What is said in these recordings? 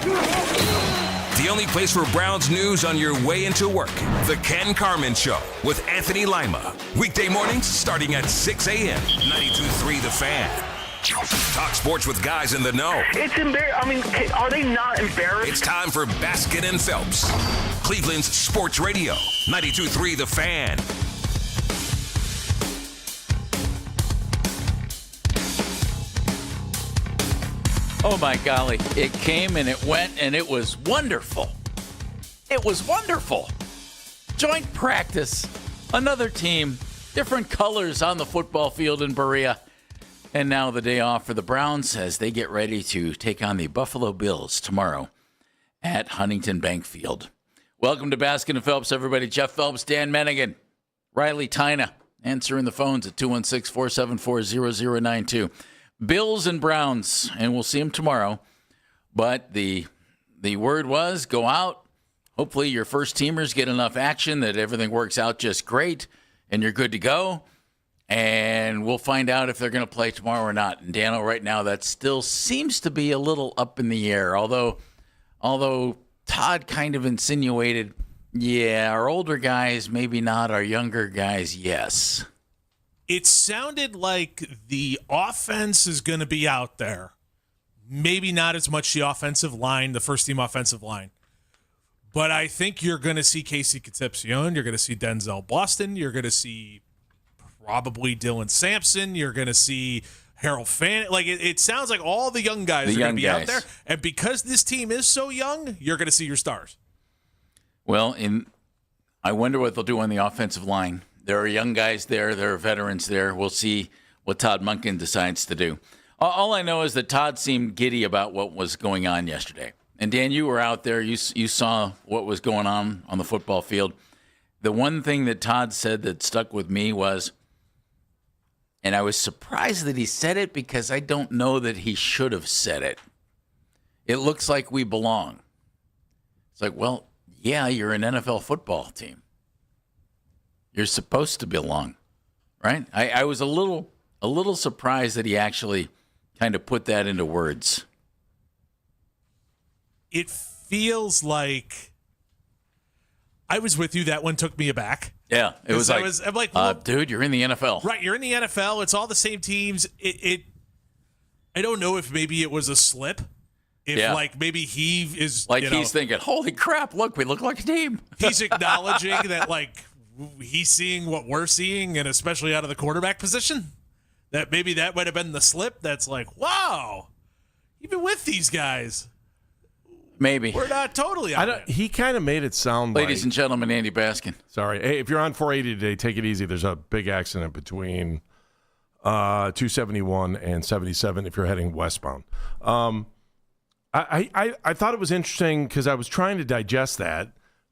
The only place for Browns news on your way into work. The Ken Carman Show with Anthony Lima. Weekday mornings starting at 6 a.m. 92.3 The Fan. Talk sports with guys in the know. It's embarrassing. I mean, are they not embarrassed? It's time for Baskin and Phelps. Cleveland's sports radio. 92.3 The Fan. Oh, my golly. It came and it went, and it was wonderful. It was wonderful. Joint practice. Another team. Different colors on the football field in Berea. And now the day off for the Browns as they get ready to take on the Buffalo Bills tomorrow at Huntington Bank Field. Welcome to Baskin and Phelps, everybody. Jeff Phelps, Dan Mennigan, Riley Tyna, answering the phones at 216-474-0092. Bills and Browns, and we'll see them tomorrow. But the word was go out. Hopefully your first teamers get enough action that everything works out just great and you're good to go. And we'll find out if they're going to play tomorrow or not. And Dano, right now, that still seems to be a little up in the air. Although Todd kind of insinuated, yeah, our older guys, maybe not. Our younger guys, yes. It sounded like the offense is going to be out there. Maybe not as much the offensive line, the first-team offensive line. But I think you're going to see Casey Concepcion. You're going to see Denzel Boston. You're going to see probably Dylan Sampson. You're going to see Harold Fan. Like it sounds like all the young guys are going to be out there. And because this team is so young, you're going to see your stars. Well, I wonder what they'll do on the offensive line. There are young guys there. There are veterans there. We'll see what Todd Monken decides to do. All I know is that Todd seemed giddy about what was going on yesterday. And, Dan, you were out there. You saw what was going on the football field. The one thing that Todd said that stuck with me was, and I was surprised that he said it because I don't know that he should have said it. It looks like we belong. It's like, well, yeah, you're an NFL football team. You're supposed to belong, right? I was a little surprised that he actually kind of put that into words. It feels like I was with you. That one took me aback. Yeah, it was like, I'm like, well, dude, you're in the NFL. Right, you're in the NFL. It's all the same teams. I don't know if maybe it was a slip. Like maybe he is like he's thinking, holy crap, look, we look like a team. He's acknowledging that like he's seeing what we're seeing, and especially out of the quarterback position. That maybe that might have been the slip. That's like, wow, even with these guys. Maybe. We're not totally out of it. He kind of made it sound like... Ladies and gentlemen, Andy Baskin. Sorry. Hey, if you're on 480 today, take it easy. There's a big accident between 271 and 77 if you're heading westbound. I thought it was interesting because I was trying to digest that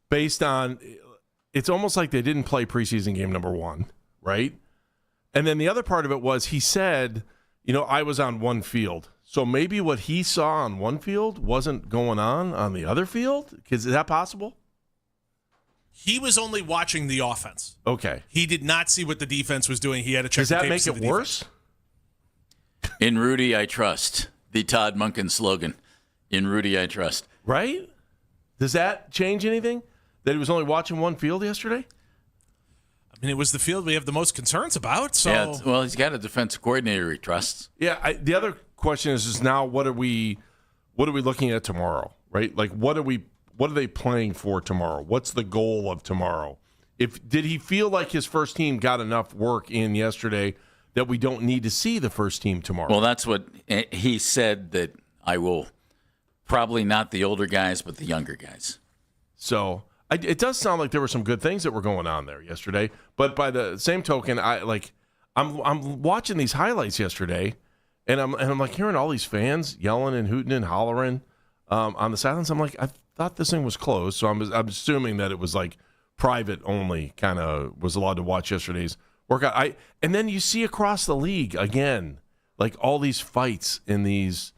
based on... It's almost like they didn't play preseason game number 1, right? And then the other part of it was he said, I was on one field. So maybe what he saw on one field wasn't going on the other field? Is that possible? He was only watching the offense. Okay. He did not see what the defense was doing. He had to check the tape. Does that make it worse? In Rudy, I trust. The Todd Monken slogan. In Rudy, I trust. Right? Does that change anything? That he was only watching one field yesterday? I mean, it was the field we have the most concerns about. So, yeah, well, he's got a defensive coordinator he trusts. Yeah, the other question is now what are we looking at tomorrow, right? Like what are they playing for tomorrow? What's the goal of tomorrow? Did he feel like his first team got enough work in yesterday that we don't need to see the first team tomorrow? Well, that's what he said, that I will probably not the older guys, but the younger guys. So it does sound like there were some good things that were going on there yesterday. But by the same token, I'm watching these highlights yesterday. And I'm like hearing all these fans yelling and hooting and hollering on the sidelines. I'm like, I thought this thing was closed, so I'm assuming that it was like private only. Kind of was allowed to watch yesterday's workout. And then you see across the league again, like all these fights in these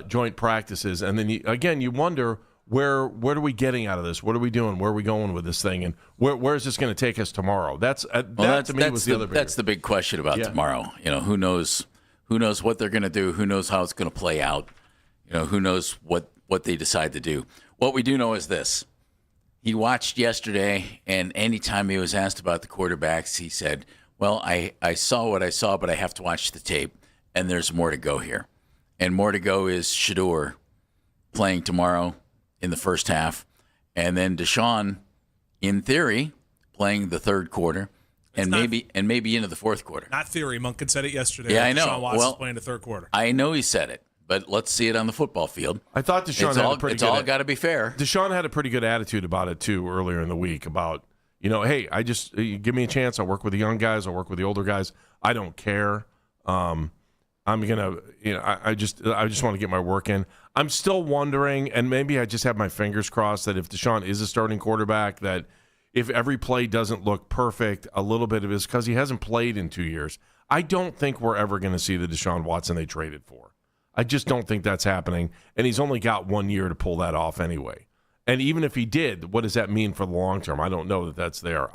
joint practices, and then you wonder where are we getting out of this? What are we doing? Where are we going with this thing? And where is this going to take us tomorrow? That to me was the other. That's the big question about tomorrow. Who knows what they're going to do? Who knows how it's going to play out? Who knows what what they decide to do. What we do know is this. He watched yesterday, and anytime he was asked about the quarterbacks, he said, well, I saw what I saw, but I have to watch the tape, and there's more to go here. And more to go is Shedeur playing tomorrow in the first half, and then Deshaun, in theory, playing the third quarter, and maybe into the fourth quarter. Not theory. Munkin said it yesterday. Yeah, I know. Deshaun Watson's playing the third quarter. I know he said it, but let's see it on the football field. I thought Deshaun had a pretty good. It's all got to be fair. Deshaun had a pretty good attitude about it too earlier in the week. About hey, I just give me a chance. I'll work with the young guys. I'll work with the older guys. I don't care. I'm gonna, I just want to get my work in. I'm still wondering, and maybe I just have my fingers crossed that if Deshaun is a starting quarterback, that if every play doesn't look perfect, a little bit of it is because he hasn't played in 2 years. I don't think we're ever going to see the Deshaun Watson they traded for. I just don't think that's happening, and he's only got 1 year to pull that off anyway. And even if he did, what does that mean for the long term? I don't know that that's there.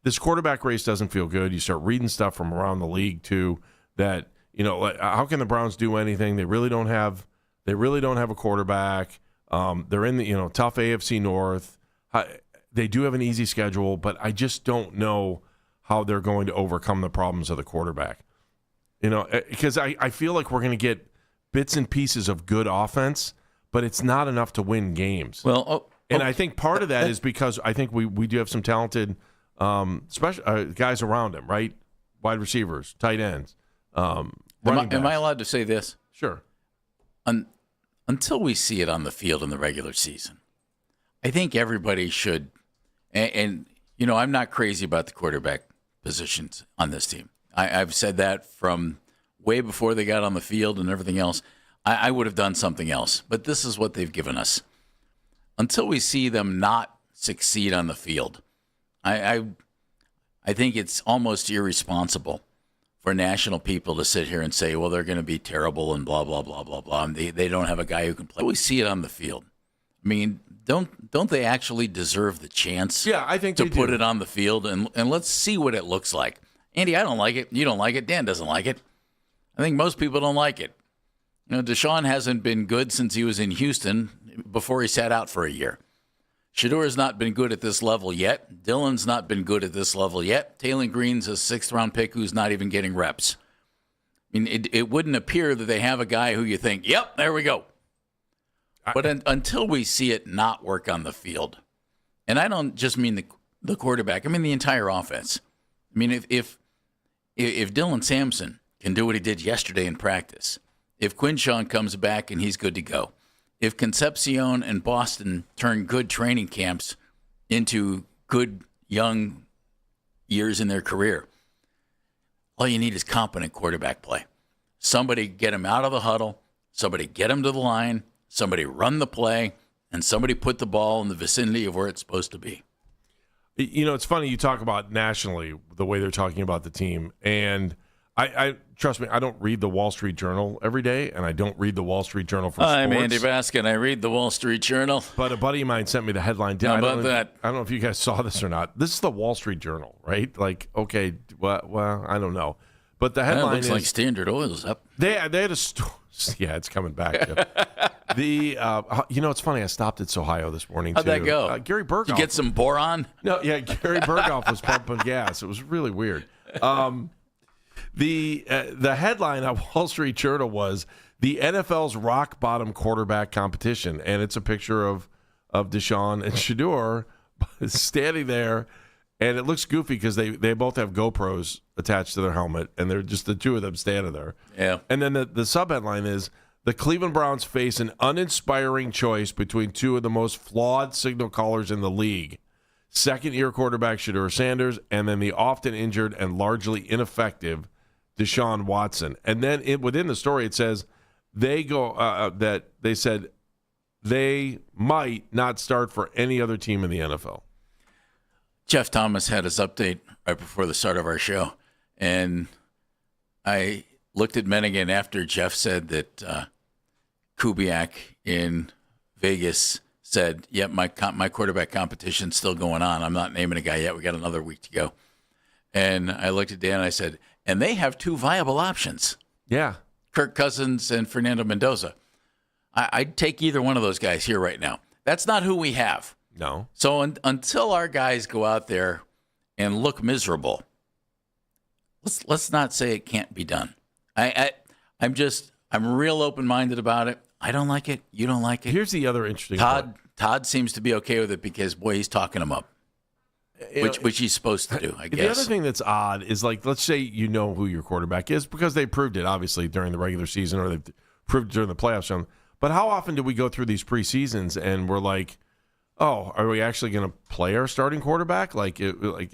This quarterback race doesn't feel good. You start reading stuff from around the league too that how can the Browns do anything? They really don't have a quarterback. They're in the tough AFC North. They do have an easy schedule, but I just don't know how they're going to overcome the problems of the quarterback. Because I feel like we're going to get bits and pieces of good offense, but it's not enough to win games. Well, I think part of that is because I think we do have some talented special guys around him, right? Wide receivers, tight ends. Am I allowed to say this? Sure. Until we see it on the field in the regular season, I think everybody should. And I'm not crazy about the quarterback positions on this team. I've said that from way before they got on the field and everything else. I would have done something else, but this is what they've given us. Until we see them not succeed on the field, I think it's almost irresponsible for national people to sit here and say, well, they're going to be terrible and blah, blah, blah, blah, blah. And they don't have a guy who can play. We see it on the field. I mean, don't they actually deserve the chance I think to they put do. it on the field? And let's see what it looks like. Andy, I don't like it. You don't like it. Dan doesn't like it. I think most people don't like it. Deshaun hasn't been good since he was in Houston before he sat out for a year. Shedeur has not been good at this level yet. Dillon's not been good at this level yet. Taylor Green's a sixth-round pick who's not even getting reps. I mean, it wouldn't appear that they have a guy who you think, yep, there we go. But until we see it not work on the field, and I don't just mean the quarterback, I mean the entire offense. I mean, if Dylan Sampson can do what he did yesterday in practice, if Quinshawn comes back and he's good to go, if Concepcion and Boston turn good training camps into good young years in their career, all you need is competent quarterback play. Somebody get him out of the huddle, somebody get him to the line, somebody run the play, and somebody put the ball in the vicinity of where it's supposed to be. It's funny you talk about nationally the way they're talking about the team, and I trust me, I don't read the Wall Street Journal every day, and I don't read the Wall Street Journal for sports. I'm Andy Baskin. I read the Wall Street Journal. But a buddy of mine sent me the headline. How about that? I don't know if you guys saw this or not. This is the Wall Street Journal, right? Like, okay, well, I don't know. But the headline looks like Standard Oil's up. They had a story. Yeah, it's coming back. It's funny. I stopped at Ohio this morning. How'd that go? Gary Berghoff. Did you get some boron? No, yeah, Gary Berghoff was pumping gas. It was really weird. The headline on Wall Street Journal was the NFL's rock bottom quarterback competition, and it's a picture of Deshaun and Shedeur standing there, and it looks goofy because they both have GoPros attached to their helmet, and they're just the two of them standing there. Yeah. And then the sub-headline is, the Cleveland Browns face an uninspiring choice between two of the most flawed signal callers in the league. Second-year quarterback Shedeur Sanders, and then the often injured and largely ineffective Deshaun Watson. And then within the story it says that they said they might not start for any other team in the NFL. Jeff Thomas had his update right before the start of our show, and I looked at Menigan after Jeff said that Kubiak in Vegas said, yep, my quarterback competition's still going on. I'm not naming a guy yet. We got another week to go. And I looked at Dan and I said, and they have two viable options. Yeah. Kirk Cousins and Fernando Mendoza. I'd take either one of those guys here right now. That's not who we have. No. So until our guys go out there and look miserable, let's not say it can't be done. I'm real open-minded about it. I don't like it. You don't like it. Here's the other interesting point. Todd seems to be okay with it because, boy, he's talking them up, which he's supposed to do, I guess. The other thing that's odd is, like, let's say you know who your quarterback is because they proved it, obviously, during the regular season or they've proved it during the playoffs. But how often do we go through these preseasons and we're like, oh, are we actually going to play our starting quarterback? Like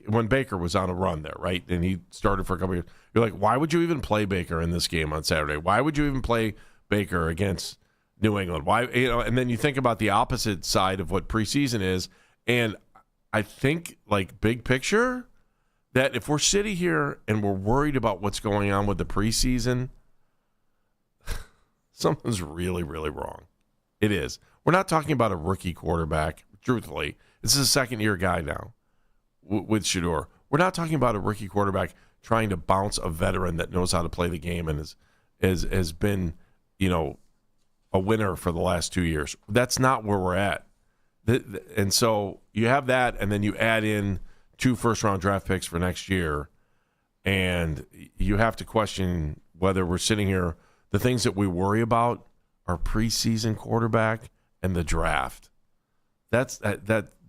when Baker was on a run there, right? And he started for a couple of years. You're like, why would you even play Baker in this game on Saturday? Why would you even play Baker against New England? Why, and then you think about the opposite side of what preseason is. And I think, like, big picture, that if we're sitting here and we're worried about what's going on with the preseason, something's really, really wrong. It is. We're not talking about a rookie quarterback. Truthfully, this is a second-year guy now with Shedeur. We're not talking about a rookie quarterback trying to bounce a veteran that knows how to play the game and has been, a winner for the last 2 years. That's not where we're at. And so you have that, and then you add in 2 first-round draft picks for next year, and you have to question whether we're sitting here. The things that we worry about are preseason quarterback and the draft.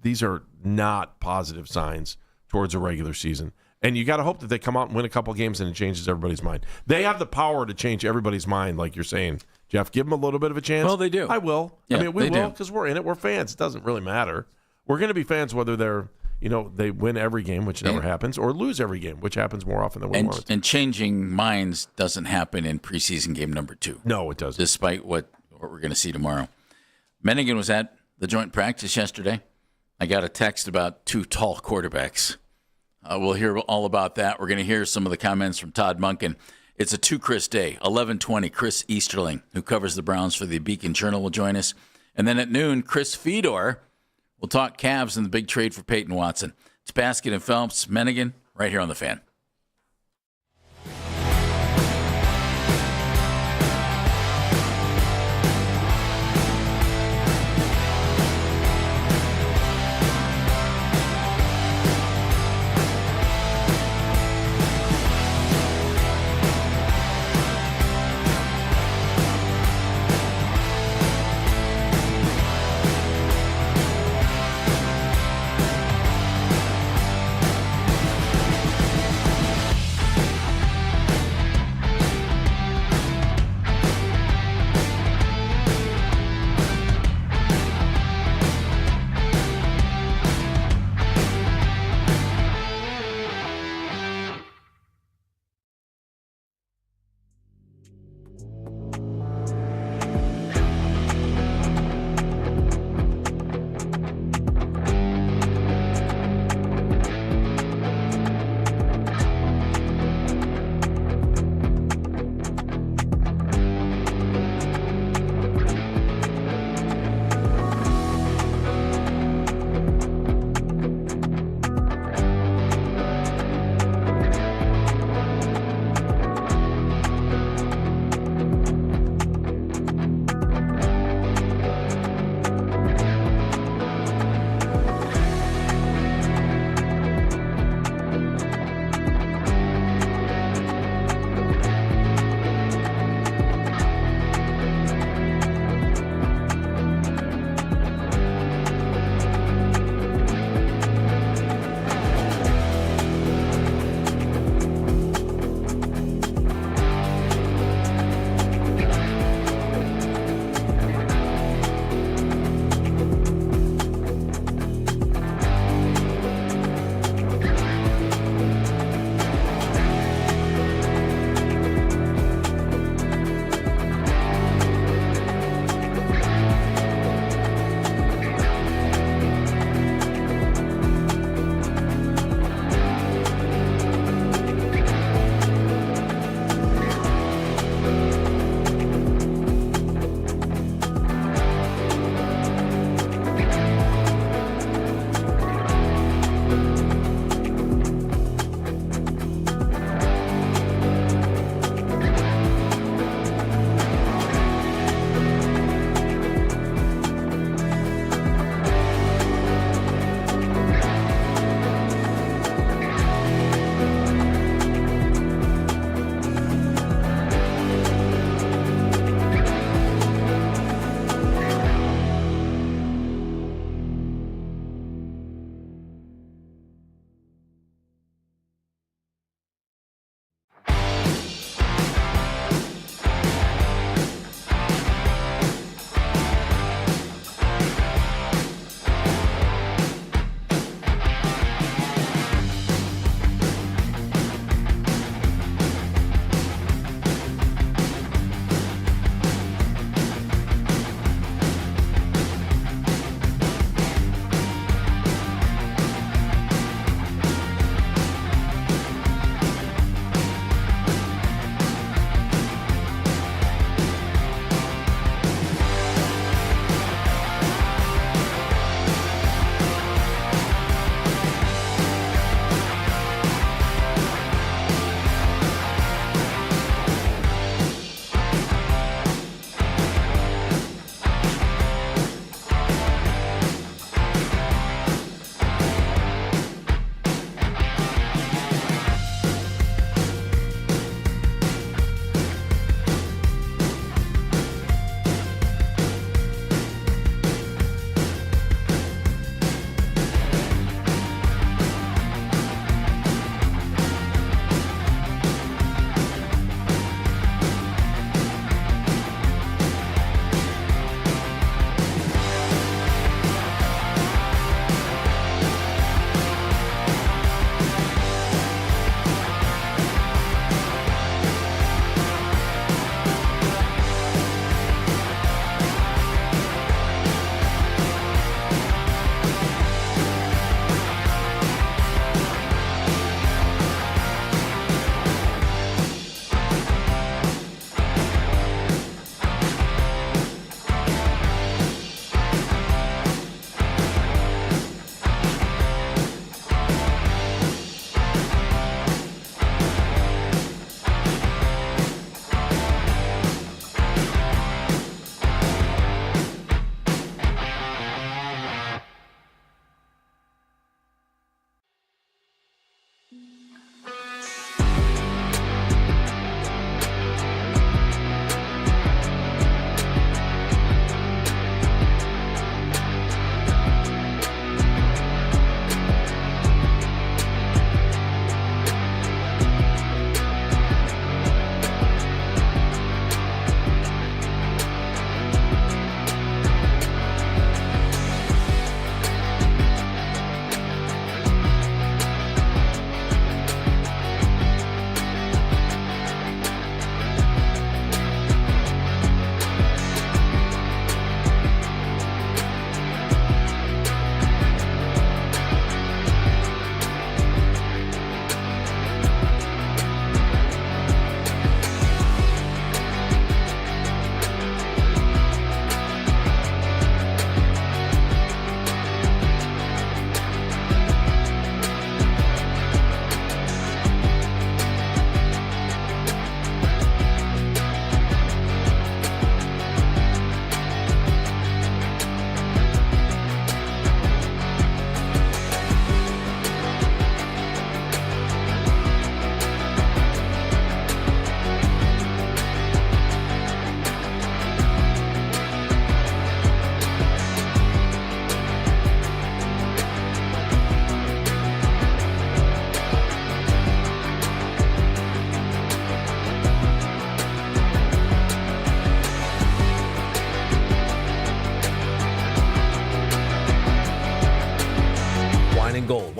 These are not positive signs towards a regular season. And you got to hope that they come out and win a couple games and it changes everybody's mind. They have the power to change everybody's mind, like you're saying. Jeff, give them a little bit of a chance. Well, they do. I will. Yeah, we will because we're in it. We're fans. It doesn't really matter. We're going to be fans whether they're, they win every game, which never happens, or lose every game, which happens more often than we want it to. And changing minds doesn't happen in preseason game number 2. No, it doesn't. Despite what we're going to see tomorrow. Menningen was at the joint practice yesterday. I got a text about 2 tall quarterbacks. We'll hear all about that. We're going to hear some of the comments from Todd Monken. It's a 2-Chris day, 11:20. Chris Easterling, who covers the Browns for the Beacon Journal, will join us. And then at noon, Chris Fedor will talk Cavs and the big trade for Peyton Watson. It's Basket and Phelps, Menningen, right here on The Fan.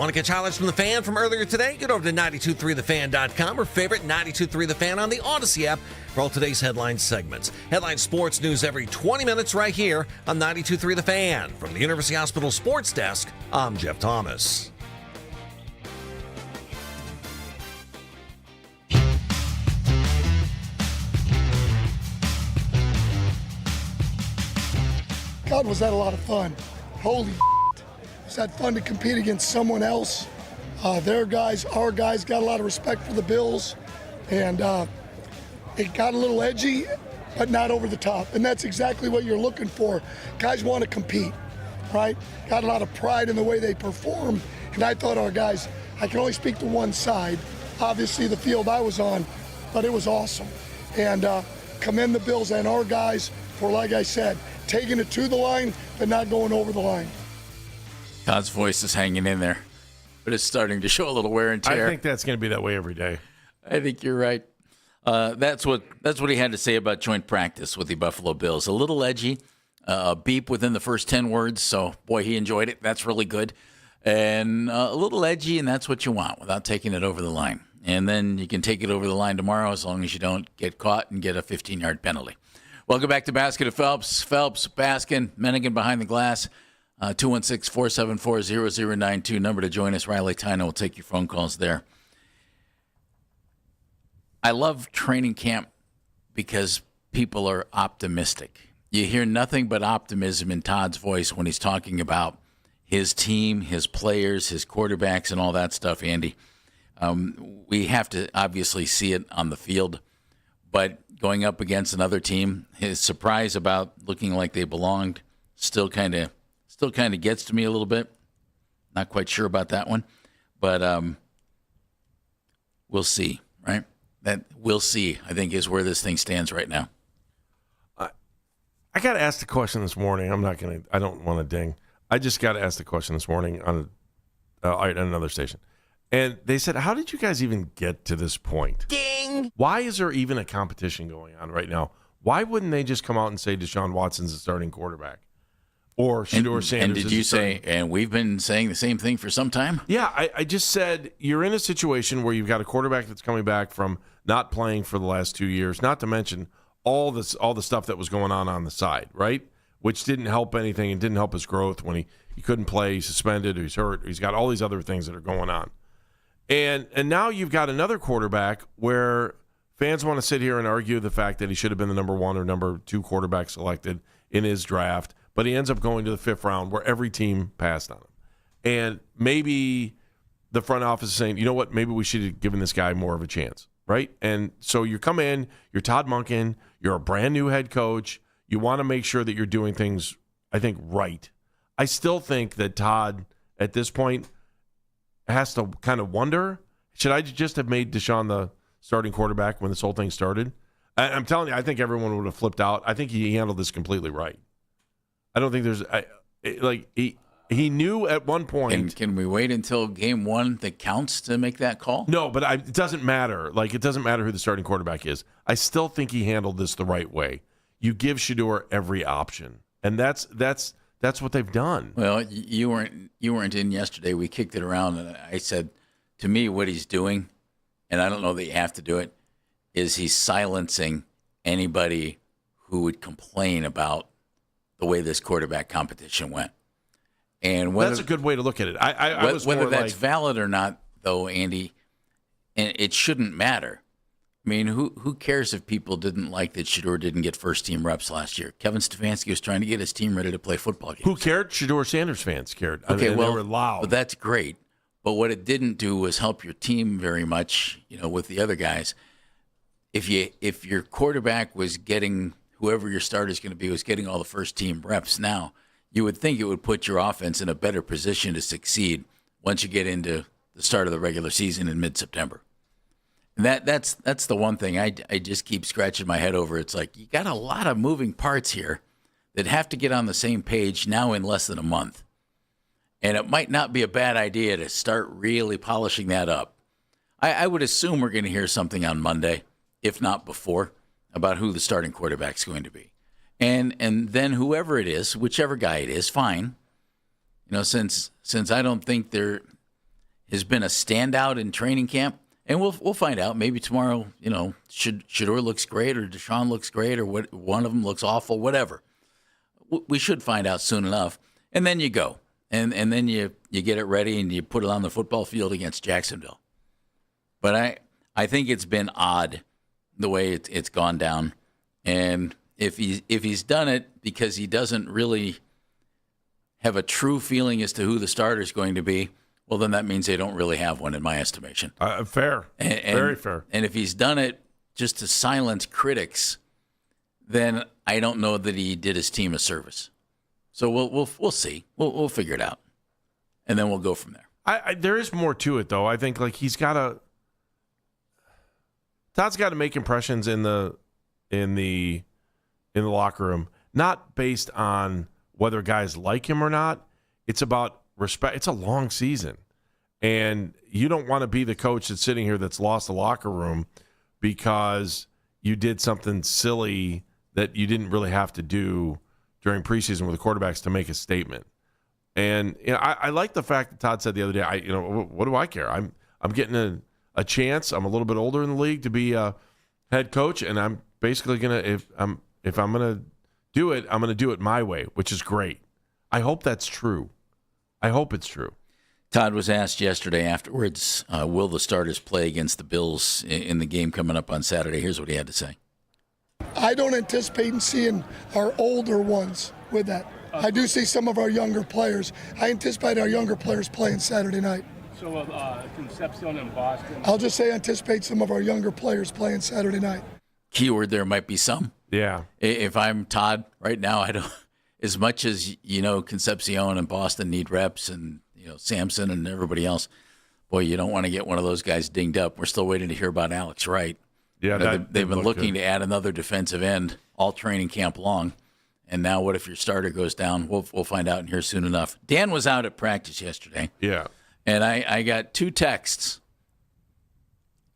Want to catch highlights from the Fan from earlier today? Get over to 923thefan.com or favorite 923 The Fan on the Odyssey app for all today's headline segments. Headline sports news every 20 minutes right here on 923 The Fan. From the University Hospital Sports Desk, I'm Jeff Thomas. God, was that a lot of fun. Holy was that fun to compete against someone else. Their guys, our guys got a lot of respect for the Bills, and it got a little edgy, but not over the top. And that's exactly what you're looking for. Guys want to compete, right? Got a lot of pride in the way they perform. And I thought our guys, I can only speak to one side, obviously the field I was on, but it was awesome. And commend the Bills and our guys for, like I said, taking it to the line, but not going over the line. Todd's voice is hanging in there, but it's starting to show a little wear and tear. I think that's going to be that way every day. I think you're right. That's what he had to say about joint practice with the Buffalo Bills. A little edgy, a beep within the first 10 words. So, boy, he enjoyed it. That's really good. And a little edgy, and that's what you want without taking it over the line. And then you can take it over the line tomorrow as long as you don't get caught and get a 15-yard penalty. Welcome back to Basket of Phelps. Phelps, Baskin, Mennigan behind the glass. 216-474-0092. Number to join us. Riley Tyner will take your phone calls there. I love training camp because people are optimistic. You hear nothing but optimism in Todd's voice when he's talking about his team, his players, his quarterbacks, and all that stuff, Andy. We have to obviously see it on the field, but going up against another team, his surprise about looking like they belonged still kind of gets to me a little bit. Not quite sure about that one, but we'll see, right? That we'll see, I think, is where this thing stands right now. I got asked a question this morning. I don't want to ding. I just got asked a question this morning on another station. And they said, how did you guys even get to this point? Ding! Why is there even a competition going on right now? Why wouldn't they just come out and say Deshaun Watson's the starting quarterback? Or Shedeur Sanders. And did you say, and we've been saying the same thing for some time? Yeah, I just said you're in a situation where you've got a quarterback that's coming back from not playing for the last 2 years, not to mention all the stuff that was going on the side, right? Which didn't help anything and didn't help his growth when he couldn't play, he's suspended, or he's hurt, or he's got all these other things that are going on. And now you've got another quarterback where fans want to sit here and argue the fact that he should have been the number 1 or number 2 quarterback selected in his draft, but he ends up going to the 5th round where every team passed on him. And maybe the front office is saying, you know what, maybe we should have given this guy more of a chance, right? And so you come in, you're Todd Monken, you're a brand new head coach, you want to make sure that you're doing things, I think, right. I still think that Todd, at this point, has to kind of wonder, should I just have made Deshaun the starting quarterback when this whole thing started? I'm telling you, I think everyone would have flipped out. I think he handled this completely right. I don't think there's he knew at one point. And can we wait until game 1 that counts to make that call? No, but it doesn't matter. Like, it doesn't matter who the starting quarterback is. I still think he handled this the right way. You give Shedeur every option, and that's what they've done. Well, you weren't in yesterday. We kicked it around, and I said, to me, what he's doing, and I don't know that you have to do it, is he's silencing anybody who would complain about the way this quarterback competition went. And whether, that's a good way to look at it. I was whether more that's like, valid or not, though, Andy, and it shouldn't matter. I mean, who cares if people didn't like that Shedeur didn't get first-team reps last year? Kevin Stefanski was trying to get his team ready to play football games. Who cared? Shedeur Sanders fans cared. Okay, they were loud. Well, that's great. But what it didn't do was help your team very much, with the other guys. If your quarterback was getting, whoever your starter is going to be, was getting all the first-team reps now, you would think it would put your offense in a better position to succeed once you get into the start of the regular season in mid-September. And that's the one thing I just keep scratching my head over. It's like you got a lot of moving parts here that have to get on the same page now in less than a month. And it might not be a bad idea to start really polishing that up. I would assume we're going to hear something on Monday, if not before, about who the starting quarterback's going to be. And then whoever it is, whichever guy it is, fine. Since I don't think has been a standout in training camp. And we'll find out. Maybe tomorrow, Shedeur looks great or Deshaun looks great or one of them looks awful, whatever. We should find out soon enough. And then you go. And then you get it ready and you put it on the football field against Jacksonville. But I think it's been odd the way it's gone down. And if he's done it because he doesn't really have a true feeling as to who the starter is going to be, well, then that means they don't really have one, in my estimation. Fair. Very fair. And if he's done it just to silence critics, then I don't know that he did his team a service. So we'll see. We'll figure it out, and then we'll go from there. There is more to it, though. I think Todd's got to make impressions in the locker room, not based on whether guys like him or not. It's about respect. It's a long season, and you don't want to be the coach that's sitting here that's lost the locker room because you did something silly that you didn't really have to do during preseason with the quarterbacks to make a statement. And I like the fact that Todd said the other day, what do I care? I'm getting a chance. I'm a little bit older in the league to be a head coach, and I'm basically if I'm gonna do it, I'm gonna do it my way, which is great. I hope that's true. I hope it's true. Todd was asked yesterday afterwards, will the starters play against the Bills in the game coming up on Saturday? Here's what he had to say. I don't anticipate seeing our older ones with that. I do see some of our younger players. I anticipate our younger players playing Saturday night. So Concepcion and Boston. I'll just say anticipate some of our younger players playing Saturday night. Keyword there might be some. Yeah. If I'm Todd right now, I don't. As much as Concepcion and Boston need reps, and Sampson and everybody else, boy, you don't want to get one of those guys dinged up. We're still waiting to hear about Alex Wright. Yeah, they've been looking to add another defensive end all training camp long. And now what if your starter goes down? We'll find out in here soon enough. Dan was out at practice yesterday. Yeah. And I got 2 texts.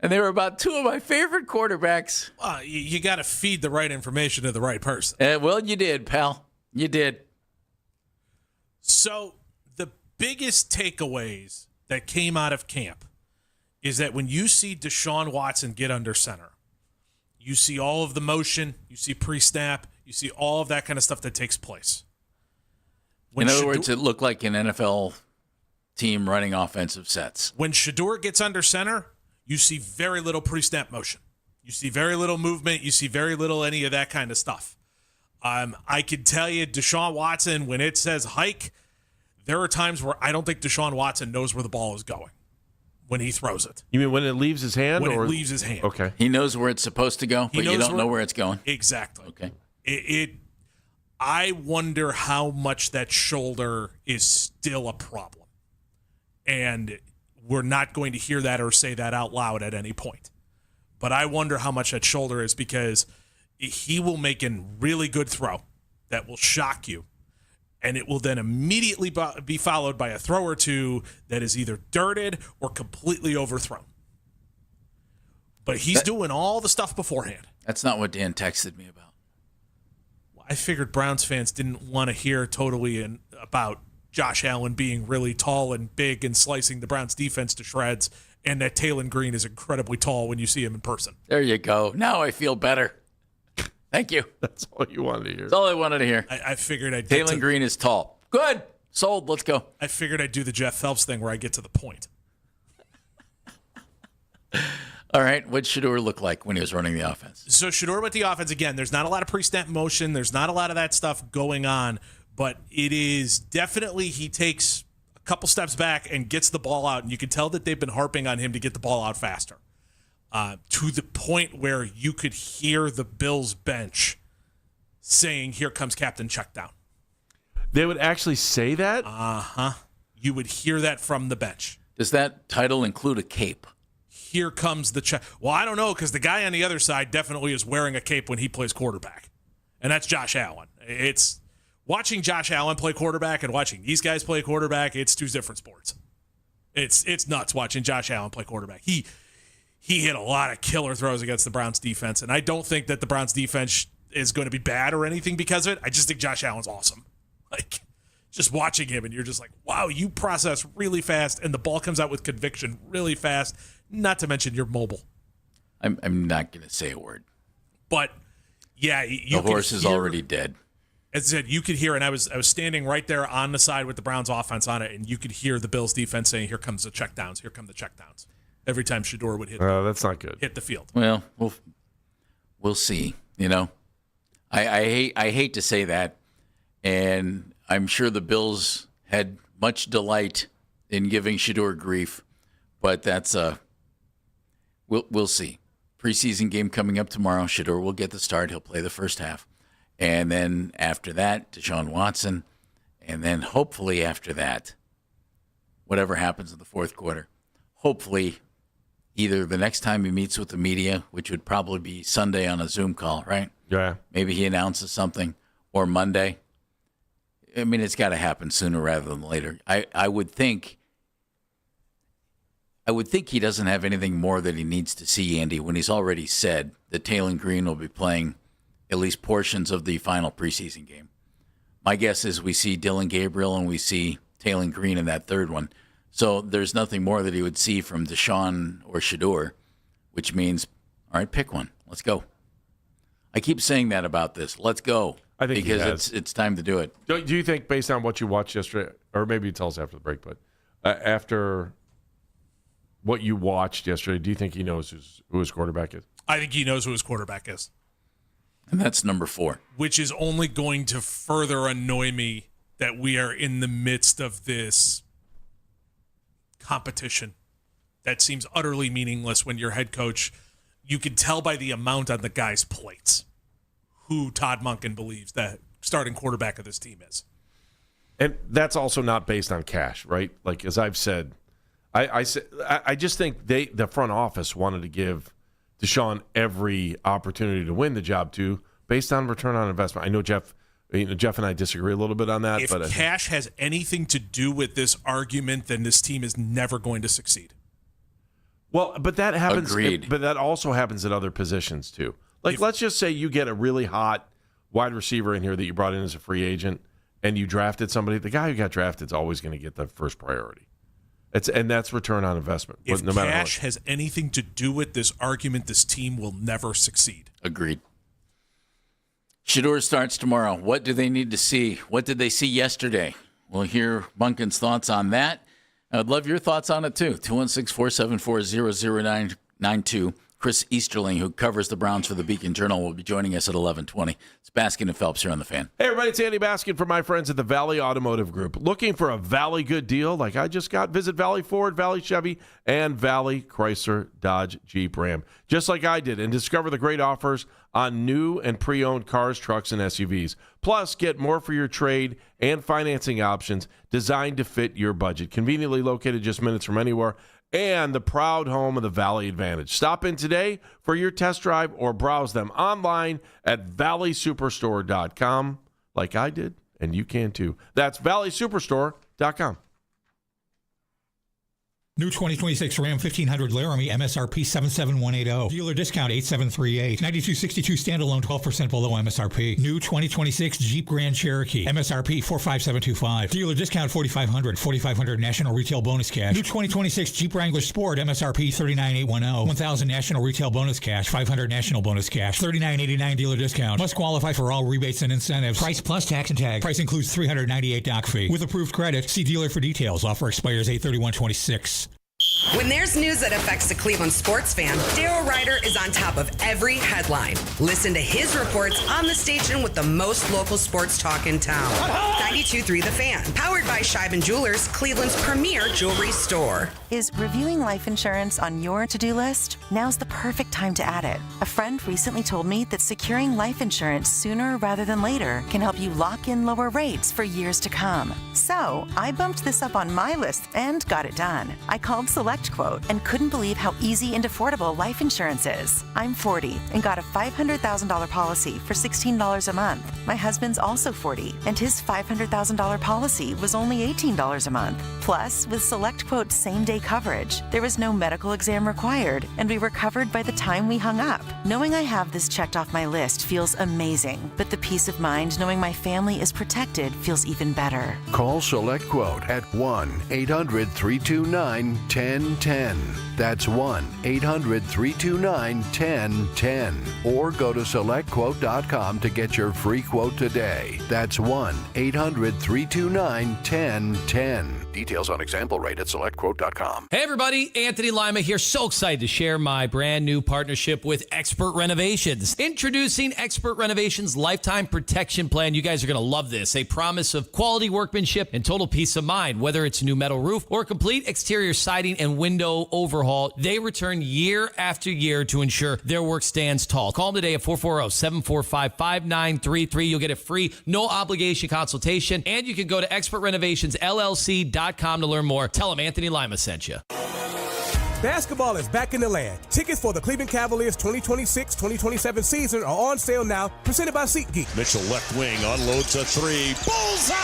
And they were about 2 of my favorite quarterbacks. You got to feed the right information to the right person. Well, you did, pal. You did. So the biggest takeaways that came out of camp is that when you see Deshaun Watson get under center, you see all of the motion, you see pre-snap, you see all of that kind of stuff that takes place. In other words, it looked like an NFL team running offensive sets. When Shedeur gets under center, you see very little pre-snap motion. You see very little movement. You see very little any of that kind of stuff. I can tell you, Deshaun Watson, when it says hike, there are times where I don't think Deshaun Watson knows where the ball is going when he throws it. You mean when it leaves his hand? When it leaves his hand. Okay. He knows where it's supposed to go, but you don't know where it's going. Exactly. Okay. I wonder how much that shoulder is still a problem. And we're not going to hear that or say that out loud at any point. But I wonder how much that shoulder is, because he will make a really good throw that will shock you, and it will then immediately be followed by a throw or two that is either dirted or completely overthrown. But he's doing all the stuff beforehand. That's not what Dan texted me about. I figured Browns fans didn't want to hear totally about Josh Allen being really tall and big and slicing the Browns defense to shreds, and that Taylon Green is incredibly tall when you see him in person. There you go. Now I feel better. Thank you. That's all you wanted to hear. That's all I wanted to hear. I figured I'd Taylon Green is tall. Good. Sold. Let's go. I figured I'd do the Jeff Phelps thing where I get to the point. All right. What'd Shedeur look like when he was running the offense? So Shedeur with the offense, again, there's not a lot of pre-snap motion. There's not a lot of that stuff going on. But it is definitely, he takes a couple steps back and gets the ball out. And you can tell that they've been harping on him to get the ball out faster. To the point where you could hear the Bills bench saying, "Here comes Captain Checkdown." They would actually say that? You would hear that from the bench. Does that title include a cape? Here comes the check. Well, I don't know, because the guy on the other side definitely is wearing a cape when he plays quarterback. And that's Josh Allen. It's watching Josh Allen play quarterback and watching these guys play quarterback, it's 2 different sports. It's nuts watching Josh Allen play quarterback. He hit a lot of killer throws against the Browns defense, and I don't think that the Browns defense is going to be bad or anything because of it. I just think Josh Allen's awesome. just watching him, and you're just like, wow, you process really fast, and the ball comes out with conviction really fast, not to mention you're mobile. I'm not going to say a word. But, yeah. The horse is already dead. As I said, you could hear, and I was standing right there on the side with the Browns offense on it, and you could hear the Bills defense saying, here comes the checkdowns, here come the checkdowns. Every time Shedeur would that's not good. Hit the field. Well, we'll see. You know, I hate to say that, and I'm sure the Bills had much delight in giving Shedeur grief, but that's we'll see. Preseason game coming up tomorrow. Shedeur will get the start. He'll play the first half, and then after that, Deshaun Watson, and then hopefully after that, whatever happens in the fourth quarter, hopefully. Either the next time he meets with the media, which would probably be Sunday on a Zoom call, right? Yeah. Maybe he announces something, or Monday. I mean, it's got to happen sooner rather than later. I would think he doesn't have anything more that he needs to see, Andy, when he's already said that Taylor Green will be playing at least portions of the final preseason game. My guess is we see Dylan Gabriel and we see Taylor Green in that third one. So there's nothing more that he would see from Deshaun or Shedeur, which means, all right, pick one. Let's go. I keep saying that about this. Let's go. I think because it's time to do it. Do you think, based on what you watched yesterday, or maybe you tell us after the break, but after what you watched yesterday, do you think he knows who his quarterback is? I think he knows who his quarterback is. And that's number 4. Which is only going to further annoy me that we are in the midst of this competition that seems utterly meaningless when your head coach, you can tell by the amount on the guy's plates who Todd Monken believes that starting quarterback of this team is. And that's also not based on cash, right? Like, as I've said, I just think the front office wanted to give Deshaun every opportunity to win the job too, based on return on investment. I know Jeff and I disagree a little bit on that. If but cash has anything to do with this argument, then this team is never going to succeed. Well, but that happens. Agreed. But that also happens at other positions too. Like, let's just say you get a really hot wide receiver in here that you brought in as a free agent, and you drafted somebody. The guy who got drafted is always going to get the first priority. And that's return on investment. If no matter cash has anything to do with this argument, this team will never succeed. Agreed. Shedeur starts tomorrow. What do they need to see? What did they see yesterday? We'll hear Monken's thoughts on that. I'd love your thoughts on it, too. 216-474-0092. Chris Easterling, who covers the Browns for the Beacon Journal, will be joining us at 11:20. It's Baskin and Phelps here on The Fan. Hey, everybody, it's Andy Baskin from my friends at the Valley Automotive Group. Looking for a Valley good deal like I just got? Visit Valley Ford, Valley Chevy, and Valley Chrysler, Dodge, Jeep, Ram. Just like I did, and discover the great offers on new and pre-owned cars, trucks, and SUVs. Plus, get more for your trade and financing options designed to fit your budget. Conveniently located just minutes from anywhere, and the proud home of the Valley Advantage. Stop in today for your test drive or browse them online at valleysuperstore.com like I did, and you can too. That's valleysuperstore.com. New 2026 Ram 1500 Laramie, MSRP 77180. Dealer discount 8738. 9262 standalone 12% below MSRP. New 2026 Jeep Grand Cherokee, MSRP 45725. Dealer discount 4500. 4500 national retail bonus cash. New 2026 Jeep Wrangler Sport, MSRP 39810. 1000 national retail bonus cash. 500 national bonus cash. 3989 dealer discount. Must qualify for all rebates and incentives. Price plus tax and tag. Price includes 398 doc fee. With approved credit, see dealer for details. Offer expires 8/31/26. When there's news that affects the Cleveland sports fan, Daryl Ryder is on top of every headline. Listen to his reports on the station with the most local sports talk in town. 92.3 The Fan, powered by Scheiben Jewelers, Cleveland's premier jewelry store. Is reviewing life insurance on your to-do list? Now's the perfect time to add it. A friend recently told me that securing life insurance sooner rather than later can help you lock in lower rates for years to come. So I bumped this up on my list and got it done. I called Select SelectQuote and couldn't believe how easy and affordable life insurance is. I'm 40 and got a $500,000 policy for $16 a month. My husband's also 40 and his $500,000 policy was only $18 a month. Plus, with SelectQuote same-day coverage, there was no medical exam required and we were covered by the time we hung up. Knowing I have this checked off my list feels amazing, but the peace of mind knowing my family is protected feels even better. Call SelectQuote at 1-800-329-1010. That's 1-800-329-1010. Or go to SelectQuote.com to get your free quote today. That's 1-800-329-1010. Details on example rate at SelectQuote.com. Hey everybody, Anthony Lima here. So excited to share my brand new partnership with Expert Renovations. Introducing Expert Renovations Lifetime Protection Plan. You guys are going to love this. A promise of quality workmanship and total peace of mind. Whether it's a new metal roof or complete exterior siding and window overhaul, they return year after year to ensure their work stands tall. Call them today at 440-745-5933. You'll get a free, no obligation consultation. And you can go to expertrenovationsllc.com to learn more. Tell them Anthony Lima sent you. Basketball is back in the land. Tickets for the Cleveland Cavaliers 2026-2027 season are on sale now, presented by SeatGeek. Mitchell left wing, unloads a three. Bullseye!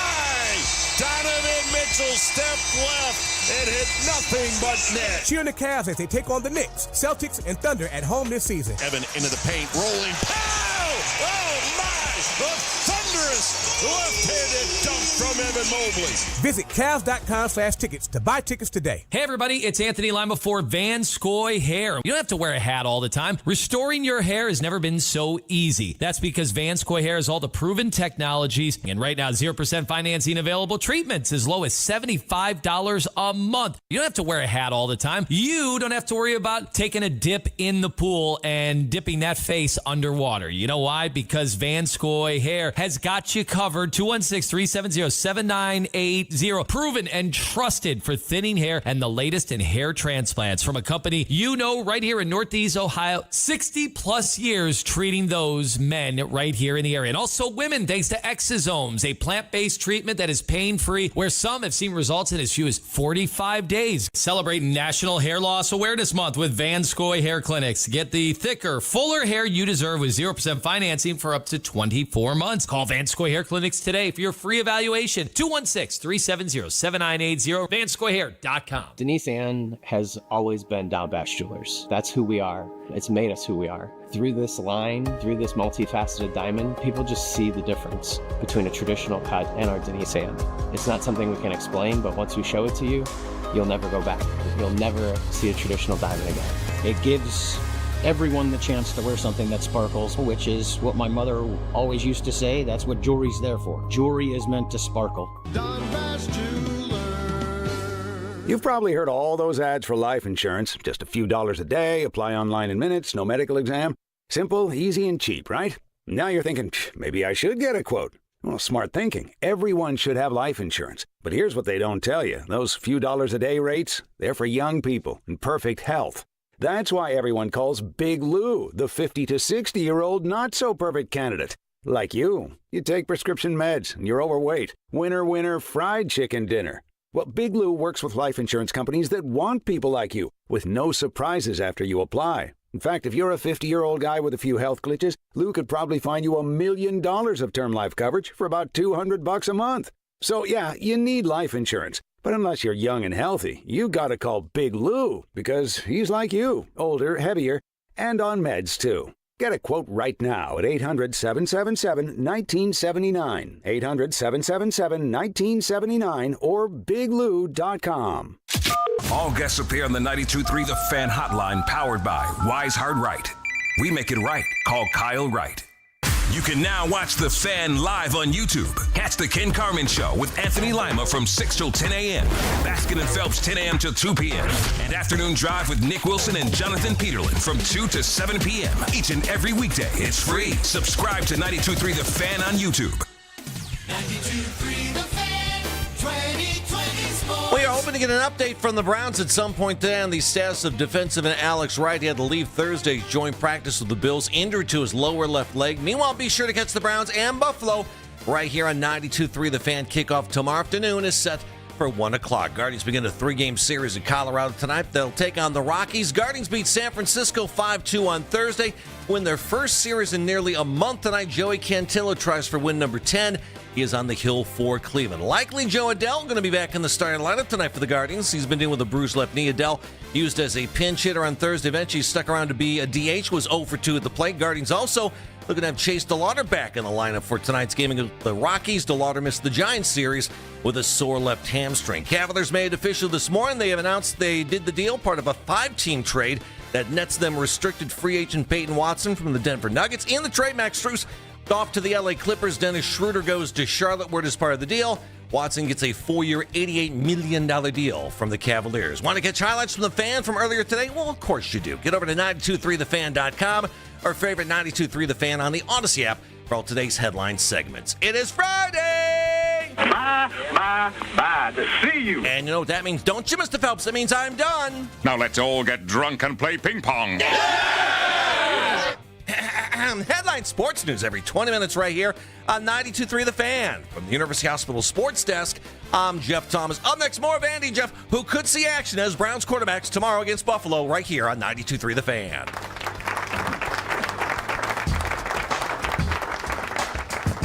Donovan Mitchell stepped left and hit nothing but net. Cheering the Cavs as they take on the Knicks, Celtics, and Thunder at home this season. Evan into the paint, rolling. Pow! Oh my! A thunderous left-handed dunk from Evan Mobley. Visit Cavs.com/tickets to buy tickets today. Hey everybody, it's Anthony Lima for Van Scoy Hair. You don't have to wear a hat all the time. Restoring your hair has never been so easy. That's because Van Scoy Hair has all the proven technologies, and right now 0% financing available, treatments as low as $75 a month. You don't have to wear a hat all the time. You don't have to worry about taking a dip in the pool and dipping that face underwater. You know why? Because Van Scoy Hair has got you covered. 216-370-7980. Proven and trusted for thinning hair and the latest in hair transplants from a company you know right here in Northeast Ohio. 60 plus years treating those men right here in the area. And also women, thanks to Exosomes, a plant-based treatment that is pain-free, where some have seen results in as few as 45 days. Celebrating National Hair Loss Awareness Month with Van Scoy Hair Clinics. Get the thicker, fuller hair you deserve with 0% financing for up to 24 months. Call Van Scoy Hair Clinics today for your free evaluation. 216-370-7980. VanScoyHair.com. Denise Ann has always been Down Bash Jewelers. That's who we are. It's made us who we are. Through this line, through this multifaceted diamond, people just see the difference between a traditional cut and our Denise Ann. It's not something we can explain, but once we show it to you, you'll never go back. You'll never see a traditional diamond again. It gives everyone the chance to wear something that sparkles, which is what my mother always used to say. That's what jewelry's there for. Jewelry is meant to sparkle. You've probably heard all those ads for life insurance. Just a few dollars a day, apply online in minutes, no medical exam. Simple, easy, and cheap, right? Now you're thinking, maybe I should get a quote. Well, smart thinking. Everyone should have life insurance. But here's what they don't tell you. Those few dollars a day rates, they're for young people in perfect health. That's why everyone calls Big Lou the 50 to 60-year-old not-so-perfect candidate. Like you. You take prescription meds, and you're overweight. Winner, winner, fried chicken dinner. Well, Big Lou works with life insurance companies that want people like you, with no surprises after you apply. In fact, if you're a 50-year-old guy with a few health glitches, Lou could probably find you $1 million of term life coverage for about $200 a month. So yeah, you need life insurance. But unless you're young and healthy, you gotta call Big Lou, because he's like you, older, heavier, and on meds too. Get a quote right now at 800-777-1979, 800-777-1979, or biglou.com. All guests appear on the 92.3 The Fan Hotline, powered by Wise Hard Right. We make it right. Call Kyle Wright. You can now watch The Fan live on YouTube. Catch The Ken Carman Show with Anthony Lima from 6 till 10 a.m. Baskin and Phelps 10 a.m. till 2 p.m. And Afternoon Drive with Nick Wilson and Jonathan Peterlin from 2 to 7 p.m. Each and every weekday. It's free. Subscribe to 92.3 The Fan on YouTube. 92.3 The Fan, 2020 Sports. We are hoping to get an update from the Browns at some point today on the status of defensive end Alex Wright. He had to leave Thursday's joint practice with the Bills, injured to his lower left leg. Meanwhile, be sure to catch the Browns and Buffalo right here on 92.3 The Fan. Kickoff tomorrow afternoon is set for 1 o'clock. Guardians begin a 3-game series in Colorado tonight. They'll take on the Rockies. Guardians beat San Francisco 5-2 on Thursday. Win their first series in nearly a month tonight. Joey Cantillo tries for win number 10. He is on the hill for Cleveland. Likely Joe Adell going to be back in the starting lineup tonight for the Guardians. He's been dealing with a bruised left knee. Adell used as a pinch hitter on Thursday. Eventually stuck around to be a DH, was 0 for 2 at the plate. Guardians also looking to have Chase DeLauder back in the lineup for tonight's game against the Rockies. DeLauder missed the Giants series with a sore left hamstring. Cavaliers made it official this morning. They have announced they did the deal, part of a 5-team trade that nets them restricted free agent Peyton Watson from the Denver Nuggets. In the trade, Max Strus off to the LA Clippers. Dennis Schroeder goes to Charlotte. Word is part of the deal. Watson gets a 4-year, $88 million deal from the Cavaliers. Want to catch highlights from the Fan from earlier today? Well, of course you do. Get over to 923thefan.com, our favorite 923 The Fan on the Odyssey app for all today's headline segments. It is Friday! Bye, to see you. And you know what that means, don't you, Mr. Phelps? That means I'm done. Now let's all get drunk and play ping pong. Headline sports news every 20 minutes right here on 92.3 The Fan. From the University Hospital Sports Desk, I'm Jeff Thomas. Up next, more of Andy Jeff, who could see action as Browns quarterbacks tomorrow against Buffalo right here on 92.3 The Fan.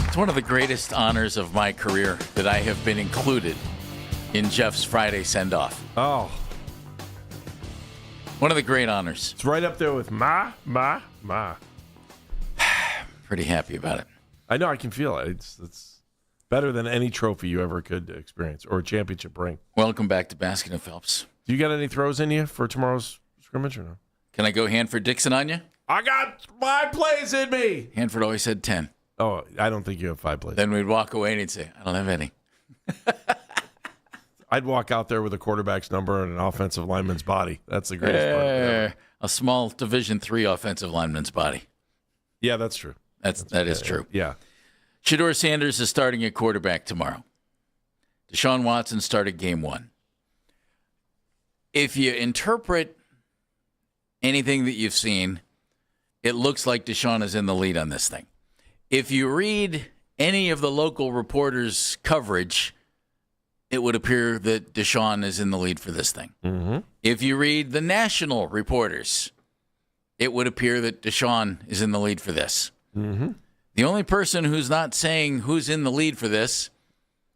It's one of the greatest honors of my career that I have been included in Jeff's Friday send-off. Oh. One of the great honors. It's right up there with Ma. Pretty happy about it. I know, I can feel it. It's better than any trophy you ever could experience or a championship ring. Welcome back to Baskin and Phelps. Do you got any throws in you for tomorrow's scrimmage or no? Can I go Hanford-Dixon on you? I got 5 plays in me. Hanford always said 10. Oh, I don't think you have 5 plays. Then we'd walk away and he'd say, I don't have any. I'd walk out there with a quarterback's number and an offensive lineman's body. That's the greatest part. Yeah. A small Division III offensive lineman's body. Yeah, that's true. That is true. Yeah. Shedeur Sanders is starting at quarterback tomorrow. Deshaun Watson started game 1. If you interpret anything that you've seen, it looks like Deshaun is in the lead on this thing. If you read any of the local reporters' coverage, it would appear that Deshaun is in the lead for this thing. Mm-hmm. If you read the national reporters, it would appear that Deshaun is in the lead for this. Mm-hmm. The only person who's not saying who's in the lead for this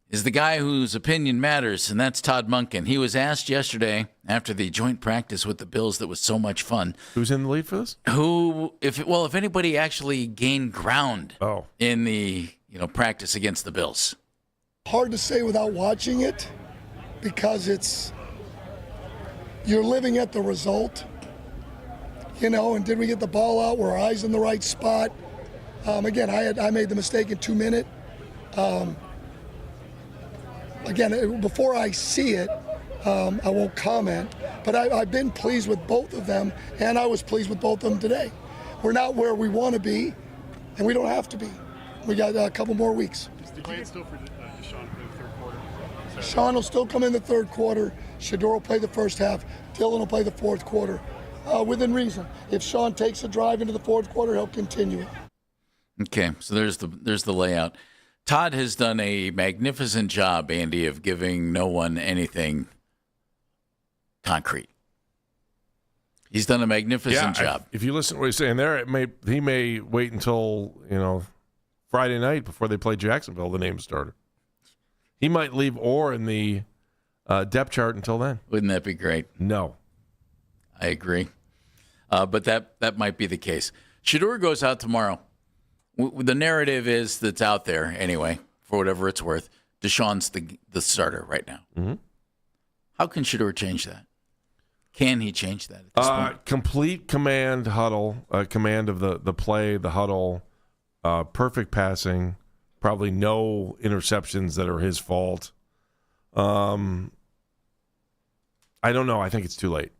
is the guy whose opinion matters, and that's Todd Monken. He was asked yesterday after the joint practice with the Bills that was so much fun. Who's in the lead for this? If anybody actually gained ground in the practice against the Bills. Hard to say without watching it because you're living at the result, and did we get the ball out? Were our eyes in the right spot? Again, I made the mistake in 2 minutes. Again, before I see it, I won't comment, but I've been pleased with both of them, and I was pleased with both of them today. We're not where we want to be, and we don't have to be. We got a couple more weeks. Is the plan still for Deshaun for the third quarter? Sean will still come in the third quarter. Shedeur will play the first half. Dylan will play the fourth quarter, within reason. If Sean takes a drive into the fourth quarter, he'll continue it. Okay, so there's the layout. Todd has done a magnificent job, Andy, of giving no one anything concrete. He's done a magnificent job. If you listen to what he's saying there, he may wait until Friday night before they play Jacksonville, the name starter. He might leave Orr in the depth chart until then. Wouldn't that be great? No. I agree. But that might be the case. Shedeur goes out tomorrow. The narrative is that's out there anyway, for whatever it's worth. Deshaun's the starter right now. Mm-hmm. How can Shedeur change that? Can he change that at this point? Complete command huddle, command of the play, the huddle, perfect passing, probably no interceptions that are his fault. I don't know. I think it's too late.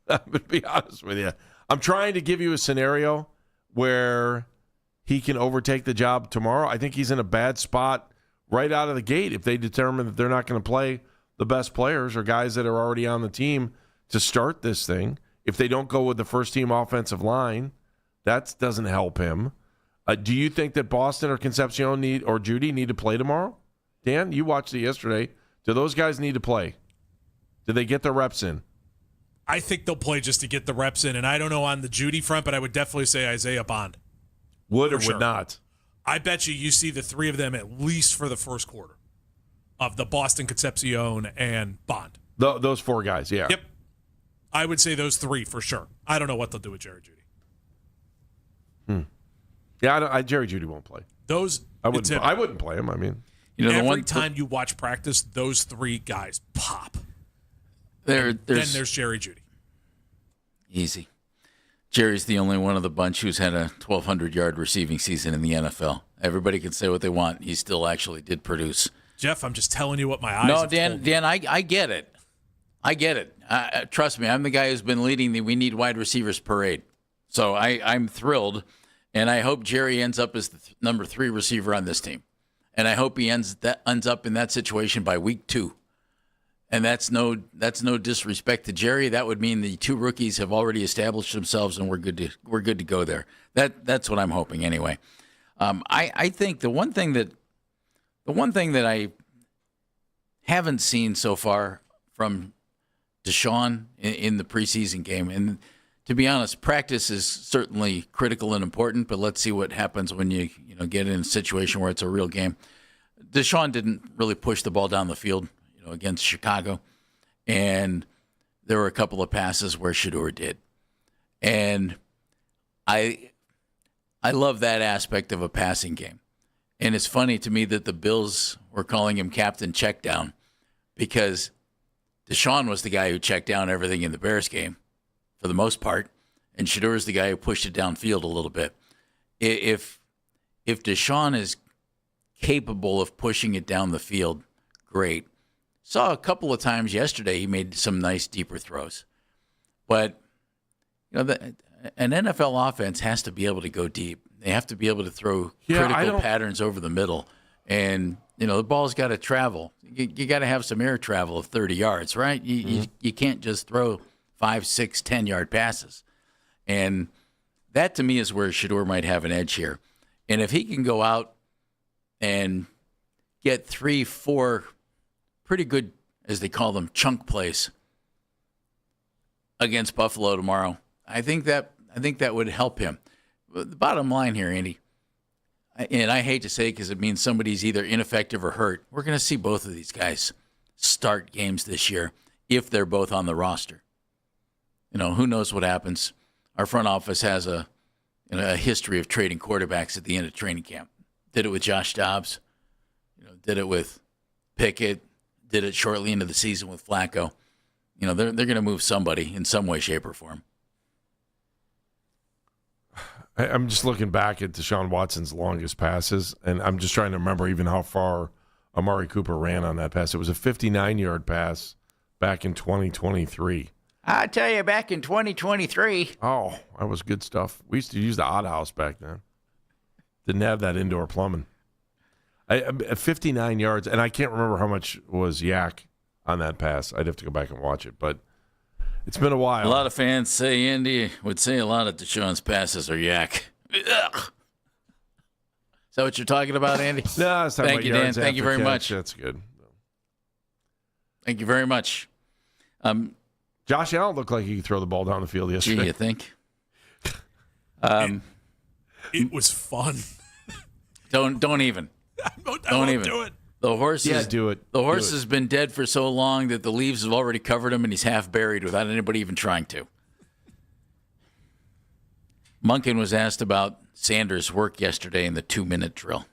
I'm going to be honest with you. I'm trying to give you a scenario where he can overtake the job tomorrow. I think he's in a bad spot right out of the gate if they determine that they're not going to play the best players or guys that are already on the team to start this thing. If they don't go with the first-team offensive line, that doesn't help him. Do you think that Boston or Concepcion or Judy need to play tomorrow? Dan, you watched it yesterday. Do those guys need to play? Do they get the reps in? I think they'll play just to get the reps in, and I don't know on the Judy front, but I would definitely say Isaiah Bond. Would or would not? I bet you see the three of them at least for the first quarter of the Boston, Concepcion, and Bond. Those four guys, yeah. Yep. I would say those three for sure. I don't know what they'll do with Jerry Judy. Yeah, Jerry Judy won't play. I wouldn't play him. I mean, every time you watch practice, those three guys pop. Then there's Jerry Judy. Easy. Jerry's the only one of the bunch who's had a 1,200-yard receiving season in the NFL. Everybody can say what they want. He still actually did produce. Jeff, I'm just telling you what my eyes have told me. Dan, I get it. I get it. Trust me, I'm the guy who's been leading the We Need Wide Receivers parade. So I'm thrilled, and I hope Jerry ends up as the number 3 receiver on this team. And I hope he ends up in that situation by week 2. And that's no disrespect to Jerry. That would mean the 2 rookies have already established themselves, and we're good to go there. That's what I'm hoping anyway. I think the one thing that I haven't seen so far from Deshaun in the preseason game, and to be honest, practice is certainly critical and important, but let's see what happens when you get in a situation where it's a real game. Deshaun didn't really push the ball down the field, against Chicago, and there were a couple of passes where Shedeur did, and I love that aspect of a passing game. And it's funny to me that the Bills were calling him Captain Checkdown because Deshaun was the guy who checked down everything in the Bears game for the most part, and Shedeur is the guy who pushed it downfield a little bit. If Deshaun is capable of pushing it down the field, great. Saw a couple of times yesterday he made some nice deeper throws. But an NFL offense has to be able to go deep. They have to be able to throw critical patterns over the middle. And, the ball's got to travel. You got to have some air travel of 30 yards, right? You can't just throw 5, 6, 10-yard passes. And that, to me, is where Shedeur might have an edge here. And if he can go out and get 3, 4 pretty good, as they call them, chunk plays against Buffalo tomorrow, I think that would help him. But the bottom line here, Andy, and I hate to say it because it means somebody's either ineffective or hurt, we're going to see both of these guys start games this year if they're both on the roster. Who knows what happens. Our front office has a history of trading quarterbacks at the end of training camp. Did it with Josh Dobbs. Did it with Pickett. Did it shortly into the season with Flacco. They're going to move somebody in some way, shape, or form. I'm just looking back at Deshaun Watson's longest passes, and I'm just trying to remember even how far Amari Cooper ran on that pass. It was a 59-yard pass back in 2023. I tell you, back in 2023. Oh, that was good stuff. We used to use the Odd House back then. Didn't have that indoor plumbing. 59 yards, and I can't remember how much was yak on that pass. I'd have to go back and watch it, but it's been a while. A lot of fans say Andy would say a lot of Deshaun's passes are yak. Ugh. Is that what you're talking about, Andy? No, it's Thank you, Dan. Thank you very much. That's good. Thank you very much. Josh Allen looked like he could throw the ball down the field yesterday. Gee, you think? It was fun. Don't even. Don't even do it. The horse do it. The horse has been dead for so long that the leaves have already covered him, and he's half buried without anybody even trying to. Monken was asked about Sanders' work yesterday in the 2-minute drill.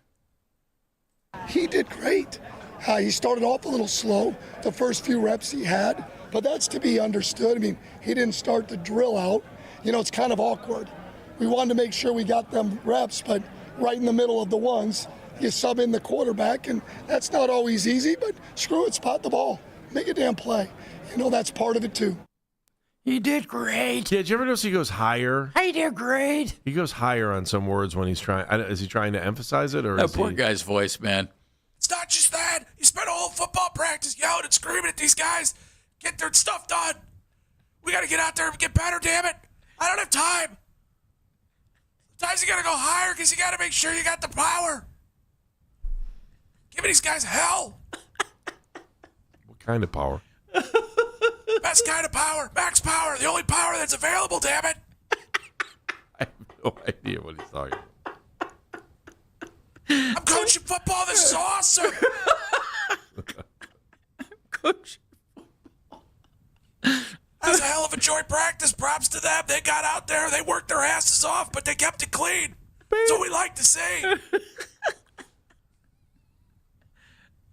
He did great. He started off a little slow the first few reps he had, but that's to be understood. I mean, he didn't start the drill out. It's kind of awkward. We wanted to make sure we got them reps, but right in the middle of the ones, you sub in the quarterback, and that's not always easy, but screw it, spot the ball. Make a damn play. That's part of it, too. He did great. Yeah, did you ever notice he goes higher? He did great. He goes higher on some words when he's trying. Is he trying to emphasize it? Or that poor guy's voice, man. It's not just that. You spent a whole football practice yelling and screaming at these guys. Get their stuff done. We got to get out there and get better, damn it. I don't have time. Sometimes you got to go higher because you got to make sure you got the power. Giving these guys hell. kind of power. Best kind of power. Max power. The only power that's available, damn it. I have no idea what he's talking about. I'm coaching football. This is awesome. Coach. That was a hell of a joint practice. Props to them. They got out there. They worked their asses off, but they kept it clean. That's what we like to see.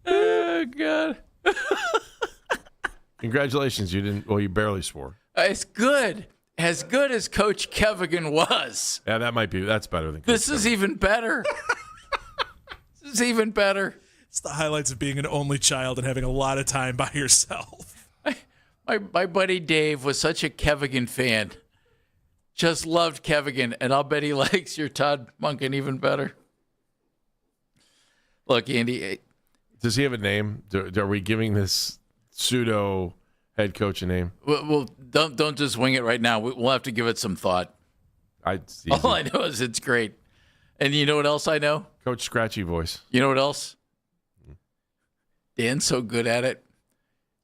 Oh, God. Congratulations. You barely swore. It's good. As good as Coach Kevigan was. Yeah, that's better than Coach This is even better. This is even better. It's the highlights of being an only child and having a lot of time by yourself. My buddy Dave was such a Kevigan fan. Just loved Kevigan, and I'll bet he likes your Todd Monken even better. Look, Andy. Does he have a name? Are we giving this pseudo head coach a name? Well, don't just wing it right now. We'll have to give it some thought. All I know is it's great. And you know what else I know? Coach Scratchy Voice. You know what else? Dan's so good at it.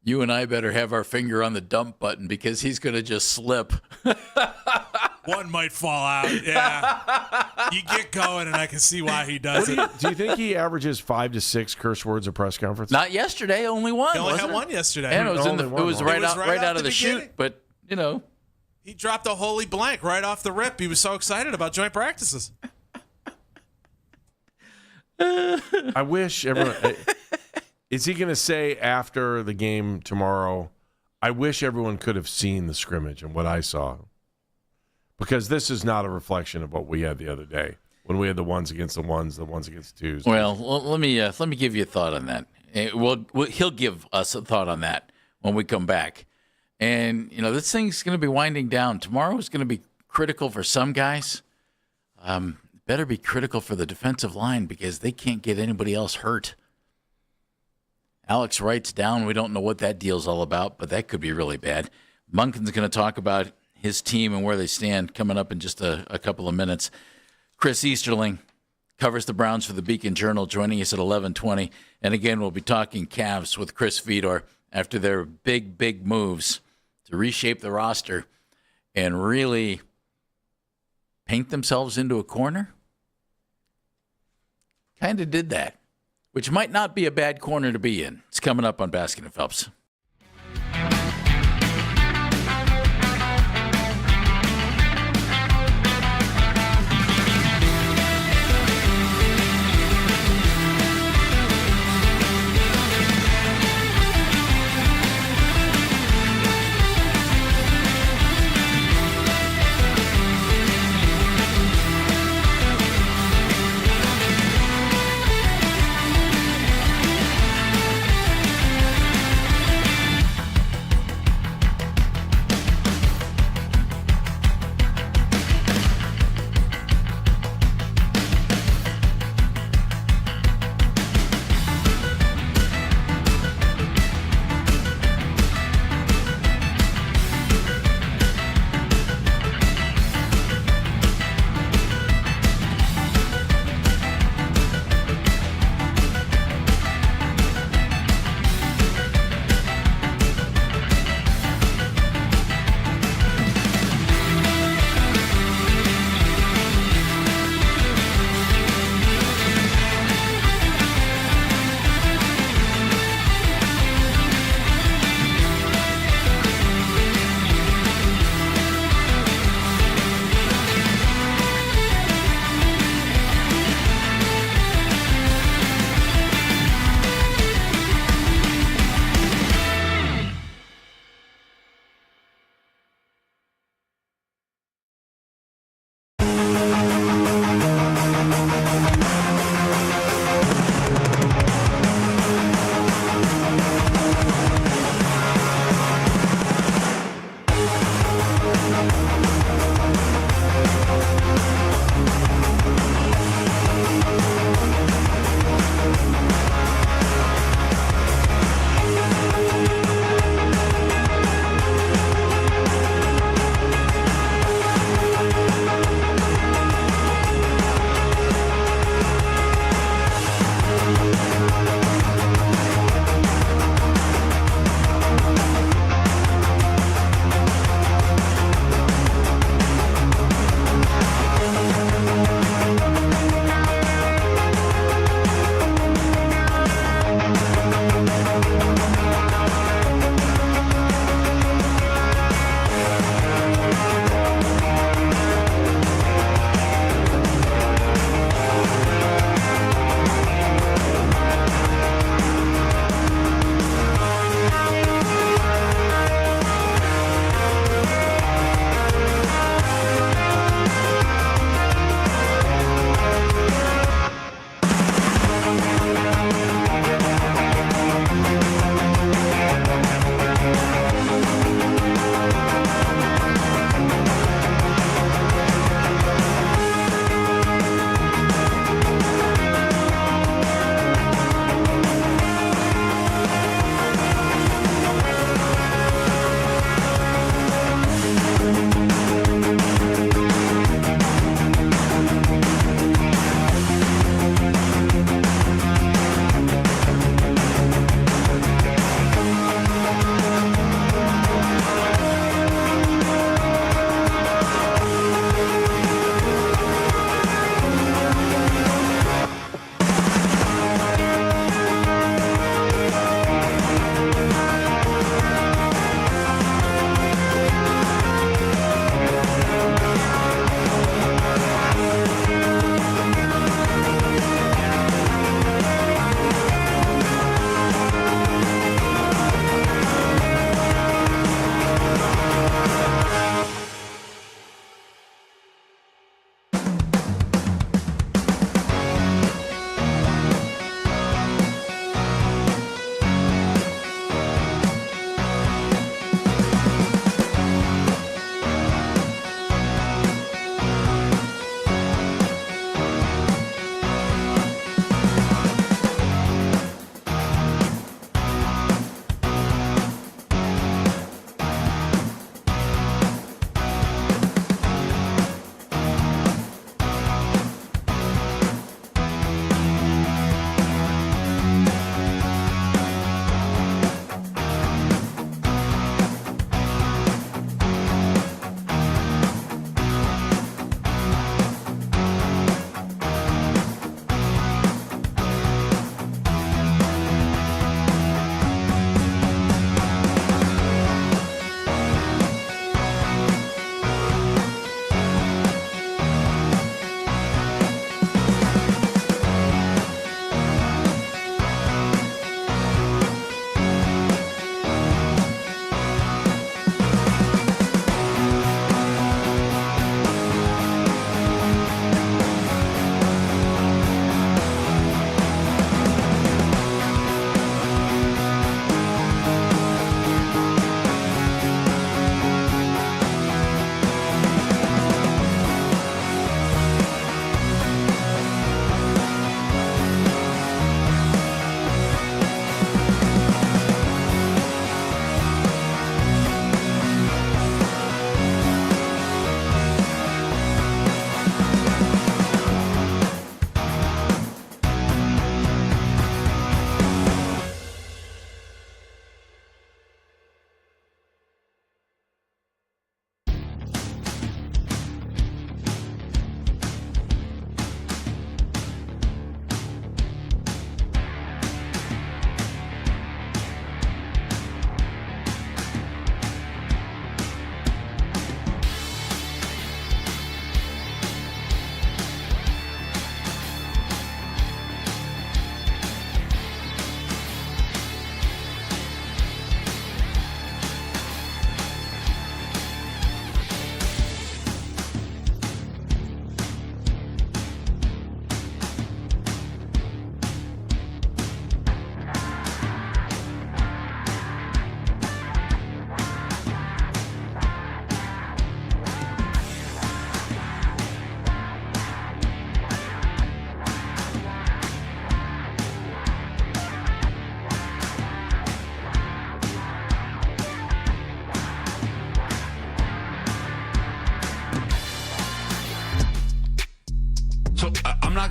You and I better have our finger on the dump button because he's going to just slip. One might fall out. Yeah. You get going, and I can see why he does it. Do you think he averages 5 to 6 curse words a press conference? Not yesterday, only one. He only had one yesterday. And it was right out of the beginning. chute, but, you know. He dropped a holy blank right off the rip. He was so excited about joint practices. I wish everyone... Is he going to say after the game tomorrow, I wish everyone could have seen the scrimmage and what I saw? Because this is not a reflection of what we had the other day when we had the ones against the ones, the ones against the twos. Well, let me give you a thought on that. He'll give us a thought on that when we come back. And, you know, this thing's going to be winding down. Tomorrow is going to be critical for some guys. Better be critical for the defensive line because they can't get anybody else hurt. Alex writes down, we don't know what that deal's all about, but that could be really bad. Monken's going to talk about his team and where they stand coming up in just a couple of minutes. Chris Easterling covers the Browns for the Beacon Journal, joining us at 11:20. And again, we'll be talking Cavs with Chris Fedor after their big moves to reshape the roster and really paint themselves into a corner. Kind of did that, which might not be a bad corner to be in. It's coming up on Baskin and Phelps.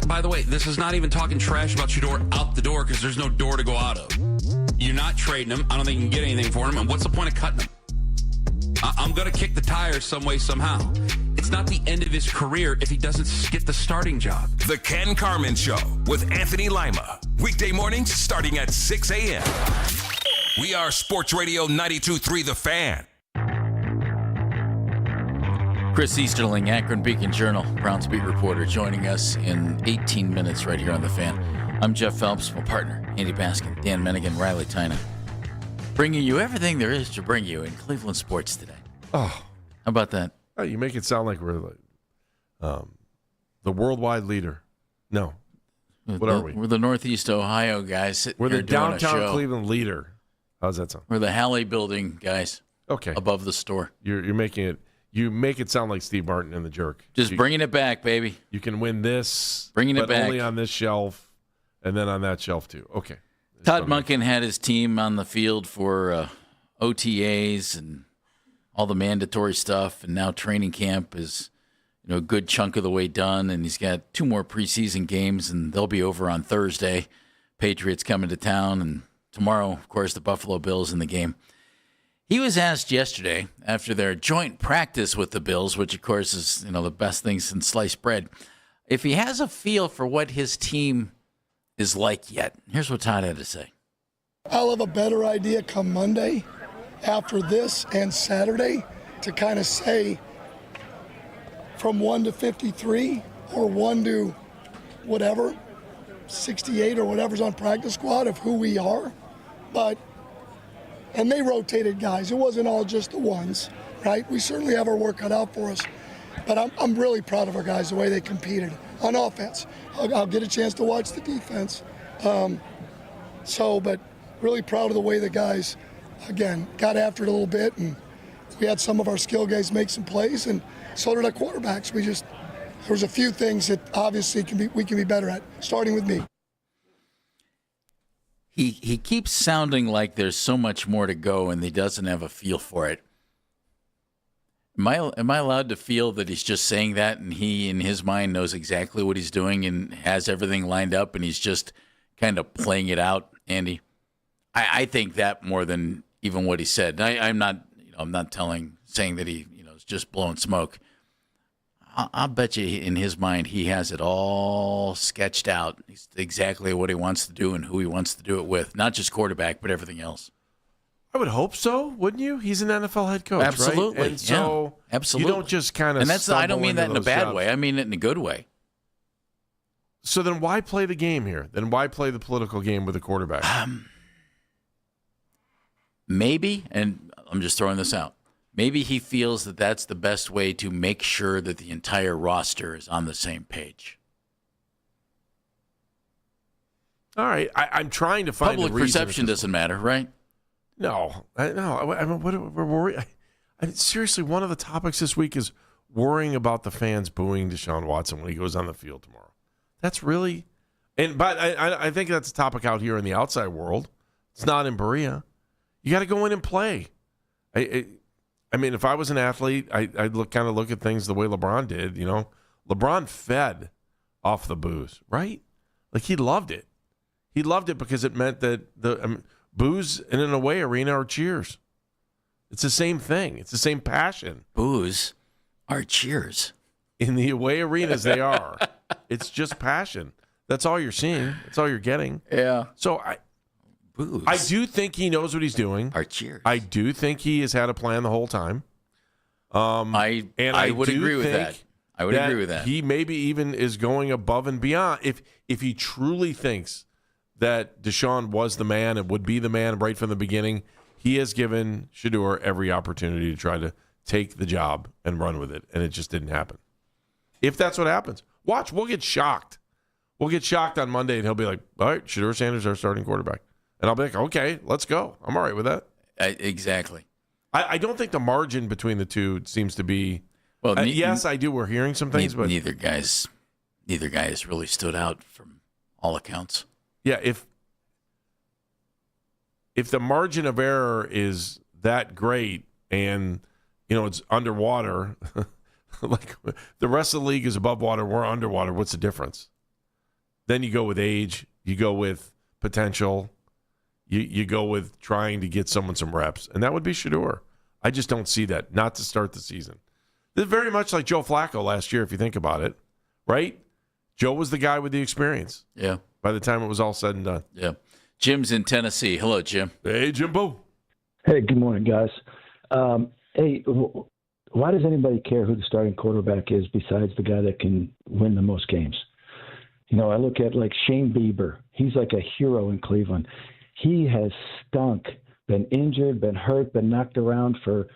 by the way, this is not even talking trash about Shedeur out the door because there's no door to go out of. You're not trading him. I don't think you can get anything for him. And what's the point of cutting him? I'm going to kick the tires some way, somehow. It's not the end of his career if he doesn't get the starting job. The Ken Carman Show with Anthony Lima. Weekday mornings starting at 6 a.m. We are Sports Radio 92.3 The Fan. Chris Easterling, Akron Beacon Journal, Browns beat reporter, joining us in 18 minutes right here on The Fan. I'm Jeff Phelps, my partner, Andy Baskin, Dan Mennigan, Riley Tynan. Bringing you everything there is to bring you in Cleveland sports today. Oh. How about that? Oh, you make it sound like we're like, the worldwide leader. No. What are we? We're the Northeast Ohio guys. We're the downtown Cleveland leader. How's that sound? We're the Halley building guys. Okay. Above the store. You're making it. You make it sound like Steve Martin and the Jerk. Just bringing it back, baby. You can win this, bringing it but back. only on this shelf, and then on that shelf too. Okay. Todd Monken had his team on the field for OTAs and all the mandatory stuff, and now training camp is, a good chunk of the way done, and he's got 2 more preseason games, and they'll be over on Thursday. Patriots coming to town, and tomorrow, of course, the Buffalo Bills in the game. He was asked yesterday after their joint practice with the Bills, which of course is, the best thing since sliced bread, if he has a feel for what his team is like yet. Here's what Todd had to say. I'll have a better idea come Monday after this and Saturday to kind of say from 1 to 53 or 1 to whatever, 68 or whatever's on practice squad of who we are. And they rotated guys. It wasn't all just the ones, right? We certainly have our work cut out for us. But I'm really proud of our guys, the way they competed on offense. I'll get a chance to watch the defense. But really proud of the way the guys, again, got after it a little bit. And we had some of our skill guys make some plays, and so did our quarterbacks. There was a few things that obviously we can be better at, starting with me. He keeps sounding like there's so much more to go and he doesn't have a feel for it. Am I allowed to feel that he's just saying that and he, in his mind, knows exactly what he's doing and has everything lined up and he's just kind of playing it out, Andy? I think that more than even what he said. I'm not saying that he is just blowing smoke. I'll bet you in his mind he has it all sketched out. He's exactly what he wants to do and who he wants to do it with. Not just quarterback, but everything else. I would hope so, wouldn't you? He's an NFL head coach, absolutely. Right? And so absolutely. You don't just kind of. And I don't mean that in a bad way. I mean it in a good way. So then why play the game here? Then why play the political game with the quarterback? Maybe, and I'm just throwing this out, maybe he feels that that's the best way to make sure that the entire roster is on the same page. All right. I'm trying to find public perception doesn't matter, right? No. I mean, we're worried. Seriously, one of the topics this week is worrying about the fans booing Deshaun Watson when he goes on the field tomorrow. That's really – but I think that's a topic out here in the outside world. It's not in Berea. You got to go in and play. I mean, if I was an athlete, I'd look at things the way LeBron did. LeBron fed off the boos, right? Like he loved it. He loved it because it meant that the boos in an away arena are cheers. It's the same thing. It's the same passion. Boos are cheers. In the away arenas, they are. It's just passion. That's all you're seeing. That's all you're getting. Yeah. So boos. I do think he knows what he's doing. Are cheers. I do think he has had a plan the whole time. I would agree with that. I would agree with that. He maybe even is going above and beyond. If he truly thinks that Deshaun was the man and would be the man right from the beginning, he has given Shedeur every opportunity to try to take the job and run with it, and it just didn't happen. If that's what happens, watch, we'll get shocked. We'll get shocked on Monday, and he'll be like, all right, Shedeur Sanders, our starting quarterback. And I'll be like, okay, let's go. I'm all right with that. Exactly. I don't think the margin between the two seems to be. Well, yes, I do. We're hearing some things, but neither guy has really stood out from all accounts. Yeah, if the margin of error is that great, and it's underwater, like the rest of the league is above water, we're underwater. What's the difference? Then you go with age. You go with potential. You go with trying to get someone some reps. And that would be Shedeur. I just don't see that, not to start the season. This is very much like Joe Flacco last year, if you think about it, right? Joe was the guy with the experience. Yeah. By the time it was all said and done. Yeah. Jim's in Tennessee. Hello, Jim. Hey, Jimbo. Hey, good morning, guys. Hey, why does anybody care who the starting quarterback is besides the guy that can win the most games? You know, I look at like Shane Bieber. He's like a hero in Cleveland. He has stunk, been injured, been hurt, been knocked around for,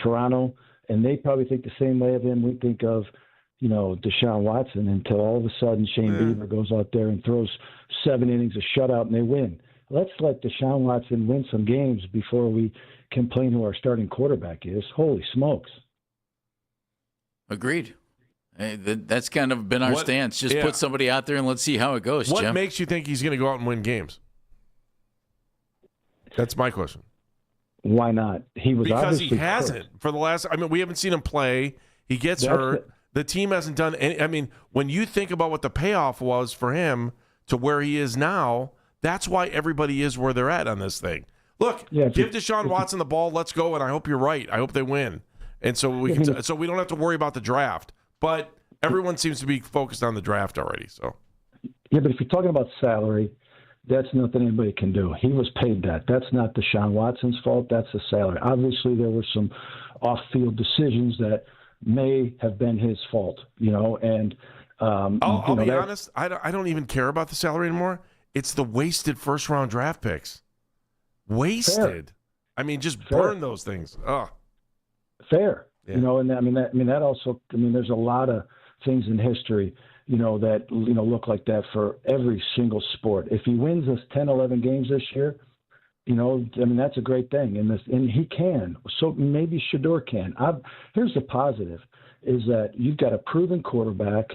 Toronto. And they probably think the same way of him we think of, Deshaun Watson, until all of a sudden Shane Bieber goes out there and throws 7 innings of shutout and they win. Let's let Deshaun Watson win some games before we complain who our starting quarterback is. Holy smokes. Agreed. Hey, that's kind of been our stance. Just put somebody out there and let's see how it goes, What Jim. makes you think he's going to go out and win games? That's my question. Why not? He was because obviously he hasn't for the last. I mean, we haven't seen him play. He gets hurt. The team hasn't done any. I mean, when you think about what the payoff was for him to where he is now, that's why everybody is where they're at on this thing. Look, give Deshaun Watson the ball. Let's go, and I hope you're right. I hope they win, and so we can. So we don't have to worry about the draft. But everyone seems to be focused on the draft already. So yeah, but if you're talking about salary, that's nothing anybody can do. He was paid that. That's not Deshaun Watson's fault. That's the salary. Obviously, there were some off-field decisions that may have been his fault, and I'll be honest, I don't even care about the salary anymore. It's the wasted first-round draft picks. Wasted. Fair. I mean, just burn those things. Ugh. Fair. Yeah. That also, there's a lot of things in history, that, look like that for every single sport. If he wins us 10, 11 games this year, that's a great thing. And he can. So maybe Shedeur can. Here's the positive, is that you've got a proven quarterback,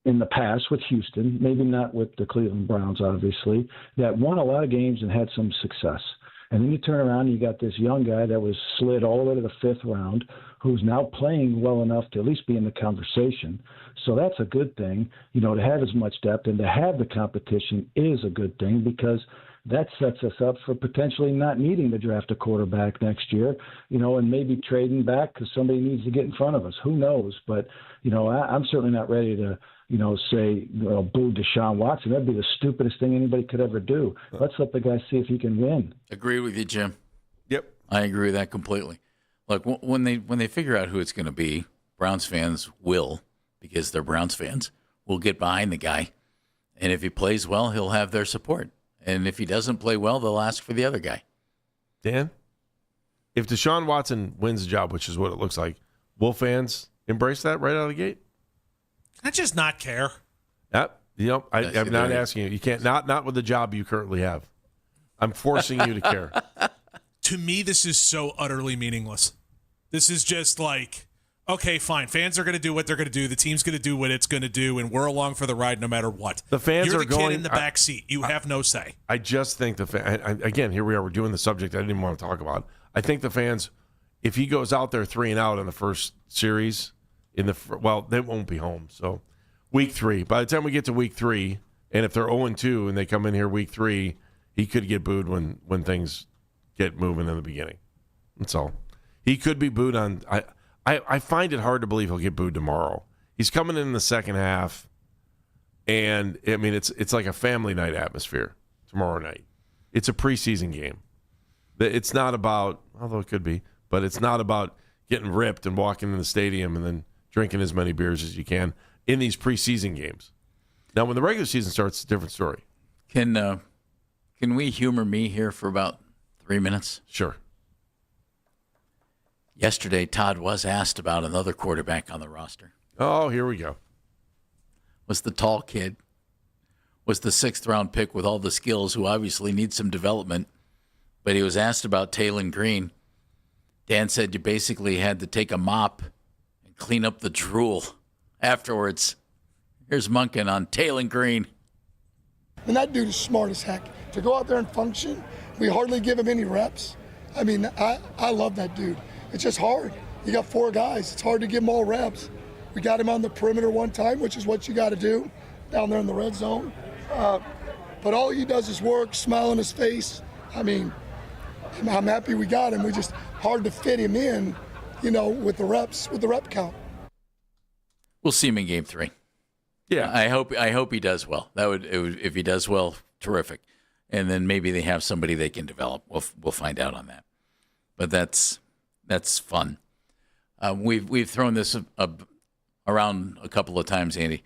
in the past with Houston, maybe not with the Cleveland Browns, obviously, that won a lot of games and had some success. And then you turn around and you got this young guy that was slid all the way to the 5th round, who's now playing well enough to at least be in the conversation. So that's a good thing, to have as much depth and to have the competition is a good thing, because that sets us up for potentially not needing to draft a quarterback next year, and maybe trading back because somebody needs to get in front of us. Who knows? But, I'm certainly not ready to, say, boo Deshaun Watson. That'd be the stupidest thing anybody could ever do. Let's let the guy see if he can win. Agree with you, Jim. Yep. I agree with that completely. Look, when they figure out who it's going to be, Browns fans will, because they're Browns fans, will get behind the guy. And if he plays well, he'll have their support. And if he doesn't play well, they'll ask for the other guy. Dan, if Deshaun Watson wins the job, which is what it looks like, will fans embrace that right out of the gate? Can I just not care? Yep. I'm not asking you. You can't, not with the job you currently have. I'm forcing you to care. To me, this is so utterly meaningless. This is just like, okay, fine. Fans are going to do what they're going to do. The team's going to do what it's going to do, and we're along for the ride no matter what. The fans You're are the going kid in the back seat. You have no say. I just think again, here we are. We're doing the subject I didn't even want to talk about. I think the fans, if he goes out there 3-0 in the first series, they won't be home. So week 3, by the time we get to week 3, and if they're 0-2 and they come in here week 3, he could get booed when things get moving in the beginning. That's all. He could be booed on. I find it hard to believe he'll get booed tomorrow. He's coming in the second half, and it's like a family night atmosphere tomorrow night. It's a preseason game. It's not about, although it could be, but it's not about getting ripped and walking in the stadium and then drinking as many beers as you can in these preseason games. Now, when the regular season starts, it's a different story. Can we humor me here for about 3 minutes? Sure. Yesterday, Todd was asked about another quarterback on the roster. Oh, here we go. Was the tall kid. Was the 6th-round pick with all the skills, who obviously needs some development. But he was asked about Taylor Green. Dan said you basically had to take a mop and clean up the drool afterwards. Here's Munkin on Taylor Green. And that dude is smart as heck. To go out there and function, we hardly give him any reps. I mean, I love that dude. It's just hard. You got 4 guys. It's hard to give them all reps. We got him on the perimeter one time, which is what you got to do down there in the red zone. But all he does is work, smile on his face. I mean, I'm happy we got him. We just hard to fit him in, with the rep count. We'll see him in Game 3. Yeah, I hope he does well. If he does well, terrific. And then maybe they have somebody they can develop. We'll find out on that. But that's fun. We've thrown this around a couple of times, Andy.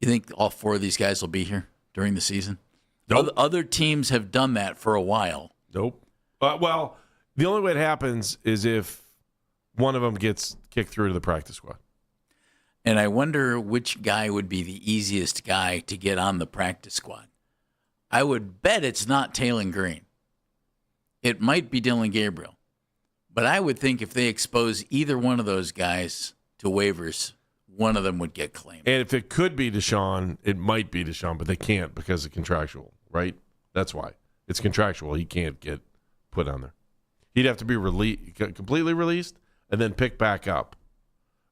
You think all 4 of these guys will be here during the season? Nope. Other teams have done that for a while. Nope. Well, the only way it happens is if one of them gets kicked through to the practice squad. And I wonder which guy would be the easiest guy to get on the practice squad. I would bet it's not Taylon Green. It might be Dylan Gabriel. But I would think if they expose either one of those guys to waivers, one of them would get claimed. And if it could be Deshaun, it might be Deshaun, but they can't because of contractual, right? That's why. It's contractual. He can't get put on there. He'd have to be completely released and then picked back up.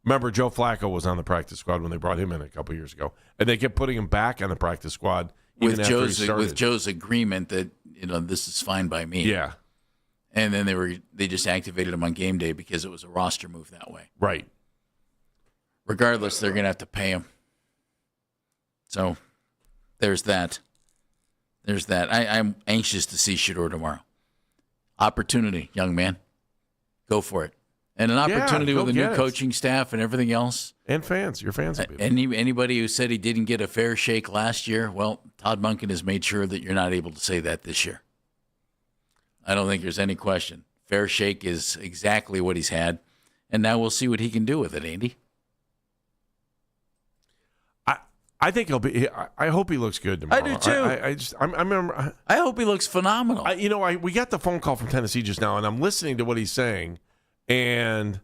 Remember, Joe Flacco was on the practice squad when they brought him in a couple years ago, and they kept putting him back on the practice squad even after he started. With Joe's agreement that this is fine by me. Yeah. And then they just activated him on game day because it was a roster move that way. Right. Regardless, they're going to have to pay him. So there's that. I'm anxious to see Shedeur tomorrow. Opportunity, young man. Go for it. And an opportunity with a new coaching staff and everything else. And fans. Your fans will be there. Anybody who said he didn't get a fair shake last year, well, Todd Monken has made sure that you're not able to say that this year. I don't think there's any question. Fair shake is exactly what he's had. And now we'll see what he can do with it, Andy. I think he'll be. I hope he looks good tomorrow. I do too. I remember. I hope he looks phenomenal. We got the phone call from Tennessee just now, and I'm listening to what he's saying, and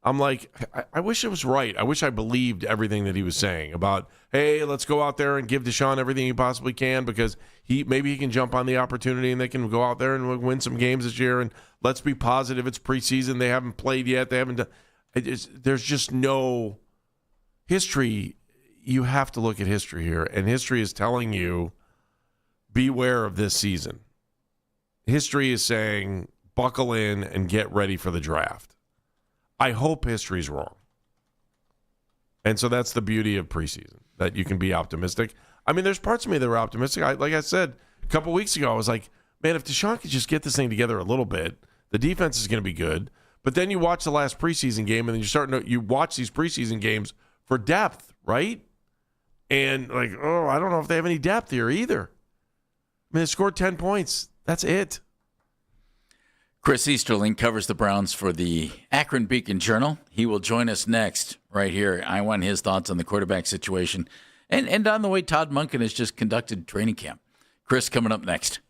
I'm like, I wish it was right. I wish I believed everything that he was saying about, hey, let's go out there and give Deshaun everything he possibly can because maybe he can jump on the opportunity and they can go out there and win some games this year. And let's be positive. It's preseason. They haven't played yet. They haven't done. There's just no history. You have to look at history here, and history is telling you beware of this season. History is saying buckle in and get ready for the draft. I hope history's wrong. And so that's the beauty of preseason, that you can be optimistic. I mean, there's parts of me that were optimistic. Like I said a couple weeks ago, I was like, man, if Deshaun could just get this thing together a little bit, the defense is going to be good. But then you watch the last preseason game, and then you watch these preseason games for depth, right? And like, I don't know if they have any depth here either. I mean, they scored 10 points. That's it. Chris Easterling covers the Browns for the Akron Beacon Journal. He will join us next right here. I want his thoughts on the quarterback situation and on the way Todd Monken has just conducted training camp. Chris coming up next.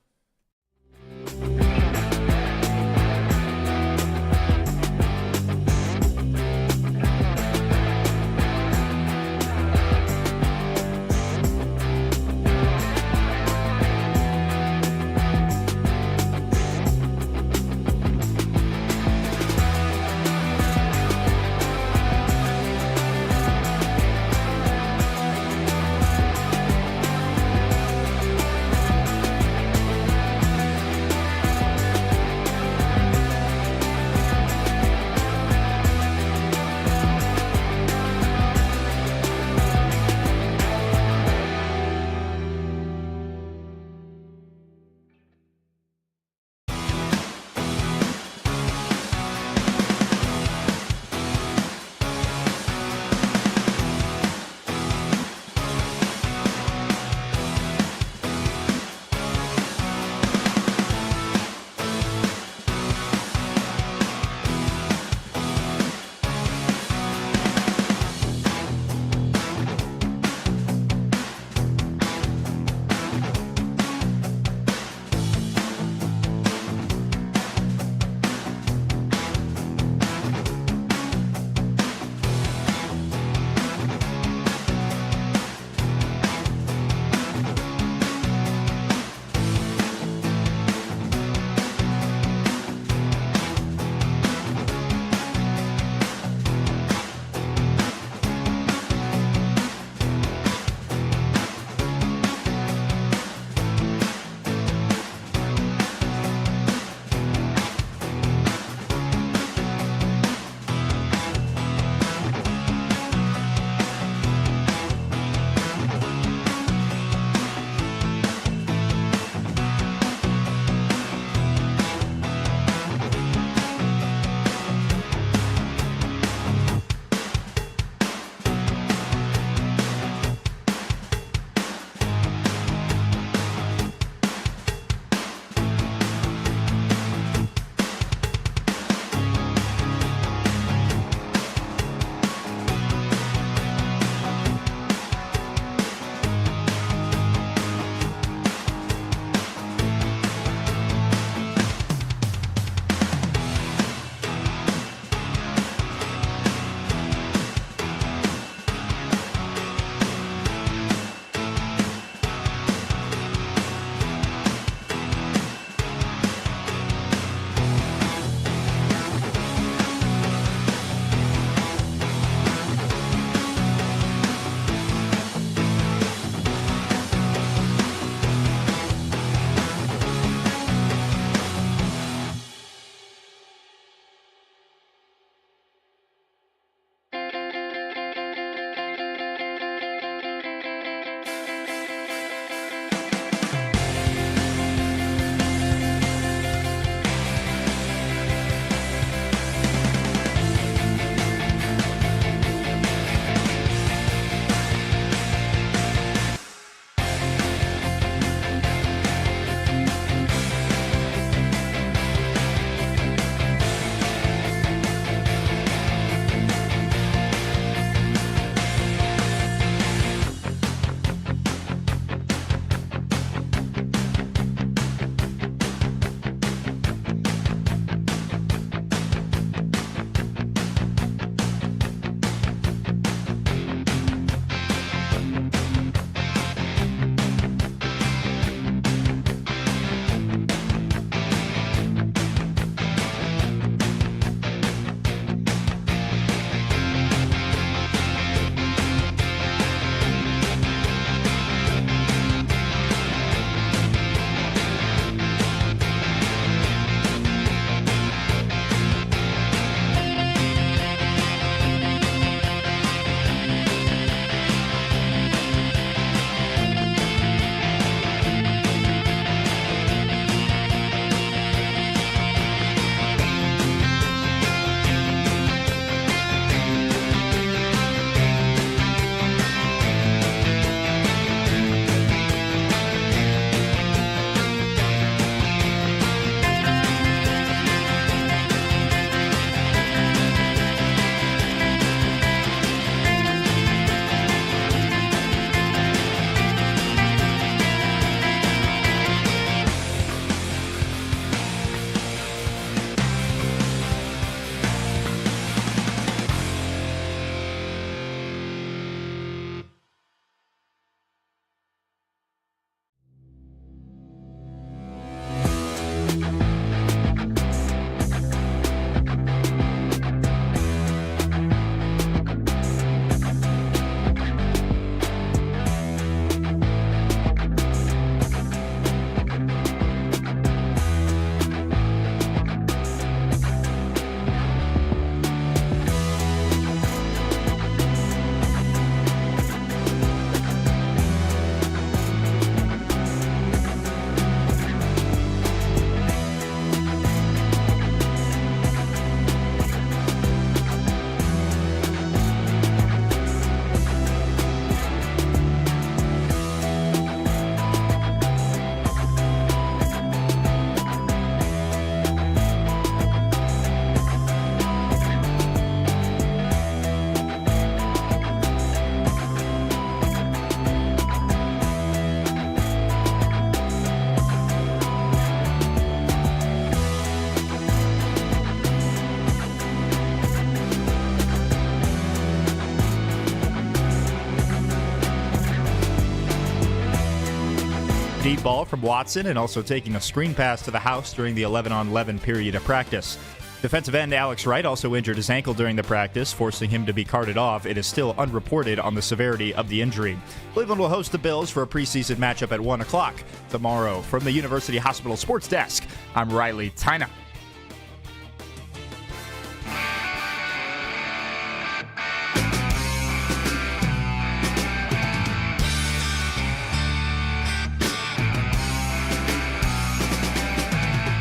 deep ball from Watson and also taking a screen pass to the house during the 11-on-11 period of practice. Defensive end Alex Wright also injured his ankle during the practice, forcing him to be carted off. It is still unreported on the severity of the injury. Cleveland will host the Bills for a preseason matchup at 1 o'clock tomorrow. From the University Hospital Sports Desk, I'm Riley Tyna.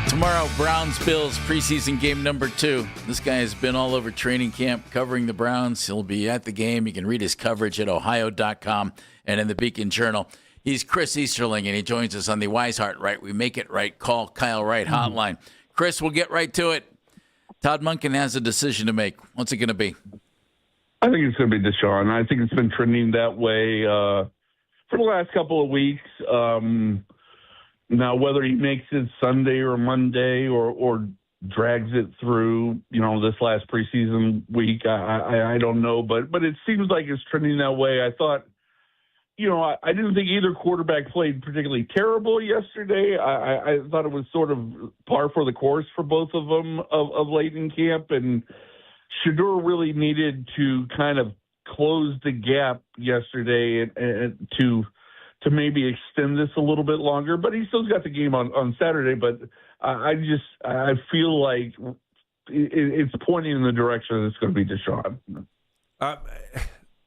Tomorrow, Browns-Bills preseason game number 2. This guy has been all over training camp covering the Browns. He'll be at the game. You can read his coverage at ohio.com and in the Beacon Journal. He's Chris Easterling, and he joins us on the Wise Heart Right, We Make It Right, Call Kyle Wright hotline. Chris, we'll get right to it. Todd Monken has a decision to make. What's it going to be? I think it's going to be Deshaun. I think it's been trending that way for the last couple of weeks. Now, whether he makes it Sunday or Monday or drags it through, this last preseason week, I don't know. But it seems like it's trending that way. I thought, I didn't think either quarterback played particularly terrible yesterday. I thought it was sort of par for the course for both of them of late in camp. And Shedeur really needed to kind of close the gap yesterday and to maybe extend this a little bit longer, but he still's got the game on Saturday. But I feel like it's pointing in the direction that it's going to be Deshaun.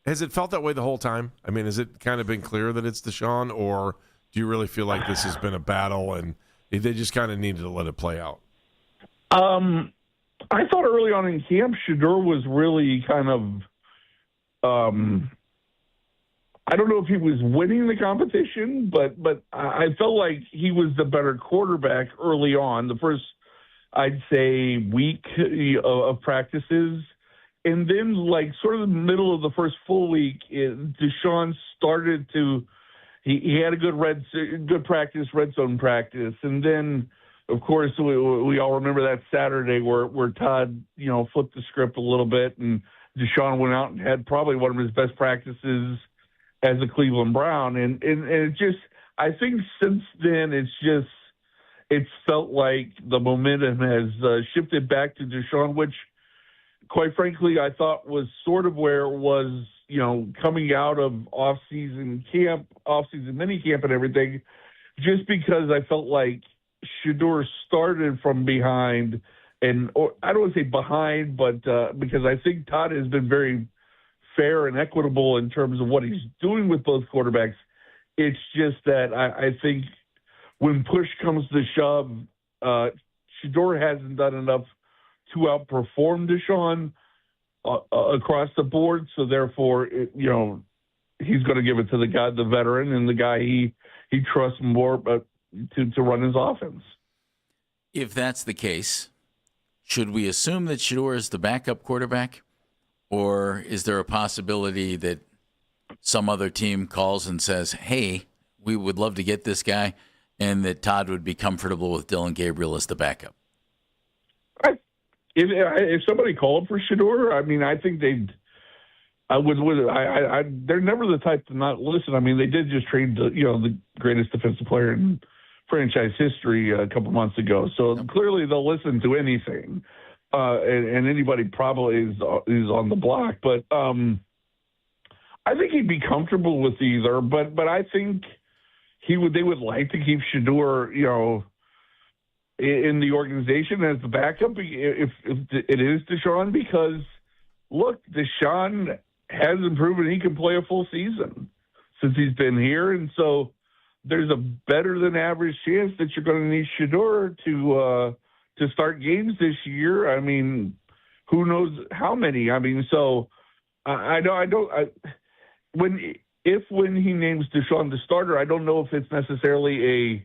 Has it felt that way the whole time? I mean, has it kind of been clear that it's Deshaun, or do you really feel like this has been a battle and they just kind of needed to let it play out? I thought early on in camp, Shedeur was really kind of I don't know if he was winning the competition, but I felt like he was the better quarterback early on, the first, I'd say, week of practices. And then, sort of the middle of the first full week, Deshaun started to – he had a good practice, red zone practice. And then, of course, we all remember that Saturday where Todd, flipped the script a little bit, and Deshaun went out and had probably one of his best practices as a Cleveland Brown. And it just – I think since then it's felt like the momentum has shifted back to Deshaun, which – quite frankly, I thought was sort of where it was, coming out of off-season mini camp and everything, just because I felt like Shedeur started from behind, or I don't want to say behind, but because I think Todd has been very fair and equitable in terms of what he's doing with both quarterbacks. It's just that I think when push comes to shove, Shedeur hasn't done enough to outperform Deshaun across the board. So therefore, he's going to give it to the veteran and the guy he trusts more to run his offense. If that's the case, should we assume that Shedeur is the backup quarterback, or is there a possibility that some other team calls and says, hey, we would love to get this guy, and that Todd would be comfortable with Dylan Gabriel as the backup? If somebody called for Shedeur, I mean, I think they're never the type to not listen. I mean, they did just trade the greatest defensive player in franchise history a couple months ago. So clearly they'll listen to anything, and anybody probably is on the block. But I think he'd be comfortable with either. But I think they would like to keep Shedeur, in the organization as the backup, if it is Deshaun, because look, Deshaun hasn't proven he can play a full season since he's been here, and so there's a better than average chance that you're going to need Shedeur to start games this year. I mean, who knows how many? I mean, so when he names Deshaun the starter, I don't know if it's necessarily a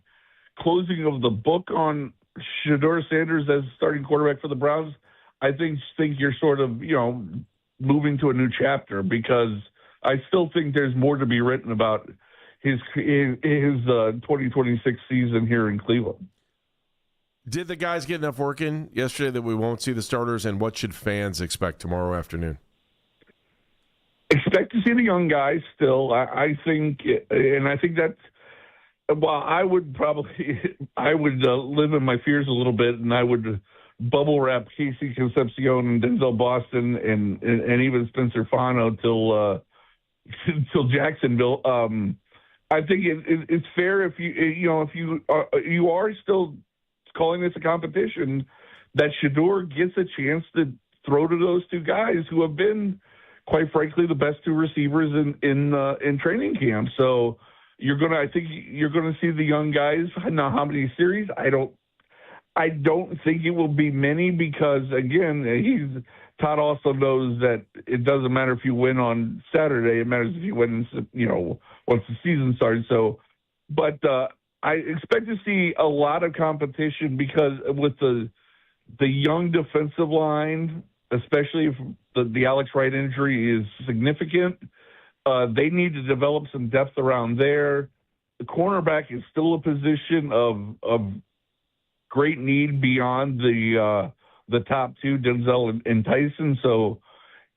closing of the book on Shedeur Sanders as starting quarterback for the Browns. I think you're sort of, moving to a new chapter, because I still think there's more to be written about his 2026 season here in Cleveland. Did the guys get enough work in yesterday that we won't see the starters, and what should fans expect tomorrow afternoon? Expect to see the young guys still. I think that's Well, I would live in my fears a little bit, and I would bubble wrap Casey Concepcion and Denzel Boston and even Spencer Fano till Jacksonville. I think it's fair if you are still calling this a competition, that Shedeur gets a chance to throw to those two guys who have been, quite frankly, the best two receivers in training camp. So I think you're gonna see the young guys. Now, how many series? I don't think it will be many, because again, Todd also knows that it doesn't matter if you win on Saturday. It matters if you win, once the season starts. So, but I expect to see a lot of competition, because with the young defensive line, especially if the Alex Wright injury is significant, they need to develop some depth around there. The cornerback is still a position of great need beyond the top two, Denzel and Tyson. So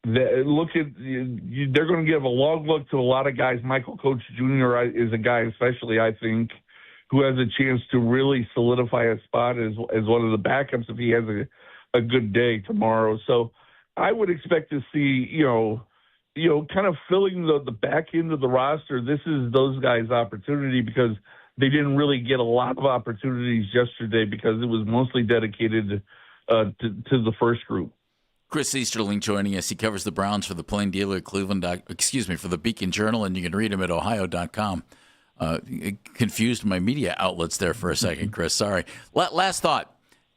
they're going to give a long look to a lot of guys. Michael Coach Jr. is a guy, especially, I think, who has a chance to really solidify a spot as one of the backups if he has a good day tomorrow. So I would expect to see, kind of filling the back end of the roster. This is those guys' opportunity, because they didn't really get a lot of opportunities yesterday, because it was mostly dedicated to the first group. Chris Easterling joining us. He covers the Browns for the Plain Dealer, for the Beacon Journal, and you can read him at ohio.com. Confused my media outlets there for a second, Chris. Sorry. Last thought.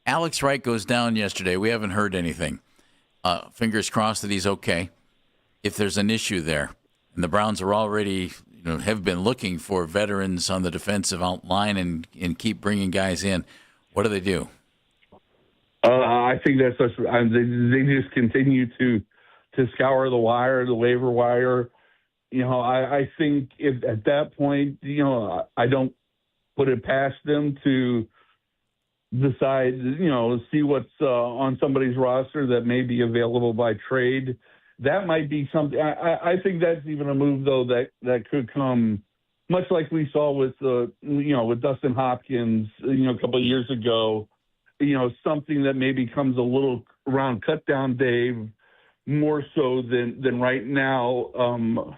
Alex Wright goes down yesterday. We haven't heard anything. Fingers crossed that he's okay. If there's an issue there, and the Browns are already, have been looking for veterans on the defensive line and keep bringing guys in, what do they do? I think that's they just continue to scour the waiver wire. I think if at that point, I don't put it past them to decide, see what's on somebody's roster that may be available by trade. That might be something. I think that's even a move, though, that could come, much like we saw with with Dustin Hopkins, a couple of years ago. Something that maybe comes a little around cut down, Dave, more so than right now.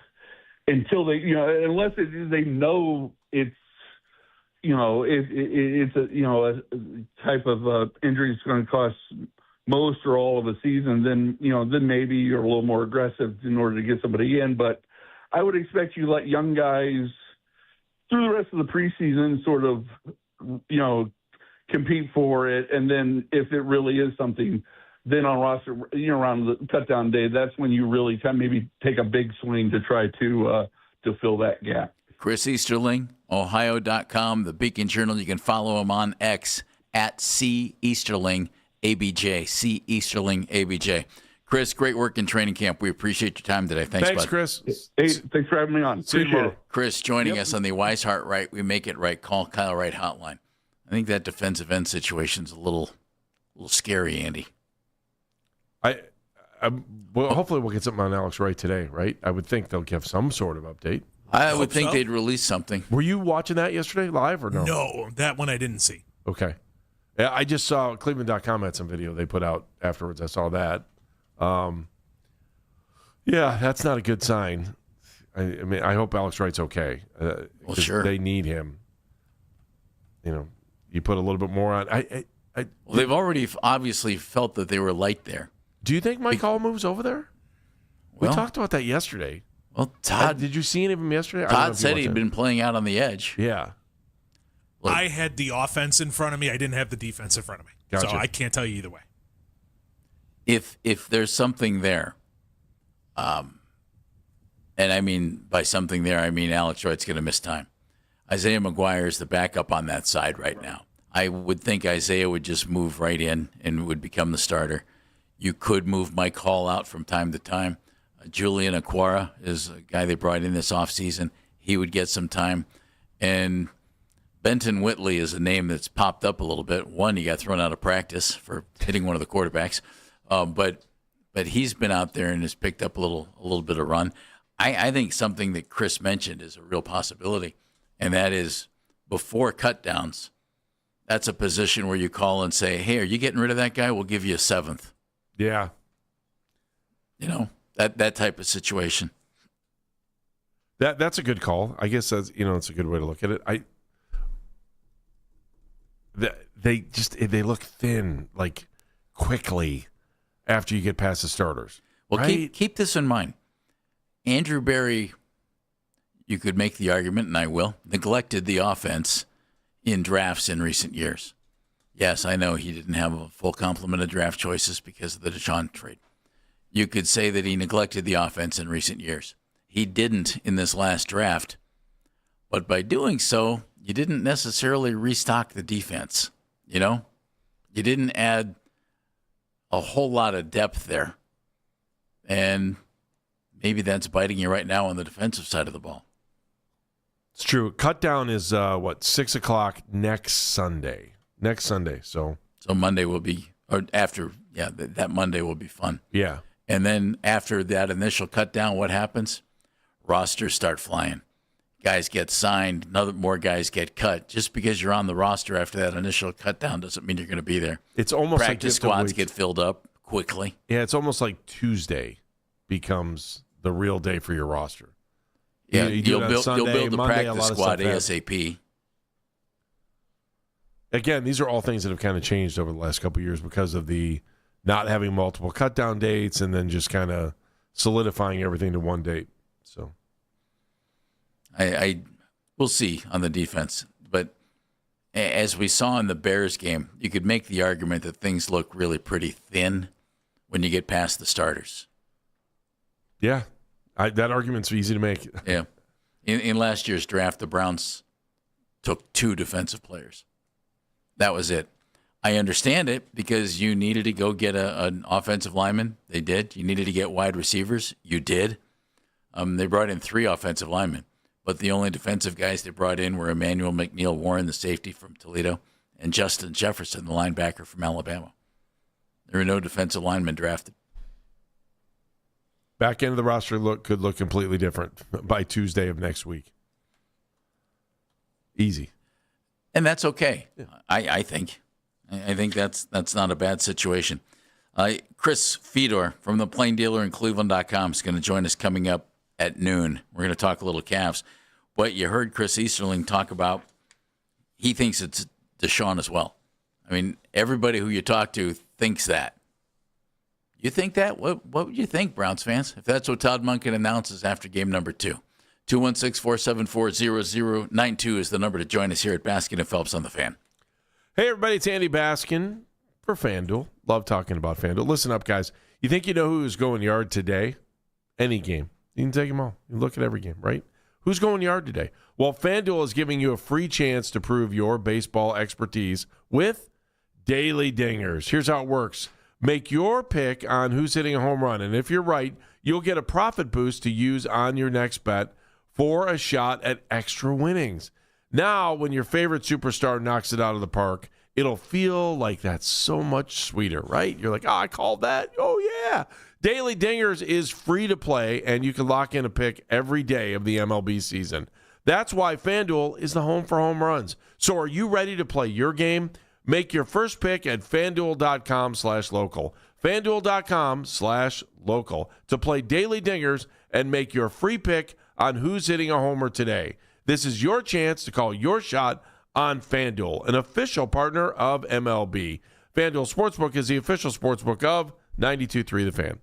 Until they, unless they know it's, it's a type of injury that's going to cost most or all of a season, then maybe you're a little more aggressive in order to get somebody in. But I would expect you let young guys through the rest of the preseason sort of, compete for it. And then if it really is something, then on roster, around the cut down day, that's when you really maybe take a big swing to try to fill that gap. Chris Easterling, ohio.com, the Beacon Journal. You can follow him on X at C Easterling ABJ, C Easterling ABJ. Chris, great work in training camp. We appreciate your time today. Thanks, bud. Chris. Hey, thanks for having me on. See you tomorrow. Chris joining us on the Weishart Right, We Make It Right, Call Kyle Wright hotline. I think that defensive end situation's a little scary, Andy. Well, hopefully we'll get something on Alex Wright today, right? I would think they'll give some sort of update. I would think they'd release something. Were you watching that yesterday live or no? No, that one I didn't see. Okay. Yeah, I just saw Cleveland.com had some video they put out afterwards. I saw that. Yeah, that's not a good sign. I mean, I hope Alex Wright's okay. Well, sure. They need him. You put a little bit more on. Well, they've already obviously felt that they were light there. Do you think Mike Hall moves over there? We talked about that yesterday. Well, Todd, did you see any of him yesterday? Todd said he'd been playing out on the edge. Yeah. Look, I had the offense in front of me. I didn't have the defense in front of me. Gotcha. So I can't tell you either way. If there's something there, and I mean by something there, I mean Alex Wright's going to miss time. Isaiah McGuire is the backup on that side right now. I would think Isaiah would just move right in and would become the starter. You could move Mike Hall out from time to time. Julian Aquara is a guy they brought in this offseason. He would get some time. And Benton Whitley is a name that's popped up a little bit. One, he got thrown out of practice for hitting one of the quarterbacks. But he's been out there and has picked up a little bit of run. I think something that Chris mentioned is a real possibility, and that is before cut downs, that's a position where you call and say, hey, are you getting rid of that guy? We'll give you a 7th. Yeah. You know, that type of situation. That's a good call. I guess that's, it's a good way to look at it. They look thin, like quickly after you get past the starters. Well, right? keep this in mind. Andrew Berry, you could make the argument, and I will, neglected the offense in drafts in recent years. Yes, I know he didn't have a full complement of draft choices because of the Deshaun trade. You could say that he neglected the offense in recent years. He didn't in this last draft, but by doing so, you didn't necessarily restock the defense. You didn't add a whole lot of depth there, and maybe that's biting you right now on the defensive side of the ball. It's true. Cut down is 6 o'clock next Sunday. So Monday will be, or after, that Monday will be fun. Yeah. And then after that initial cut down, what happens? Rosters start flying. Guys get signed. More guys get cut. Just because you're on the roster after that initial cut down doesn't mean you're going to be there. It's almost practice squads get filled up quickly. Yeah, it's almost like Tuesday becomes the real day for your roster. Yeah, you'll build the Monday, practice squad ASAP. Again, these are all things that have kind of changed over the last couple of years because of the not having multiple cut down dates and then just kind of solidifying everything to one date. So we'll see on the defense. But as we saw in the Bears game, you could make the argument that things look really pretty thin when you get past the starters. Yeah, that argument's easy to make. Yeah. In last year's draft, the Browns took 2 defensive players. That was it. I understand it because you needed to go get an offensive lineman. They did. You needed to get wide receivers. You did. They brought in 3 offensive linemen, but the only defensive guys they brought in were Emmanuel McNeil-Warren, the safety from Toledo, and Justin Jefferson, the linebacker from Alabama. There were no defensive linemen drafted. Back end of the roster could look completely different by Tuesday of next week. Easy. And that's okay. Yeah. I think. I think that's not a bad situation. Chris Fedor from the Plain Dealer in Cleveland.com is going to join us coming up at noon. We're going to talk a little Cavs. But you heard Chris Easterling talk about he thinks it's Deshaun as well. I mean, everybody who you talk to thinks that. You think that? What would you think, Browns fans, if that's what Todd Monken announces after game number 2? 216-474-0092 is the number to join us here at Baskin and Phelps on the Fan. Hey, everybody, it's Andy Baskin for FanDuel. Love talking about FanDuel. Listen up, guys. You think you know who's going yard today? Any game. You can take them all. You look at every game, right? Who's going yard today? Well, FanDuel is giving you a free chance to prove your baseball expertise with Daily Dingers. Here's how it works. Make your pick on who's hitting a home run, and if you're right, you'll get a profit boost to use on your next bet for a shot at extra winnings. Now, when your favorite superstar knocks it out of the park, it'll feel like that's so much sweeter, right? You're like, oh, I called that? Oh, yeah. Daily Dingers is free to play, and you can lock in a pick every day of the MLB season. That's why FanDuel is the home for home runs. So are you ready to play your game? Make your first pick at FanDuel.com/local. FanDuel.com/local to play Daily Dingers and make your free pick on who's hitting a homer today. This is your chance to call your shot on FanDuel, an official partner of MLB. FanDuel Sportsbook is the official sportsbook of 92.3 The Fan.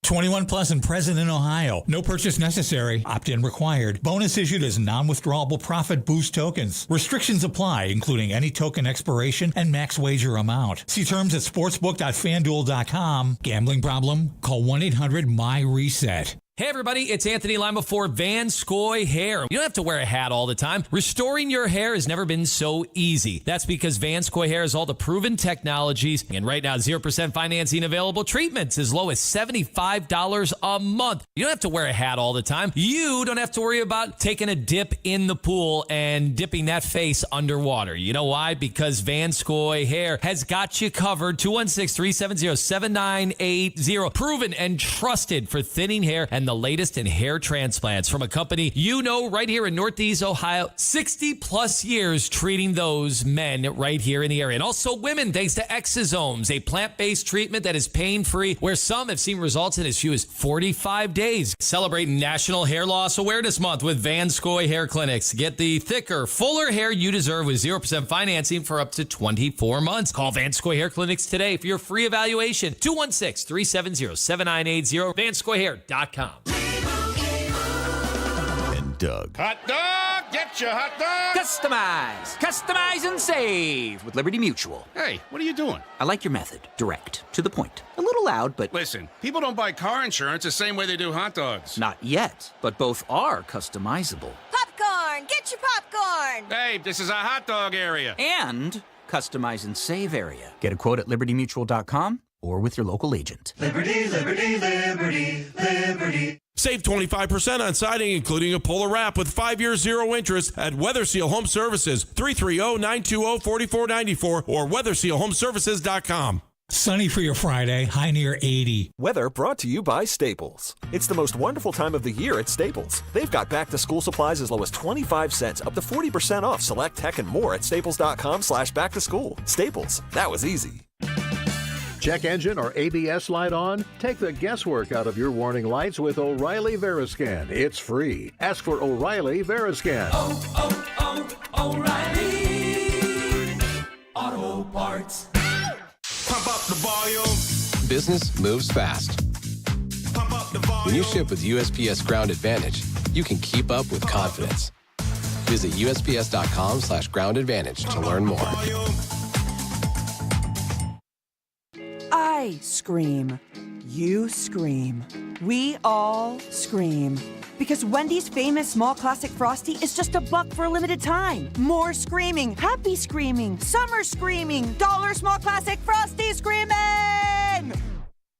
21 plus and present in Ohio. No purchase necessary. Opt-in required. Bonus issued as non-withdrawable profit boost tokens. Restrictions apply, including any token expiration and max wager amount. See terms at sportsbook.fanduel.com. Gambling problem? Call 1-800-MY-RESET. Hey everybody, it's Anthony Lima for Van Scoy Hair. You don't have to wear a hat all the time. Restoring your hair has never been so easy. That's because Van Scoy Hair has all the proven technologies, and right now 0% financing available, treatments as low as $75 a month. You don't have to wear a hat all the time. You don't have to worry about taking a dip in the pool and dipping that face underwater. You know why? Because Van Scoy Hair has got you covered. 216-370-7980. Proven and trusted for thinning hair and and the latest in hair transplants from a company you know right here in Northeast Ohio. 60 plus years treating those men right here in the area. And also women, thanks to Exosomes, a plant-based treatment that is pain-free, where some have seen results in as few as 45 days. Celebrating National Hair Loss Awareness Month with Van Scoy Hair Clinics. Get the thicker, fuller hair you deserve with 0% financing for up to 24 months. Call Van Scoy Hair Clinics today for your free evaluation. 216-370-7980. VanScoyHair.com. And Doug. Hot dog! Get your hot dog! Customize! Customize and save with Liberty Mutual. Hey, what are you doing? I like your method. Direct. To the point. A little loud, but... Listen, people don't buy car insurance the same way they do hot dogs. Not yet, but both are customizable. Popcorn! Get your popcorn! Hey, this is a hot dog area. And customize and save area. Get a quote at libertymutual.com or with your local agent. Liberty, liberty, liberty, liberty. Save 25% on siding, including a Polar Wrap with 5 years 0 interest at Weather Seal Home Services, 330-920-4494 or weathersealhomeservices.com. Sunny for your Friday, high near 80. Weather brought to you by Staples. It's the most wonderful time of the year at Staples. They've got back-to-school supplies as low as 25 cents, up to 40% off select tech and more at staples.com/back-to-school. Staples, that was easy. Check engine or ABS light on? Take the guesswork out of your warning lights with O'Reilly Veriscan. It's free. Ask for O'Reilly Veriscan. O'Reilly Auto Parts. Pump up the volume. Business moves fast. Pump up the volume. When you ship with USPS Ground Advantage, you can keep up with confidence. Visit USPS.com/Ground Advantage to learn more. I scream. You scream. We all scream. Because Wendy's famous small classic Frosty is just $1 for a limited time. More screaming, happy screaming, summer screaming, dollar small classic Frosty screaming!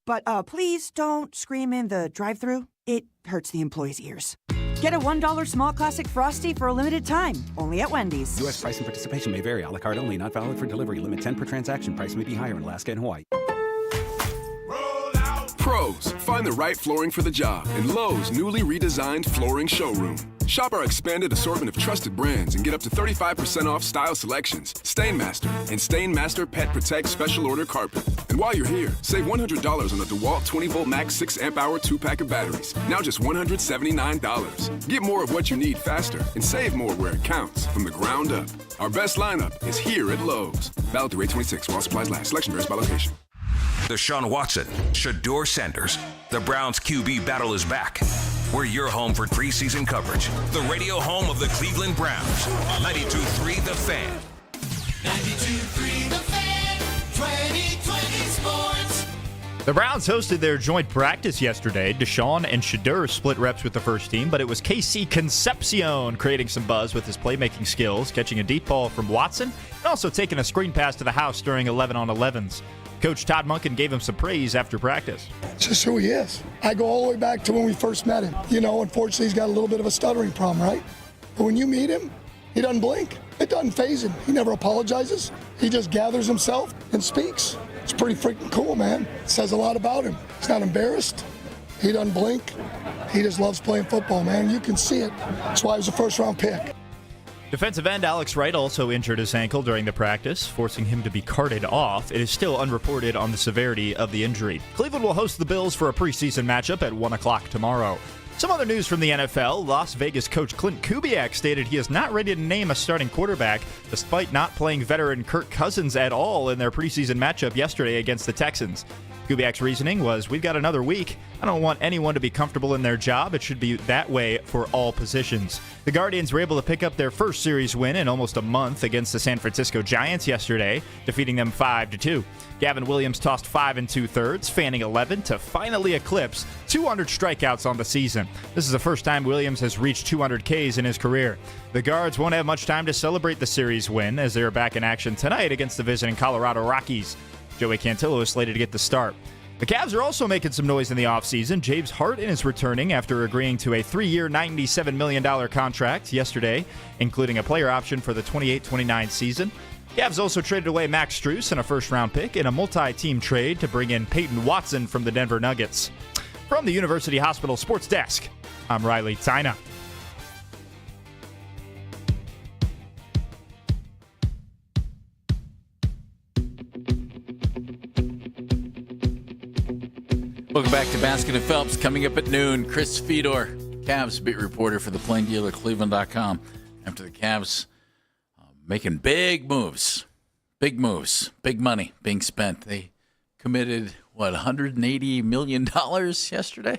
But please don't scream in the drive-thru. It hurts the employees' ears. Get a $1 small classic Frosty for a limited time, only at Wendy's. U.S. price and participation may vary. A la carte only, not valid for delivery. Limit 10 per transaction. Price may be higher in Alaska and Hawaii. Pros, find the right flooring for the job in Lowe's newly redesigned flooring showroom. Shop our expanded assortment of trusted brands and get up to 35% off style selections, Stainmaster, and Stainmaster Pet Protect Special Order Carpet. And while you're here, save $100 on the DeWalt 20-volt max 6-amp-hour 2-pack of batteries. Now just $179. Get more of what you need faster and save more where it counts from the ground up. Our best lineup is here at Lowe's. Valid through 8/26 while supplies last. Selection varies by location. Deshaun Watson, Shador Sanders. The Browns QB battle is back. We're your home for preseason coverage. The radio home of the Cleveland Browns. 92.3 The Fan. 92.3 The Fan. 2020 Sports. The Browns hosted their joint practice yesterday. Deshaun and Shador split reps with the first team, but it was KC Concepcion creating some buzz with his playmaking skills, catching a deep ball from Watson, and also taking a screen pass to the house during 11-on-11s. Coach Todd Monken gave him some praise after practice. It's just who he is. I go all the way back to when we first met him. You know, unfortunately, he's got a little bit of a stuttering problem, right? But when you meet him, he doesn't blink. It doesn't faze him. He never apologizes. He just gathers himself and speaks. It's pretty freaking cool, man. It says a lot about him. He's not embarrassed. He doesn't blink. He just loves playing football, man. You can see it. That's why he was a first-round pick. Defensive end Alex Wright also injured his ankle during the practice, forcing him to be carted off. It is still unreported on the severity of the injury. Cleveland will host the Bills for a preseason matchup at 1 o'clock tomorrow. Some other news from the NFL. Las Vegas coach Clint Kubiak stated he is not ready to name a starting quarterback, despite not playing veteran Kirk Cousins at all in their preseason matchup yesterday against the Texans. Kubiak's reasoning was, we've got another week. I don't want anyone to be comfortable in their job. It should be that way for all positions. The Guardians were able to pick up their first series win in almost a month against the San Francisco Giants yesterday, defeating them 5-2. Gavin Williams tossed 5 2/3, fanning 11 to finally eclipse 200 strikeouts on the season. This is the first time Williams has reached 200 Ks in his career. The Guards won't have much time to celebrate the series win as they are back in action tonight against the visiting Colorado Rockies. Joey Cantillo is slated to get the start. The Cavs are also making some noise in the offseason. James Harden is returning after agreeing to a 3-year, $97 million contract yesterday, including a player option for the 28-29 season. Cavs also traded away Max Strus and a first-round pick in a multi-team trade to bring in Peyton Watson from the Denver Nuggets. From the University Hospital Sports Desk, I'm Riley Tina. Welcome back to Basket and Phelps. Coming up at noon, Chris Fedor, Cavs beat reporter for the Plain Dealer, Cleveland.com. After the Cavs making big moves, big money being spent. They committed, $180 million yesterday?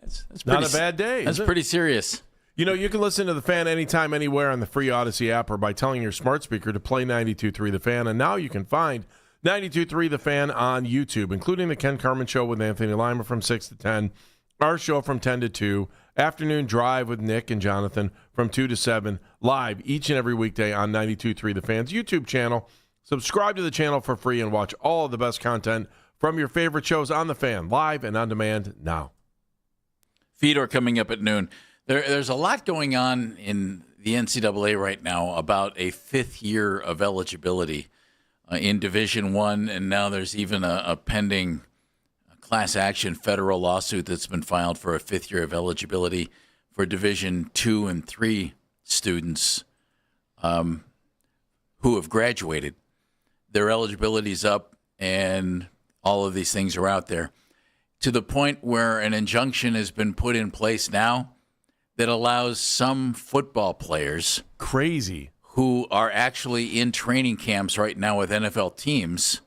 That's not a bad day. That's pretty serious. You know, you can listen to The Fan anytime, anywhere on the free Odyssey app or by telling your smart speaker to play 92.3 The Fan. And now you can find 92.3 The Fan on YouTube, including the Ken Carman Show with Anthony Lima from 6 to 10, our show from 10 to 2, Afternoon Drive with Nick and Jonathan from 2 to 7, live each and every weekday on 92.3 The Fan's YouTube channel. Subscribe to the channel for free and watch all of the best content from your favorite shows on The Fan, live and on demand now. Fedor coming up at noon. There's a lot going on in the NCAA right now about a fifth year of eligibility in Division I, and now there's even a pending class action federal lawsuit that's been filed for a fifth year of eligibility for Division II and III students who have graduated. Their eligibility's up, and all of these things are out there, to the point where an injunction has been put in place now that allows some football players who are actually in training camps right now with NFL teams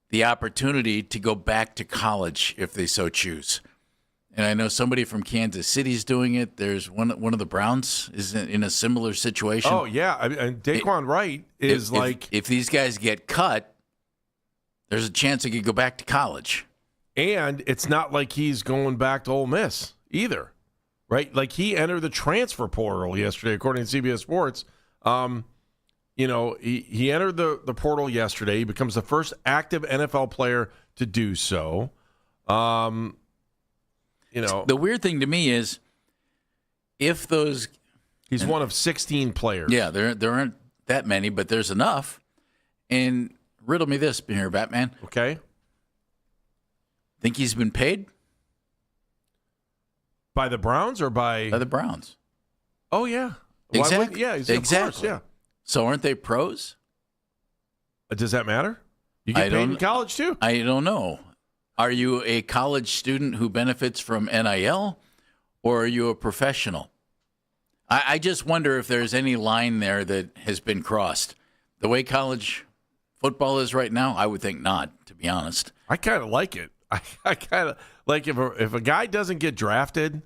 the opportunity to go back to college if they so choose. And I know somebody from Kansas City's doing it. There's one of the Browns is in a similar situation. Oh, yeah. And Daquan Wright is if these guys get cut, there's a chance they could go back to college. And it's not like he's going back to Ole Miss either, right? Like, he entered the transfer portal yesterday, according to CBS Sports. He entered the portal yesterday. He becomes the first active NFL player to do so. The weird thing to me is if those... He's one of 16 players. Yeah, there aren't that many, but there's enough. And riddle me this here, Batman. Okay. Think he's been paid? By the Browns or by... By the Browns. Oh, yeah. Exactly. Exactly. Of course, yeah. So aren't they pros? Does that matter? You get paid in college, too? I don't know. Are you a college student who benefits from NIL, or are you a professional? I just wonder if there's any line there that has been crossed. The way college football is right now, I would think not, to be honest. I kind of like it. I kind of like if a guy doesn't get drafted,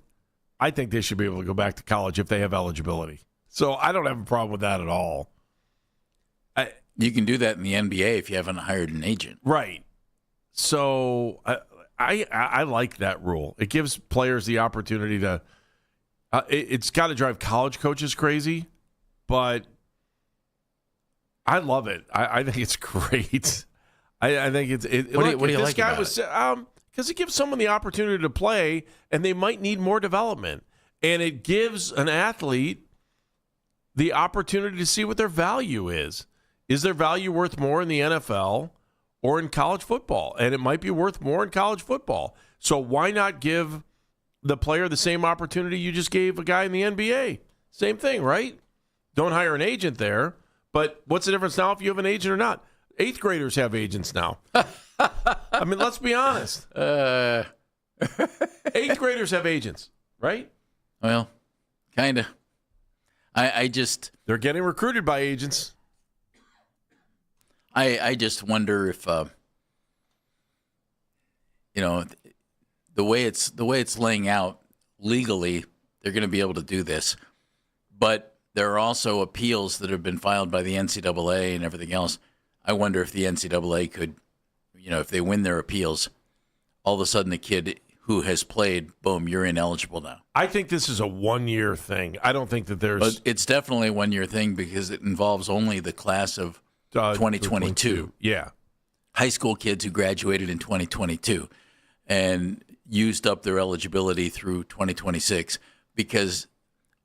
I think they should be able to go back to college if they have eligibility. So I don't have a problem with that at all. You can do that in the NBA if you haven't hired an agent. Right. So I like that rule. It gives players the opportunity to it's got to drive college coaches crazy, but I love it. I think it's great. I think it's what do you like about it? Because it gives someone the opportunity to play, and they might need more development. And it gives an athlete the opportunity to see what their value is. Is their value worth more in the NFL or in college football? And it might be worth more in college football. So why not give the player the same opportunity you just gave a guy in the NBA? Same thing, right? Don't hire an agent there. But what's the difference now if you have an agent or not? 8th graders have agents now. I mean, let's be honest. 8th graders have agents, right? Well, kind of. They're getting recruited by agents. I just wonder if the way it's laying out legally, they're going to be able to do this. But there are also appeals that have been filed by the NCAA and everything else. I wonder if the NCAA could, if they win their appeals, all of a sudden the kid who has played, boom, you're ineligible now. I think this is a 1-year thing. I don't think that there's... But it's definitely a 1-year thing because it involves only the class of 2022. Yeah. High school kids who graduated in 2022 and used up their eligibility through 2026 because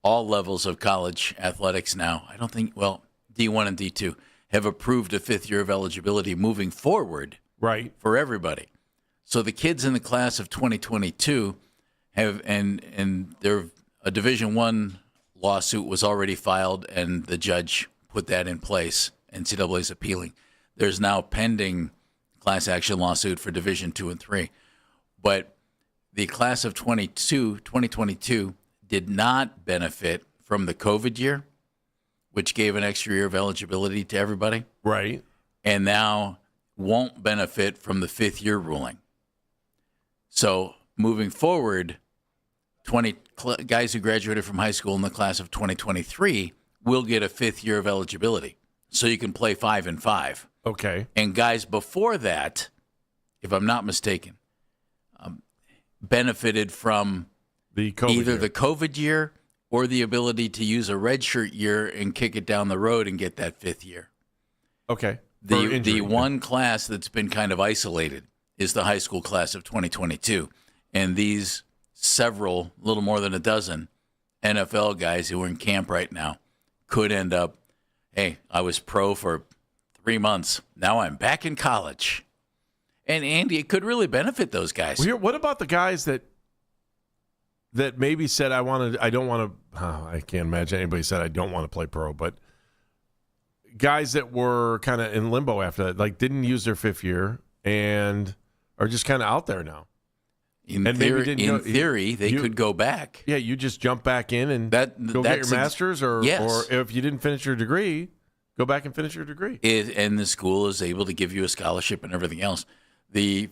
all levels of college athletics now, I don't think, D1 and D2, have approved a 5th year of eligibility moving forward right, for everybody. So the kids in the class of 2022 have, and a Division I lawsuit was already filed, and the judge put that in place. NCAA is appealing. There's now pending class action lawsuit for Division II and III. But the class of 2022 did not benefit from the COVID year, which gave an extra year of eligibility to everybody. Right. And now won't benefit from the fifth year ruling. So moving forward, 20 guys who graduated from high school in the class of 2023 will get a fifth year of eligibility. So you can play 5 and 5. Okay. And guys before that, if I'm not mistaken, benefited from the COVID the COVID year or the ability to use a redshirt year and kick it down the road and get that fifth year. Okay. The one class that's been kind of isolated is the high school class of 2022. And these several, little more than a dozen, NFL guys who are in camp right now could end up, hey, I was pro for 3 months. Now I'm back in college. And Andy, it could really benefit those guys. Well, what about the guys that maybe said, I can't imagine anybody said I don't want to play pro, but guys that were kind of in limbo after that, like didn't use their fifth year and are just kind of out there now. In theory, they could go back. Yeah, you just jump back in and go get your master's, or if you didn't finish your degree, go back and finish your degree. And the school is able to give you a scholarship and everything else. The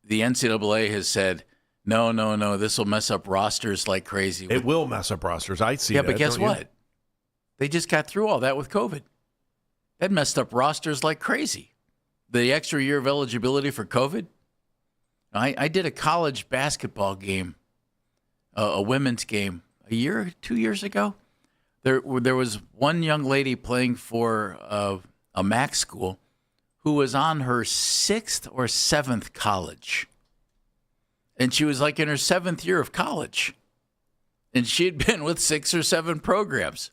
NCAA has said, no, this will mess up rosters like crazy. It will mess up rosters. I see that. Yeah, but guess what? They just got through all that with COVID. That messed up rosters like crazy. The extra year of eligibility for COVID. I did a college basketball game, a women's game, 2 years ago. There was one young lady playing for a MAC school who was on her 6th or 7th college. And she was like in her 7th year of college. And she had been with 6 or 7 programs.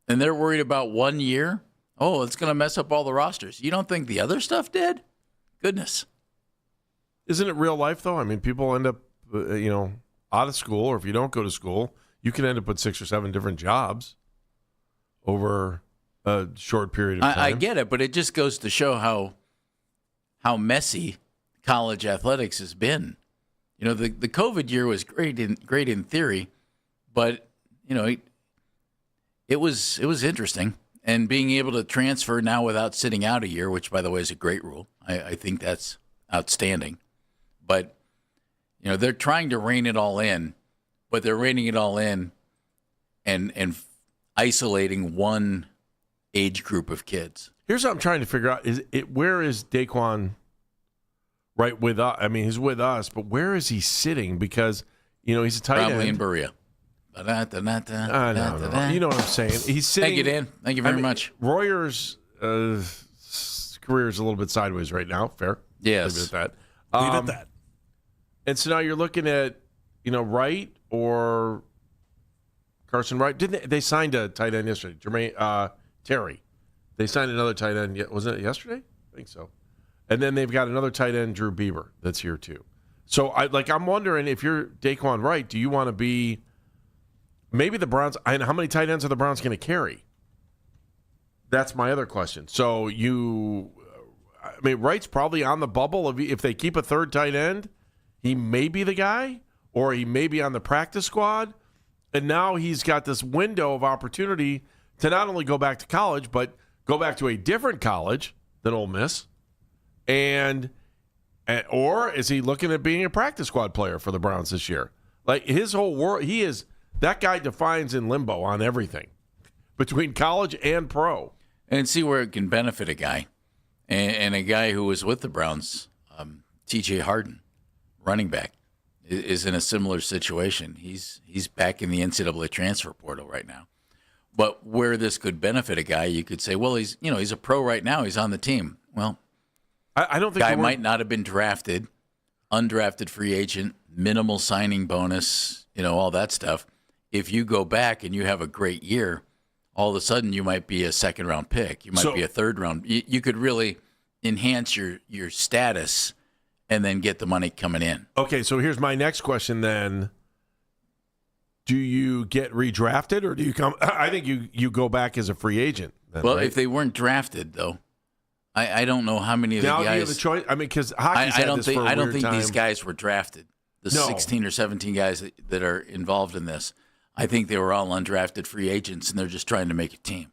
And they're worried about 1 year. Oh, it's going to mess up all the rosters. You don't think the other stuff did? Goodness. Isn't it real life, though? I mean, people end up, out of school, or if you don't go to school, you can end up with 6 or 7 different jobs over a short period of time. I get it, but it just goes to show how messy college athletics has been. The COVID year was great in theory, but it was interesting. And being able to transfer now without sitting out a year, which by the way is a great rule. I think that's outstanding. But they're trying to rein it all in, but they're reining it all in and isolating one age group of kids. Here's what I'm trying to figure out: where is Daquan? Right with us. I mean, he's with us, but where is he sitting? Because he's a tight end. Probably in Berea. No. You know what I'm saying? He's sitting. Thank you, Dan. Thank you very much. Royer's career is a little bit sideways right now. Fair. Yes. Leave it at that. Leave it at that. And so now you're looking at, Wright or Carson Wright. Didn't they signed a tight end yesterday? Jermaine Terry. They signed another tight end. Wasn't it yesterday? I think so. And then they've got another tight end, Drew Bieber, that's here too. So I'm wondering, if you're Daquan Wright, do you want to be maybe the Browns? And how many tight ends are the Browns going to carry? That's my other question. So Wright's probably on the bubble. If they keep a third tight end, he may be the guy, or he may be on the practice squad. And now he's got this window of opportunity to not only go back to college, but go back to a different college than Ole Miss. Or is he looking at being a practice squad player for the Browns this year? Like, his whole world, that guy defines in limbo on everything between college and pro. And see where it can benefit a guy. And a guy who was with the Browns, T.J. Harden, running back, is in a similar situation. He's back in the NCAA transfer portal right now. But where this could benefit a guy, you could say, well, he's a pro right now. He's on the team. Well, I don't think guy might not have been drafted, undrafted free agent, minimal signing bonus, all that stuff. If you go back and you have a great year, all of a sudden you might be a second-round pick. You might be a third-round. You could really enhance your status and then get the money coming in. Okay, so here's my next question then. Do you get redrafted or do you come? I think you go back as a free agent. Then, well, right? if they weren't drafted, though, I don't know how many of the now guys. Do you have a choice? I mean, because hockey's had this for a weird time. I don't think these guys were drafted. The No. 16 or 17 guys that are involved in this, I think they were all undrafted free agents, and they're just trying to make a team.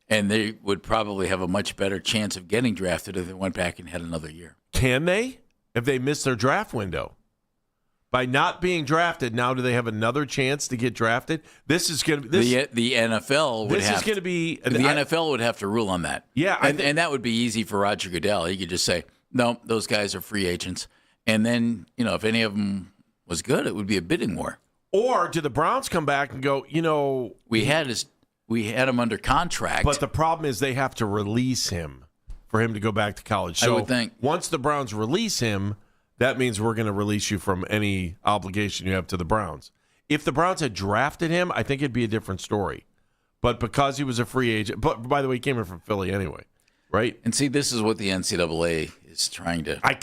And they would probably have a much better chance of getting drafted if they went back and had another year. Can they? If they miss their draft window? By not being drafted, now do they have another chance to get drafted? This is going to be the NFL would this have is going to be the NFL would have to rule on that. Yeah, and that would be easy for Roger Goodell. He could just say, "No, those guys are free agents." And then, if any of them was good, it would be a bidding war. Or do the Browns come back and go, we had him under contract. But the problem is they have to release him for him to go back to college. So I would think once the Browns release him, that means we're going to release you from any obligation you have to the Browns. If the Browns had drafted him, I think it'd be a different story. But because he was a free agent, but by the way, he came in from Philly anyway, right? And see, this is what the NCAA is trying to. I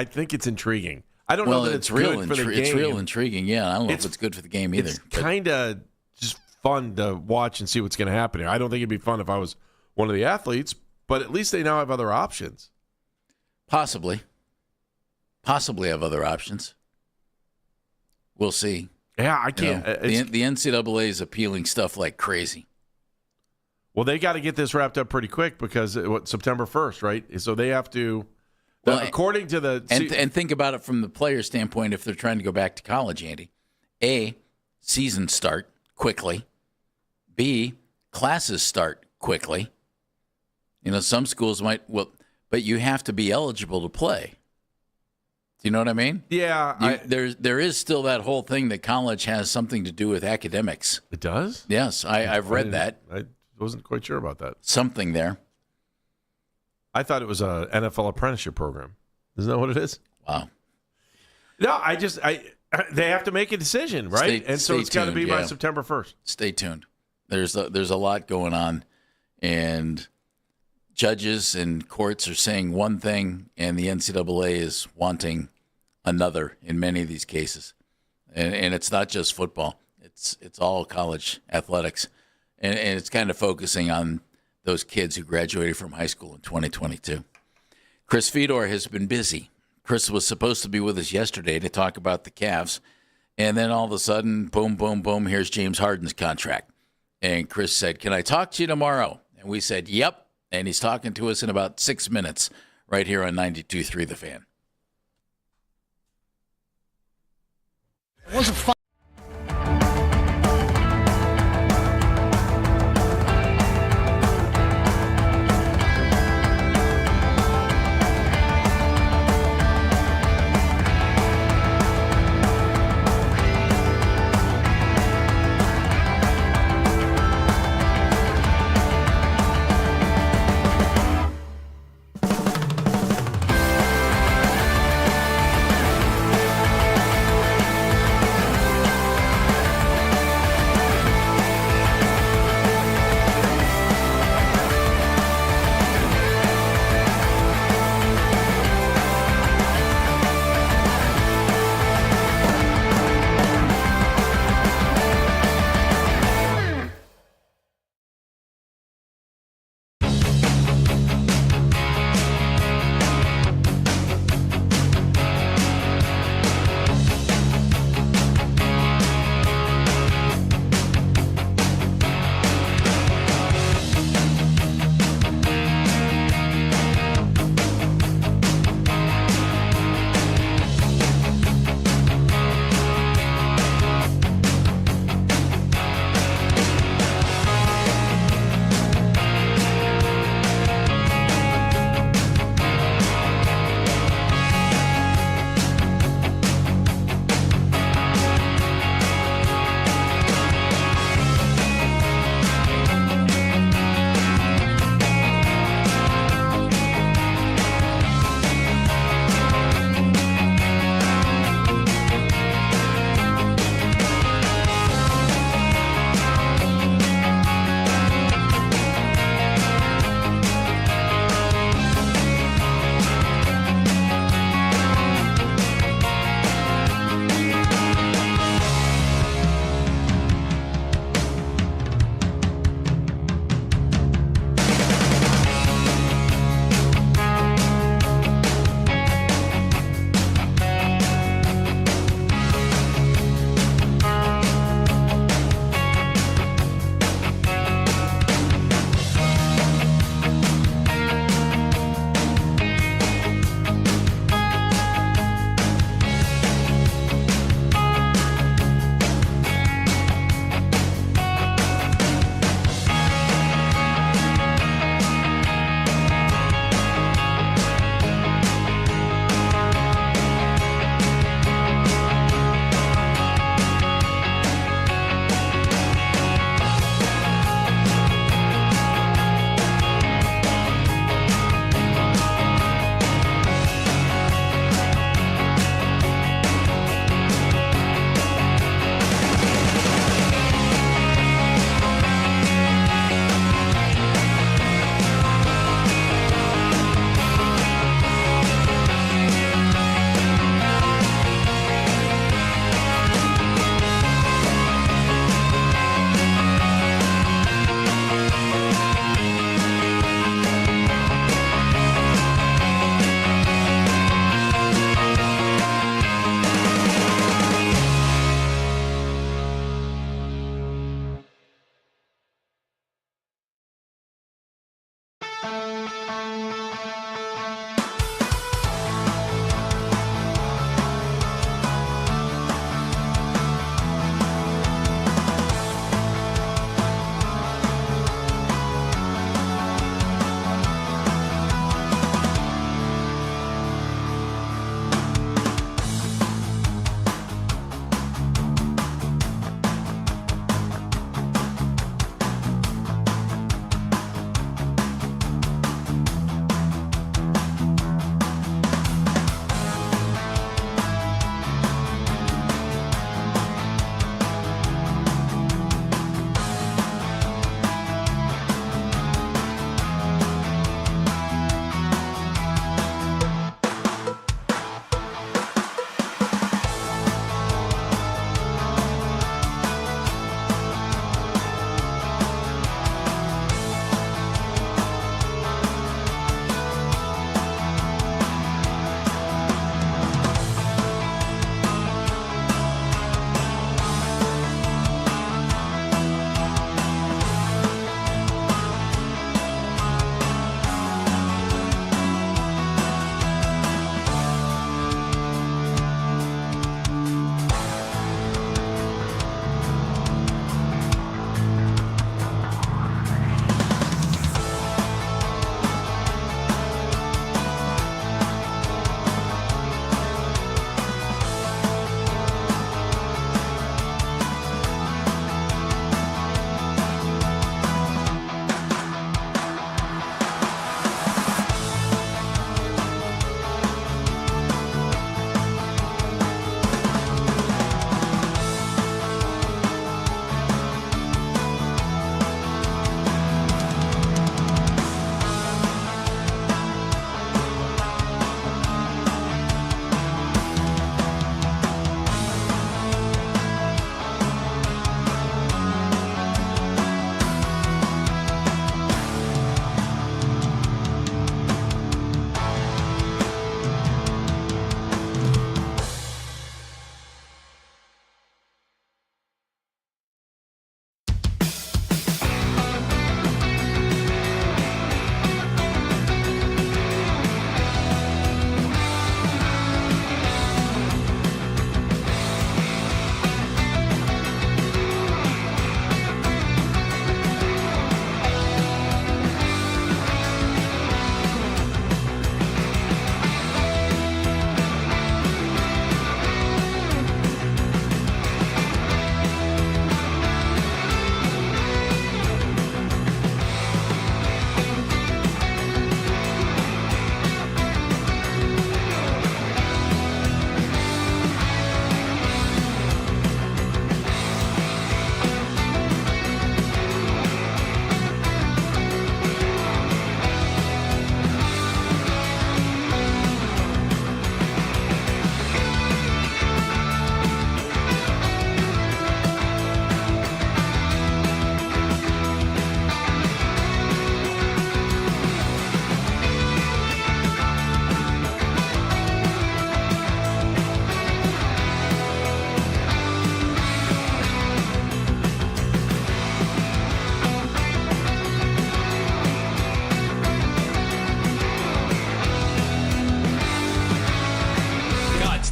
think it's intriguing. I don't know that it's real good for the game. It's real intriguing. Yeah, I don't know if it's good for the game either. It's kind of just fun to watch and see what's going to happen here. I don't think it'd be fun if I was one of the athletes, but at least they now have other options. Possibly have other options. We'll see. Yeah, I can't. The NCAA is appealing stuff like crazy. Well, they got to get this wrapped up pretty quick because September 1st, right? So they have to. Well, according to the and think about it from the player standpoint. If they're trying to go back to college, Andy, A, seasons start quickly. B, classes start quickly. Some schools might but you have to be eligible to play. Do you know what I mean? Yeah. There is still that whole thing that college has something to do with academics. It does? Yes, I've read that. I wasn't quite sure about that. Something there. I thought it was a NFL apprenticeship program. Isn't that what it is? Wow. No, they have to make a decision, right? So it's got to be by September 1st. Stay tuned. There's a lot going on, and judges and courts are saying one thing, and the NCAA is wanting another in many of these cases. And it's not just football. It's all college athletics. And it's kind of focusing on those kids who graduated from high school in 2022. Chris Fedor has been busy. Chris was supposed to be with us yesterday to talk about the Cavs. And then all of a sudden, boom, boom, boom, here's James Harden's contract. And Chris said, "Can I talk to you tomorrow?" And we said, "Yep." And he's talking to us in about 6 minutes right here on 92.3 The Fan. It wasn't fun.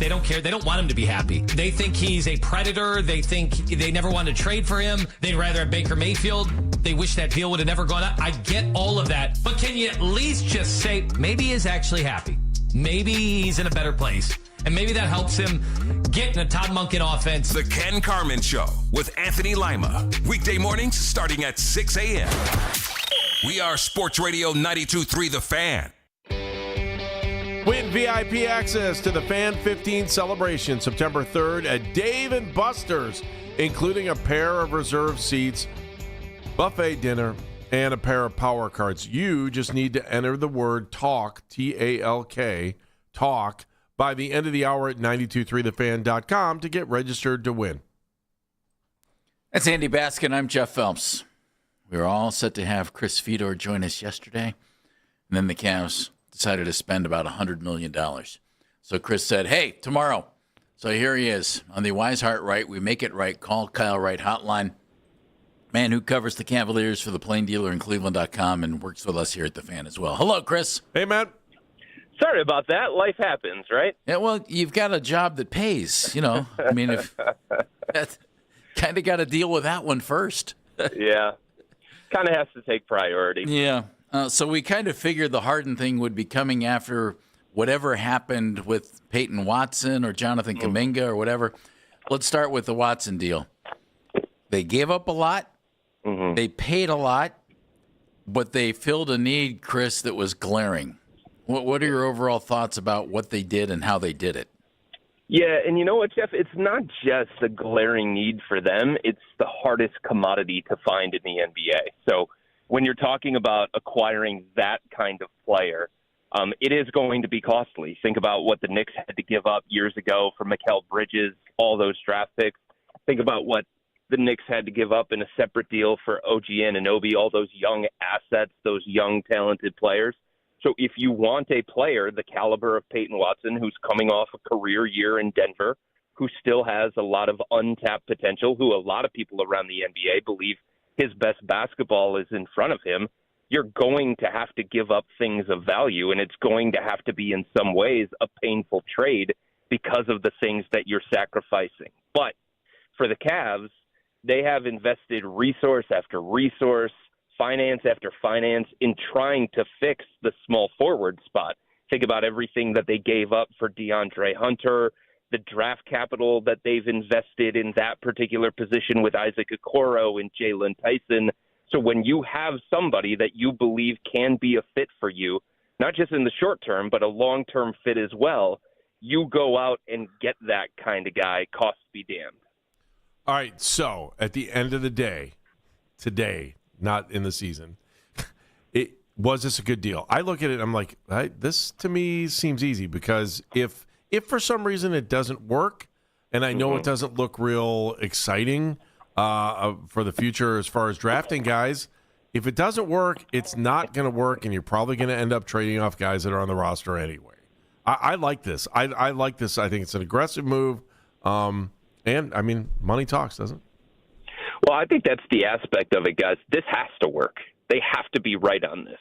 They don't care. They don't want him to be happy. They think he's a predator. They think they never want to trade for him. They'd rather have Baker Mayfield. They wish that deal would have never gone up. I get all of that. But can you at least just say maybe he is actually happy? Maybe he's in a better place. And maybe that helps him get in a Todd Monken offense. The Ken Carman Show with Anthony Lima. Weekday mornings starting at 6 a.m. We are Sports Radio 92.3 The Fan. Win VIP access to the Fan 15 celebration September 3rd at Dave & Buster's, including a pair of reserved seats, buffet dinner, and a pair of power cards. You just need to enter the word TALK, T-A-L-K, TALK, by the end of the hour at 923thefan.com to get registered to win. That's Andy Baskin. I'm Jeff Phelps. We were all set to have Chris Fedor join us yesterday, and then the Cavs decided to spend about $100 million. So Chris said, hey, tomorrow. So here he is on the Wise Heart Right, We Make It Right, Call Kyle Wright hotline. Man who covers the Cavaliers for the Plain Dealer in Cleveland.com and works with us here at The Fan as well. Hello, Chris. Hey, man. Sorry about that. Life happens, right? Yeah, well, you've got a job that pays, you know. I mean, if kind of got to deal with that one first. Yeah. Kind of has to take priority. Yeah. So we kind of figured the Harden thing would be coming after whatever happened with Peyton Watson or Jonathan Kuminga or whatever. Let's start with the Watson deal. They gave up a lot. They paid a lot, but they filled a need, Chris, that was glaring. What are your overall thoughts about what they did and how they did it? Yeah, and you know what, Jeff? It's not just a glaring need for them. It's the hardest commodity to find in the NBA. So when you're talking about acquiring that kind of player, it is going to be costly. Think about what the Knicks had to give up years ago for Mikal Bridges, all those draft picks. Think about what the Knicks had to give up in a separate deal for OG Anunoby, all those young assets, those young talented players. So if you want a player the caliber of Peyton Watson, who's coming off a career year in Denver, who still has a lot of untapped potential, who a lot of people around the NBA believe his best basketball is in front of him, you're going to have to give up things of value, and it's going to have to be in some ways a painful trade because of the things that you're sacrificing. But for the Cavs, they have invested resource after resource, finance after finance in trying to fix the small forward spot. Think about everything that they gave up for DeAndre Hunter, the draft capital that they've invested in that particular position with Isaac Okoro and Jalen Tyson. So when you have somebody that you believe can be a fit for you, not just in the short term, but a long-term fit as well, you go out and get that kind of guy, cost be damned. All right, so at the end of the day, today, not in the season, was this a good deal? I look at it, I'm like, this to me seems easy because if for some reason it doesn't work, and I know it doesn't look real exciting for the future as far as drafting guys, if it doesn't work, it's not going to work, and you're probably going to end up trading off guys that are on the roster anyway. I like this. I like this. I think it's an aggressive move, and, I mean, money talks, doesn't it? Well, I think that's the aspect of it, guys. This has to work. They have to be right on this.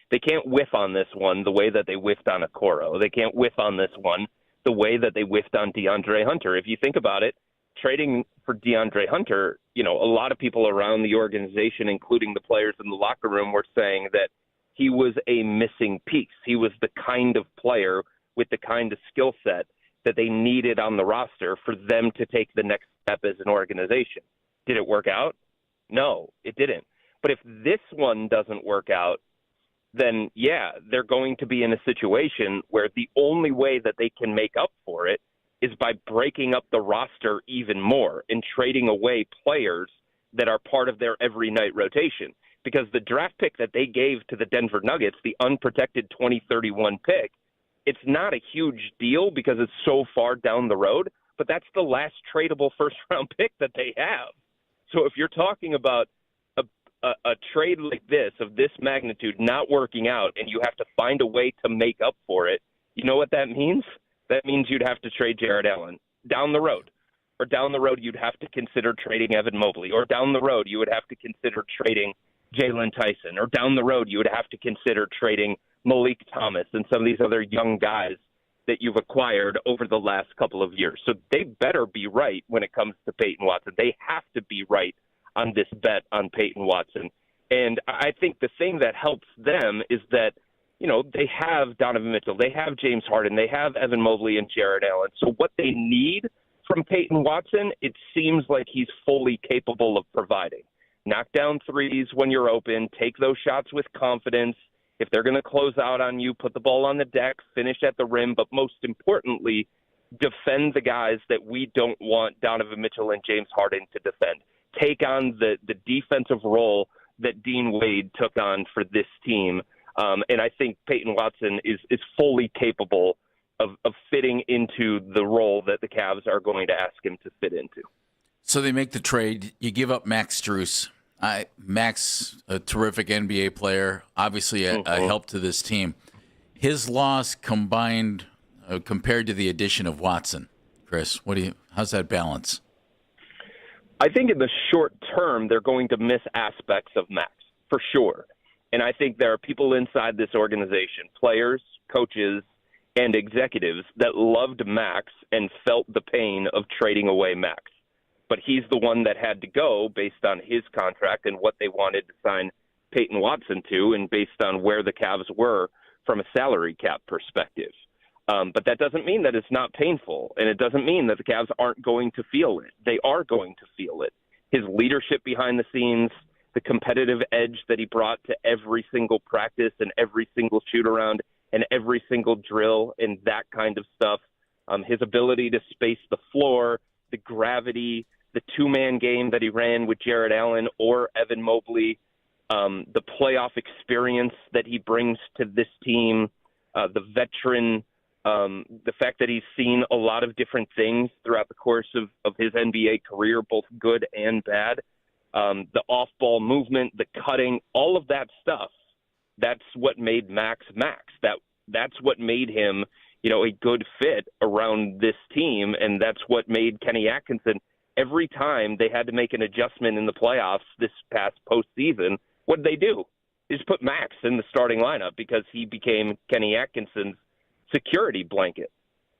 They can't whiff on this one the way that they whiffed on Okoro. They can't whiff on this one the way that they whiffed on DeAndre Hunter. If you think about it, trading for DeAndre Hunter, you know, a lot of people around the organization, including the players in the locker room, were saying that he was a missing piece. He was the kind of player with the kind of skill set that they needed on the roster for them to take the next step as an organization. Did it work out? No, it didn't. But if this one doesn't work out, then, yeah, they're going to be in a situation where the only way that they can make up for it is by breaking up the roster even more and trading away players that are part of their every night rotation. Because the draft pick that they gave to the Denver Nuggets, the unprotected 2031 pick, it's not a huge deal because it's so far down the road, but that's the last tradable first-round pick that they have. So if you're talking about a trade like this, of this magnitude, not working out, and you have to find a way to make up for it, you know what that means? That means you'd have to trade Jared Allen down the road. Or down the road, you'd have to consider trading Evan Mobley. Or down the road, you would have to consider trading Jalen Tyson. Or down the road, you would have to consider trading Malik Thomas and some of these other young guys that you've acquired over the last couple of years. So they better be right when it comes to Peyton Watson. They have to be right on this bet on Peyton Watson. And I think the thing that helps them is that, they have Donovan Mitchell, they have James Harden, they have Evan Mobley and Jared Allen. So what they need from Peyton Watson, it seems like he's fully capable of providing. Knock down threes when you're open, take those shots with confidence. If they're going to close out on you, put the ball on the deck, finish at the rim, but most importantly, defend the guys that we don't want Donovan Mitchell and James Harden to defend. Take on the defensive role that Dean Wade took on for this team. And I think Peyton Watson is fully capable of fitting into the role that the Cavs are going to ask him to fit into. So they make the trade. You give up Max Strus. Max, a terrific NBA player, obviously a help to this team. His loss compared to the addition of Watson, Chris, how's that balance? I think in the short term, they're going to miss aspects of Max, for sure. And I think there are people inside this organization, players, coaches, and executives that loved Max and felt the pain of trading away Max. But he's the one that had to go based on his contract and what they wanted to sign Peyton Watson to, and based on where the Cavs were from a salary cap perspective. But that doesn't mean that it's not painful, and it doesn't mean that the Cavs aren't going to feel it. They are going to feel it. His leadership behind the scenes, the competitive edge that he brought to every single practice and every single shoot-around and every single drill and that kind of stuff, his ability to space the floor, the gravity, the two-man game that he ran with Jared Allen or Evan Mobley, the playoff experience that he brings to this team, the veteran, the fact that he's seen a lot of different things throughout the course of his NBA career, both good and bad, the off-ball movement, the cutting, all of that stuff, that's what made Max Max. That's what made him, a good fit around this team, and that's what made Kenny Atkinson. Every time they had to make an adjustment in the playoffs this past postseason, what did they do? They just put Max in the starting lineup because he became Kenny Atkinson's security blanket.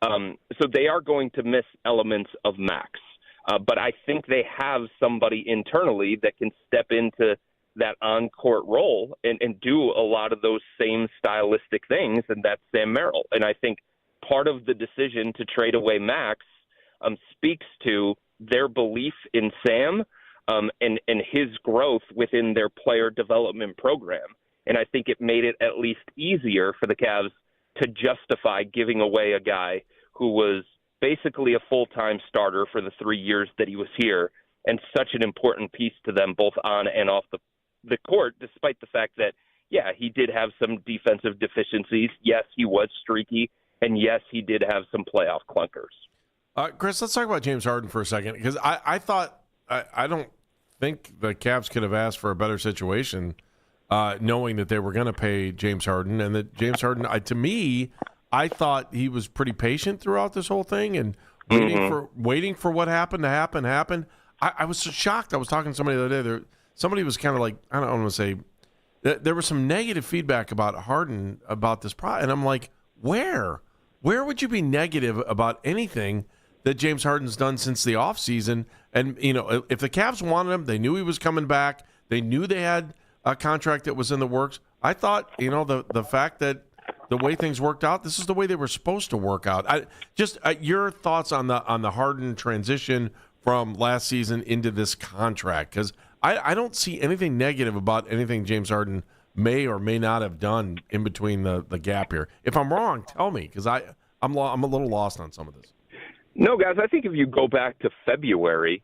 So they are going to miss elements of Max. But I think they have somebody internally that can step into that on-court role and do a lot of those same stylistic things, and that's Sam Merrill. And I think part of the decision to trade away Max speaks to their belief in Sam and his growth within their player development program. And I think it made it at least easier for the Cavs to justify giving away a guy who was basically a full-time starter for the 3 years that he was here, and such an important piece to them both on and off the court, despite the fact that, yeah, he did have some defensive deficiencies. Yes, he was streaky, and yes, he did have some playoff clunkers. Chris, let's talk about James Harden for a second, because I thought I don't think the Cavs could have asked for a better situation, knowing that they were going to pay James Harden, and that James Harden, to me, I thought he was pretty patient throughout this whole thing and waiting for what happened to happen. I was so shocked. I was talking to somebody the other day. Somebody was kind of like, I don't want to say, there was some negative feedback about Harden about this and I'm like, where would you be negative about anything that James Harden's done since the offseason? And, if the Cavs wanted him, they knew he was coming back. They knew they had a contract that was in the works. I thought, the fact that the way things worked out, this is the way they were supposed to work out. Your thoughts on the Harden transition from last season into this contract, because I don't see anything negative about anything James Harden may or may not have done in between the gap here. If I'm wrong, tell me, because I'm a little lost on some of this. No, guys, I think if you go back to February,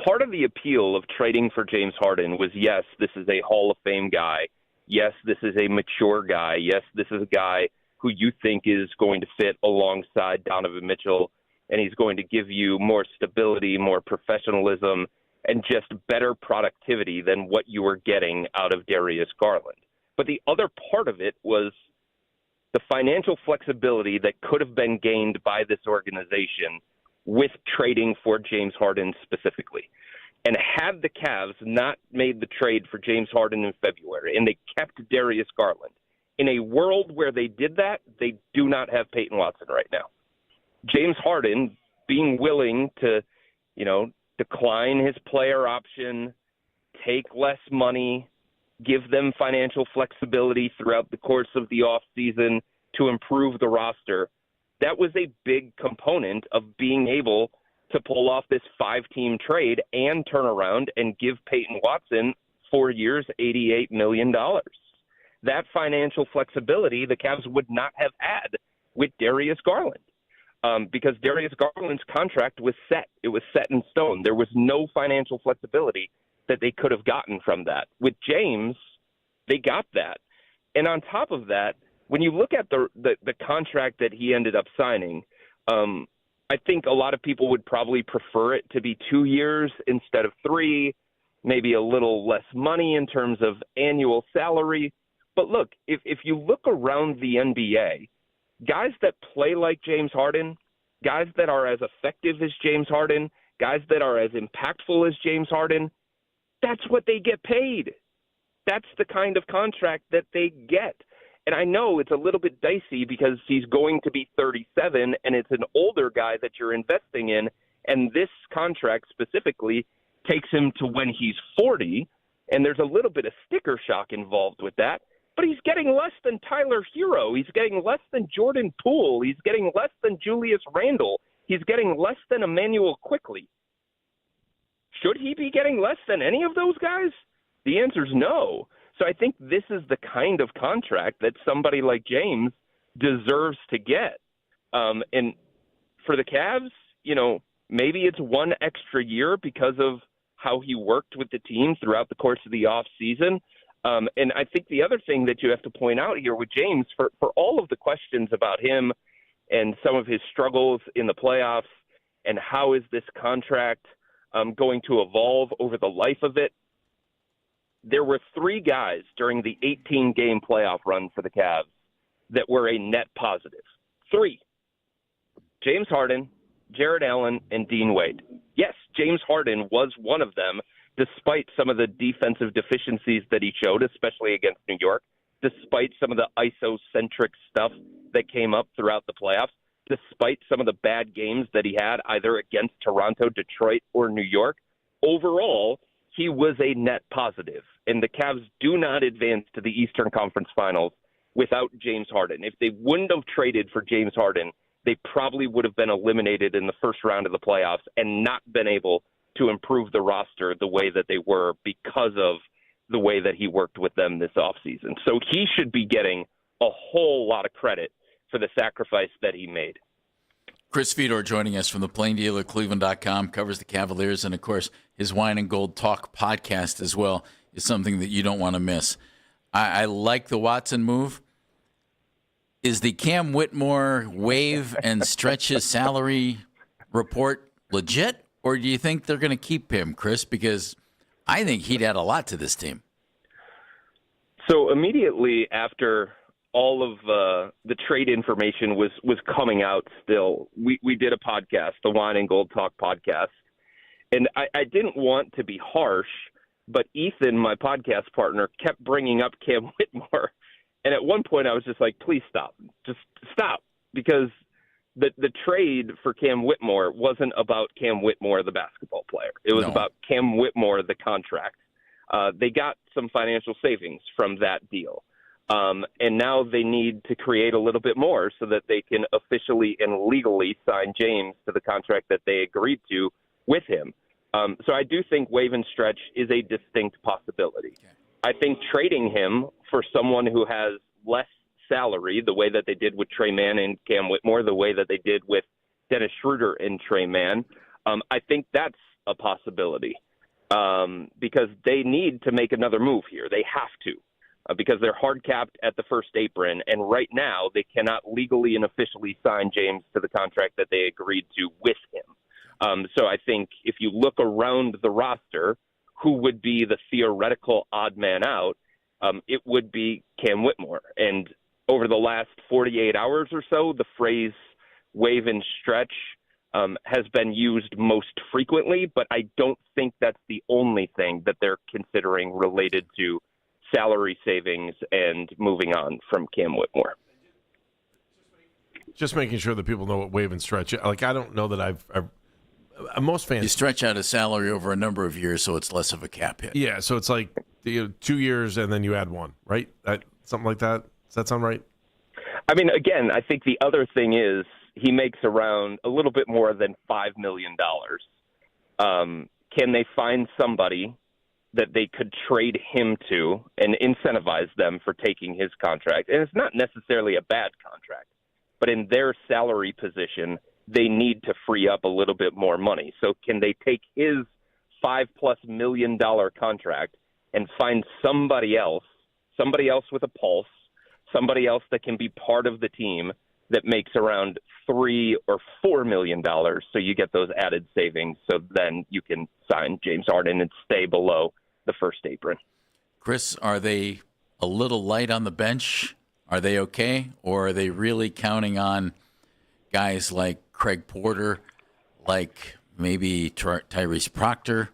part of the appeal of trading for James Harden was, yes, this is a Hall of Fame guy. Yes, this is a mature guy. Yes, this is a guy who you think is going to fit alongside Donovan Mitchell, and he's going to give you more stability, more professionalism, and just better productivity than what you were getting out of Darius Garland. But the other part of it was the financial flexibility that could have been gained by this organization with trading for James Harden specifically. And had the Cavs not made the trade for James Harden in February, and they kept Darius Garland, In a world where they did that, they do not have Peyton Watson right now. James Harden being willing to, decline his player option, take less money, give them financial flexibility throughout the course of the offseason to improve the roster, that was a big component of being able to pull off this 5-team trade and turn around and give Peyton Watson 4 years, $88 million. That financial flexibility the Cavs would not have had with Darius Garland because Darius Garland's contract was set. It was set in stone. There was no financial flexibility that they could have gotten from that. With James, they got that. And on top of that, when you look at the contract that he ended up signing, I think a lot of people would probably prefer it to be 2 years instead of 3, maybe a little less money in terms of annual salary. But look, if you look around the NBA, guys that play like James Harden, guys that are as effective as James Harden, guys that are as impactful as James Harden, that's what they get paid. That's the kind of contract that they get. And I know it's a little bit dicey because he's going to be 37 and it's an older guy that you're investing in. And this contract specifically takes him to when he's 40. And there's a little bit of sticker shock involved with that. But he's getting less than Tyler Hero. He's getting less than Jordan Poole. He's getting less than Julius Randle. He's getting less than Emmanuel Quickley. Should he be getting less than any of those guys? The answer is no. So I think this is the kind of contract that somebody like James deserves to get. And for the Cavs, maybe it's one extra year because of how he worked with the team throughout the course of the offseason. And I think the other thing that you have to point out here with James, for all of the questions about him and some of his struggles in the playoffs and how is this contract going to evolve over the life of it, there were 3 guys during the 18-game playoff run for the Cavs that were a net positive. 3. James Harden, Jared Allen, and Dean Wade. Yes, James Harden was one of them, despite some of the defensive deficiencies that he showed, especially against New York, despite some of the ISO-centric stuff that came up throughout the playoffs, despite some of the bad games that he had either against Toronto, Detroit, or New York. Overall, he was a net positive, and the Cavs do not advance to the Eastern Conference Finals without James Harden. If they wouldn't have traded for James Harden, they probably would have been eliminated in the first round of the playoffs and not been able to improve the roster the way that they were because of the way that he worked with them this offseason. So he should be getting a whole lot of credit for the sacrifice that he made. Chris Fedor joining us from the Plain Dealer, Cleveland.com, covers the Cavaliers, and, of course, his Wine and Gold Talk podcast as well is something that you don't want to miss. I like the Watson move. Is the Cam Whitmore waive and stretch his salary report legit, or do you think they're going to keep him, Chris? Because I think he'd add a lot to this team. So immediately after all of the trade information was coming out still, we did a podcast, the Wine and Gold Talk podcast. And I didn't want to be harsh, but Ethan, my podcast partner, kept bringing up Cam Whitmore. And at one point I was just like, please stop. Just stop. Because the trade for Cam Whitmore wasn't about Cam Whitmore, the basketball player. It was about Cam Whitmore, the contract. They got some financial savings from that deal. And now they need to create a little bit more so that they can officially and legally sign James to the contract that they agreed to with him. So I do think waive and stretch is a distinct possibility. Okay. I think trading him for someone who has less salary, the way that they did with Trey Mann and Cam Whitmore, the way that they did with Dennis Schroeder and Trey Mann, I think that's a possibility because they need to make another move here. They have to. Because they're hard capped at the first apron, and right now they cannot legally and officially sign James to the contract that they agreed to with him. So I think if you look around the roster, who would be the theoretical odd man out, it would be Cam Whitmore. And over the last 48 hours or so, the phrase waive and stretch has been used most frequently, but I don't think that's the only thing that they're considering related to salary savings and moving on from Cam Whitmore. Just making sure that people know what waive and stretch. Like, I don't know that I've most fans. You stretch out a salary over a number of years, so it's less of a cap hit. Yeah, so it's like 2 years and then you add one, right? Something like that. Does that sound right? I mean, again, I think the other thing is he makes around a little bit more than $5 million. Can they find somebody that they could trade him to and incentivize them for taking his contract? And it's not necessarily a bad contract, but in their salary position, they need to free up a little bit more money. So can they take his $5+ million contract and find somebody else with a pulse, somebody else that can be part of the team that makes around $3 or $4 million, so you get those added savings, so then you can sign James Harden and stay below the first apron. Chris, are they a little light on the bench? Are they okay? Or are they really counting on guys like Craig Porter, like maybe Tyrese Proctor?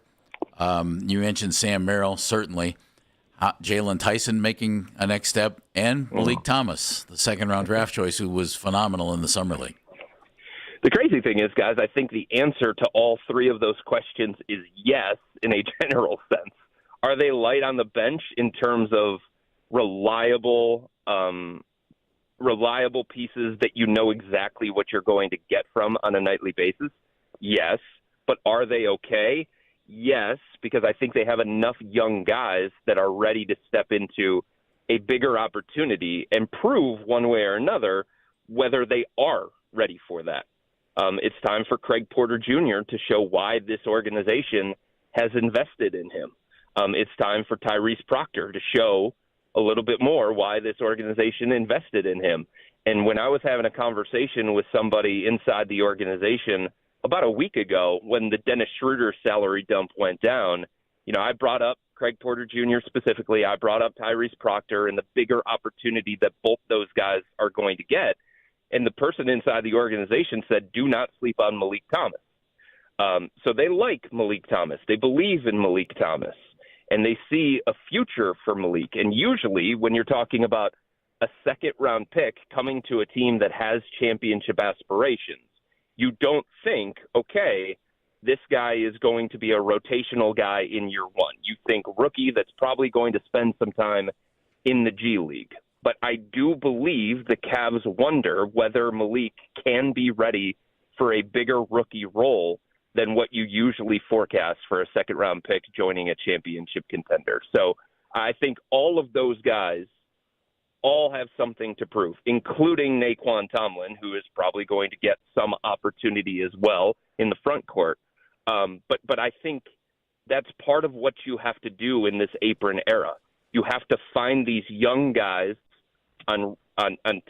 You mentioned Sam Merrill, certainly. Jalen Tyson making a next step, and Malik Thomas, the second-round draft choice, who was phenomenal in the Summer League. The crazy thing is, guys, I think the answer to all three of those questions is yes, in a general sense. Are they light on the bench in terms of reliable pieces that you know exactly what you're going to get from on a nightly basis? Yes. But are they okay? Yes, because I think they have enough young guys that are ready to step into a bigger opportunity and prove one way or another whether they are ready for that. It's time for Craig Porter Jr. to show why this organization has invested in him. It's time for Tyrese Proctor to show a little bit more why this organization invested in him. And when I was having a conversation with somebody inside the organization about a week ago, when the Dennis Schroeder salary dump went down, I brought up Craig Porter Jr. specifically. I brought up Tyrese Proctor and the bigger opportunity that both those guys are going to get. And the person inside the organization said, do not sleep on Malik Thomas. So they like Malik Thomas. They believe in Malik Thomas. And they see a future for Malik. And usually when you're talking about a second-round pick coming to a team that has championship aspirations, you don't think, okay, this guy is going to be a rotational guy in year one. You think rookie that's probably going to spend some time in the G League. But I do believe the Cavs wonder whether Malik can be ready for a bigger rookie role than what you usually forecast for a second-round pick joining a championship contender. So I think all of those guys all have something to prove, including Naquan Tomlin, who is probably going to get some opportunity as well in the front court. But I think that's part of what you have to do in this apron era. You have to find these young guys on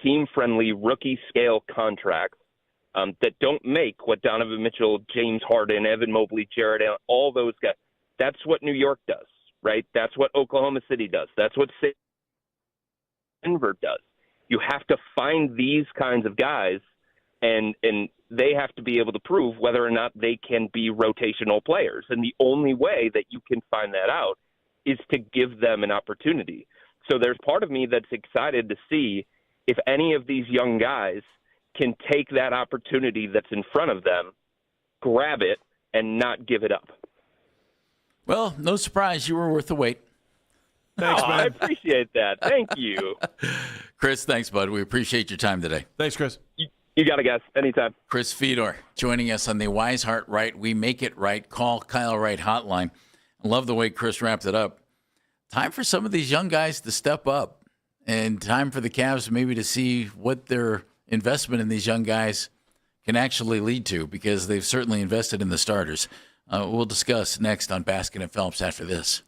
team-friendly rookie-scale contracts that don't make what Donovan Mitchell, James Harden, Evan Mobley, Jared Allen, all those guys. That's what New York does, right? That's what Oklahoma City does. That's what Denver does. You have to find these kinds of guys, and they have to be able to prove whether or not they can be rotational players. And the only way that you can find that out is to give them an opportunity. So there's part of me that's excited to see if any of these young guys can take that opportunity that's in front of them, grab it, and not give it up. Well, no surprise. You were worth the wait. Thanks, man. I appreciate that. Thank you. Chris, thanks, bud. We appreciate your time today. Thanks, Chris. You got it, guys. Anytime. Chris Fedor joining us on the Wise Heart Right, We Make It Right, Call Kyle Wright hotline. I love the way Chris wrapped it up. Time for some of these young guys to step up, and time for the Cavs maybe to see what their investment in these young guys can actually lead to, because they've certainly invested in the starters. We'll discuss next on Baskin and Phelps after this.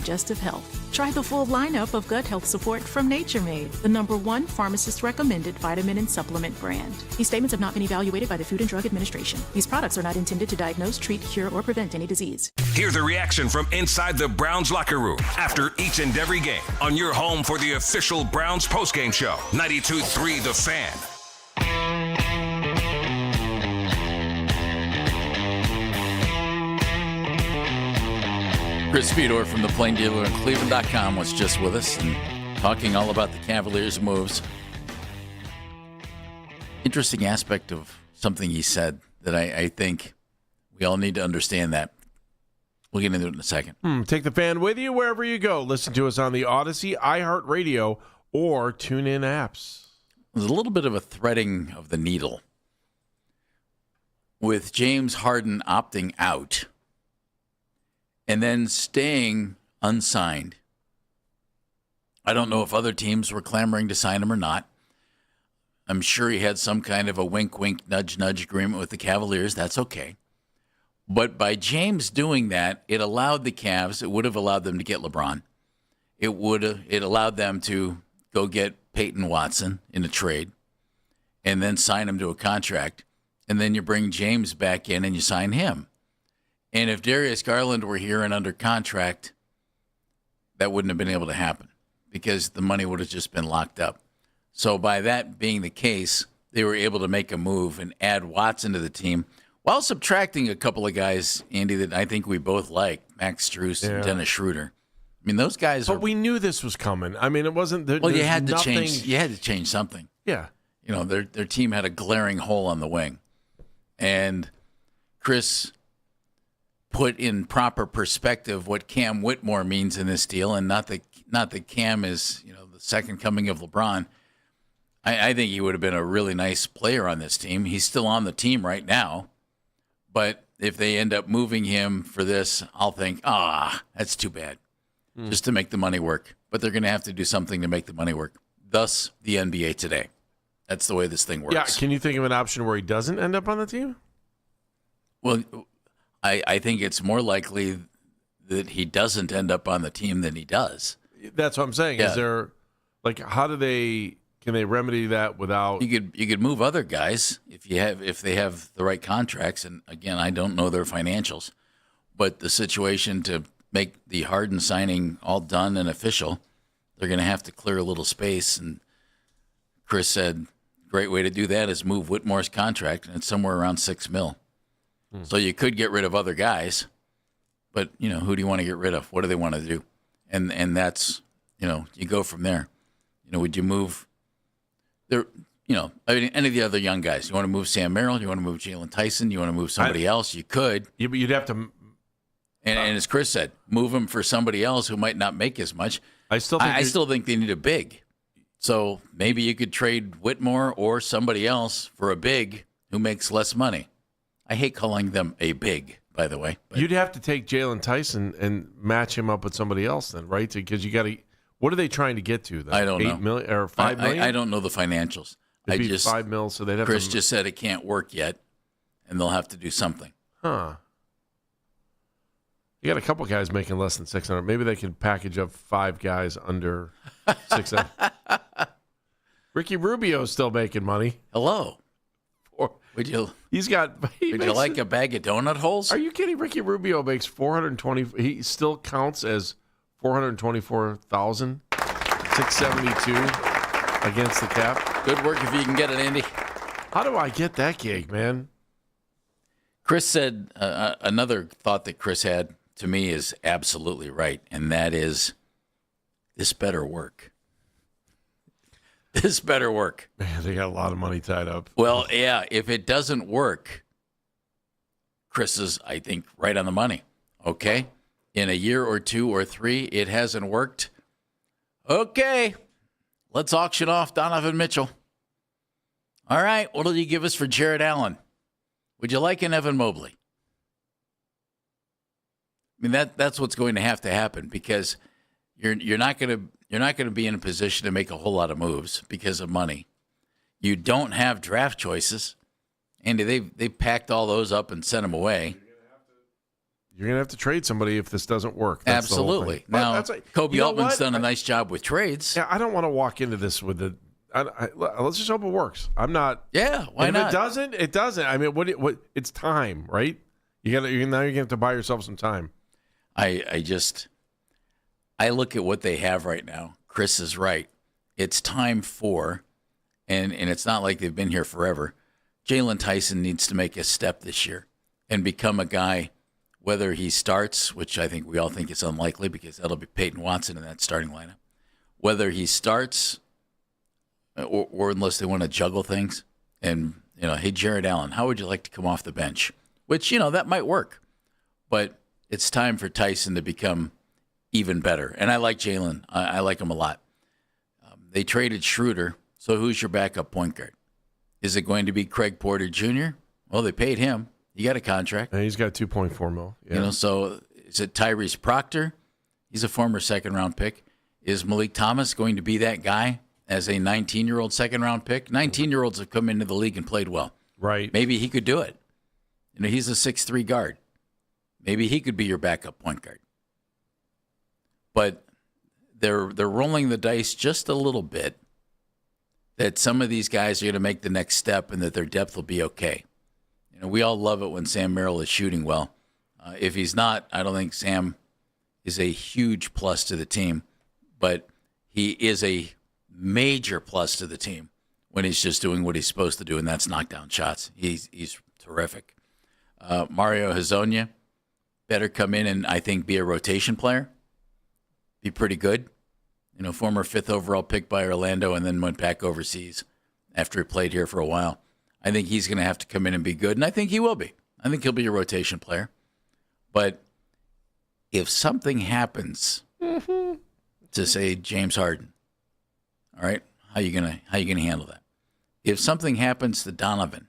digestive health. Try the full lineup of gut health support from Nature Made, the #1 pharmacist-recommended vitamin and supplement brand. These statements have not been evaluated by the Food and Drug Administration. These products are not intended to diagnose, treat, cure, or prevent any disease. Hear the reaction from inside the Browns locker room after each and every game on your home for the official Browns postgame show, 92.3 The Fan. Chris Fedor from the Plain Dealer and Cleveland.com was just with us and talking all about the Cavaliers' moves. Interesting aspect of something he said that I think we all need to understand that. We'll get into it in a second. Take the Fan with you wherever you go. Listen to us on the Odyssey, iHeartRadio, or TuneIn apps. There's a little bit of a threading of the needle with James Harden opting out and then staying unsigned. I don't know if other teams were clamoring to sign him or not. I'm sure he had some kind of a wink-wink, nudge-nudge agreement with the Cavaliers. That's okay. But by James doing that, it allowed the Cavs, it would have allowed them to get LeBron. It allowed them to go get Peyton Watson in a trade and then sign him to a contract. And then you bring James back in and you sign him. And if Darius Garland were here and under contract, that wouldn't have been able to happen because the money would have just been locked up. So by that being the case, they were able to make a move and add Watson to the team while subtracting a couple of guys, Andy, that I think we both like, Max Strus and Dennis Schroeder. I mean, those guys But we knew this was coming. I mean, it wasn't... Well, you had to change. You had to change something. Yeah. You know, their team had a glaring hole on the wing. And Chris put in proper perspective what Cam Whitmore means in this deal, and not that Cam is, the second coming of LeBron. I think he would have been a really nice player on this team. He's still on the team right now, but if they end up moving him for this, I'll think, that's too bad, just to make the money work. But they're going to have to do something to make the money work. Thus, the NBA today. That's the way this thing works. Yeah, can you think of an option where he doesn't end up on the team? Well, I think it's more likely that he doesn't end up on the team than he does. That's what I'm saying. Yeah. Is there, can they remedy that without? You could move other guys if they have the right contracts. And again, I don't know their financials, but the situation to make the Harden signing all done and official, they're going to have to clear a little space. And Chris said, great way to do that is move Whitmore's contract, and it's somewhere around $6 million. So you could get rid of other guys, but, who do you want to get rid of? What do they want to do? And that's, you go from there. Would you move there? Any of the other young guys? You want to move Sam Merrill? You want to move Jalen Tyson? You want to move somebody else? You could. Yeah, but you'd have to. And as Chris said, move him for somebody else who might not make as much. I still think they need a big. So maybe you could trade Whitmore or somebody else for a big who makes less money. I hate calling them a big, by the way. You'd have to take Jalen Tyson and match him up with somebody else then, right? Because you got to. What are they trying to get to? Then? I don't know. 8 million or 5 million? I don't know the financials. It'd be 5 mil, so they'd have. Chris just said it can't work yet, and they'll have to do something. Huh. You got a couple guys making less than 600. Maybe they can package up 5 guys under 600. Ricky Rubio's still making money. Hello. Would you like a bag of donut holes? Are you kidding? Ricky Rubio makes 420. He still counts as 424,672 against the cap. Good work if you can get it, Andy. How do I get that gig, man? Chris said another thought that Chris had to me is absolutely right, and that is this better work. This better work. Man, they got a lot of money tied up. Well, yeah, if it doesn't work, Chris is, I think, right on the money. Okay? In a year or 2 or 3, it hasn't worked. Okay. Let's auction off Donovan Mitchell. All right, what'll you give us for Jared Allen? Would you like an Evan Mobley? I mean, that's what's going to happen because you're not going to be in a position to make a whole lot of moves because of money. You don't have draft choices. Andy, they packed all those up and sent them away. you're going to have to trade somebody if this doesn't work. That's Absolutely. The whole Now, thing. Kobe Altman's done a nice job with trades. Yeah, I don't want to walk into this with the. Let's just hope it works. I'm not. Yeah, why not? If it doesn't, it doesn't. I mean, what? It's time, right? Now you're going to have to buy yourself some time. I look at what they have right now. Chris is right. It's time for, and it's not like they've been here forever. Jalen Tyson needs to make a step this year and become a guy, whether he starts, which I think we all think is unlikely because that'll be Peyton Watson in that starting lineup, whether he starts or unless they want to juggle things. And, hey, Jared Allen, how would you like to come off the bench? Which, that might work. But it's time for Tyson to become even better. And I like Jalen. I like him a lot. They traded Schroeder, so who's your backup point guard? Is it going to be Craig Porter Jr.? Well, they paid him. He got a contract. And he's got $2.4 million. Yeah. So is it Tyrese Proctor? He's a former second-round pick. Is Malik Thomas going to be that guy as a 19-year-old second-round pick? 19-year-olds have come into the league and played well. Right. Maybe he could do it. He's a 6'3" guard. Maybe he could be your backup point guard. But they're rolling the dice just a little bit that some of these guys are going to make the next step and that their depth will be okay. We all love it when Sam Merrill is shooting well. If he's not, I don't think Sam is a huge plus to the team, but he is a major plus to the team when he's just doing what he's supposed to do, and that's knock down shots. He's terrific. Mario Hezonja better come in and I think be a rotation player. Be pretty good. Former 5th overall pick by Orlando and then went back overseas after he played here for a while. I think he's going to have to come in and be good, and I think he will be. I think he'll be a rotation player. But if something happens to, say, James Harden, all right, how you gonna handle that? If something happens to Donovan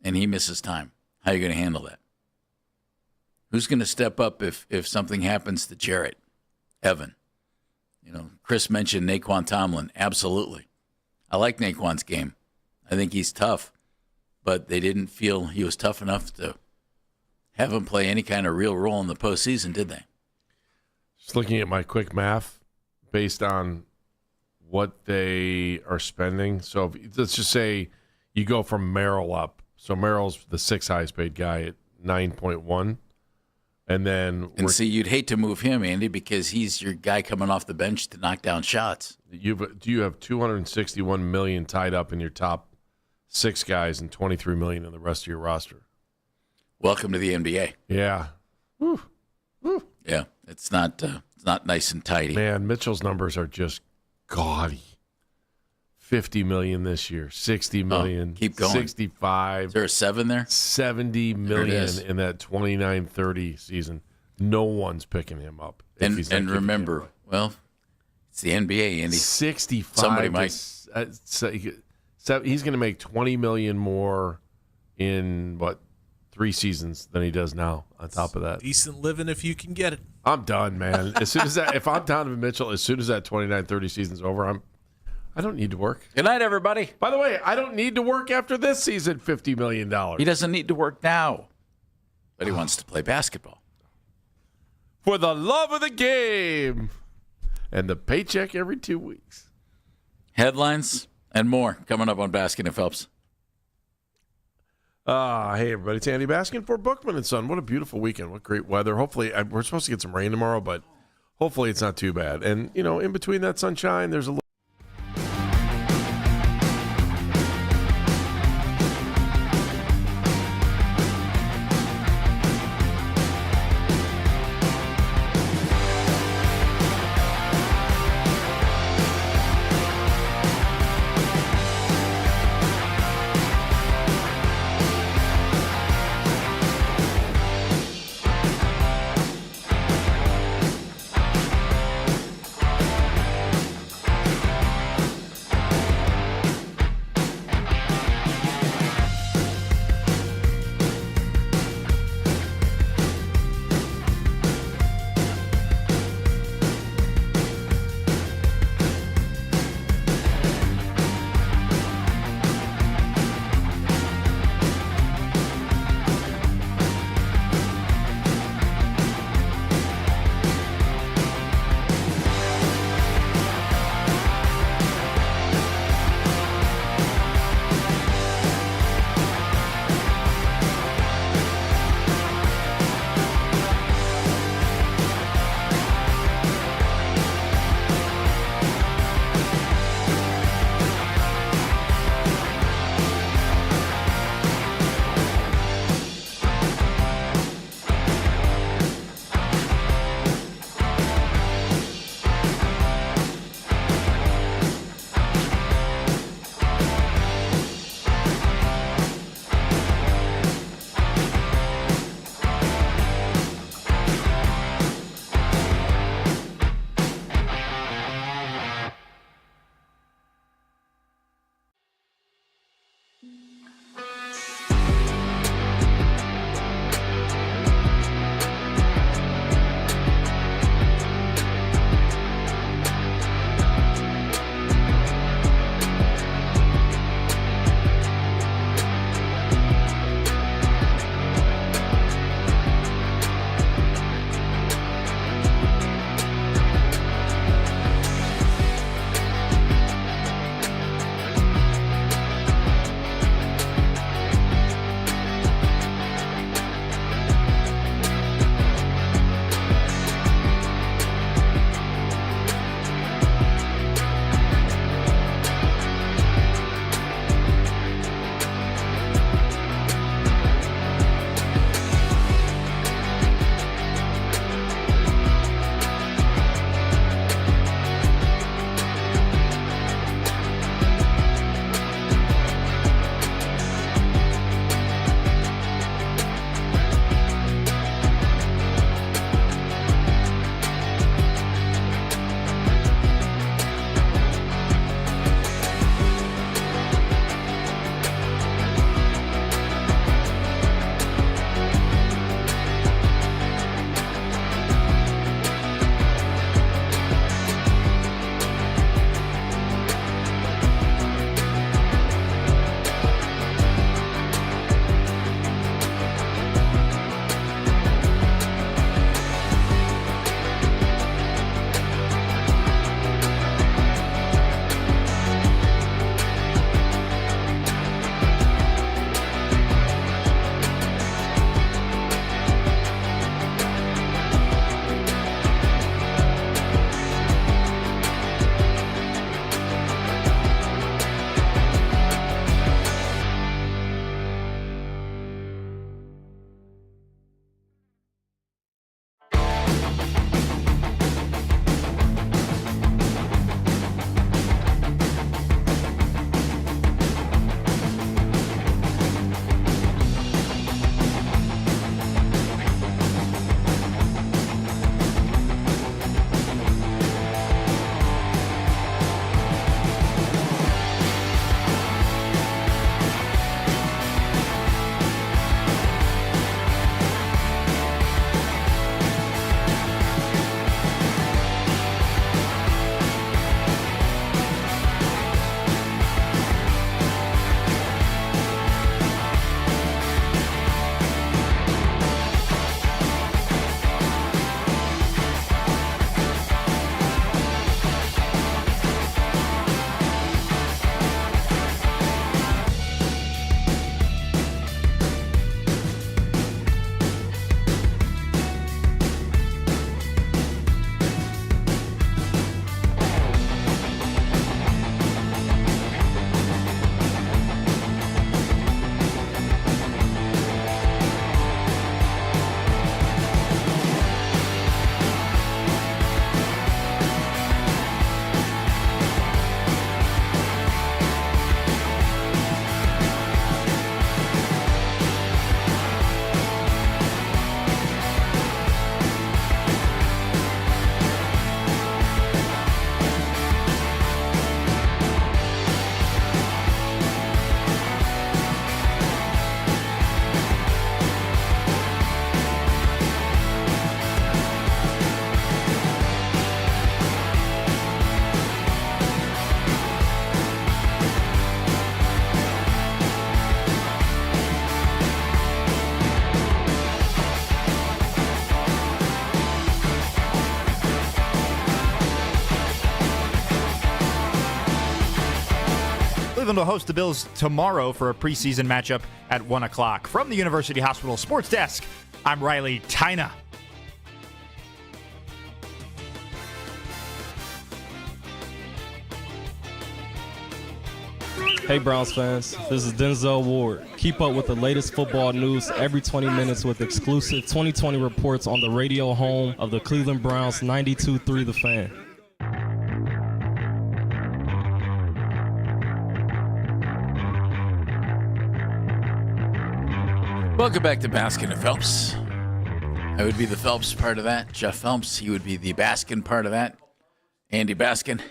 and he misses time, how are you going to handle that? Who's going to step up if something happens to Jarrett, Evan? Chris mentioned Naquan Tomlin. Absolutely. I like Naquan's game. I think he's tough, but they didn't feel he was tough enough to have him play any kind of real role in the postseason, did they? Just looking at my quick math based on what they are spending. So let's just say you go from Merrill up. So Merrill's the 6th highest paid guy at 9.1. And see, you'd hate to move him, Andy, because he's your guy coming off the bench to knock down shots. You have $261 million tied up in your top 6 guys and $23 million in the rest of your roster. Welcome to the NBA. Yeah. Woo. Woo. Yeah, it's not nice and tidy. Man, Mitchell's numbers are just gaudy. $50 million this year, $60 million, keep going. 65. Is there a 7 there? $70 million in that 29-30 season. No one's picking him up. And remember, it's the NBA, Andy. 65. Somebody might. He's going to make $20 million more in 3 seasons than he does now. On top of that, decent living if you can get it. I'm done, man. As soon as if I'm Donovan Mitchell, as soon as that 29-30 season's over, I don't need to work. Good night, everybody. By the way, I don't need to work after this season, $50 million. He doesn't need to work now, but he wants to play basketball. For the love of the game and the paycheck every 2 weeks. Headlines and more coming up on Baskin and Phelps. Hey, everybody. It's Andy Baskin for Bookman & Son. What a beautiful weekend. What great weather. Hopefully, we're supposed to get some rain tomorrow, but hopefully it's not too bad. And, in between that sunshine, there's a little. Cleveland will host the Bills tomorrow for a preseason matchup at 1 o'clock. From the University Hospital Sports Desk, I'm Riley Tyna. Hey Browns fans, this is Denzel Ward. Keep up with the latest football news every 20 minutes with exclusive 2020 reports on the radio home of the Cleveland Browns, 92.3 The Fan. Welcome back to Baskin and Phelps. I would be the Phelps part of that. Jeff Phelps, he would be the Baskin part of that. Andy Baskin.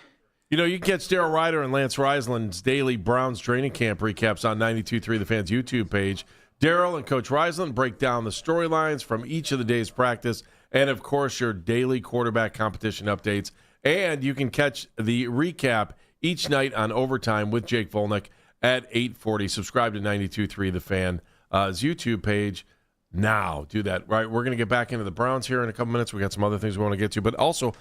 You know, you can catch Daryl Ryder and Lance Reisland's daily Browns training camp recaps on 92.3 The Fan's YouTube page. Daryl and Coach Reisland break down the storylines from each of the day's practice and, of course, your daily quarterback competition updates. And you can catch the recap each night on Overtime with Jake Volnick at 8:40. Subscribe to 92.3 The Fan's YouTube page now. Do that. Right, we're going to get back into the Browns here in a couple minutes. We got some other things we want to get to. But also,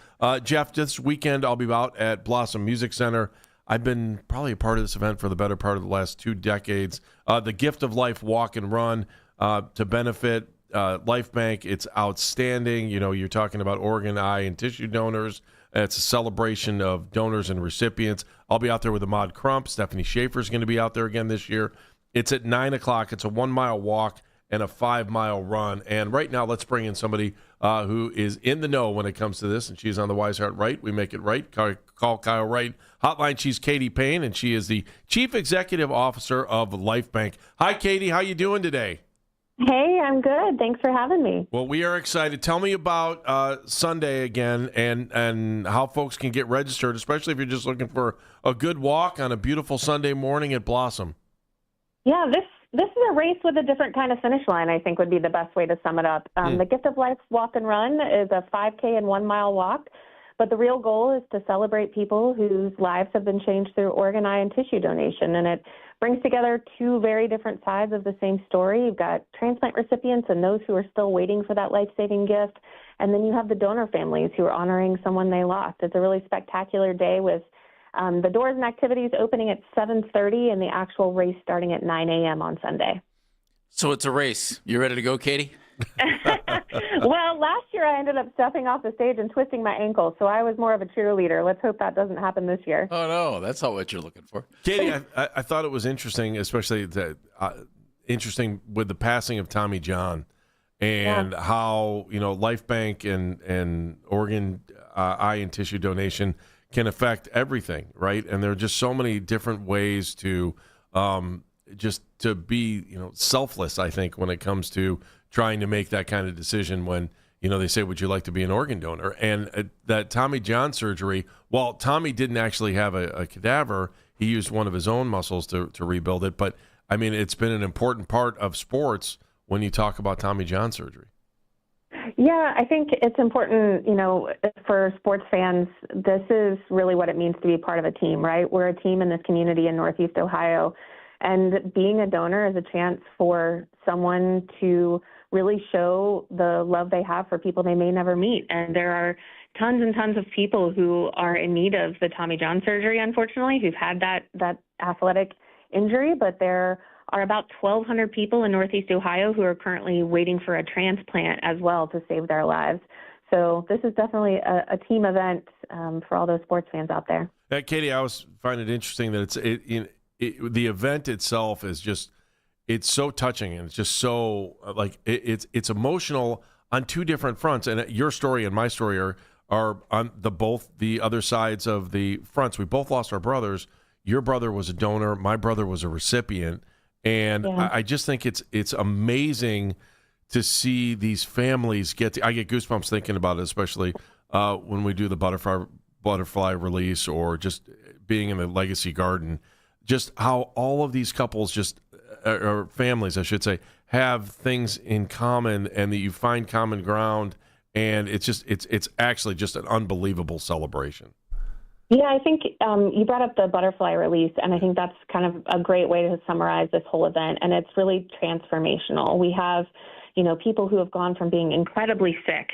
Jeff, this weekend I'll be out at Blossom Music Center. I've been probably a part of this event for the better part of the last 2 decades. The Gift of Life Walk and Run to benefit Life Bank. It's outstanding. You know, you're talking about organ, eye, and tissue donors. It's a celebration of donors and recipients. I'll be out there with Ahmad Crump. Stephanie Schaefer's going to be out there again this year. It's at 9 o'clock. It's a 1-mile walk and a 5-mile run. And right now, let's bring in somebody who is in the know when it comes to this, and she's on the Wise Heart Right. We make it right. Call Kyle Wright hotline. She's Katie Payne, and she is the Chief Executive Officer of Life Bank. Hi, Katie. How you doing today? Hey, I'm good. Thanks for having me. Well, we are excited. Tell me about Sunday again and how folks can get registered, especially if you're just looking for a good walk on a beautiful Sunday morning at Blossom. Yeah, this is a race with a different kind of finish line, I think would be the best way to sum it up. The Gift of Life Walk and Run is a 5K and 1-mile walk, but the real goal is to celebrate people whose lives have been changed through organ, eye, and tissue donation, and it brings together 2 very different sides of the same story. You've got transplant recipients and those who are still waiting for that life-saving gift, and then you have the donor families who are honoring someone they lost. It's a really spectacular day with the doors and activities opening at 7:30 and the actual race starting at 9 a.m. on Sunday. So it's a race. You ready to go, Katie? Well, last year I ended up stepping off the stage and twisting my ankle, so I was more of a cheerleader. Let's hope that doesn't happen this year. Oh, no, that's not what you're looking for. Katie, I thought it was interesting, especially interesting with the passing of Tommy John and how, you know, Life Bank and organ, eye, and tissue donation can affect everything, right? And there are just so many different ways to just to be, you know, selfless, I think, when it comes to trying to make that kind of decision when, you know, they say, would you like to be an organ donor? And that Tommy John surgery, while Tommy didn't actually have a cadaver, he used one of his own muscles to rebuild it. But, I mean, it's been an important part of sports when you talk about Tommy John surgery. Yeah, I think it's important, you know, for sports fans, this is really what it means to be part of a team, right? We're a team in this community in Northeast Ohio, and being a donor is a chance for someone to really show the love they have for people they may never meet. And there are tons and tons of people who are in need of the Tommy John surgery, unfortunately, who've had that athletic injury, but there are about 1,200 people in Northeast Ohio who are currently waiting for a transplant as well to save their lives. So this is definitely a team event for all those sports fans out there. Katie, I always find it interesting that the event itself is just, it's so touching, and it's just so like it's emotional on 2 different fronts. And your story and my story are on both the other sides of the fronts. We both lost our brothers. Your brother was a donor. My brother was a recipient. And I just think it's amazing to see these families I get goosebumps thinking about it, especially when we do the butterfly release or just being in the Legacy Garden. Just how all of these couples or families, I should say, have things in common, and that you find common ground, and it's actually just an unbelievable celebration. Yeah, I think you brought up the butterfly release, and I think that's kind of a great way to summarize this whole event, and it's really transformational. We have, you know, people who have gone from being incredibly sick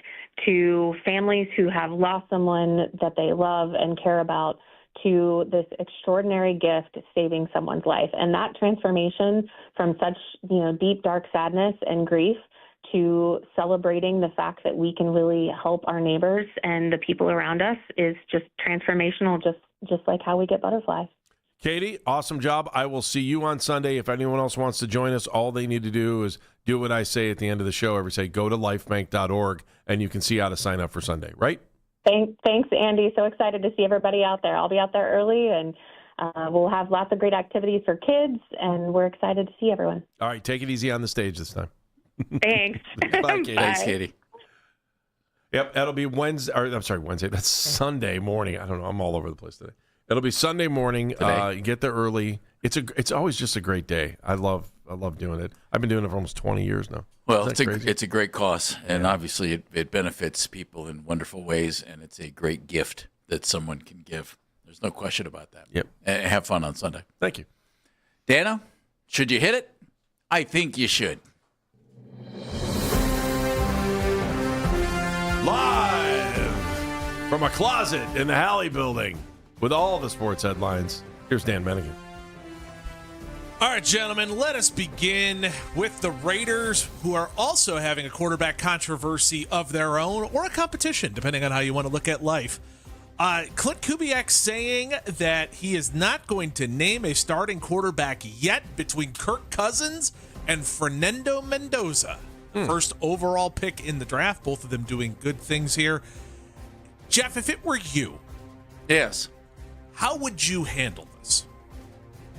to families who have lost someone that they love and care about, to this extraordinary gift saving someone's life. And that transformation from such, you know, deep, dark sadness and grief to celebrating the fact that we can really help our neighbors and the people around us is just transformational, just like how we get butterflies. Katie, awesome job. I will see you on Sunday. If anyone else wants to join us, all they need to do is do what I say at the end of the show. Go to lifebank.org, and you can see how to sign up for Sunday, right? Thanks, Andy. So excited to see everybody out there. I'll be out there early, and we'll have lots of great activities for kids, and we're excited to see everyone. All right, take it easy on the stage this time. Thanks. Bye, Katie. Thanks, Katie. Yep, that'll be Wednesday. That's Sunday morning. I don't know. I'm all over the place today. It'll be Sunday morning. Get there early. It's always just a great day. I love doing it. I've been doing it for almost 20 years now. Well, it's a great cause, and obviously it benefits people in wonderful ways, and it's a great gift that someone can give. There's no question about that. Yep. And have fun on Sunday. Thank you. Dano, should you hit it? I think you should. Live from a closet in the Halley building with all the sports headlines, here's Dan Bennigan. All right, gentlemen, let us begin with the Raiders, who are also having a quarterback controversy of their own, or a competition, depending on how you want to look at life. Clint Kubiak saying that he is not going to name a starting quarterback yet between Kirk Cousins and Fernando Mendoza. First overall pick in the draft, both of them doing good things here. Jeff, if it were you, yes, how would you handle this?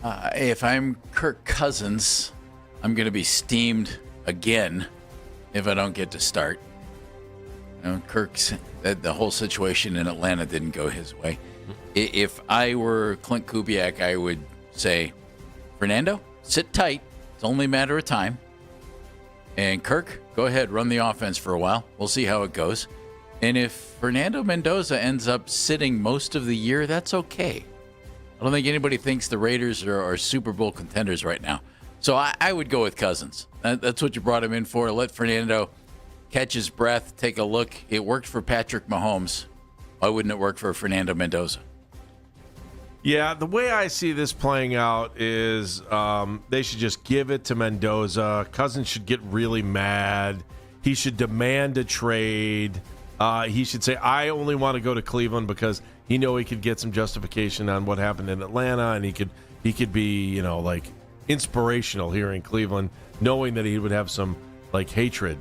If I'm Kirk Cousins, I'm going to be steamed again if I don't get to start. Kirk's the whole situation in Atlanta didn't go his way. If I were Clint Kubiak, I would say, Fernando, sit tight. It's only a matter of time. And Kirk, go ahead, run the offense for a while. We'll see how it goes. And if Fernando Mendoza ends up sitting most of the year, that's okay. I don't think anybody thinks the Raiders are Super Bowl contenders right now. So I would go with Cousins. That's what you brought him in for. Let Fernando catch his breath, take a look. It worked for Patrick Mahomes. Why wouldn't it work for Fernando Mendoza? Yeah, the way I see this playing out is they should just give it to Mendoza. Cousins should get really mad. He should demand a trade. He should say, I only want to go to Cleveland because he could get some justification on what happened in Atlanta, and he could be, inspirational here in Cleveland, knowing that he would have some hatred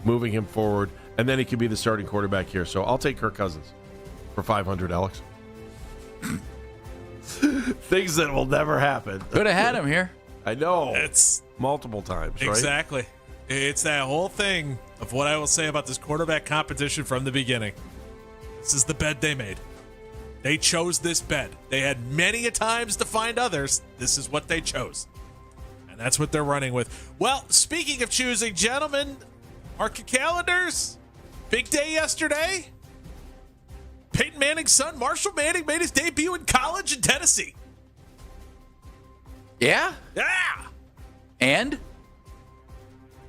moving him forward, and then he could be the starting quarterback here. So I'll take Kirk Cousins for $500, Alex. Things that will never happen. Could have had him here. I know. It's multiple times, right? Exactly. It's that whole thing of what I will say about this quarterback competition from the beginning. This is the bed they made. They chose this bed. They had many a times to find others. This is what they chose. And that's what they're running with. Well, speaking of choosing, gentlemen, mark your calendars. Big day yesterday. Peyton Manning's son, Marshall Manning, made his debut in college in Tennessee. Yeah? Yeah. And?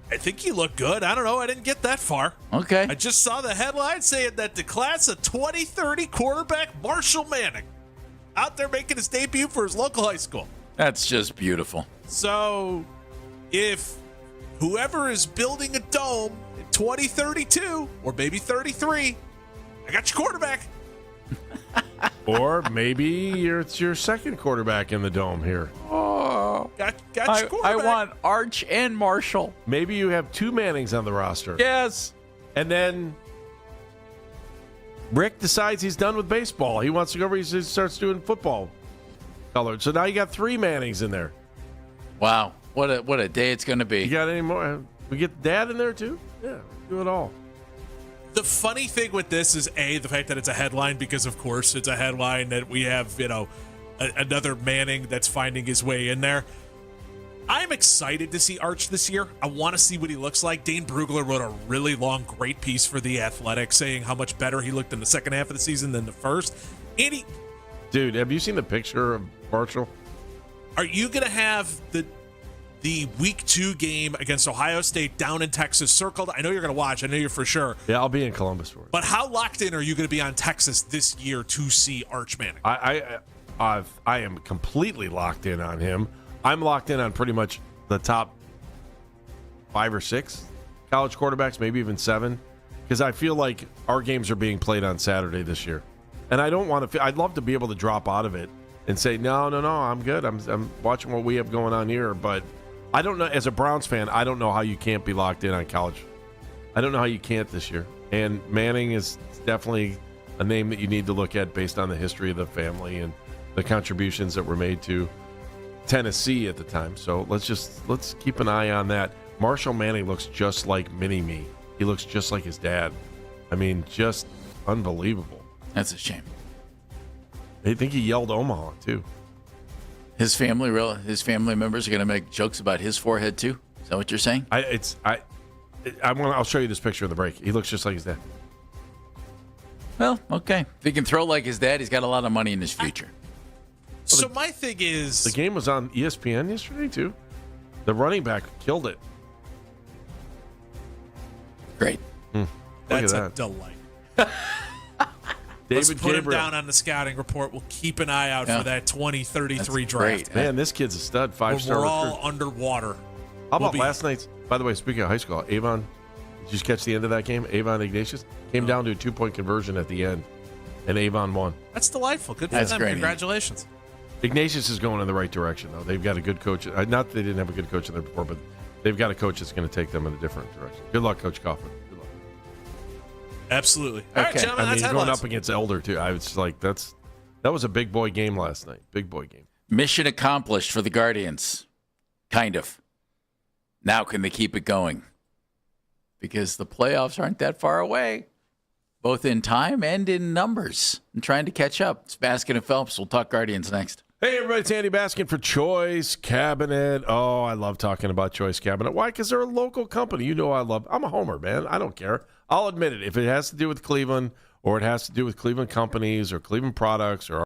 I think he looked good. I don't know. I didn't get that far. Okay. I just saw the headline saying that the class of 2030 quarterback Marshall Manning out there making his debut for his local high school. That's just beautiful. So if whoever is building a dome in 2032 or maybe 33, I got your quarterback. Or maybe it's your second quarterback in the dome here. Oh, got your quarterback. I want Arch and Marshall. Maybe you have two Mannings on the roster. Yes. And then Rick decides he's done with baseball. He wants to go over. He starts doing football colored. So now you got three Mannings in there. Wow. What a day it's going to be. You got any more? We get Dad in there too? Yeah, do it all. The funny thing with this is, the fact that it's a headline, because, of course, it's a headline that we have, another Manning that's finding his way in there. I'm excited to see Arch this year. I want to see what he looks like. Dane Brugler wrote a really long, great piece for The Athletic saying how much better he looked in the second half of the season than the first. Dude, have you seen the picture of Marshall? Are you going to have the Week 2 game against Ohio State down in Texas circled? I know you're going to watch. I know you're for sure. Yeah, I'll be in Columbus for it. But how locked in are you going to be on Texas this year to see Arch Manning? I am completely locked in on him. I'm locked in on pretty much the top 5 or 6 college quarterbacks, maybe even 7, because I feel like our games are being played on Saturday this year. And I don't want to – I'd love to be able to drop out of it and say, no, I'm good. I'm watching what we have going on here, but – I don't know. As a Browns fan, I don't know how you can't be locked in on college. I don't know how you can't this year. And Manning is definitely a name that you need to look at based on the history of the family and the contributions that were made to Tennessee at the time. So let's keep an eye on that. Marshall Manning looks just like Mini-Me. He looks just like his dad. I mean, just unbelievable. That's a shame. I think he yelled Omaha too. His family members are going to make jokes about his forehead too. Is that what you're saying? I'll show you this picture in the break. He looks just like his dad. Well, okay. If he can throw like his dad, he's got a lot of money in his future. So my thing is, the game was on ESPN yesterday too. The running back killed it. Great. That's Look a at that. delight. Let's David put him Gabriel. down on the scouting report. We'll keep an eye out Yeah. for that 2033 That's draft. great. Man, this kid's a stud. When 5-star we're all recruit. underwater. How We'll about be- last night's? By the way, speaking of high school, Avon. Did you catch the end of that game? Avon Ignatius came down to a 2-point conversion at the end, and Avon won. That's delightful. Good for That's them. great. Congratulations. Ignatius is going in the right direction, though. They've got a good coach. Not that they didn't have a good coach in there before, but they've got a coach that's going to take them in a different direction. Good luck, Coach Kaufman. Good luck. Absolutely. All right, gentlemen, I mean, that's he's going headlines. up against Elder too. I was just like, that was a big boy game last night. Big boy game. Mission accomplished for the Guardians. Kind of. Now can they keep it going? Because the playoffs aren't that far away, both in time and in numbers. I'm trying to catch up. It's Baskin and Phelps. We'll talk Guardians next. Hey, everybody, it's Andy Baskin for Choice Cabinet. Oh, I love talking about Choice Cabinet. Why? Because they're a local company. You know I'm a homer, man. I don't care. I'll admit it. If it has to do with Cleveland or it has to do with Cleveland companies or Cleveland products or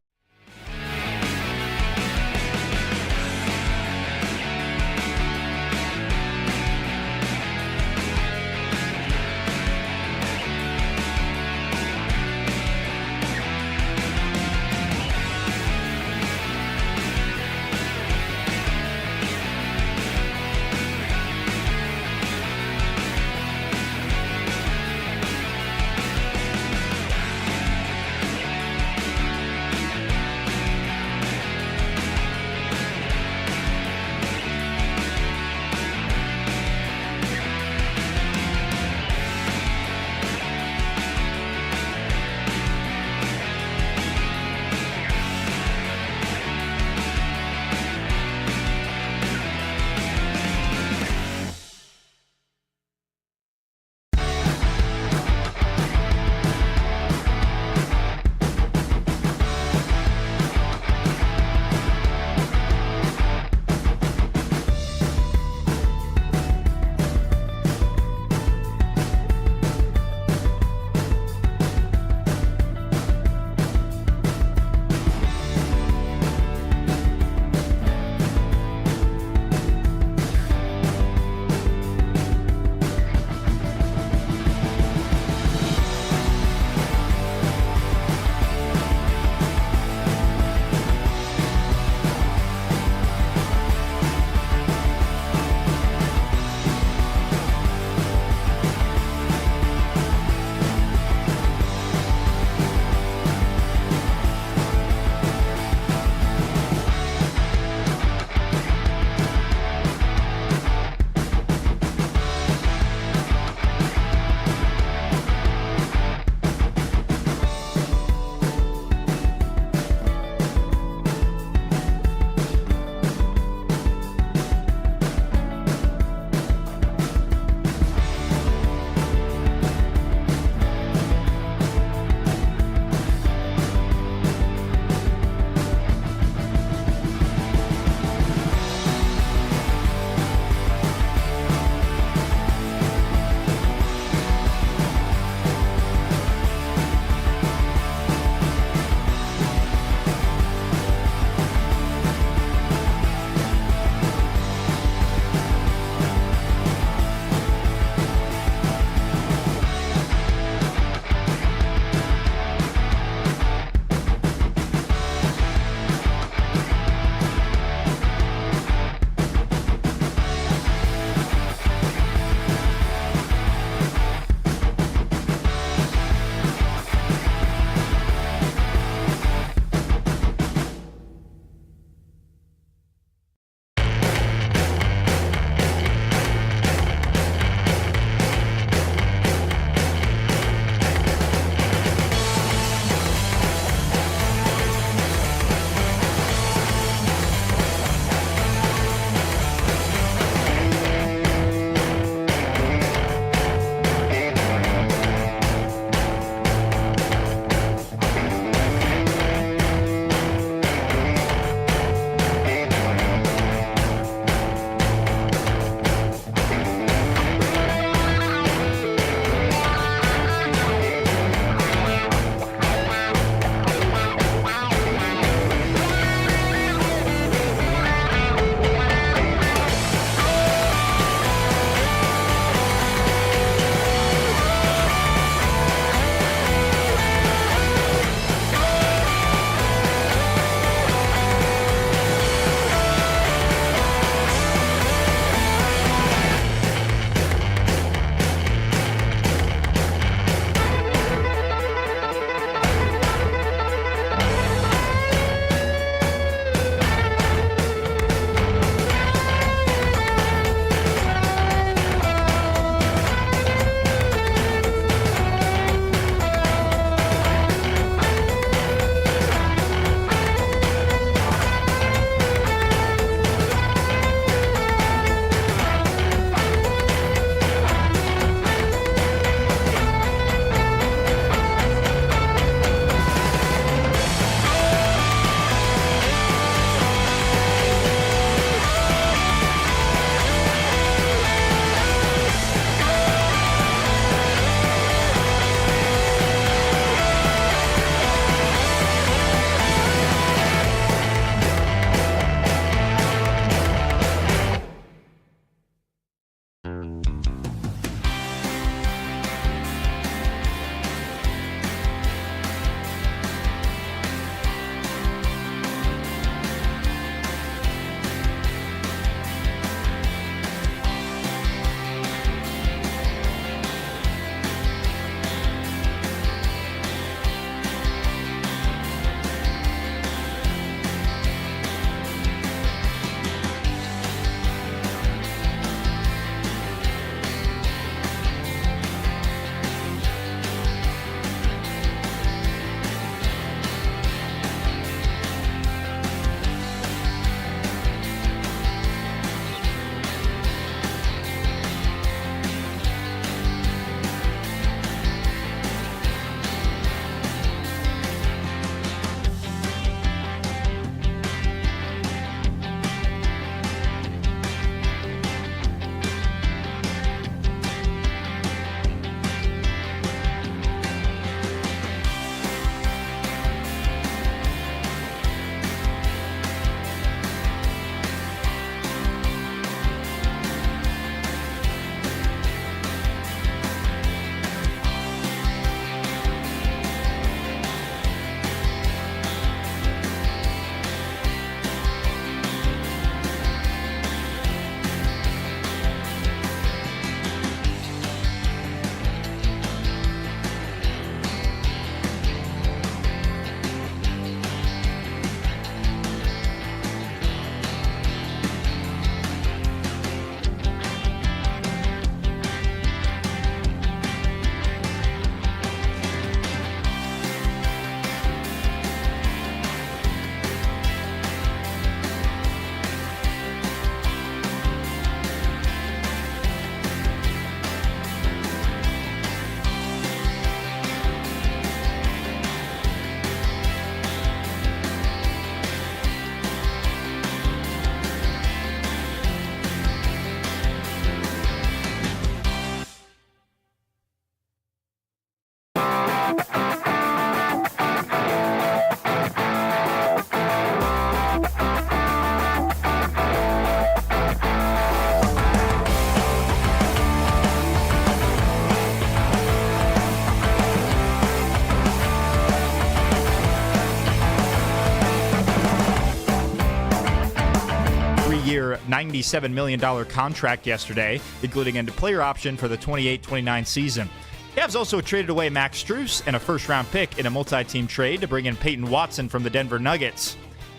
3-year, $97 million contract yesterday, including a player option for the 28-29 season. Cavs also traded away Max Strus and a first-round pick in a multi-team trade to bring in Peyton Watson from the Denver Nuggets.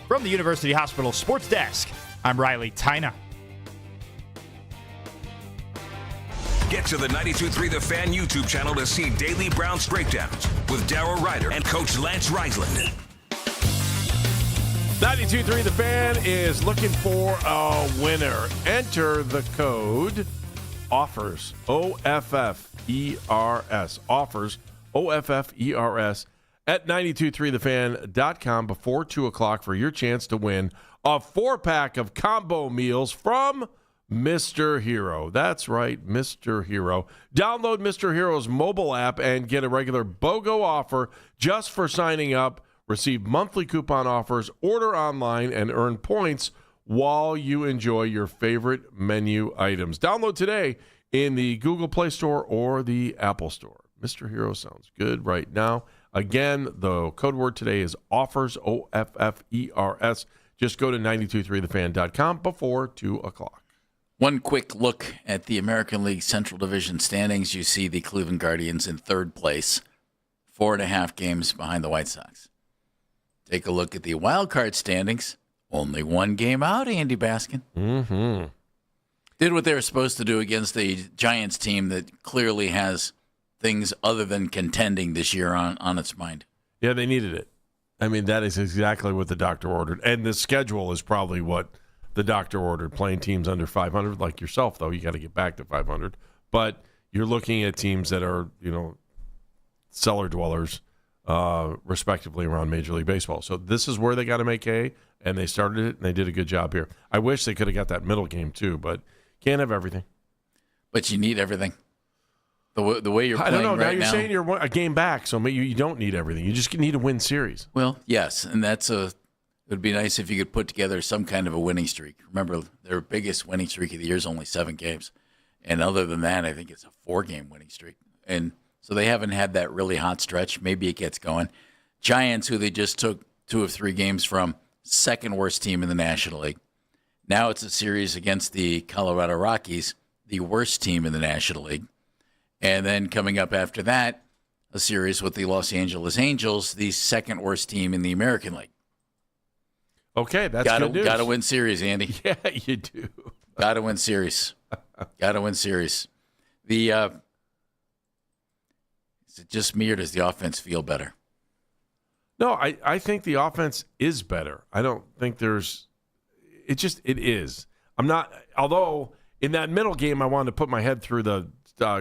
From the University Hospital Sports Desk, I'm Riley Tyna. Get to the 92.3 The Fan YouTube channel to see daily Browns breakdowns with Darryl Ryder and Coach Lance Reisland. 92.3 The Fan is looking for a winner. Enter the code OFFERS, OFFERS, OFFERS, OFFERS, at 923thefan.com before 2 o'clock for your chance to win a 4-pack of combo meals from Mr. Hero. That's right, Mr. Hero. Download Mr. Hero's mobile app and get a regular BOGO offer just for signing up. Receive monthly coupon offers, order online, and earn points while you enjoy your favorite menu items. Download today in the Google Play Store or the Apple Store. Mr. Hero sounds good right now. Again, the code word today is OFFERS, OFFERS. Just go to 923thefan.com before 2 o'clock. One quick look at the American League Central Division standings. You see the Cleveland Guardians in third place, 4.5 games behind the White Sox. Take a look at the wild card standings. Only 1 game out, Andy Baskin. Mm-hmm. Did what they were supposed to do against the Giants team that clearly has things other than contending this year on its mind. Yeah, they needed it. I mean, that is exactly what the doctor ordered. And the schedule is probably what the doctor ordered, playing teams under 500. Like yourself, though, you got to get back to 500. But you're looking at teams that are, cellar dwellers, respectively, around Major League Baseball. So this is where they got to make hay, and they started it, and they did a good job here. I wish they could have got that middle game, too, but can't have everything. But you need everything. The way you're playing I don't know. Right now you're saying you're a game back, so maybe you don't need everything. You just need a win series. Well, yes, and it would be nice if you could put together some kind of a winning streak. Remember, their biggest winning streak of the year is only 7 games. And other than that, I think it's a 4-game winning streak. And so they haven't had that really hot stretch. Maybe it gets going. Giants, who they just took 2 of 3 games from, second worst team in the National League. Now it's a series against the Colorado Rockies, the worst team in the National League. And then coming up after that, a series with the Los Angeles Angels, the second worst team in the American League. Okay, that's good news. Got to win series, Andy. Yeah, you do. Got to win series. Got to win series. Is it just me or does the offense feel better? No, I think the offense is better. I don't think there's – it is. I'm not – although in that middle game I wanted to put my head through the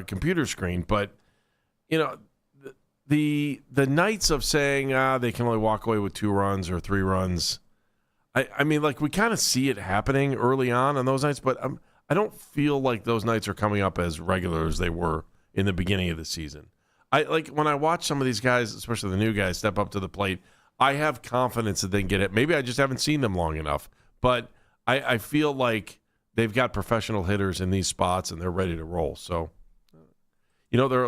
computer screen, but, the nights of saying they can only walk away with 2 runs or 3 runs – I mean, like, we kind of see it happening early on those nights, but I don't feel like those nights are coming up as regular as they were in the beginning of the season. When I watch some of these guys, especially the new guys, step up to the plate, I have confidence that they can get it. Maybe I just haven't seen them long enough, but I feel like they've got professional hitters in these spots and they're ready to roll. So, there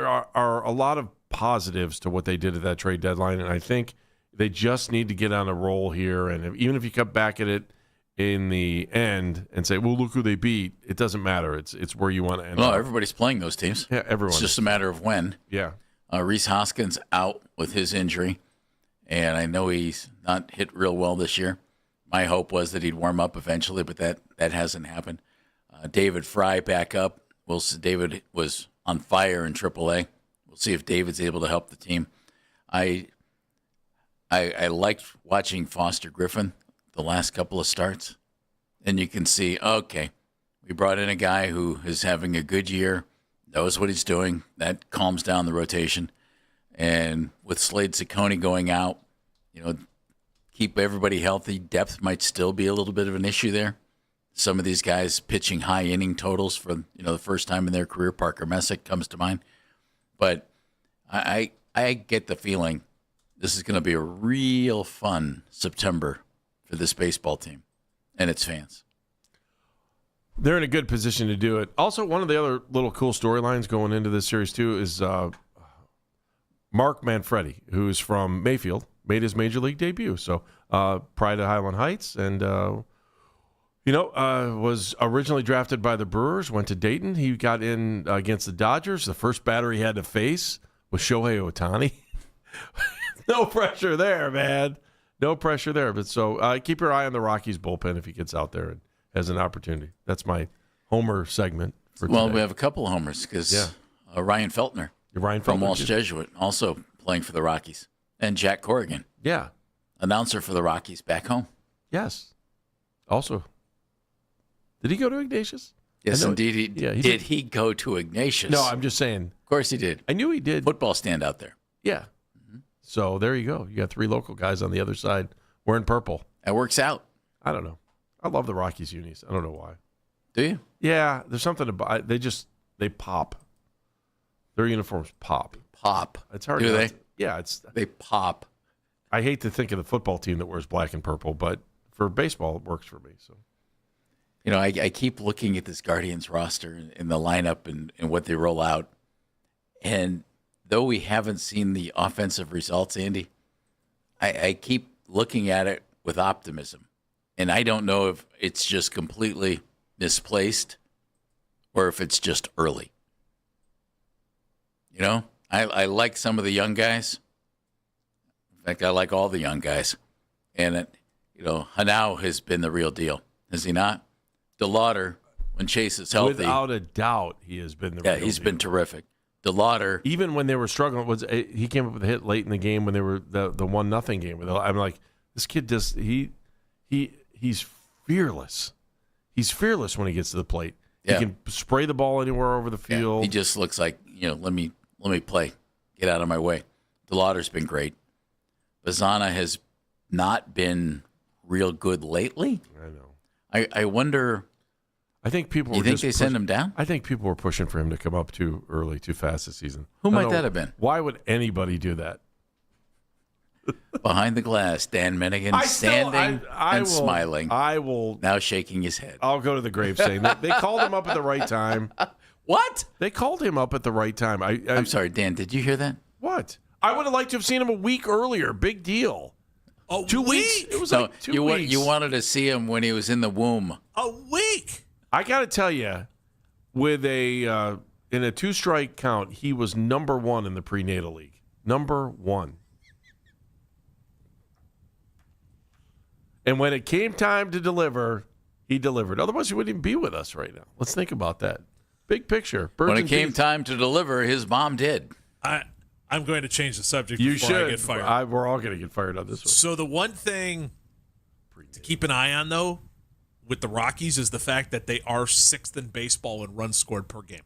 are a lot of positives to what they did at that trade deadline, and I think they just need to get on a roll here, and even if you come back at it in the end and say, well, look who they beat, it doesn't matter. It's where you want to end up. Everybody's playing those teams. Yeah, everyone. It's just a matter of when. Yeah. Rhys Hoskins out with his injury, and I know he's not hit real well this year. My hope was that he'd warm up eventually, but that hasn't happened. David Fry back up. David was on fire in AAA. We'll see if David's able to help the team. I liked watching Foster Griffin the last couple of starts. And you can see, okay, we brought in a guy who is having a good year, knows what he's doing. That calms down the rotation. And with Slade Ciccone going out, keep everybody healthy. Depth might still be a little bit of an issue there. Some of these guys pitching high inning totals for the first time in their career. Parker Messick comes to mind. But I get the feeling this is going to be a real fun September for this baseball team and its fans. They're in a good position to do it. Also, one of the other little cool storylines going into this series, too, is Mark Manfredi, who's from Mayfield, made his Major League debut. So Pride of Highland Heights, and was originally drafted by the Brewers, went to Dayton. He got in against the Dodgers. The first batter he had to face was Shohei Ohtani. No pressure there, man. No pressure there. But so keep your eye on the Rockies bullpen if he gets out there and has an opportunity. That's my homer segment for today. Well, we have a couple of homers because Ryan Feltner from Walsh Jesuit also playing for the Rockies. And Jack Corrigan. Yeah. Announcer for the Rockies back home. Yes. Also. Did he go to Ignatius? Yes, indeed. He did. He go to Ignatius? No, I'm just saying. Of course he did. I knew he did. Football stand out there. Yeah. Mm-hmm. So there you go. You got 3 local guys on the other side wearing purple. That works out. I don't know. I love the Rockies unis. I don't know why. Do you? Yeah. There's something about they pop. Their uniforms pop. Pop. It's hard. Do they? Yeah. They pop. I hate to think of the football team that wears black and purple, but for baseball, it works for me. So. I keep looking at this Guardians roster and the lineup and what they roll out. And though we haven't seen the offensive results, Andy, I keep looking at it with optimism. And I don't know if it's just completely misplaced or if it's just early. I like some of the young guys. In fact, I like all the young guys. And, Hanau has been the real deal. Has he not? DeLauder, when Chase is healthy. Without a doubt, he has been the real deal. Yeah, he's been terrific. DeLauder. Even when they were struggling, he came up with a hit late in the game when they were the 1-0 game. I'm like, this kid he's fearless. He's fearless when he gets to the plate. Yeah. He can spray the ball anywhere over the field. Yeah, he just looks like, let me play. Get out of my way. DeLauder's been great. Bazana has not been real good lately. I know. I wonder. I think people. You think they send him down? I think people were pushing for him to come up too early, too fast this season. Who might that have been? Why would anybody do that? Behind the glass, Dan Minigan standing and smiling. I will now shaking his head. I'll go to the grave saying they called him up at the right time. What? They called him up at the right time. I'm sorry, Dan. Did you hear that? What? I would have liked to have seen him a week earlier. Big deal. 2 weeks? It was like 2 weeks. You wanted to see him when he was in the womb. A week? I got to tell you, with in a 2-strike count, he was number 1 in the prenatal league. Number 1. And when it came time to deliver, he delivered. Otherwise, he wouldn't even be with us right now. Let's think about that. Big picture. When it came time to deliver, his mom did. I'm going to change the subject you before should. I get fired. We're all going to get fired on this one. So the one thing to keep an eye on, though, with the Rockies is the fact that they are 6th in baseball in runs scored per game.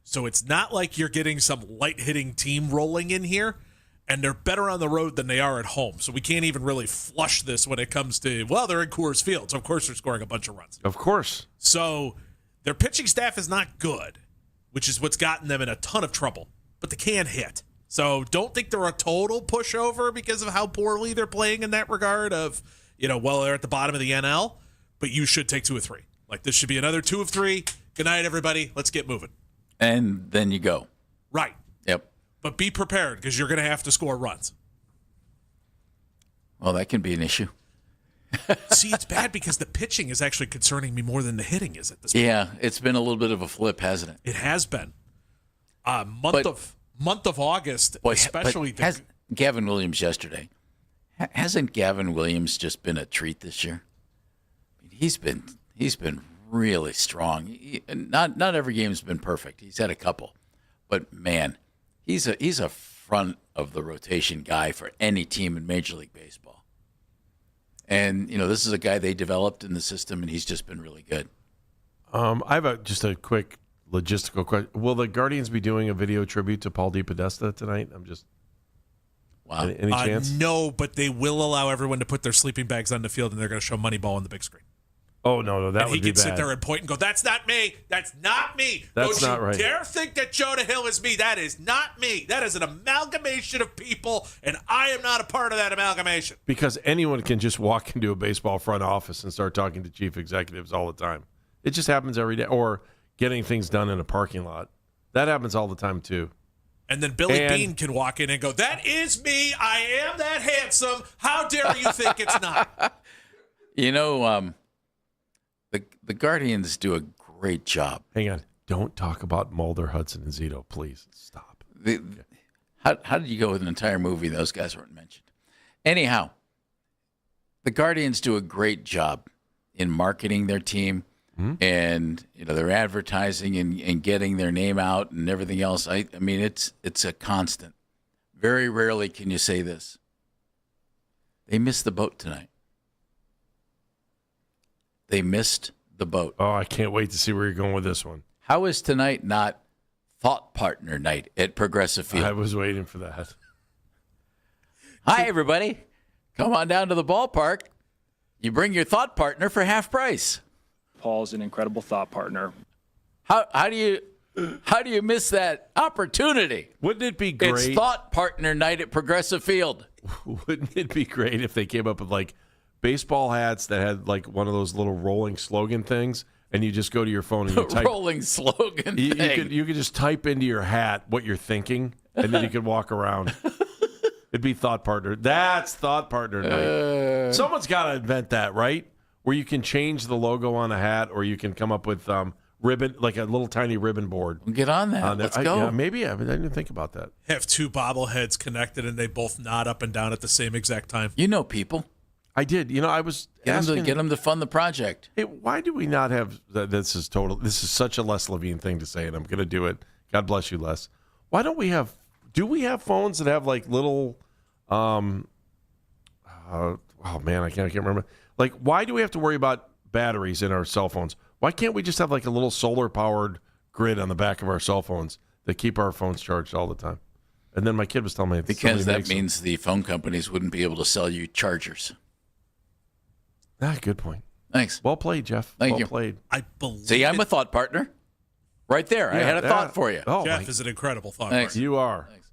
So it's not like you're getting some light-hitting team rolling in here, and they're better on the road than they are at home. So we can't even really flush this when it comes to, they're in Coors Field, so of course they're scoring a bunch of runs. Of course. So their pitching staff is not good, which is what's gotten them in a ton of trouble, but they can hit. So don't think they're a total pushover because of how poorly they're playing in that regard of, they're at the bottom of the NL, but you should take 2 of 3. Like, this should be another 2 of 3. Good night, everybody. Let's get moving. And then you go. Right. Yep. But be prepared because you're going to have to score runs. Well, that can be an issue. See, it's bad because the pitching is actually concerning me more than the hitting is at this point. Yeah, it's been a little bit of a flip, hasn't it? It has been. Month of August, especially. Gavin Williams yesterday. Hasn't Gavin Williams just been a treat this year? He's been really strong. Not every game's been perfect. He's had a couple, but man, he's a front of the rotation guy for any team in Major League Baseball. And this is a guy they developed in the system, and he's just been really good. I have just a quick logistical question. Will the Guardians be doing a video tribute to Paul DePodesta tonight? Wow. Any chance? No, but they will allow everyone to put their sleeping bags on the field, and they're going to show Moneyball on the big screen. Oh, no, that and would be bad. He can sit there and point and go, that's not me. That's not me. That's not right. Don't you dare think that Jonah Hill is me. That is not me. That is an amalgamation of people, and I am not a part of that amalgamation. Because anyone can just walk into a baseball front office and start talking to chief executives all the time. It just happens every day. Or getting things done in a parking lot. That happens all the time, too. And then Billy Bean can walk in and go, "That is me. I am that handsome. How dare you think it's not?" You know, the Guardians do a great job. Hang on. Don't talk about Mulder, Hudson, and Zito. Please stop. How did you go with an entire movie? Those guys weren't mentioned. Anyhow, the Guardians do a great job in marketing their team and their advertising and getting their name out and everything else. I mean, it's a constant. Very rarely can you say this. They missed the boat tonight. They missed the boat. Oh, I can't wait to see where you're going with this one. How is tonight not thought partner night at Progressive Field? I was waiting for that. Hi, everybody. Come on down to the ballpark. You bring your thought partner for half price. Paul's an incredible thought partner. How do you miss that opportunity? Wouldn't it be great? It's thought partner night at Progressive Field. Wouldn't it be great if they came up with like baseball hats that had like one of those little rolling slogan things, and you just go to your phone and you type rolling slogan thing. You could just type into your hat what you're thinking, and then you could walk around. It'd be thought partner. That's thought partner night. Someone's got to invent that, right? Where you can change the logo on a hat, or you can come up with ribbon, like a little tiny ribbon board. Get on that. Let's go. Yeah, maybe. I didn't think about that. Have two bobbleheads connected, and they both nod up and down at the same exact time. You know people. I did. I was get them to fund the project. Hey, why do we not have? This is such a Les Levine thing to say, and I'm going to do it. God bless you, Les. Why don't we have? Do we have phones that have like little? Oh man, I can't remember. Like, why do we have to worry about batteries in our cell phones? Why can't we just have like a little solar powered grid on the back of our cell phones that keep our phones charged all the time? And then my kid was telling me because that means the phone companies wouldn't be able to sell you chargers. Good point. Thanks. Well played, Jeff. Thank you. Well played. I believe. See, I'm a thought partner. Right there. I had a thought for you. Oh, Jeff is an incredible thought Thanks. partner. You are. Thanks.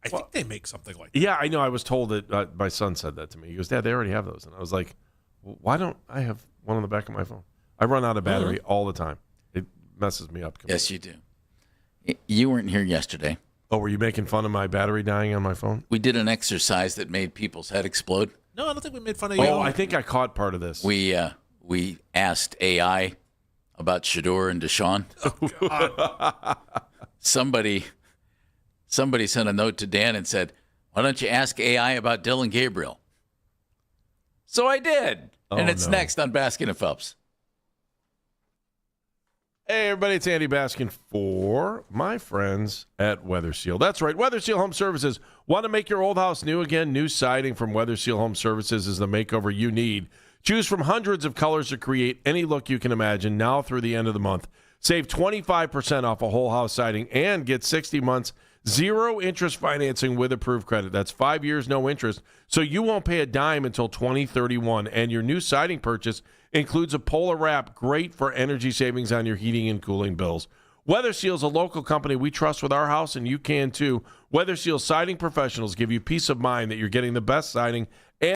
I think they make something like that. Yeah, I know. I was told that my son said that to me. He goes, "Dad, they already have those." And I was like, "Why don't I have one on the back of my phone?" I run out of battery all the time. It messes me up completely. Yes, you do. You weren't here yesterday. Oh, were you making fun of my battery dying on my phone? We did an exercise that made people's head explode. No, I don't think we made fun of you. Oh, I think I caught part of this. We asked AI about Shador and Deshaun. Oh, God. Somebody sent a note to Dan and said, "Why don't you ask AI about Dylan Gabriel?" So I did. And it's next on Baskin and Phelps. Hey, everybody, it's Andy Baskin for my friends at Weather Seal. That's right, Weather Seal Home Services. Want to make your old house new again? New siding from Weather Seal Home Services is the makeover you need. Choose from hundreds of colors to create any look you can imagine now through the end of the month. Save 25% off a whole house siding and get 60 months, zero interest financing with approved credit. That's 5 years, no interest. So you won't pay a dime until 2031. And your new siding purchase includes a Polar Wrap, great for energy savings on your heating and cooling bills. Weather Seal is a local company we trust with our house, and you can too. Weather Seal siding professionals give you peace of mind that you're getting the best siding and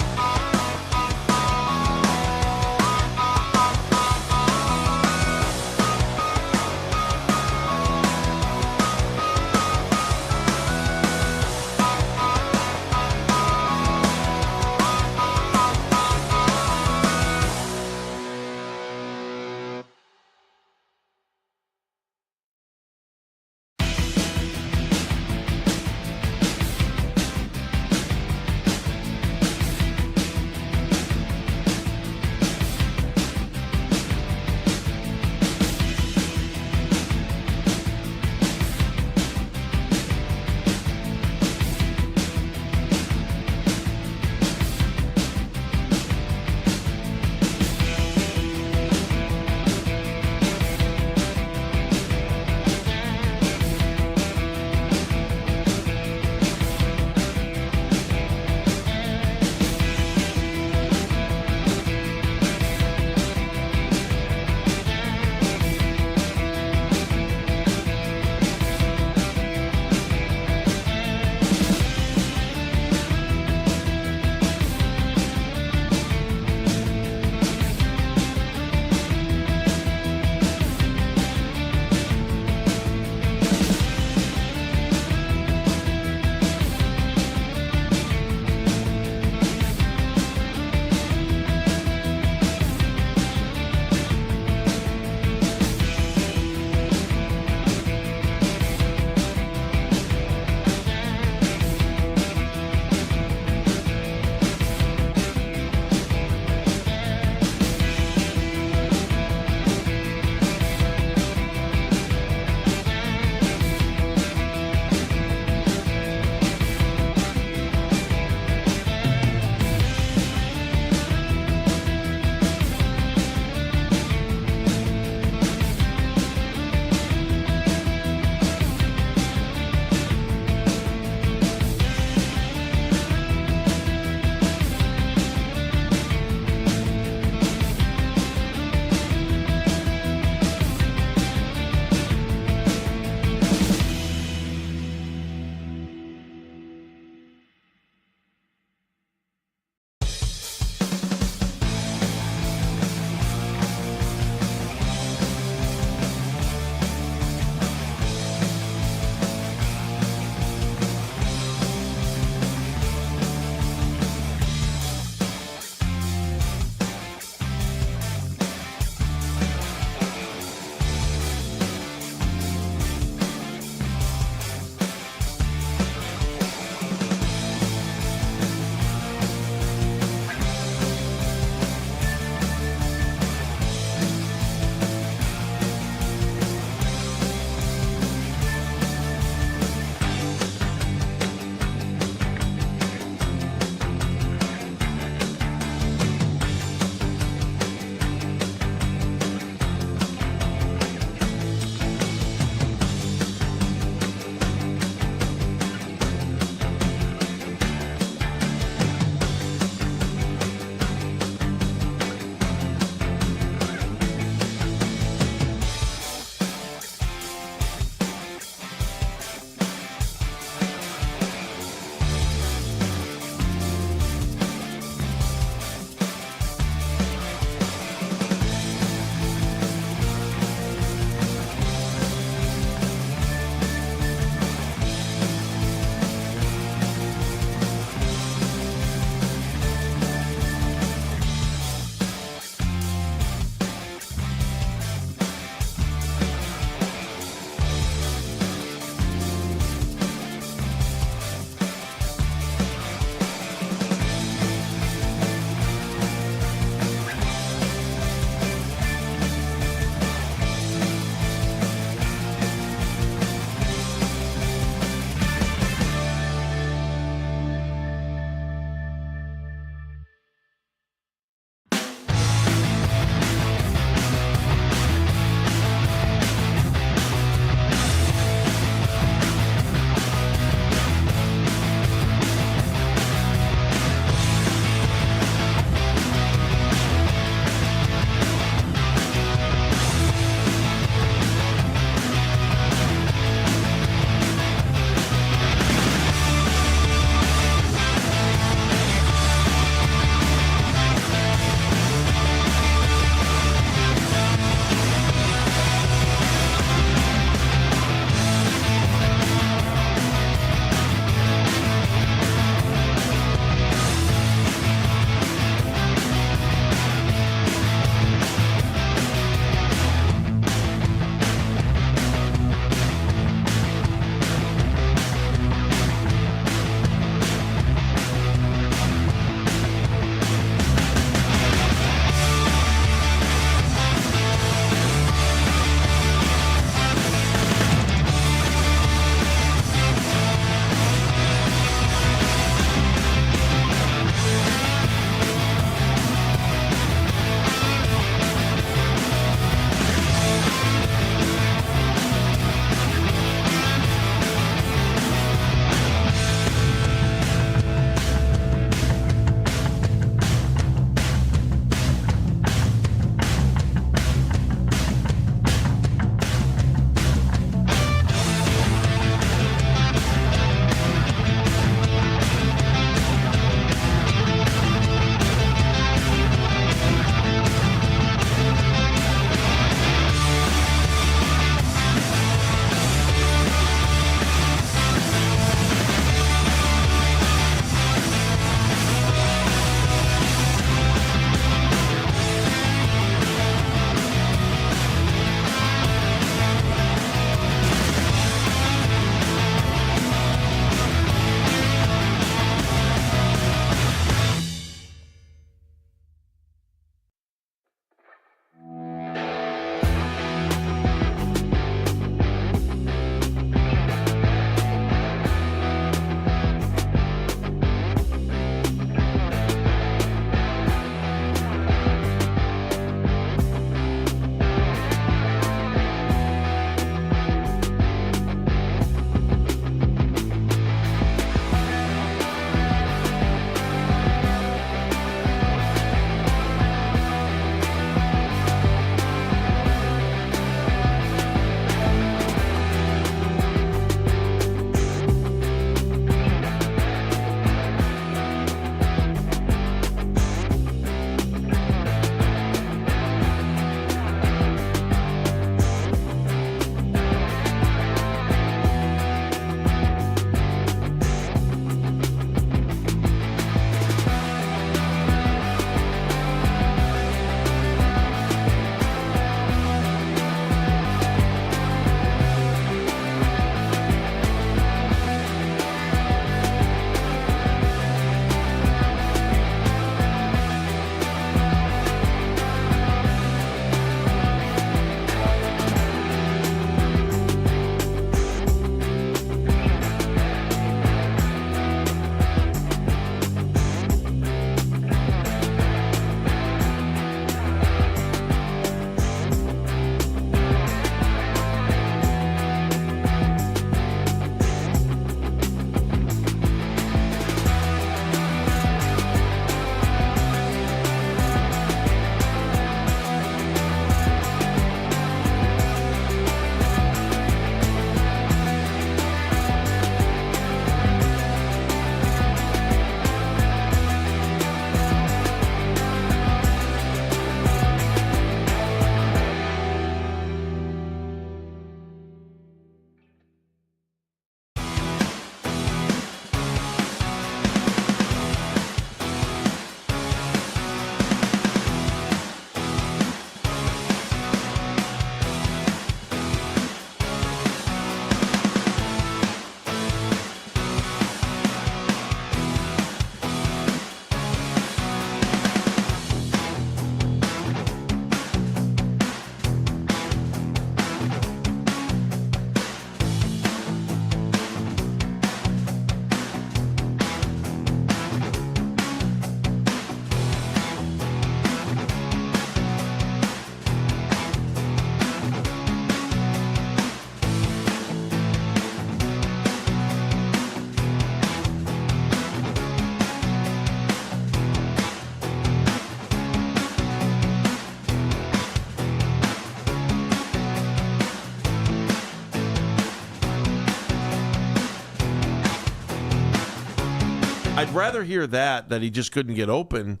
I'd rather hear that he just couldn't get open,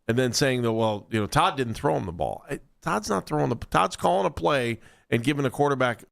and then saying that, well, Todd didn't throw him the ball. Todd's not throwing Todd's calling a play and giving the quarterback.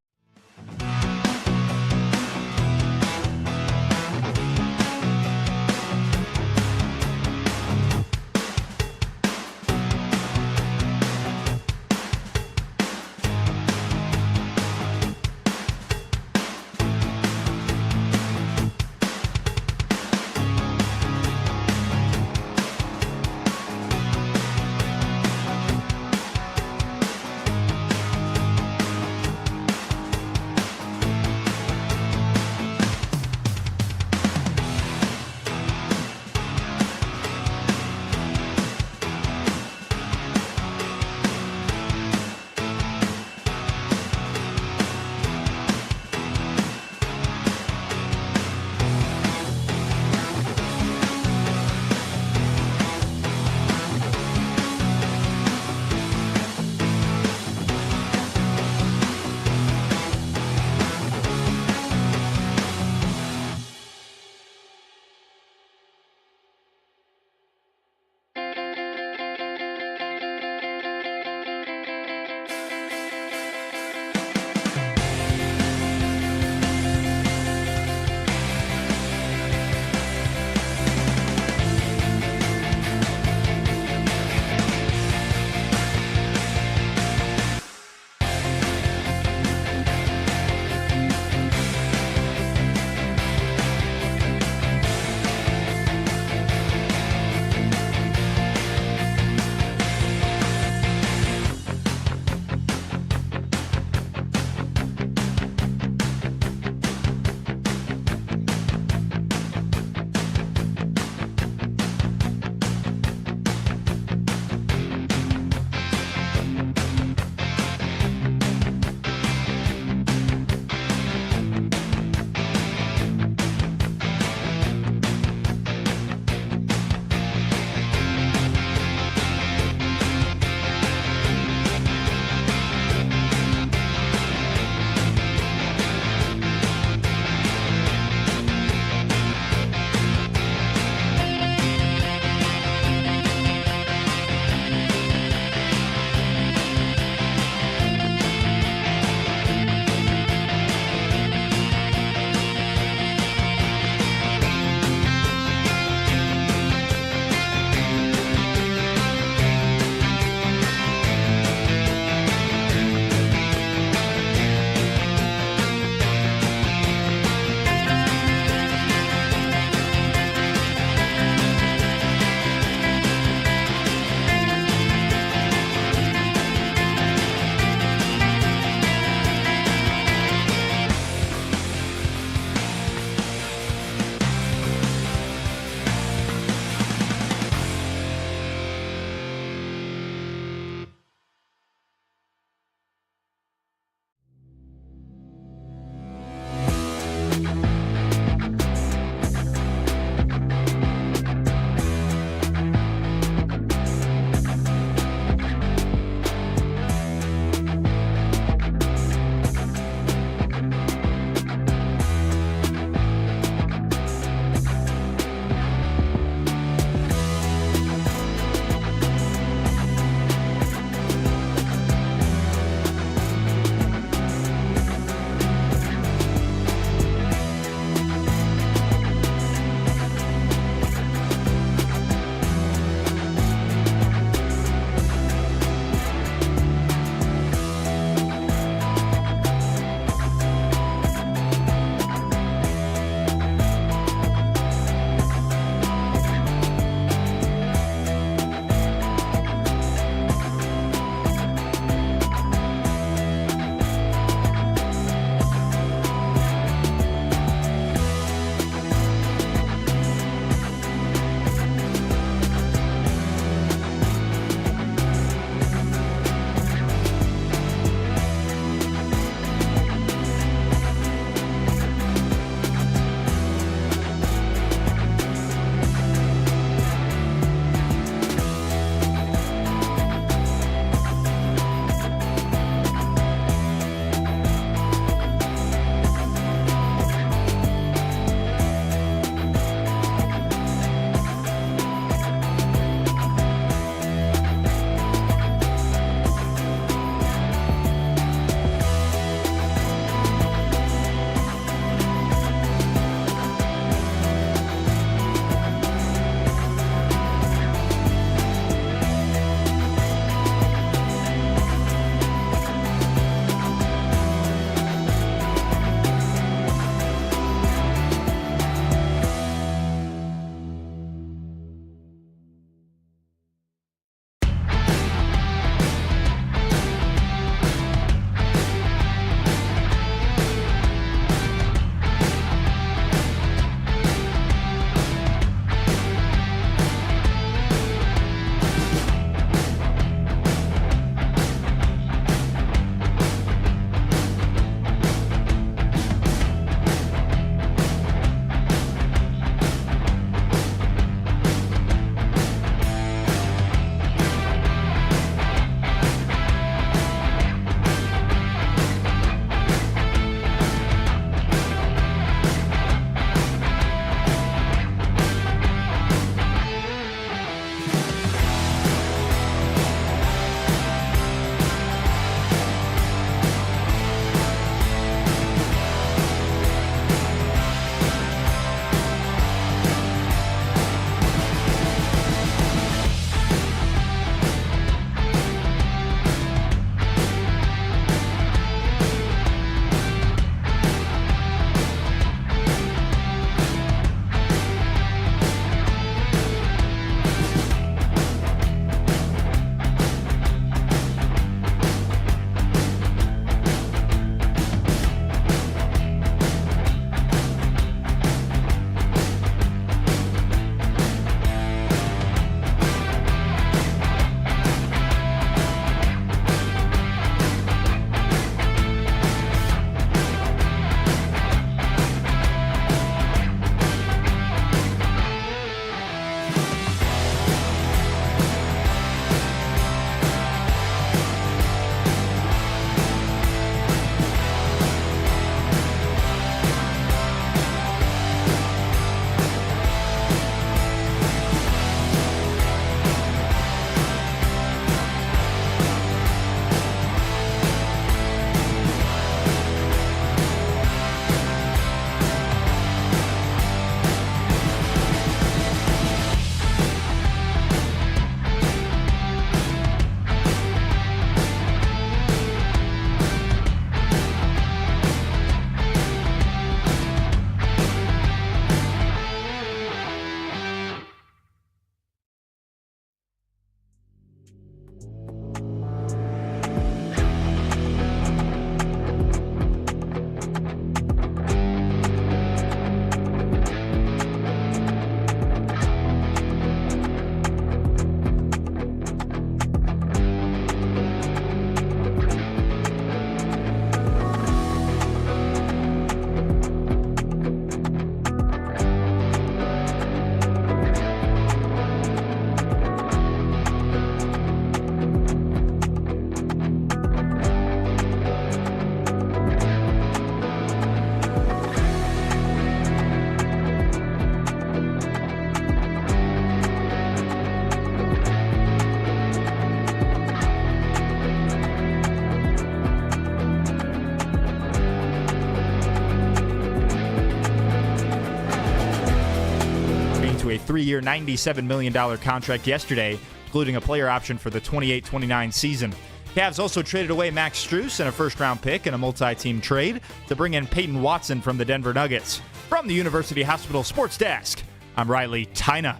to a 3-year, $97 million contract yesterday, including a player option for the 28-29 season. Cavs also traded away Max Strus and a first-round pick in a multi-team trade to bring in Peyton Watson from the Denver Nuggets. From the University Hospital Sports Desk, I'm Riley Tyna.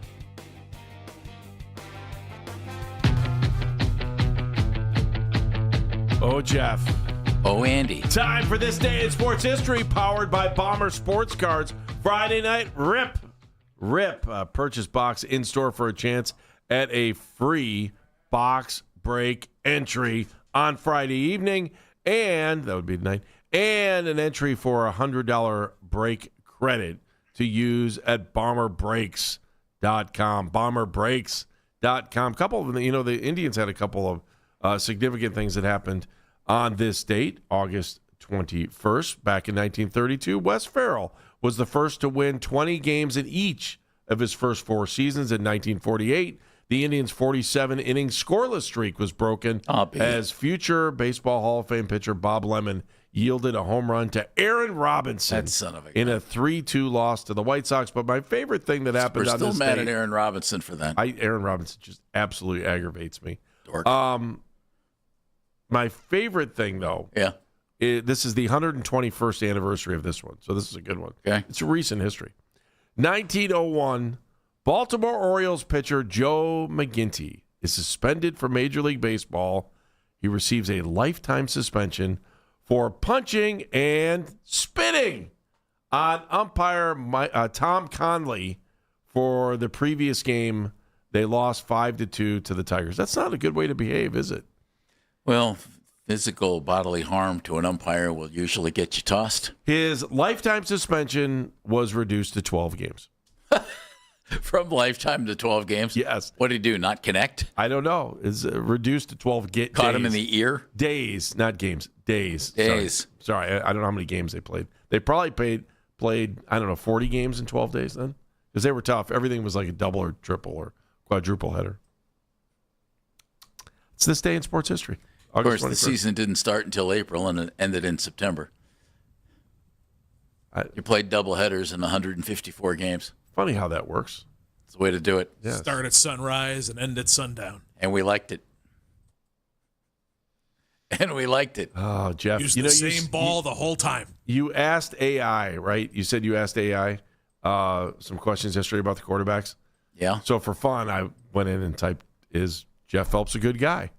Oh, Jeff. Oh, Andy. Time for This Day in Sports History, powered by Bomber Sports Cards. Friday night, rip. Purchase box in store for a chance at a free box break entry on Friday evening. And that would be tonight. And an entry for a $100 break credit to use at bomberbreaks.com. Bomberbreaks.com. Couple of them, the Indians had a couple of significant things that happened on this date, August 21st. Back in 1932, Wes Farrell was the first to win 20 games in each of his first 4 seasons. In 1948, the Indians' 47-inning scoreless streak was broken as future Baseball Hall of Fame pitcher Bob Lemon yielded a home run to Aaron Robinson in a 3-2 loss to the White Sox. But my favorite thing that happened on this We're still mad day, at Aaron Robinson for that. Aaron Robinson just absolutely aggravates me. Dork. My favorite thing, though, this is the 121st anniversary of this one, so this is a good one. Okay. It's a recent history. 1901, Baltimore Orioles pitcher Joe McGinty is suspended from Major League Baseball. He receives a lifetime suspension for punching and spitting on umpire Tom Conley for the previous game. They lost 5-2 to the Tigers. That's not a good way to behave, is it? Well, physical bodily harm to an umpire will usually get you tossed. His lifetime suspension was reduced to 12 games. From lifetime to 12 games? Yes. What did he do, not connect? I don't know. It's reduced to 12 days. Caught him in the ear? Days, not games. Days. Days. Sorry, I don't know how many games they played. They probably played, I don't know, 40 games in 12 days then? Because they were tough. Everything was like a double or triple or quadruple header. It's This Day in Sports History. Of course, August 21st. the season didn't start until April and it ended in September. You played double headers in 154 games. Funny how that works. It's the way to do it. Yes. Start at sunrise and end at sundown. And we liked it. Oh, Jeff. Use the same ball the whole time. You asked AI, right? You said you asked AI some questions yesterday about the quarterbacks. Yeah. So for fun, I went in and typed, is Jeff Phelps a good guy?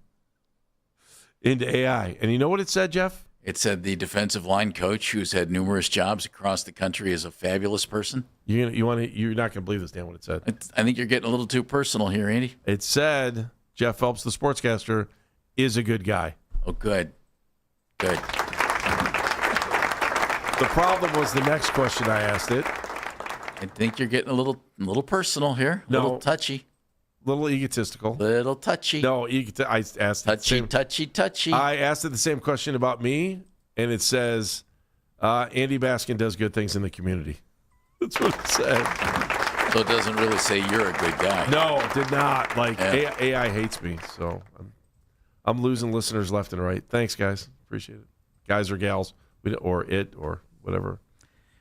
Into AI. And you know what it said, Jeff? It said the defensive line coach who's had numerous jobs across the country is a fabulous person. You're not going to believe this, Dan, what it said. I think you're getting a little too personal here, Andy. It said Jeff Phelps, the sportscaster, is a good guy. Oh, good. Good. The problem was the next question I asked it. I think you're getting a little personal here. A little touchy. Little egotistical. Little touchy. No, I asked touchy. I asked it the same question about me, and it says, Andy Baskin does good things in the community. That's what it said. So it doesn't really say you're a good guy. No, it did not. AI hates me, so I'm losing listeners left and right. Thanks, guys. Appreciate it. Guys or gals, or whatever.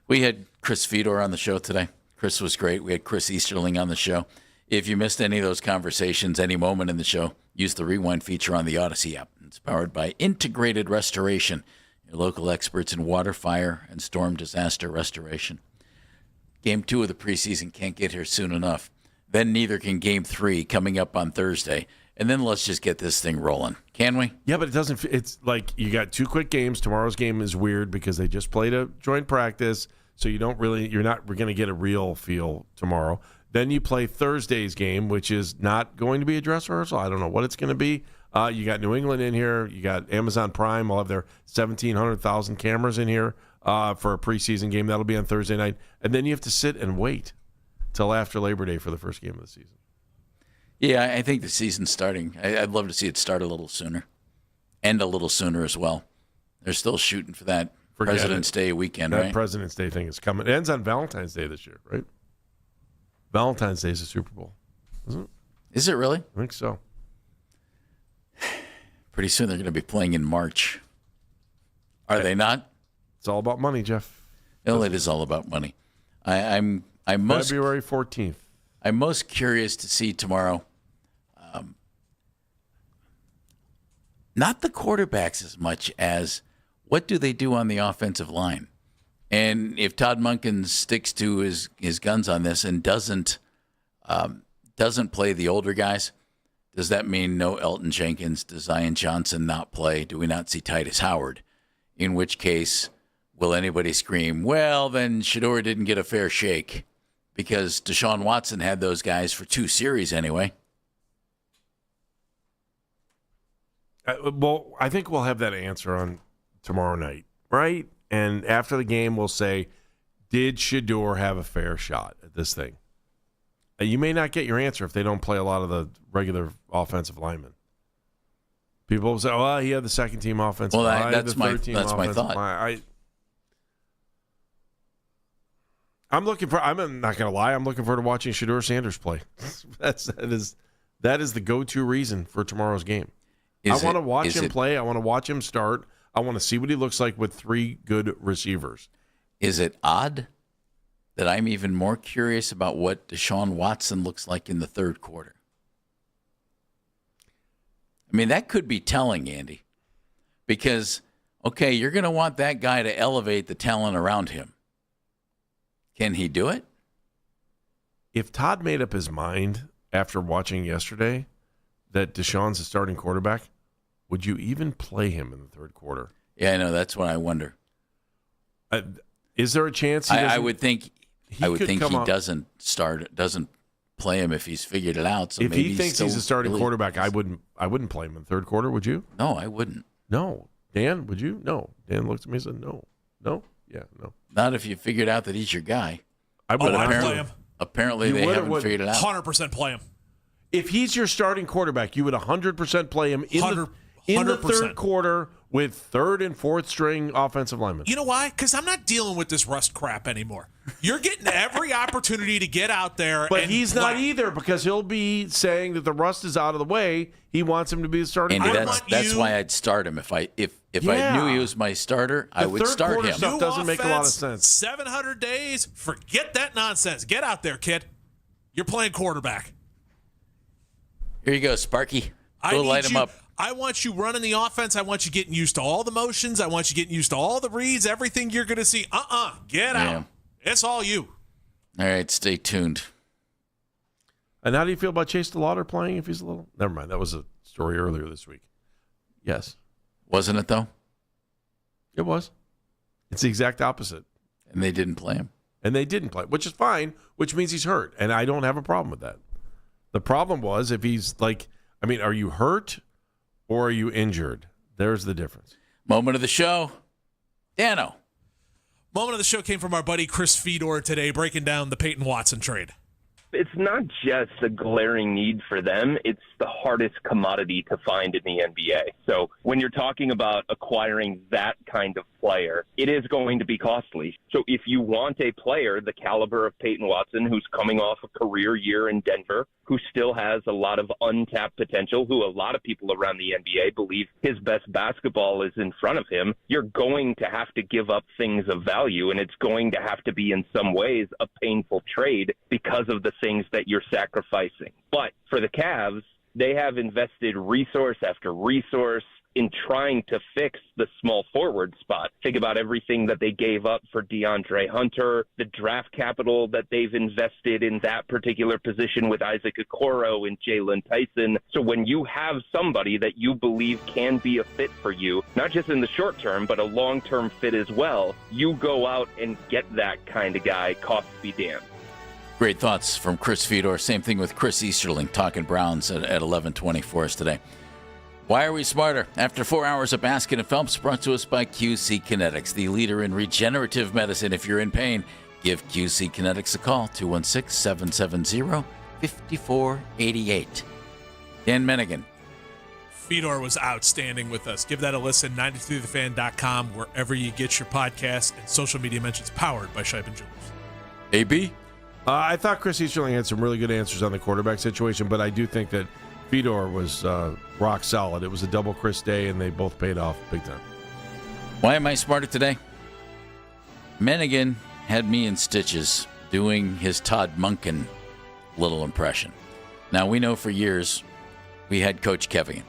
We had Chris Fedor on the show today. Chris was great. We had Chris Easterling on the show. If you missed any of those conversations, any moment in the show, use the rewind feature on the Odyssey app. It's powered by Integrated Restoration, your local experts in water, fire, and storm disaster restoration. Game 2 of the preseason can't get here soon enough. Then neither can Game 3 coming up on Thursday. And then let's just get this thing rolling. Can we? Yeah, but it doesn't. It's like you got 2 quick games. Tomorrow's game is weird because they just played a joint practice, so you're not going to get a real feel tomorrow. Then you play Thursday's game, which is not going to be a dress rehearsal. I don't know what it's going to be. You got New England in here. You got Amazon Prime. Will have their 1,700,000 cameras in here for a preseason game. That'll be on Thursday night. And then you have to sit and wait till after Labor Day for the first game of the season. Yeah, I think the season's starting. I'd love to see it start a little sooner. End a little sooner as well. They're still shooting for that President's Day weekend, right? That President's Day thing is coming. It ends on Valentine's Day this year, right? Valentine's Day is the Super Bowl, isn't it? Is it really? I think so. Pretty soon they're going to be playing in March. Are they not? It's all about money, Jeff. No, it is all about money. I'm most February 14th. I'm most curious to see tomorrow, not the quarterbacks as much as what do they do on the offensive line. And if Todd Monken sticks to his guns on this and doesn't play the older guys, does that mean no Elton Jenkins? Does Zion Johnson not play? Do we not see Titus Howard? In which case, will anybody scream, well, then Shedeur didn't get a fair shake? Because Deshaun Watson had those guys for 2 series anyway. Well, I think we'll have that answer on tomorrow night, right? And after the game, we'll say, did Shedeur have a fair shot at this thing? You may not get your answer if they don't play a lot of the regular offensive linemen. People will say, well, he had the second-team offensive line. That's my thought. I'm not going to lie, I'm looking forward to watching Shedeur Sanders play. That is the go-to reason for tomorrow's game. I want to watch him play. I want to watch him start. I want to see what he looks like with 3 good receivers. Is it odd that I'm even more curious about what Deshaun Watson looks like in the third quarter? I mean, that could be telling, Andy, because, okay, you're going to want that guy to elevate the talent around him. Can he do it? If Todd made up his mind after watching yesterday that Deshaun's a starting quarterback, would you even play him in the third quarter? Yeah, I know. That's what I wonder. Is there a chance? I would think he doesn't play him if he's figured it out. So if maybe he thinks he's a starting quarterback, I wouldn't play him in the third quarter. Would you? No, I wouldn't. No, Dan, would you? No. Dan looked at me and said, no. Yeah, no. Not if you figured out that he's your guy. I would play him. Apparently, they haven't figured it out. 100% play him. If he's your starting quarterback, you would 100% play him in the third quarter with third and fourth string offensive linemen. You know why? Because I'm not dealing with this rust crap anymore. You're getting every opportunity to get out there. But he's not either, because he'll be saying that the rust is out of the way. He wants him to be the starting quarterback. That's why I'd start him. If I knew he was my starter, I would start him. Stuff doesn't make a lot of sense. 700 days. Forget that nonsense. Get out there, kid. You're playing quarterback. Here you go, Sparky. Go light him up. I want you running the offense. I want you getting used to all the motions. I want you getting used to all the reads, everything you're going to see. Get out. It's all you. All right, stay tuned. And how do you feel about Chase DeLauder playing if he's a little? Never mind. That was a story earlier this week. Yes. Wasn't it, though? It was. It's the exact opposite. And they didn't play him. Which is fine, which means he's hurt. And I don't have a problem with that. The problem was if he's are you hurt or are you injured? There's the difference. Moment of the show. Dano. Moment of the show came from our buddy Chris Fedor today, breaking down the Peyton Watson trade. It's not just a glaring need for them. It's the hardest commodity to find in the NBA. So when you're talking about acquiring that kind of player, it is going to be costly. So if you want a player the caliber of Peyton Watson, who's coming off a career year in Denver, who still has a lot of untapped potential, who a lot of people around the NBA believe his best basketball is in front of him, you're going to have to give up things of value, and it's going to have to be in some ways a painful trade because of the things that you're sacrificing. But for the Cavs, they have invested resource after resource in trying to fix the small forward spot. Think about everything that they gave up for DeAndre Hunter, the draft capital that they've invested in that particular position with Isaac Okoro and Jalen Tyson. So when you have somebody that you believe can be a fit for you, not just in the short term, but a long-term fit as well, you go out and get that kind of guy, costs be damned. Great thoughts from Chris Fedor. Same thing with Chris Easterling talking Browns at 11:20 for us today. Why are we smarter? After 4 hours of Baskin and Phelps, brought to us by QC Kinetics, the leader in regenerative medicine. If you're in pain, give QC Kinetics a call, 216-770-5488. Dan Mennigan. Fedor was outstanding with us. Give that a listen, 92thefan.com, wherever you get your podcasts, and social media mentions powered by Shipe & Jewelers. AB? I thought Chris Easterling had some really good answers on the quarterback situation, but I do think that Fedor was rock solid. It was a double Chris day, and they both paid off big time. Why am I smarter today? Mennigan had me in stitches doing his Todd Monken little impression. Now, we know for years we had Coach Kevigan,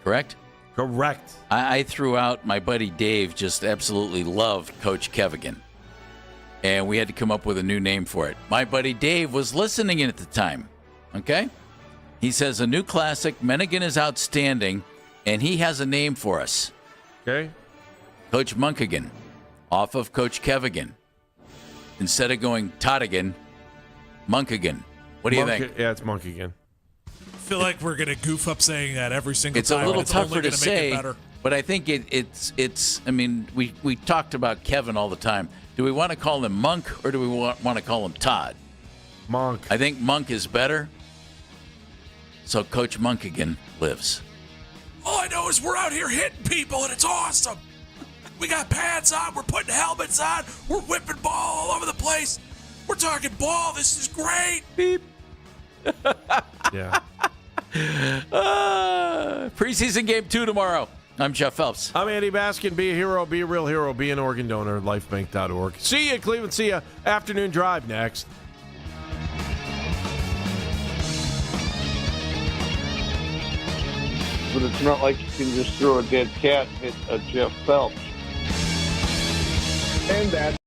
correct? Correct. I threw out my buddy Dave, just absolutely loved Coach Kevigan. And we had to come up with a new name for it. My buddy Dave was listening at the time, okay? He says, a new classic, Mennigan is outstanding, and he has a name for us. Okay. Coach Munkigan, off of Coach Kevigan. Instead of going Toddigan, Munkigan. What do you think? Yeah, it's Munkigan. I feel like we're going to goof up saying that every single It's time. a little It's tougher only to gonna say, make it better. but I think it's. I mean, we talked about Kevin all the time. Do we want to call him Monk or do we want to call him Todd? Monk. I think Monk is better. So Coach Munkigan lives. All I know is we're out here hitting people, and it's awesome. We got pads on. We're putting helmets on. We're whipping ball all over the place. We're talking ball. This is great. Beep. Yeah. Preseason game 2 tomorrow. I'm Jeff Phelps. I'm Andy Baskin. Be a hero. Be a real hero. Be an organ donor. Lifebank.org. See you, Cleveland. See you. Afternoon drive next. But it's not like you can just throw a dead cat at Jeff Phelps. And that.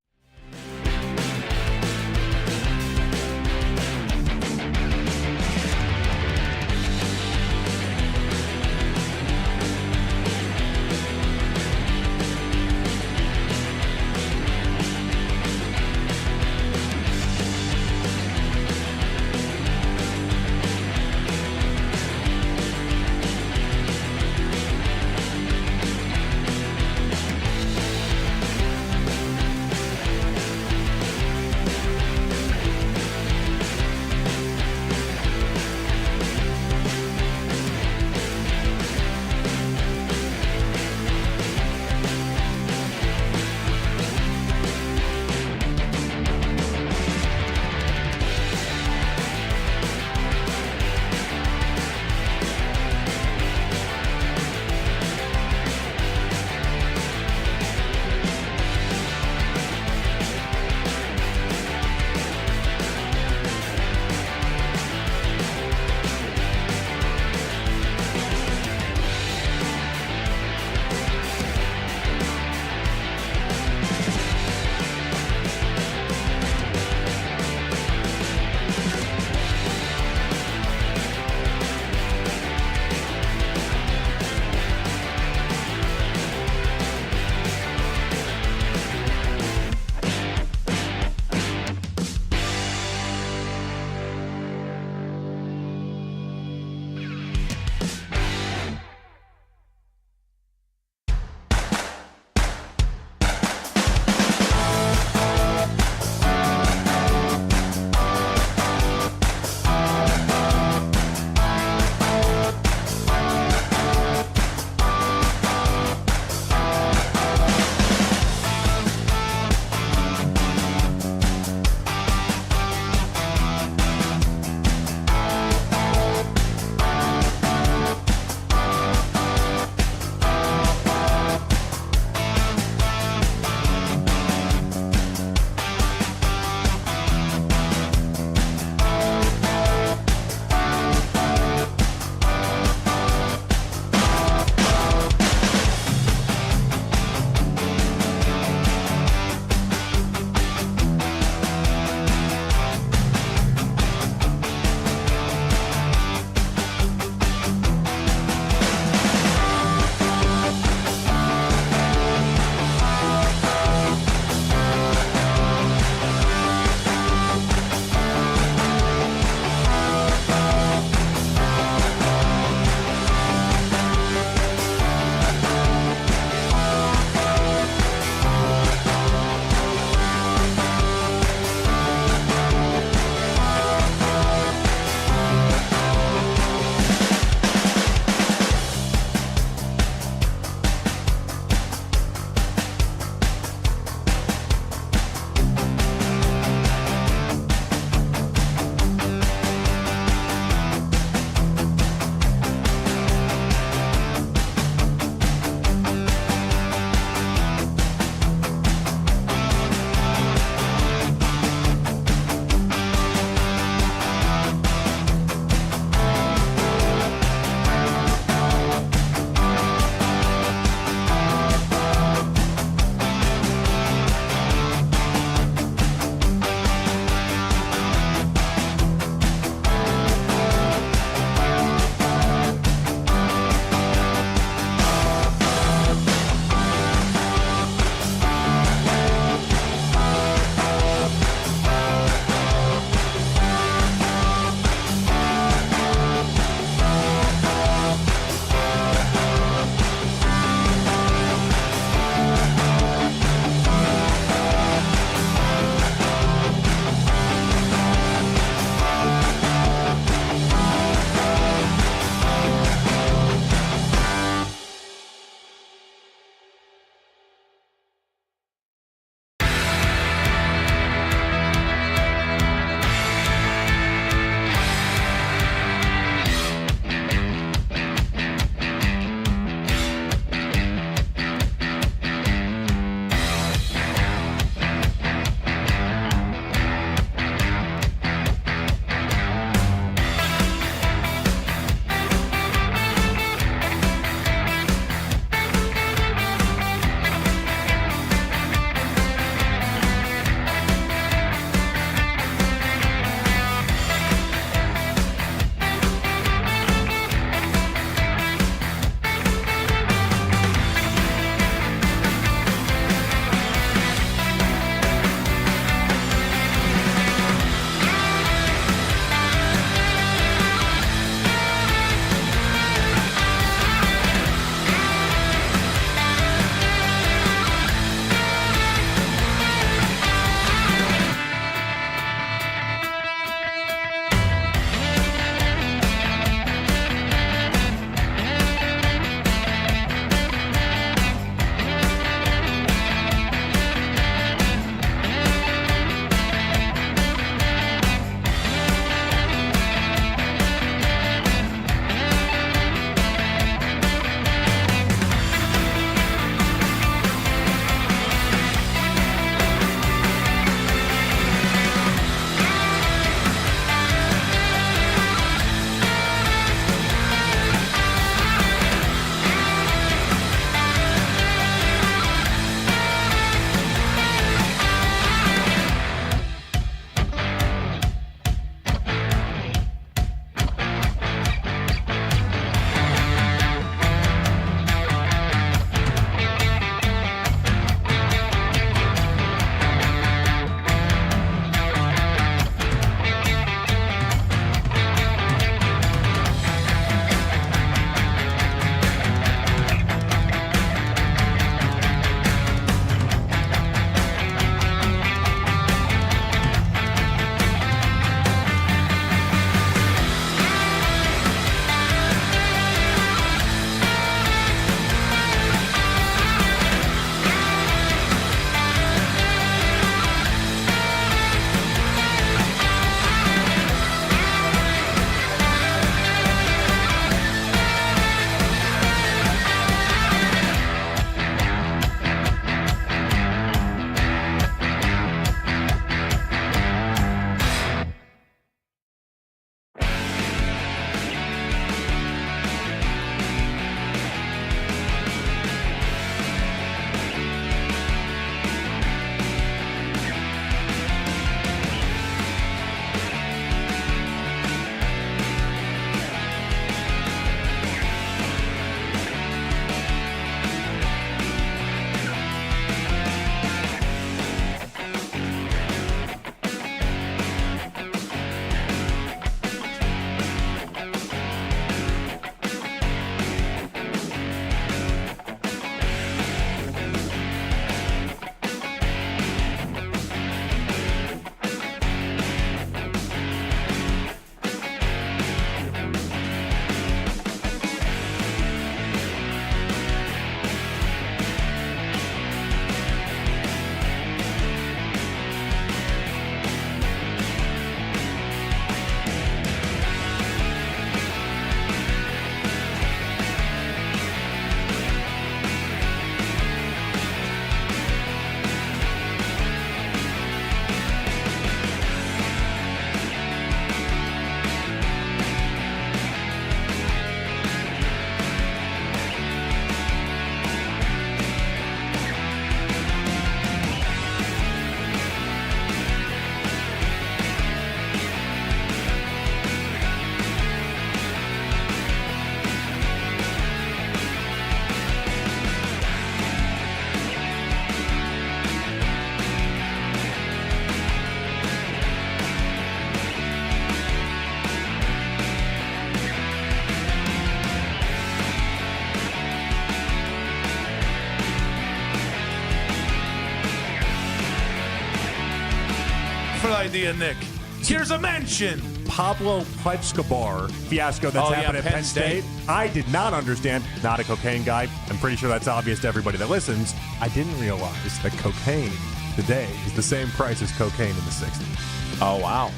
idea, Nick. Here's a mention. Pablo Escobar fiasco that's happened at Penn State. I did not understand. Not a cocaine guy. I'm pretty sure that's obvious to everybody that listens. I didn't realize that cocaine today is the same price as cocaine in the 60s. Oh, wow.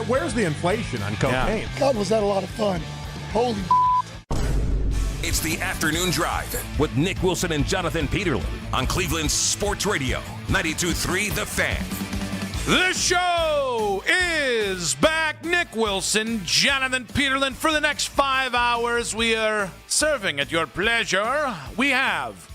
Where's the inflation on cocaine? Yeah. God, was that a lot of fun. Holy It's the Afternoon Drive with Nick Wilson and Jonathan Peterlin on Cleveland Sports Radio, 92.3 The Fan. The show is back. Nick Wilson, Jonathan Peterlin. For the next 5 hours, we are serving at your pleasure. We have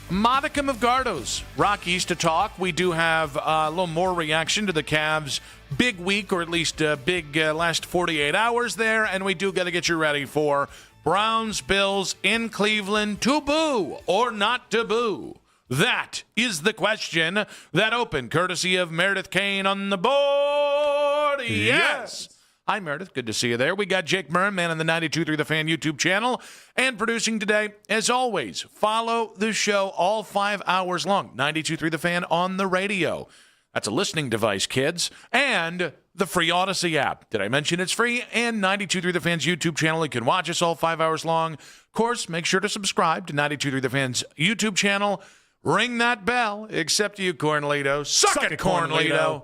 a modicum of Gardos, Rockies to talk. We do have a little more reaction to the Cavs' big week, or at least big last 48 hours there. And we do got to get you ready for Browns, Bills in Cleveland. To boo or not to boo? That is the question that opened, courtesy of Meredith Kane on the board. Yes. Hi, Meredith. Good to see you there. We got Jake Murren, man on the 92.3 The Fan YouTube channel, and producing today, as always, follow the show all 5 hours long. 92.3 The Fan on the radio. That's a listening device, kids. And the free Odyssey app. Did I mention it's free? And 92.3 The Fan's YouTube channel. You can watch us all 5 hours long. Of course, make sure to subscribe to 92.3 The Fan's YouTube channel. Ring that bell, except you, Cornlito. Suck it, Cornlito.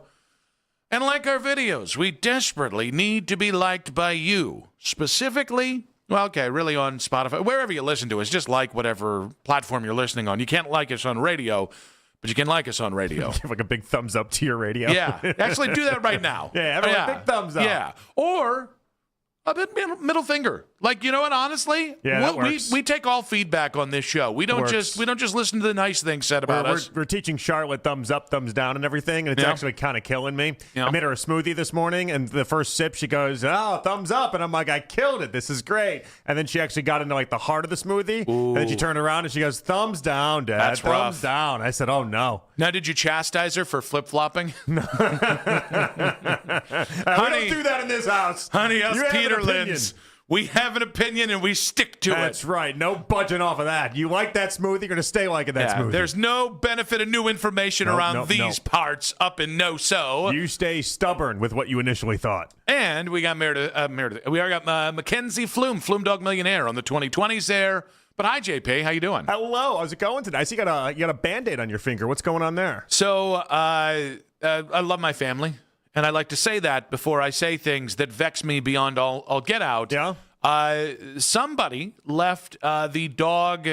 And like our videos, we desperately need to be liked by you. Specifically, well, okay, really on Spotify. Wherever you listen to us, just like whatever platform you're listening on. You can't like us on radio, but you can like us on radio. Give like a big thumbs up to your radio. Yeah, actually do that right now. Yeah, everyone, big thumbs up. Yeah, or a bit middle finger. Like, you know what? Honestly, we take all feedback on this show. We don't just listen to the nice things said about us. We're teaching Charlotte thumbs up, thumbs down, and everything, and it's actually kind of killing me. I made her a smoothie this morning, and the first sip, she goes, "Oh, thumbs up," and I'm like, "I killed it. This is great." And then she actually got into like the heart of the smoothie, and then she turned around and she goes, "Thumbs down, Dad. That's thumbs rough. down." I said, "Oh no." Now, did you chastise her for flip flopping? We don't do that in this house. Honey, us You have an Peterlins, we have an opinion and we stick to it. That's right. No budging off of that. You like that smoothie, you're going to stay liking that smoothie. There's no benefit of new information around these parts up in no-so. You stay stubborn with what you initially thought. And we got Meredith. We already got Mackenzie Flume Dog Millionaire on the 2020s there. But hi, JP. How you doing? Hello. How's it going today? I see you got a Band-Aid on your finger. What's going on there? So I love my family. And I like to say that before I say things that vex me beyond all get out. Yeah. Somebody left the dog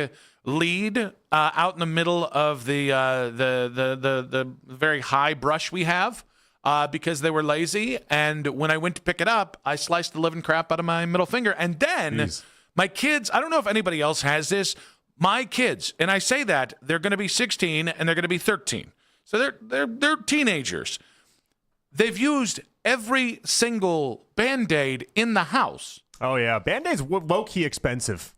lead out in the middle of the very high brush we have because they were lazy. And when I went to pick it up, I sliced the living crap out of my middle finger. And then my kids, I don't know if anybody else has this, my kids, and I say that, they're going to be 16 and they're going to be 13. So they're teenagers. They've used every single Band-Aid in the house. Oh, yeah. Band-Aids low-key expensive.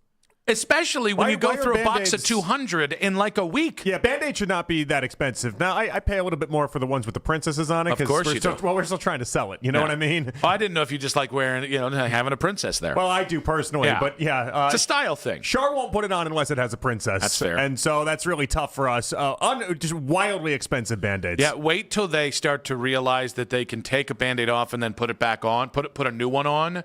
Especially when you go through a box of 200 in like a week. Yeah, Band-Aid should not be that expensive. Now, I pay a little bit more for the ones with the princesses on it. Of course you do. Well, we're still trying to sell it. You know what I mean? Oh, I didn't know if you just like wearing, having a princess there. Well, I do personally, but yeah. It's a style thing. Char won't put it on unless it has a princess. That's fair. And so that's really tough for us. Just wildly expensive Band-Aids. Yeah, wait till they start to realize that they can take a Band-Aid off and then put it back on, put a new one on.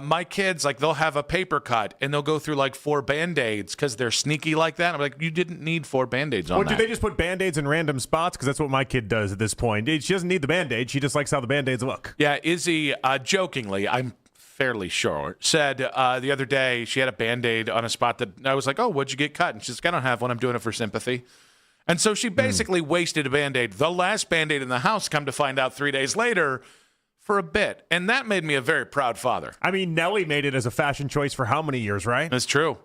My kids, they'll have a paper cut, and they'll go through, 4 Band-Aids because they're sneaky like that. I'm like, you didn't need 4 Band-Aids on that. Or do they just put Band-Aids in random spots? Because that's what my kid does at this point. She doesn't need the Band-Aid. She just likes how the Band-Aids look. Yeah, Izzy, jokingly, I'm fairly sure, said the other day she had a Band-Aid on a spot that I was like, oh, what'd you get cut? And she's like, I don't have one. I'm doing it for sympathy. And so she basically wasted a Band-Aid. The last Band-Aid in the house, come to find out 3 days later, for a bit. And that made me a very proud father. I mean, Nelly made it as a fashion choice for how many years, right? That's true.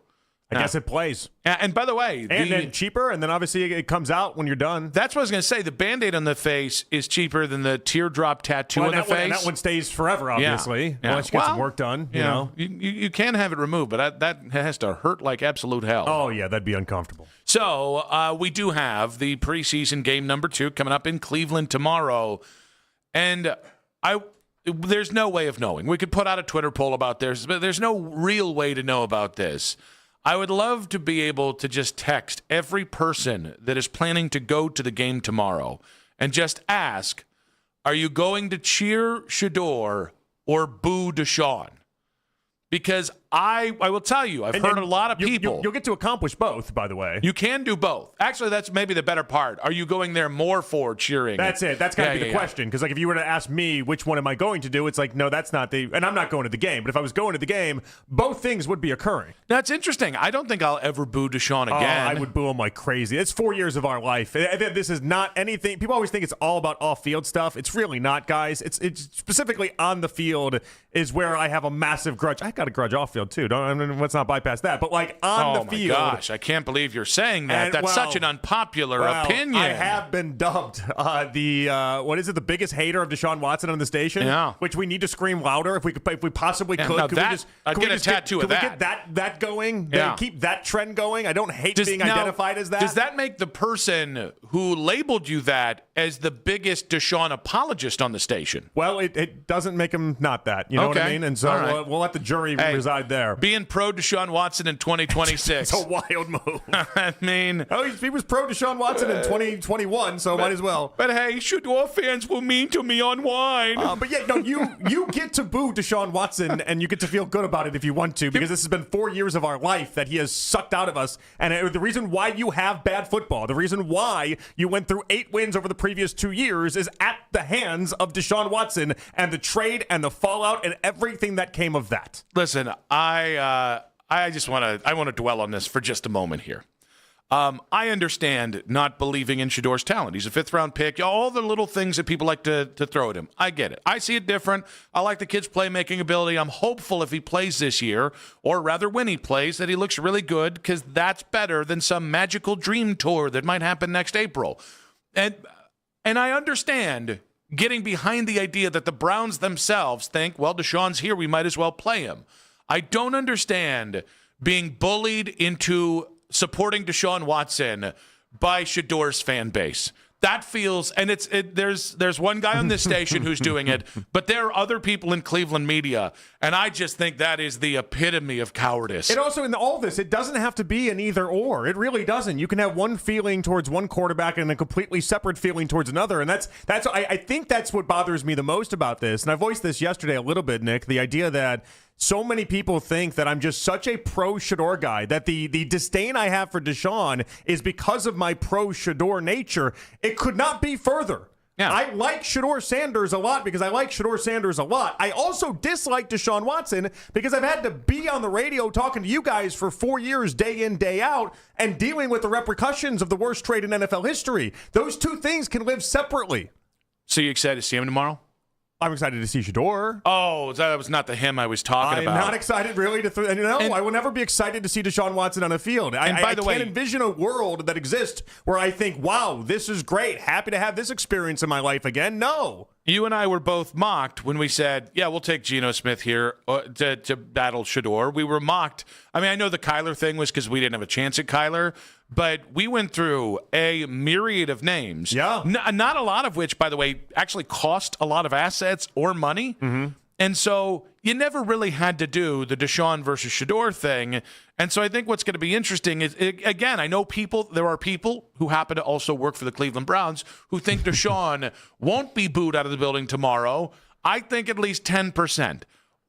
I guess it plays. And by the way... And then cheaper, and then obviously it comes out when you're done. That's what I was going to say. The Band-Aid on the face is cheaper than the teardrop tattoo on the face. And that one stays forever, obviously. Yeah. Unless you get some work done, you know. You can have it removed, but that has to hurt like absolute hell. Oh, yeah, that'd be uncomfortable. So we do have the preseason game number 2 coming up in Cleveland tomorrow. And there's no way of knowing. We could put out a Twitter poll about this, but there's no real way to know about this. I would love to be able to just text every person that is planning to go to the game tomorrow and just ask, Are you going to cheer Shedeur or boo Deshaun? Because I will tell you, I've heard a lot of people. You'll get to accomplish both, by the way. You can do both. Actually, that's maybe the better part. Are you going there more for cheering? That's it. That's got to be the question. Because if you were to ask me which one am I going to do, it's like, no, that's not the. And I'm not going to the game. But if I was going to the game, both things would be occurring. That's interesting. I don't think I'll ever boo Deshaun again. I would boo him like crazy. It's 4 years of our life. This is not anything. People always think it's all about off-field stuff. It's really not, guys. It's specifically on the field is where I have a massive grudge. I got a grudge off-field too. Let's not bypass that. But like on the field. Oh my gosh, I can't believe you're saying that. That's such an unpopular opinion. I have been dubbed what is it? The biggest hater of Deshaun Watson on the station. Yeah. Which we need to scream louder if we possibly could. Now could I'd get a tattoo of that. Could we get that going? Yeah. Keep that trend going. I don't hate being identified as that. Does that make the person who labeled you that as the biggest Deshaun apologist on the station? Well, it doesn't make him not that. You know what I mean? And so we'll let the jury reside there. Being pro Deshaun Watson in 2026. It's a wild move. I mean, he was pro Deshaun Watson in 2021, so might as well. But hey, Shedeur fans were mean to me on wine. But yeah, no, you get to boo Deshaun Watson, and you get to feel good about it if you want to, because this has been 4 years of our life that he has sucked out of us. And the reason why you have bad football, the reason why you went through 8 wins over the previous 2 years is at the hands of Deshaun Watson and the trade and the fallout and everything that came of that. Listen, I want to dwell on this for just a moment here. I understand not believing in Shedeur's talent. He's a 5th-round pick. All the little things that people like to throw at him. I get it. I see it different. I like the kid's playmaking ability. I'm hopeful if he plays this year, or rather when he plays, that he looks really good, because that's better than some magical dream tour that might happen next April. And I understand getting behind the idea that the Browns themselves think, well, Deshaun's here, we might as well play him. I don't understand being bullied into supporting Deshaun Watson by Shedeur's fan base. That feels, and there's one guy on this station who's doing it, but there are other people in Cleveland media, and I just think that is the epitome of cowardice. It also, in all this, it doesn't have to be an either or. It really doesn't. You can have one feeling towards one quarterback and a completely separate feeling towards another, and I think that's what bothers me the most about this. And I voiced this yesterday a little bit, Nick, the idea that so many people think that I'm just such a pro-Shedeur guy, that the disdain I have for Deshaun is because of my pro-Shedeur nature. It could not be further. Yeah. I like Shedeur Sanders a lot because I like Shedeur Sanders a lot. I also dislike Deshaun Watson because I've had to be on the radio talking to you guys for 4 years, day in, day out, and dealing with the repercussions of the worst trade in NFL history. Those two things can live separately. So you excited to see him tomorrow? I'm excited to see Shedeur. Oh, that was not the him I was talking about. I'm not excited really I will never be excited to see Deshaun Watson on a field. I can't envision a world that exists where I think, wow, this is great. Happy to have this experience in my life again. No. You and I were both mocked when we said, yeah, we'll take Geno Smith here to battle Shedeur. We were mocked. I mean, I know the Kyler thing was because we didn't have a chance at Kyler, but we went through a myriad of names. Yeah. Not a lot of which, by the way, actually cost a lot of assets or money. Mm-hmm. And so you never really had to do the Deshaun versus Shedeur thing. And so I think what's going to be interesting is, again, I know there are people who happen to also work for the Cleveland Browns who think Deshaun won't be booed out of the building tomorrow. I think at least 10%.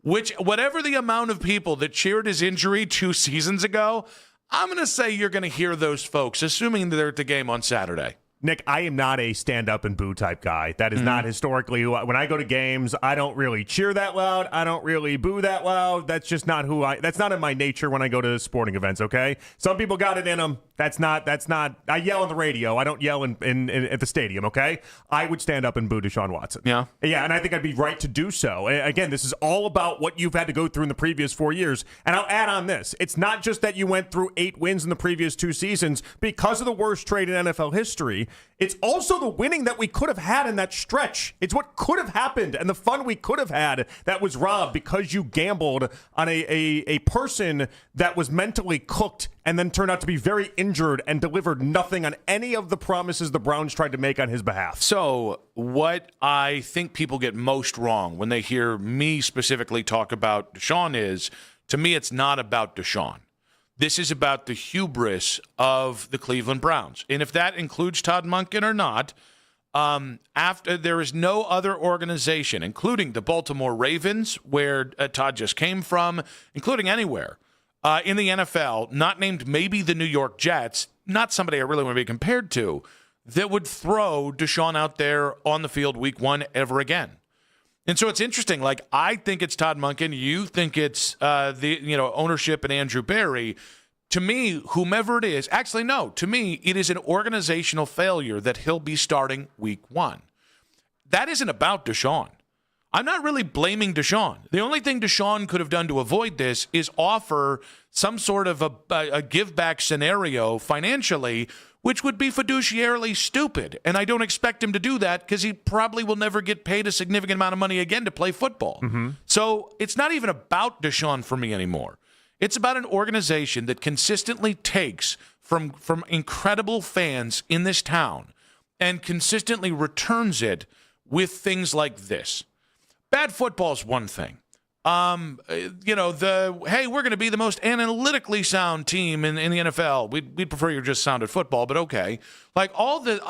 Whatever the amount of people that cheered his injury 2 seasons ago, I'm going to say you're going to hear those folks, assuming they're at the game on Saturday. Nick, I am not a stand-up and boo type guy. That is not historically who when I go to games, I don't really cheer that loud. I don't really boo that loud. That's just not that's not in my nature when I go to sporting events, okay? Some people got it in them. That's not, I yell on the radio. I don't yell in at the stadium, okay? I would stand up and boo Deshaun Watson. Yeah. Yeah, and I think I'd be right to do so. Again, this is all about what you've had to go through in the previous 4 years. And I'll add on this. It's not just that you went through 8 wins in the previous 2 seasons because of the worst trade in NFL history. It's also the winning that we could have had in that stretch. It's what could have happened and the fun we could have had that was robbed because you gambled on a person that was mentally cooked and then turned out to be very injured and delivered nothing on any of the promises the Browns tried to make on his behalf. So what I think people get most wrong when they hear me specifically talk about Deshaun is, to me, it's not about Deshaun. This is about the hubris of the Cleveland Browns. And if that includes Todd Monken or not, After there is no other organization, including the Baltimore Ravens, where Todd just came from, including anywhere in the NFL, not named maybe the New York Jets, not somebody I really want to be compared to, that would throw Deshaun out there on the field week 1 ever again. And so it's interesting. Like, I think it's Todd Monken. You think it's ownership and Andrew Berry. To me, whomever it is, actually, no, to me, it is an organizational failure that he'll be starting week 1. That isn't about Deshaun. I'm not really blaming Deshaun. The only thing Deshaun could have done to avoid this is offer some sort of a give-back scenario financially, which would be fiduciarily stupid. And I don't expect him to do that because he probably will never get paid a significant amount of money again to play football. Mm-hmm. So it's not even about Deshaun for me anymore. It's about an organization that consistently takes from incredible fans in this town and consistently returns it with things like this. Bad football is one thing. Hey, we're going to be the most analytically sound team in the NFL. We'd prefer you're just sound at football, but okay. Like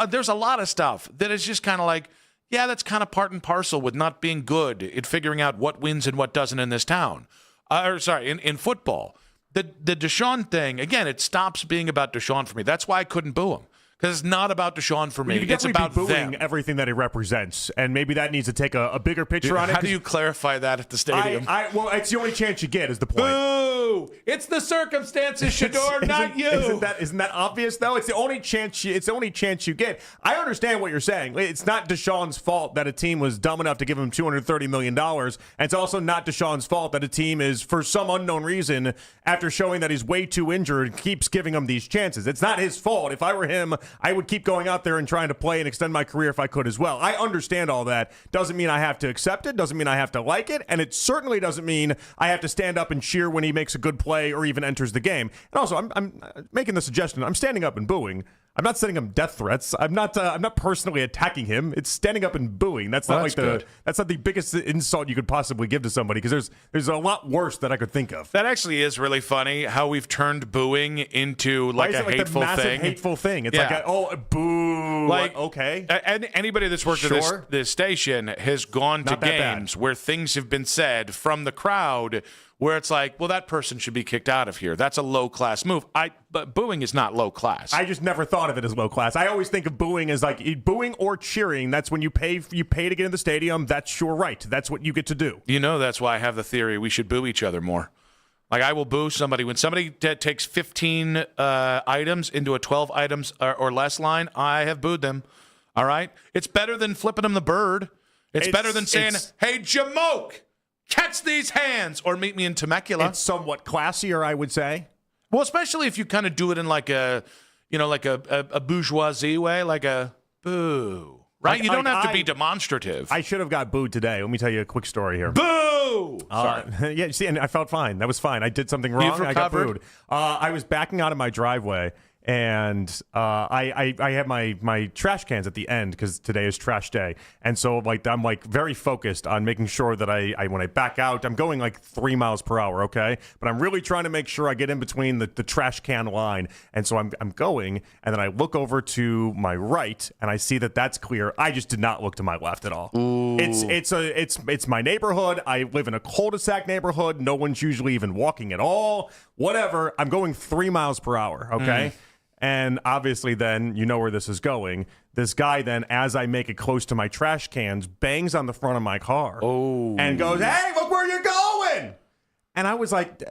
there's a lot of stuff that is just kind of like, yeah, that's kind of part and parcel with not being good at figuring out what wins and what doesn't in this town. In football. The Deshaun thing, again, it stops being about Deshaun for me. That's why I couldn't boo him. Because it's not about Deshaun for me. It's about booing everything that he represents, and maybe that needs to take a bigger picture on it. How do you clarify that at the stadium? Well, it's the only chance you get is the point. Boo! It's the circumstances, Shador, not you. Isn't that obvious though? It's the only chance. It's the only chance you get. I understand what you're saying. It's not Deshaun's fault that a team was dumb enough to give him $230 million, and it's also not Deshaun's fault that a team is, for some unknown reason, after showing that he's way too injured, keeps giving him these chances. It's not his fault. If I were him, I would keep going out there and trying to play and extend my career if I could as well. I understand all that. Doesn't mean I have to accept it. Doesn't mean I have to like it. And it certainly doesn't mean I have to stand up and cheer when he makes a good play or even enters the game. And also, I'm making the suggestion. I'm standing up and booing. I'm not sending him death threats. I'm not personally attacking him. It's standing up and booing. That's not that's not the biggest insult you could possibly give to somebody, because there's a lot worse that I could think of. That actually is really funny how we've turned booing into like a hateful the massive thing. Hateful thing. It's boo. Like, okay. Anybody that's worked at this station has gone to games where things have been said from the crowd where it's like, well, that person should be kicked out of here. That's a low-class move. But booing is not low-class. I just never thought of it as low-class. I always think of booing as like booing or cheering. That's when you pay to get in the stadium. That's your right. That's what you get to do. That's why I have the theory we should boo each other more. Like, I will boo somebody. When somebody takes 15 items into a 12 items or less line, I have booed them. All right? It's better than flipping them the bird. It's better than saying, hey, Jamoke, catch these hands, or meet me in Temecula. It's somewhat classier, I would say. Well, especially if you kind of do it in like a bourgeoisie way, like a boo. Right? You don't have to be demonstrative. I should have got booed today. Let me tell you a quick story here. Boo! Sorry. Yeah, you see, and I felt fine. That was fine. I did something wrong. I got booed. I was backing out of my driveway, and I had my trash cans at the end because today is trash day, and so I'm very focused on making sure that I when I back out, I'm going like 3 miles per hour, okay, but I'm really trying to make sure I get in between the trash can line, and so I'm going, and then I look over to my right, and I see that that's clear. I just did not look to my left at all. Ooh. It's my neighborhood. I live in a cul-de-sac neighborhood. No one's usually even walking at all. Whatever. I'm going 3 miles per hour, okay. And obviously then, you know where this is going. This guy then, as I make it close to my trash cans, bangs on the front of my car. Oh. And goes, hey, look where you're going! And I was like,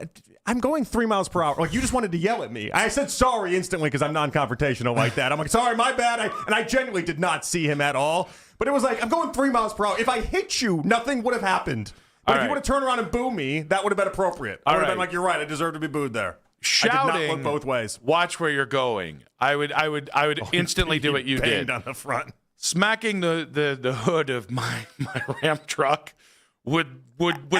I'm going 3 miles per hour. Like, you just wanted to yell at me. I said sorry instantly because I'm non-confrontational like that. I'm like, sorry, my bad. And I genuinely did not see him at all. But it was like, I'm going 3 miles per hour. If I hit you, nothing would have happened. But if you would have turned around and booed me, that would have been appropriate. I would have been like, you're right, I deserve to be booed there. Shouting, I did not look both ways. Watch where you're going. I would instantly do what you did. On the front, smacking the hood of my Ram truck would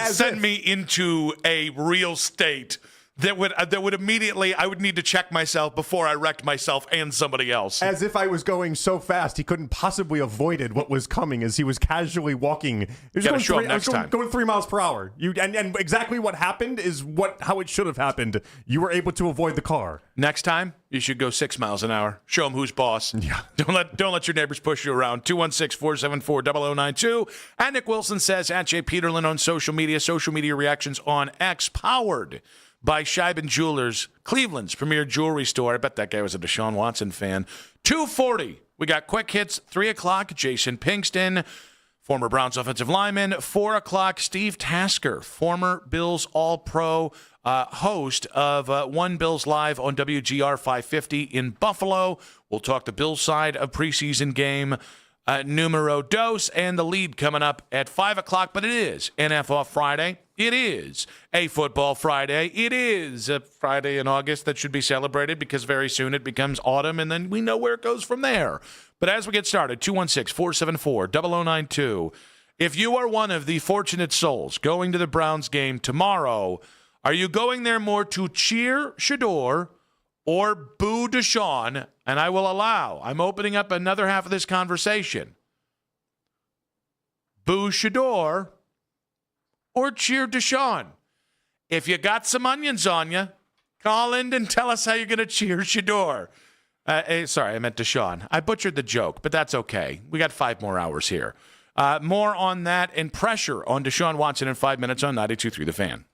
send me into a real state that would immediately, I would need to check myself before I wrecked myself and somebody else. As if I was going so fast, he couldn't possibly avoided what was coming as he was casually walking. He was going 3 miles per hour. And exactly what happened is how it should have happened. You were able to avoid the car. Next time, you should go 6 miles an hour. Show them who's boss. Yeah. Don't let your neighbors push you around. 216-474-0092. And Nick Wilson says, at Jay Peterlin on social media reactions on X, powered by Scheiben Jewelers, Cleveland's premier jewelry store. I bet that guy was a Deshaun Watson fan. 2:40. We got quick hits. 3 o'clock, Jason Pinkston, former Browns offensive lineman. 4 o'clock, Steve Tasker, former Bills All-Pro, host of One Bills Live on WGR 550 in Buffalo. We'll talk the Bills side of preseason game numero dos, and the lead coming up at 5 o'clock. But it is NFL Friday. It is a football Friday. It is a Friday in August that should be celebrated because very soon it becomes autumn, and then we know where it goes from there. But as we get started, 216-474-0092. If you are one of the fortunate souls going to the Browns game tomorrow, are you going there more to cheer Shedeur or boo Deshaun? And I'm opening up another half of this conversation. Boo Shedeur or cheer Deshaun? If you got some onions on you, call in and tell us how you're going to cheer Shedeur. Sorry, I meant Deshaun. I butchered the joke, but that's okay. We got 5 more hours here. More on that and pressure on Deshaun Watson in 5 minutes on 92.3 The Fan.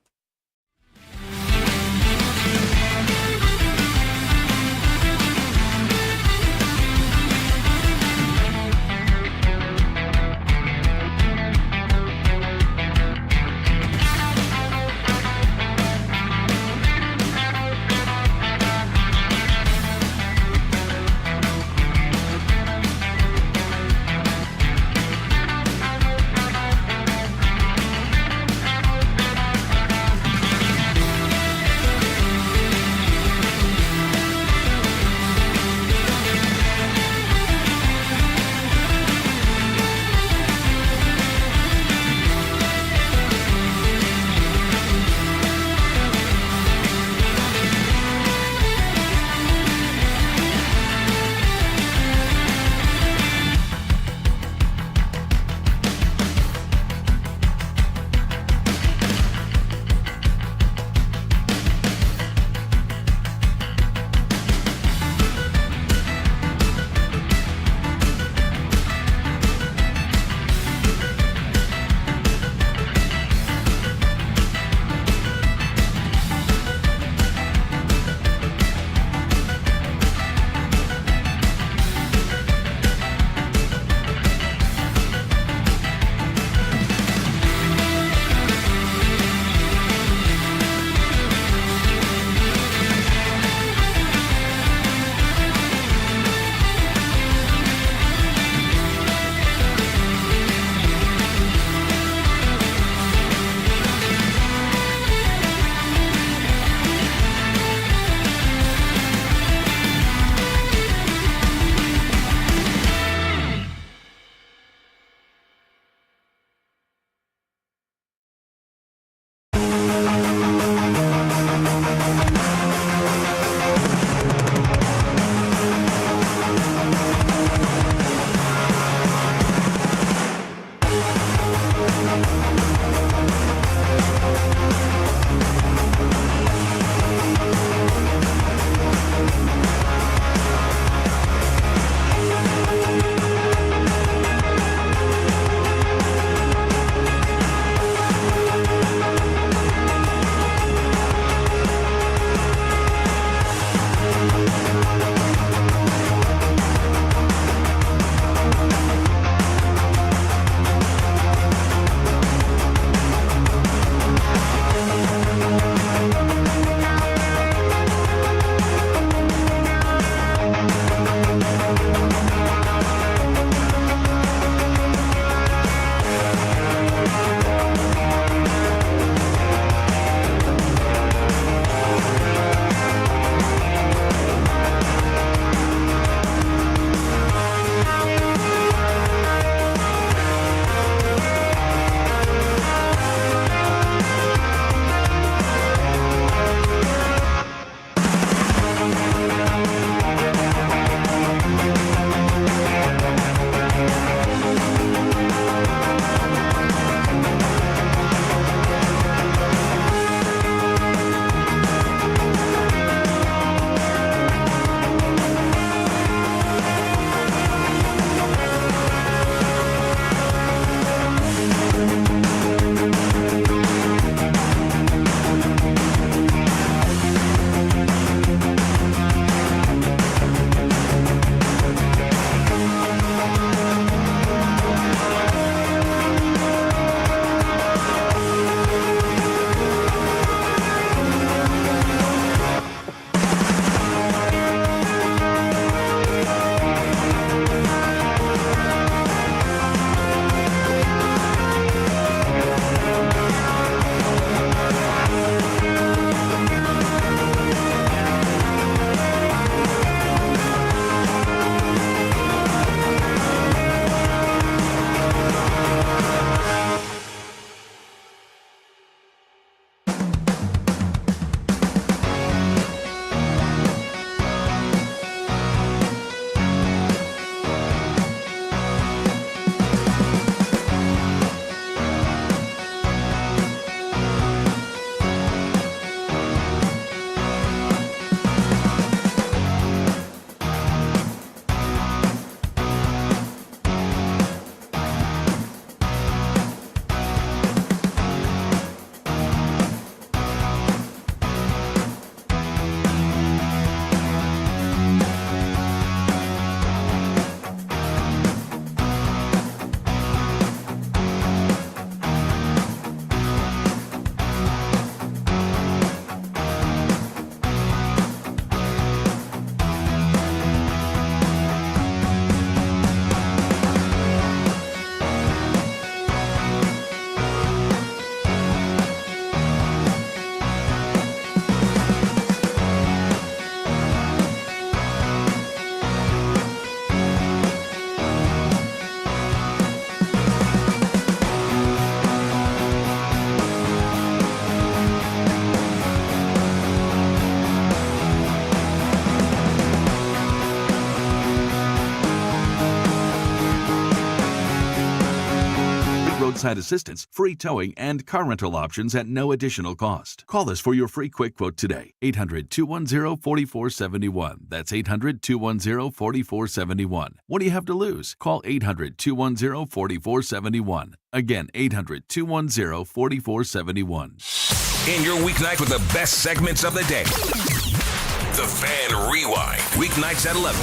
roadside assistance, free towing, and car rental options at no additional cost. Call us for your free quick quote today. 800-210-4471. That's 800-210-4471. What do you have to lose? Call 800-210-4471. Again, 800-210-4471. In your weeknight with the best segments of the day. The Fan Rewind. Weeknights at 11.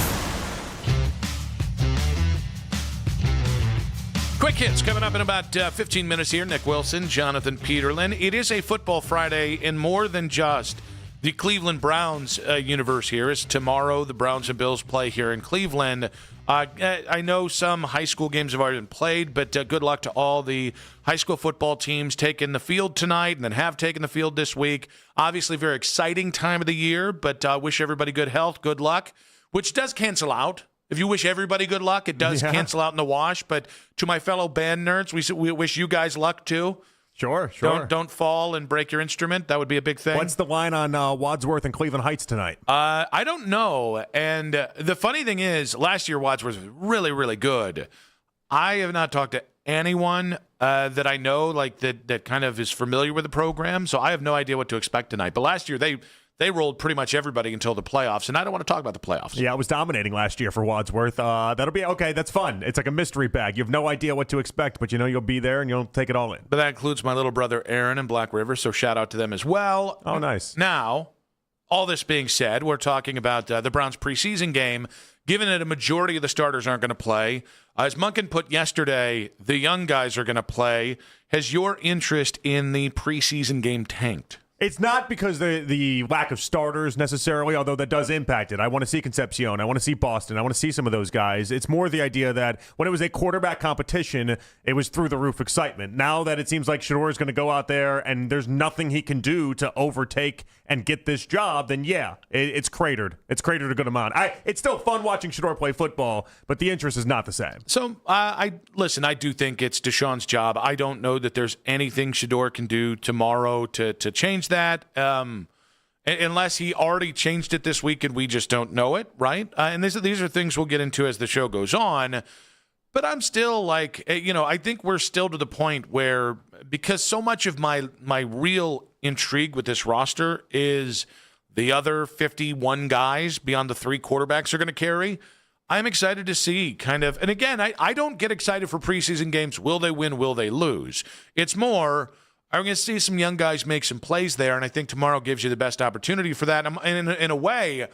Quick hits coming up in about 15 minutes here. Nick Wilson, Jonathan Peterlin. It is a Football Friday in more than just the Cleveland Browns universe here. As tomorrow the Browns and Bills play here in Cleveland. I know some high school games have already been played, but good luck to all the high school football teams taking the field tonight and then have taken the field this week. Obviously, very exciting time of the year, but wish everybody good health, good luck, which does cancel out. If you wish everybody good luck, it does cancel out in the wash. But to my fellow band nerds, we wish you guys luck too. Sure. Don't fall and break your instrument. That would be a big thing. What's the line on Wadsworth and Cleveland Heights tonight? I don't know. And the funny thing is, last year Wadsworth was really, really good. I have not talked to anyone that I know that kind of is familiar with the program, so I have no idea what to expect tonight. But last year they rolled pretty much everybody until the playoffs, and I don't want to talk about the playoffs. Yeah, it was dominating last year for Wadsworth. That'll be okay. That's fun. It's like a mystery bag. You have no idea what to expect, but you know you'll be there and you'll take it all in. But that includes my little brother Aaron in Black River, so shout out to them as well. Oh, nice. Now, all this being said, we're talking about the Browns preseason game. Given that a majority of the starters aren't going to play, as Munkin put yesterday, the young guys are going to play. Has your interest in the preseason game tanked? It's not because the lack of starters necessarily, although that does impact it. I want to see Concepcion. I want to see Boston. I want to see some of those guys. It's more the idea that when it was a quarterback competition, it was through the roof excitement. Now that it seems like Shador is going to go out there and there's nothing he can do to overtake and get this job, then yeah, it's cratered. It's cratered a good amount. It's still fun watching Shador play football, but the interest is not the same. So I do think it's Deshaun's job. I don't know that there's anything Shador can do tomorrow to change that, unless he already changed it this week and we just don't know it, right? And these are things we'll get into as the show goes on. But I'm still I think we're still to the point where, because so much of my real intrigue with this roster is the other 51 guys beyond the 3 quarterbacks are going to carry, I'm excited to see kind of, and again, I don't get excited for preseason games. Will they win? Will they lose? It's more, I'm going to see some young guys make some plays there, and I think tomorrow gives you the best opportunity for that. And in a way,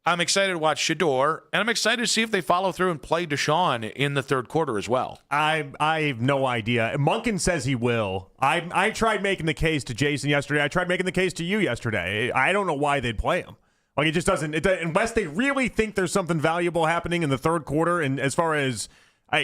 I'm excited to watch Shador, and I'm excited to see if they follow through and play Deshaun in the third quarter as well. I have no idea. Munkin says he will. I tried making the case to Jason yesterday. I tried making the case to you yesterday. I don't know why they'd play him. Like, it just doesn't, unless they really think there's something valuable happening in the third quarter, and as far as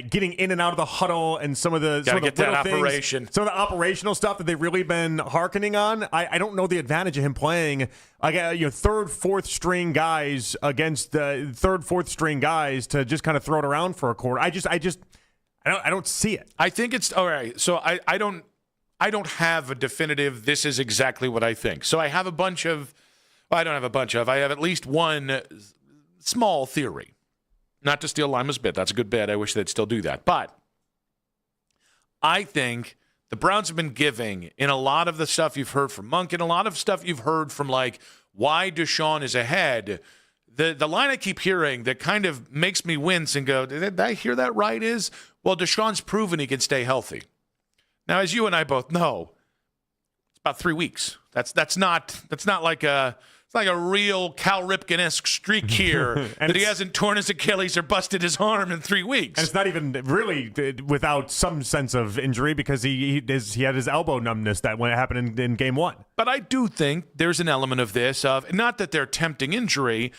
getting in and out of the huddle and some of the operation. Some of the operational stuff that they've really been hearkening on. I don't know the advantage of him playing third, fourth string guys against the third, fourth string guys to just kind of throw it around for a quarter. I don't see it. I think it's all right. So I don't have a definitive. This is exactly what I think. So I have a bunch of. Well, I don't have a bunch of. I have at least one small theory. Not to steal Lima's bit. That's a good bit. I wish they'd still do that. But I think the Browns have been giving, in a lot of the stuff you've heard from Monk and a lot of stuff you've heard from, why Deshaun is ahead, the line I keep hearing that kind of makes me wince and go, did I hear that right, is, well, Deshaun's proven he can stay healthy. Now, as you and I both know, it's about 3 weeks. That's not like a real Cal Ripken-esque streak here that he hasn't torn his Achilles or busted his arm in 3 weeks. And it's not even really without some sense of injury, because he had his elbow numbness that when it happened in game 1. But I do think there's an element of this, of not that they're tempting injury,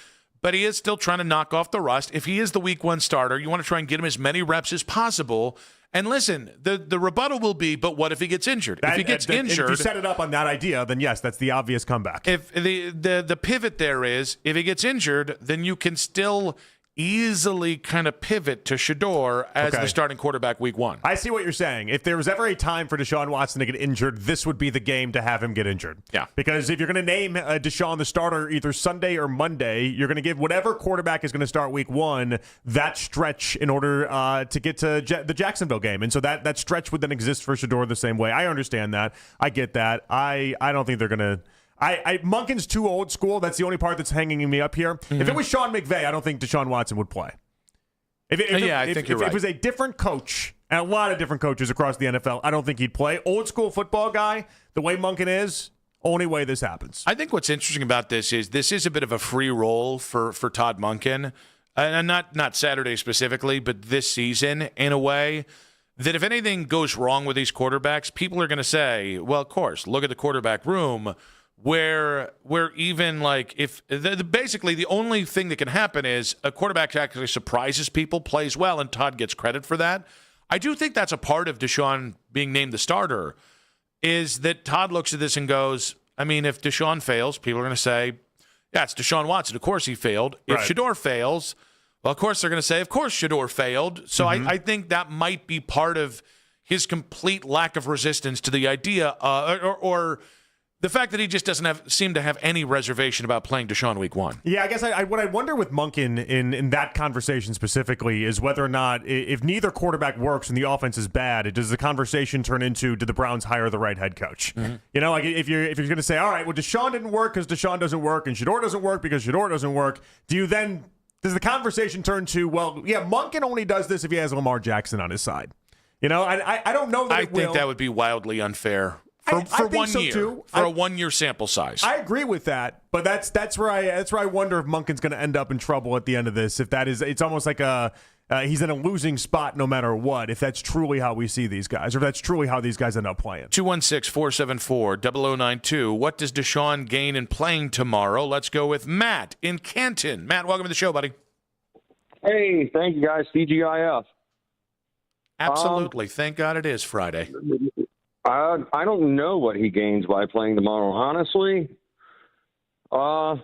but he is still trying to knock off the rust. If he is the week 1 starter, you want to try and get him as many reps as possible. And listen, the rebuttal will be, but what if he gets injured? If he gets injured, if you set it up on that idea, then yes, that's the obvious comeback. If the pivot there is, if he gets injured, then you can still easily kind of pivot to Shedeur as the starting quarterback week 1. I see what you're saying. If there was ever a time for Deshaun Watson to get injured, this would be the game to have him get injured. Yeah. Because if you're going to name Deshaun the starter either Sunday or Monday, you're going to give whatever quarterback is going to start week 1 that stretch in order to get to the Jacksonville game. And so that stretch would then exist for Shedeur the same way. I understand that. I get that. I don't think they're going to... Monken's too old school. That's the only part that's hanging me up here. If it was Sean McVay, I don't think Deshaun Watson would play. I think you're right. If it was a different coach, and a lot of different coaches across the NFL, I don't think he'd play. Old school football guy, the way Monken is, only way this happens. I think what's interesting about this is a bit of a free roll for Todd Monken, and not Saturday specifically, but this season in a way that if anything goes wrong with these quarterbacks, people are going to say, well, of course, look at the quarterback room. Where even like if basically the only thing that can happen is a quarterback actually surprises people, plays well, and Todd gets credit for that. I do think that's a part of Deshaun being named the starter, is that Todd looks at this and goes, I mean, if Deshaun fails, people are going to say, yeah, it's Deshaun Watson. Of course he failed. If Shedeur fails, well, of course they're going to say, of course Shedeur failed. So I think that might be part of his complete lack of resistance to the idea or the fact that he just doesn't seem to have any reservation about playing Deshaun week 1. Yeah, I guess what I wonder with Monken in that conversation specifically is whether or not, if neither quarterback works and the offense is bad, does the conversation turn into, did the Browns hire the right head coach? Mm-hmm. You know, like if you're going to say, all right, well, Deshaun didn't work because Deshaun doesn't work and Shedeur doesn't work because Shedeur doesn't work, does the conversation turn to, well, yeah, Monken only does this if he has Lamar Jackson on his side? You know, I don't know that I think that would be wildly unfair. For 1 year, too. For a 1 year sample size. I agree with that, but that's where I wonder if Monken's going to end up in trouble at the end of this. If that is, it's almost like he's in a losing spot no matter what. If that's truly how we see these guys, or if that's truly how these guys end up playing. 216-474-0092. What does Deshaun gain in playing tomorrow? Let's go with Matt in Canton. Matt, welcome to the show, buddy. Hey, thank you guys. TGIF. Absolutely. Thank God it is Friday. I don't know what he gains by playing tomorrow, honestly. I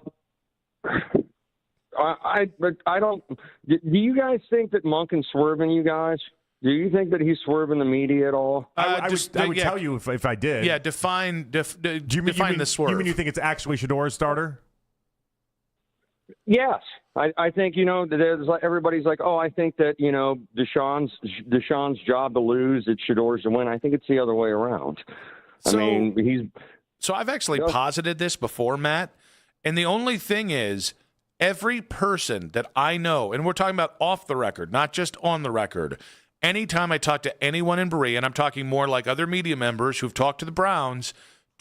don't. Do you guys think that Monken's swerving you guys? Do you think that he's swerving the media at all? I would tell you if I did. Yeah, define the swerve. You mean you think it's actually Shedeur's starter? Yes, I think there's like everybody's like, oh, I think that Deshaun's job to lose, it's Shedeur's to win. I think it's the other way around. So I've actually posited this before, Matt, and the only thing is, every person that I know, and we're talking about off the record, not just on the record. Anytime I talk to anyone in Berea, and I'm talking more like other media members who've talked to the Browns.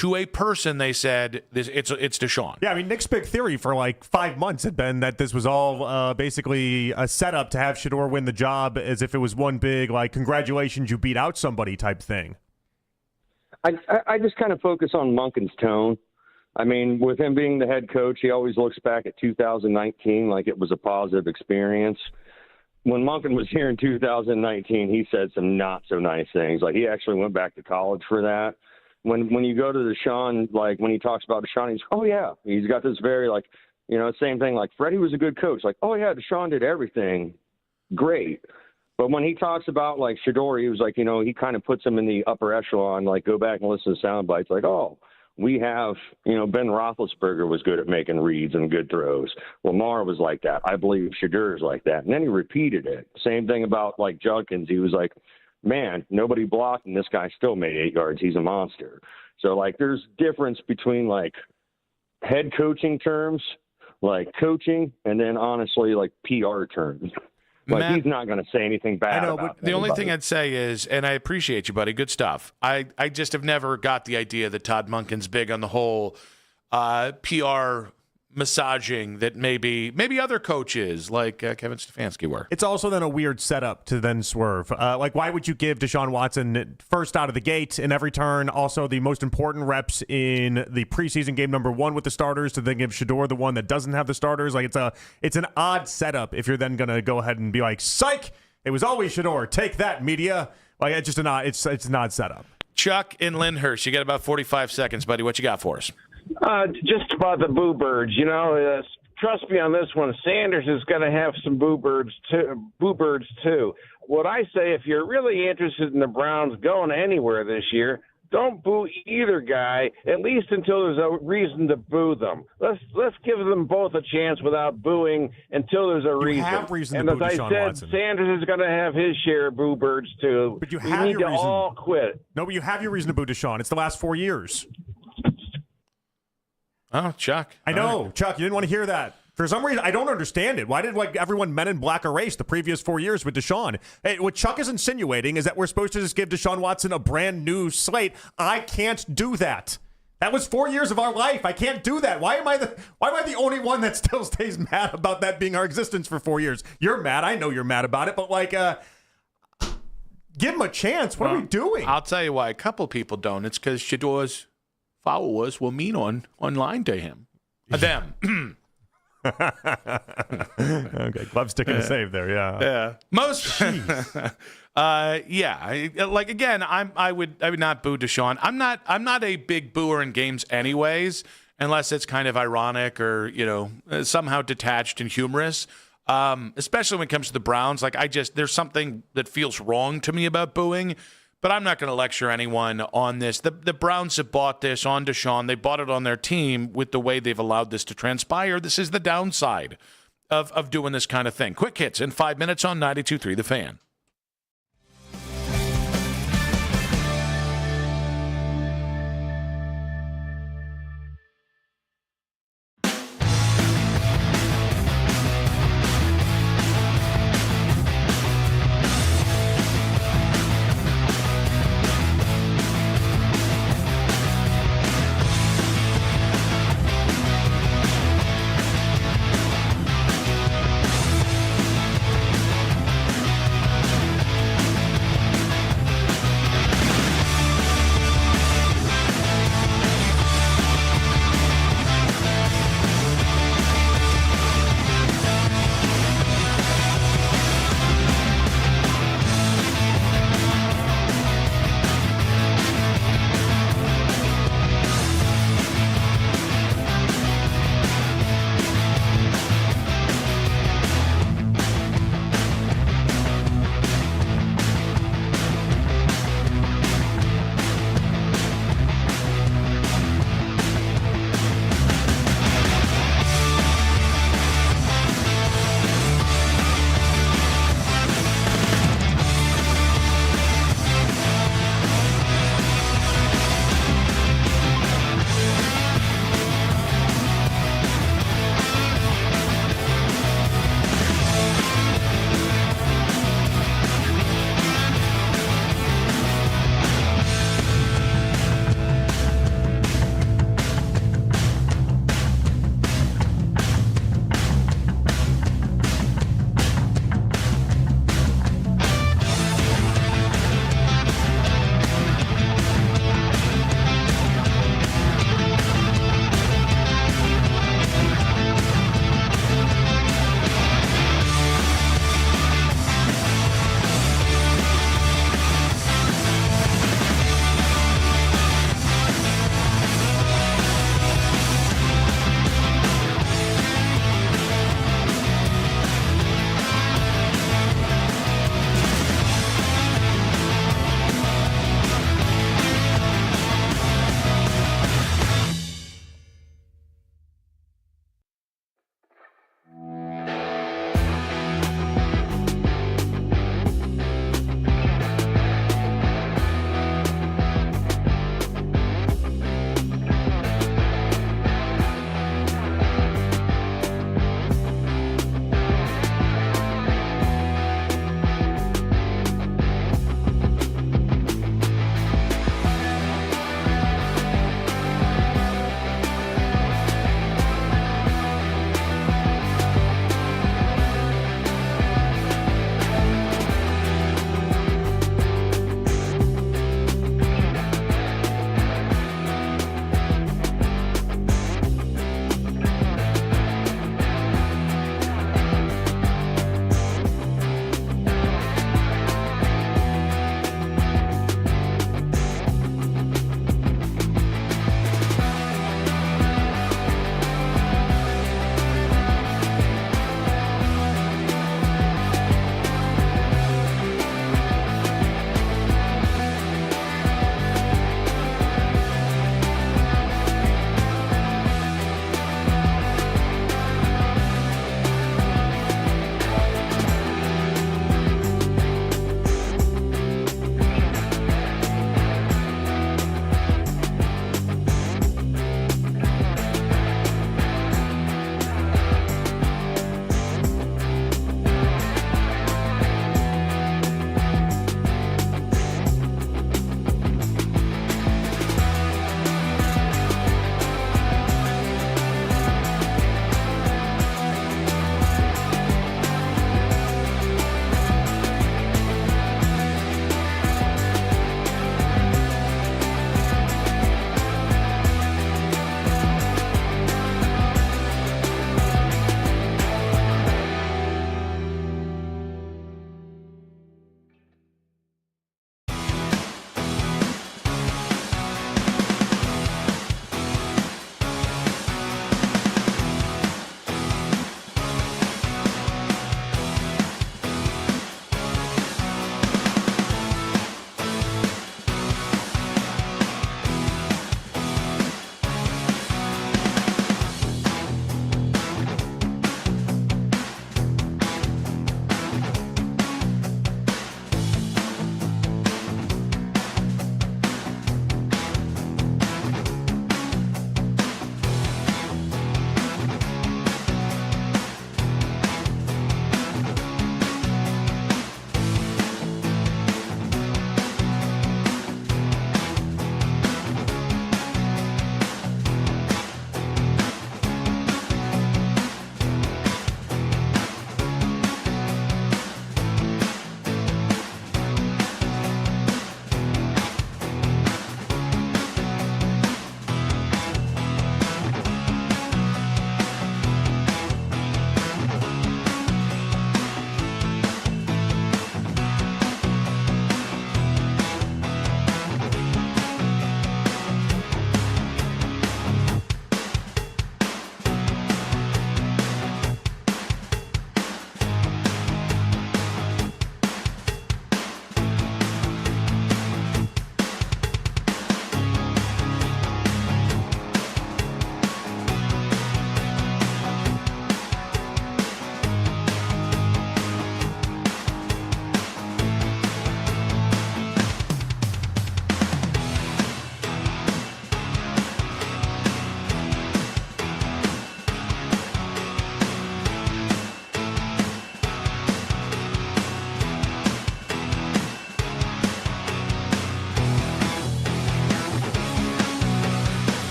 To a person, they said it's Deshaun. Yeah, I mean, Nick's big theory for like 5 months had been that this was all basically a setup to have Shedeur win the job, as if it was one big like congratulations, you beat out somebody type thing. I just kind of focus on Monken's tone. I mean, with him being the head coach, he always looks back at 2019 like it was a positive experience. When Monken was here in 2019, he said some not so nice things. Like he actually went back to college for that. When you go to Deshaun, like when he talks about Deshaun, he's, oh yeah, he's got this very like, same thing. Like Freddie was a good coach. Like, oh yeah, Deshaun did everything great. But when he talks about like Shedeur, he was like, he kind of puts him in the upper echelon. Like go back and listen to sound bites. Like, oh, we have, Ben Roethlisberger was good at making reads and good throws. Lamar was like that. I believe Shedeur is like that. And then he repeated it. Same thing about like Judkins. He was like, man, nobody blocked, and this guy still made 8 yards. He's a monster. So, like, there's difference between, like, head coaching terms, like coaching, and then, honestly, like, PR terms. Like, Matt, he's not going to say anything bad about it. The only thing I'd say is, and I appreciate you, buddy, good stuff. I just have never got the idea that Todd Monken's big on the whole PR massaging that maybe other coaches like Kevin Stefanski were. It's also then a weird setup to then swerve. Like, why would you give Deshaun Watson first out of the gate in every turn, also the most important reps in the preseason game number 1 with the starters, to then give Shedeur the one that doesn't have the starters? Like, it's an odd setup if you're then going to go ahead and be like, psych, it was always Shedeur. Take that, media. Like, it's just an odd setup. Chuck in Lyndhurst, you got about 45 seconds, buddy. What you got for us? Just about the Boo Birds, trust me on this one. Sanders is going to have some boo birds too. What I say, if you're really interested in the Browns going anywhere this year, don't boo either guy, at least until there's a reason to boo them. Let's give them both a chance without booing until there's a reason. Have reason and to as boo I Deshaun said, Watson. Sanders is going to have his share of boo birds too. But you we have need your to reason. all quit. No, but you have your reason to boo Deshaun. It's the last 4 years. Oh, Chuck. I know, Chuck. You didn't want to hear that. For some reason, I don't understand it. Why did everyone Men in Black erase the previous 4 years with Deshaun? Hey, what Chuck is insinuating is that we're supposed to just give Deshaun Watson a brand new slate. I can't do that. That was 4 years of our life. I can't do that. Why am I the only one that still stays mad about that being our existence for 4 years? You're mad. I know you're mad about it, but give him a chance. What are we doing? I'll tell you why a couple people don't. It's because Shador's followers were mean online to him. Them. Okay, glove sticking a save there. Yeah. Most. Again, I would not boo Deshaun. I'm not a big booer in games anyways, unless it's kind of ironic or somehow detached and humorous. Especially when it comes to the Browns, there's something that feels wrong to me about booing. But I'm not going to lecture anyone on this. The Browns have bought this on Deshaun. They bought it on their team with the way they've allowed this to transpire. This is the downside of doing this kind of thing. Quick hits in 5 minutes on 92.3 The Fan.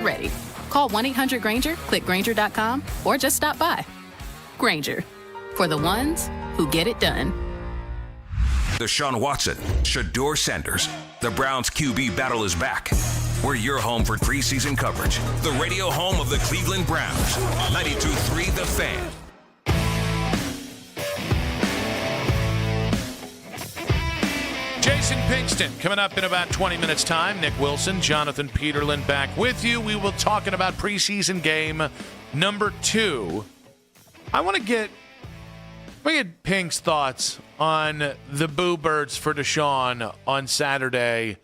ready. Call 1-800-GRANGER, click Grainger.com, or just stop by. Grainger, for the ones who get it done. Deshaun Watson, Shedeur Sanders. The Browns QB battle is back. We're your home for preseason coverage. The radio home of the Cleveland Browns. 92.3 The Fan. Jason Pinkston coming up in about 20 minutes' time. Nick Wilson, Jonathan Peterlin back with you. We will talking about preseason game number 2. I want to get Pink's thoughts on the Boo Birds for Deshaun on Saturday,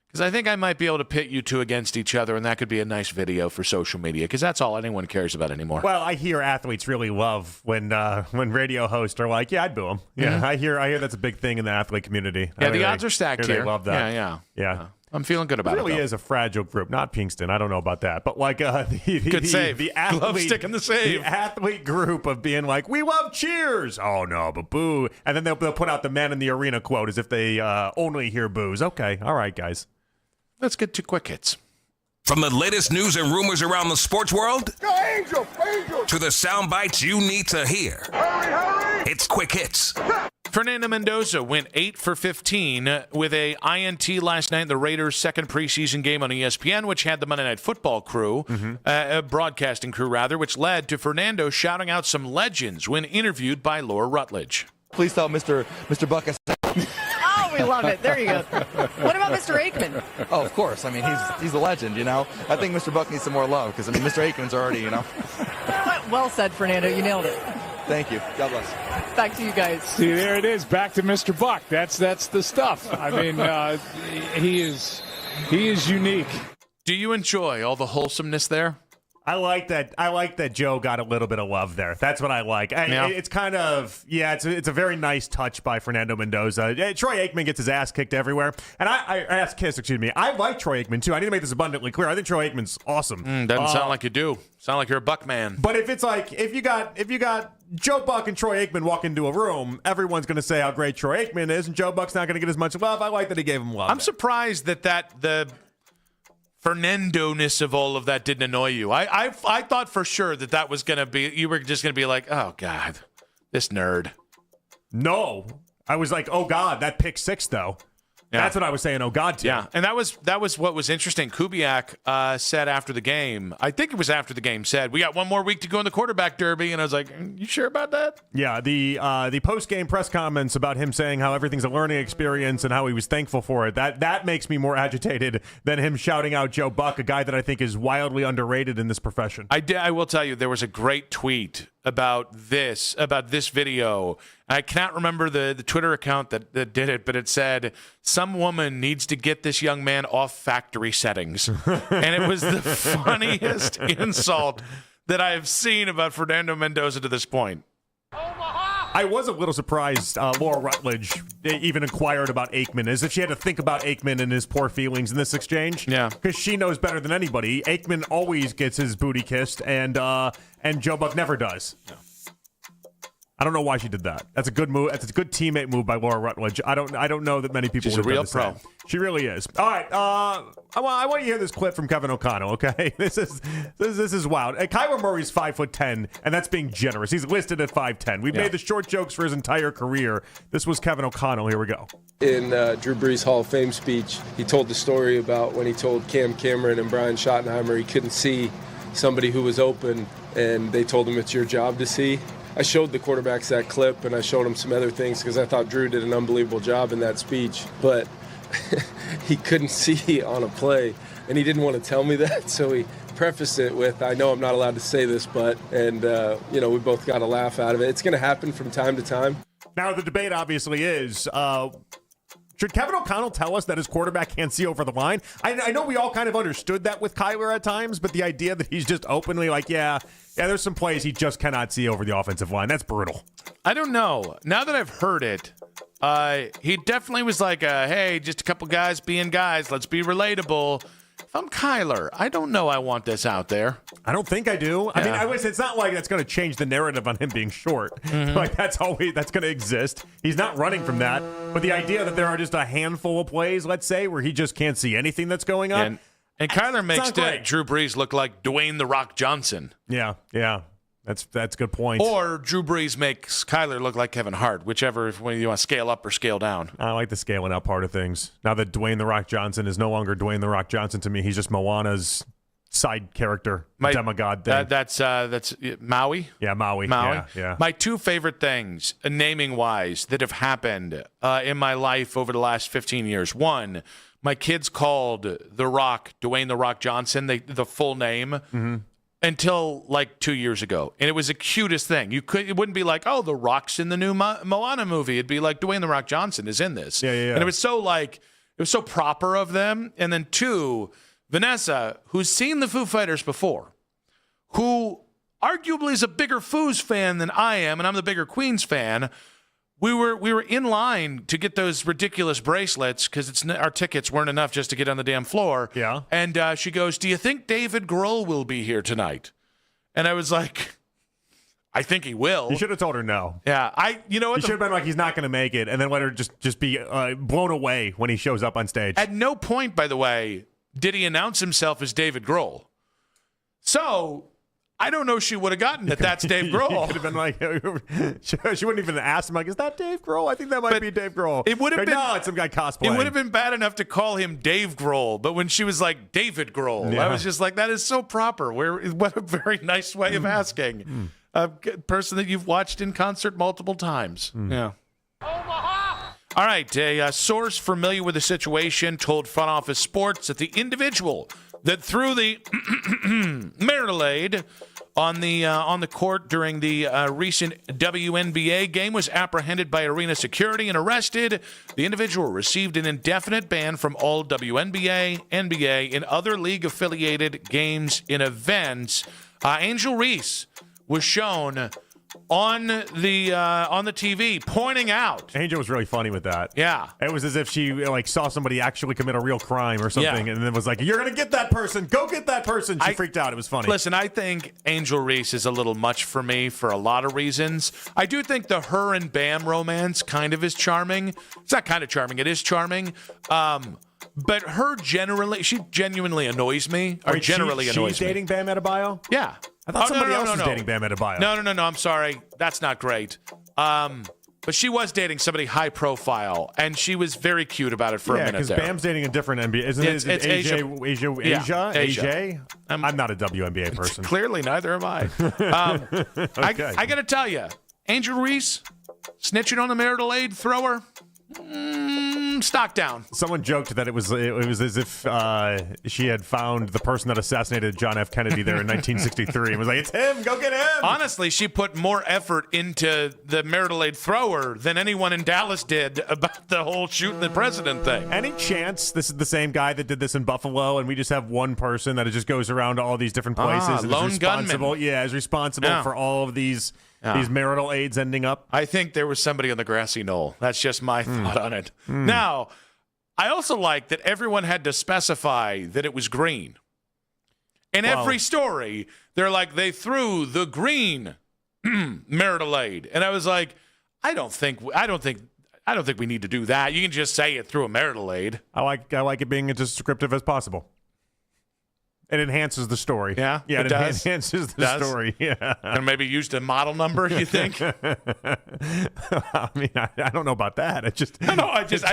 because I think I might be able to pit you two against each other, and that could be a nice video for social media, because that's all anyone cares about anymore. Well, I hear athletes really love when radio hosts are like, "Yeah, I'd boo him." Yeah, Mm-hmm. I hear that's a big thing in the athlete community. Yeah, the odds are stacked here. They love that. Yeah. I'm feeling good about it. Really though. is a fragile group. Not Pinkston. I don't know about that, but like good save. The Glove athlete, stick in the save. The athlete group of being like, "We love cheers." Oh no, but boo, and then they'll put out the man in the arena quote as if they only hear boos. Okay, all right, guys. Let's get to quick hits. From the latest news and rumors around the sports world Go Angel! to the sound bites you need to hear. Hurry! It's Quick Hits. Fernando Mendoza went 8 for 15 with a INT last night in the Raiders' second preseason game on ESPN, which had the Monday Night Football crew, broadcasting crew rather, which led to Fernando shouting out some legends when interviewed by Laura Rutledge. Please tell Mr. Buck. Oh, we love it. There you go. What about Mr. Aikman? Oh, of course. I mean, he's a legend, you know. I think Mr. Buck needs some more love because, I mean, Mr. Aikman's already, you know. Well said, Fernando. You nailed it. Thank you. God bless. Back to you guys. See, there it is. Back to Mr. Buck. That's the stuff. I mean, he is unique. Do you enjoy all the wholesomeness there? I like that Joe got a little bit of love there. That's what I like. It's kind of, it's a very nice touch by Fernando Mendoza. Troy Aikman gets his ass kicked everywhere. And I like Troy Aikman, too. I need to make this abundantly clear. I think Troy Aikman's awesome. Doesn't sound like you do. Sound like you're a Buck man. But if it's like, if you got Joe Buck and Troy Aikman walk into a room, everyone's going to say how great Troy Aikman is, and Joe Buck's not going to get as much love. I like that he gave him love. I'm surprised that the Fernando-ness of all of that didn't annoy you. I thought for sure that was going to be, you were just going to be like, oh, God, this nerd. No. I was like, oh, God, that pick 6, though. Yeah. That's what I was saying, oh, God, to. Yeah, and that was what was interesting. Kubiak said after the game, I think it was after the game, said, we got one more week to go in the quarterback derby, and I was like, you sure about that? Yeah, the post-game press comments about him saying how everything's a learning experience and how he was thankful for it, that makes me more agitated than him shouting out Joe Buck, a guy that I think is wildly underrated in this profession. I will tell you, there was a great tweet about this video. I cannot remember the Twitter account that did it, but it said, some woman needs to get this young man off factory settings. And it was the funniest insult that I have seen about Fernando Mendoza to this point. I was a little surprised Laura Rutledge even inquired about Aikman, as if she had to think about Aikman and his poor feelings in this exchange. Yeah. Because she knows better than anybody. Aikman always gets his booty kissed, and Joe Buck never does. No. I don't know why she did that. That's a good move. That's a good teammate move by Laura Rutledge. I don't know that many people. She's a real pro. She really is. All right. I want you to hear this clip from Kevin O'Connell. Okay, this is wild. Kyler Murray's 5'10", and that's being generous. He's listed at 5'10". We've made the short jokes for his entire career. This was Kevin O'Connell. Here we go. In Drew Brees' Hall of Fame speech, he told the story about when he told Cam Cameron and Brian Schottenheimer he couldn't see somebody who was open, and they told him it's your job to see. I showed the quarterbacks that clip, and I showed them some other things because I thought Drew did an unbelievable job in that speech. But he couldn't see on a play, and he didn't want to tell me that, so he prefaced it with, I know I'm not allowed to say this, but, and, we both got a laugh out of it. It's going to happen from time to time. Now, the debate obviously is, should Kevin O'Connell tell us that his quarterback can't see over the line? I know we all kind of understood that with Kyler at times, but the idea that he's just openly like, yeah, there's some plays he just cannot see over the offensive line. That's brutal. I don't know. Now that I've heard it, he definitely was like, hey, just a couple guys being guys. Let's be relatable. If I'm Kyler, I don't know I want this out there. I don't think I do. Yeah. I mean, it's not like that's going to change the narrative on him being short. Mm-hmm. Like, that's going to exist. He's not running from that. But the idea that there are just a handful of plays, let's say, where he just can't see anything that's going on, And Kyler makes great. Drew Brees look like Dwayne The Rock Johnson. Yeah. That's a good point. Or Drew Brees makes Kyler look like Kevin Hart, whichever, when you want to scale up or scale down. I like the scaling up part of things. Now that Dwayne The Rock Johnson is no longer Dwayne The Rock Johnson to me, he's just Moana's side character, demigod thing. That's Maui? Yeah, Maui. Yeah. My two favorite things, naming-wise, that have happened in my life over the last 15 years. One, my kids called The Rock Dwayne The Rock Johnson, the full name, until like 2 years ago. And it was the cutest thing. It wouldn't be like, oh, The Rock's in the new Moana movie. It'd be like Dwayne The Rock Johnson is in this. Yeah. And it was so proper of them. And then two, Vanessa, who's seen the Foo Fighters before, who arguably is a bigger Foos fan than I am, and I'm the bigger Queens fan. We were in line to get those ridiculous bracelets because our tickets weren't enough just to get on the damn floor. Yeah. And she goes, "Do you think David Grohl will be here tonight?" And I was like, "I think he will." You should have told her no. Yeah, you know what? You should have been like, he's not going to make it, and then let her just be blown away when he shows up on stage. At no point, by the way, did he announce himself as David Grohl. So I don't know she would have gotten that that's Dave Grohl. Could have been like, she wouldn't even ask him, like, is that Dave Grohl? I think that might be Dave Grohl. It would have been, no, it's some guy cosplaying. It would have been bad enough to call him Dave Grohl, but when she was like David Grohl, I was just like, that is so proper. What a very nice way of asking a person that you've watched in concert multiple times. Yeah. All right, a source familiar with the situation told Front Office Sports that the individual that threw the marital aid on the court during the recent WNBA game was apprehended by arena security and arrested. The individual received an indefinite ban from all WNBA, NBA, and other league-affiliated games and events. Angel Reese was shown on the TV pointing out. Angel was really funny with that. Yeah. It was as if she saw somebody actually commit a real crime or something, and then was like, "You're going to get that person. Go get that person." She freaked out. It was funny. Listen, I think Angel Reese is a little much for me for a lot of reasons. I do think the her and Bam romance kind of is charming. It's not kind of charming. It is charming. But she genuinely annoys me. Or generally annoys me. She's dating Bam Adebayo? Yeah. I thought somebody else was dating Bam Adebayo. No. I'm sorry. That's not great. But she was dating somebody high profile, and she was very cute about it for a minute there. Yeah, because Bam's dating a different NBA. Isn't it? It's Asia? I'm not a WNBA person. Clearly, neither am I. Okay. I got to tell you, Angel Reese, snitching on the marital aid thrower, stock down. Someone joked that it was as if she had found the person that assassinated John F. Kennedy there in 1963 and was like, "It's him, go get him." Honestly, she put more effort into the marital aid thrower than anyone in Dallas did about the whole shooting the president thing. Any chance this is the same guy that did this in Buffalo, and we just have one person that just goes around to all these different places and lone is responsible? gunman. Yeah, is responsible for all of these marital aids ending up. I think there was somebody on the grassy knoll. That's just my thought on it. Now, I also like that everyone had to specify that it was green. In every story, they're like, they threw the green marital aid. And I was like, I don't think we need to do that. You can just say it through a marital aid. I like it being as descriptive as possible. It enhances the story. Yeah, it enhances the story. Yeah, and maybe used a model number. You think? I mean, I don't know about that. I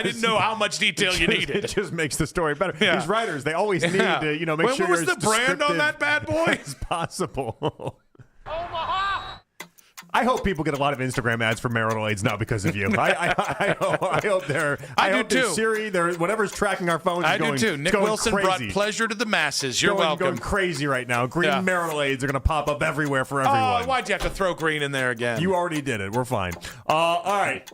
didn't know how much detail you needed. It just makes the story better. Yeah. These writers, they always need to, make sure. What was the brand on that bad boy? As possible. I hope people get a lot of Instagram ads for marital aids now because of you. I hope they're. I hope do too. Siri, whatever's tracking our phones. I do too. Nick Wilson brought pleasure to the masses. You're welcome. Going crazy right now. Green marital aids are going to pop up everywhere for everyone. Oh, why'd you have to throw green in there again? You already did it. We're fine. All right.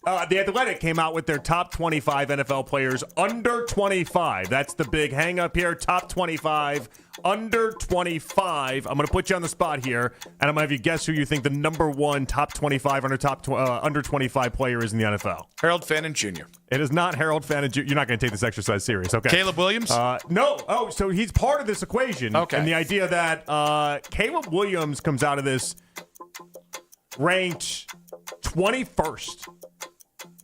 The Athletic came out with their top 25 NFL players under 25. That's the big hang up here. Top 25 under 25. I'm going to put you on the spot here, and I'm going to have you guess who you think the number one top 25 under 25 player is in the NFL. Harold Fannin Jr. It is not Harold Fannin Jr. You're not going to take this exercise serious, okay? Caleb Williams? No. Oh, so he's part of this equation. Okay. And the idea that Caleb Williams comes out of this ranked 21st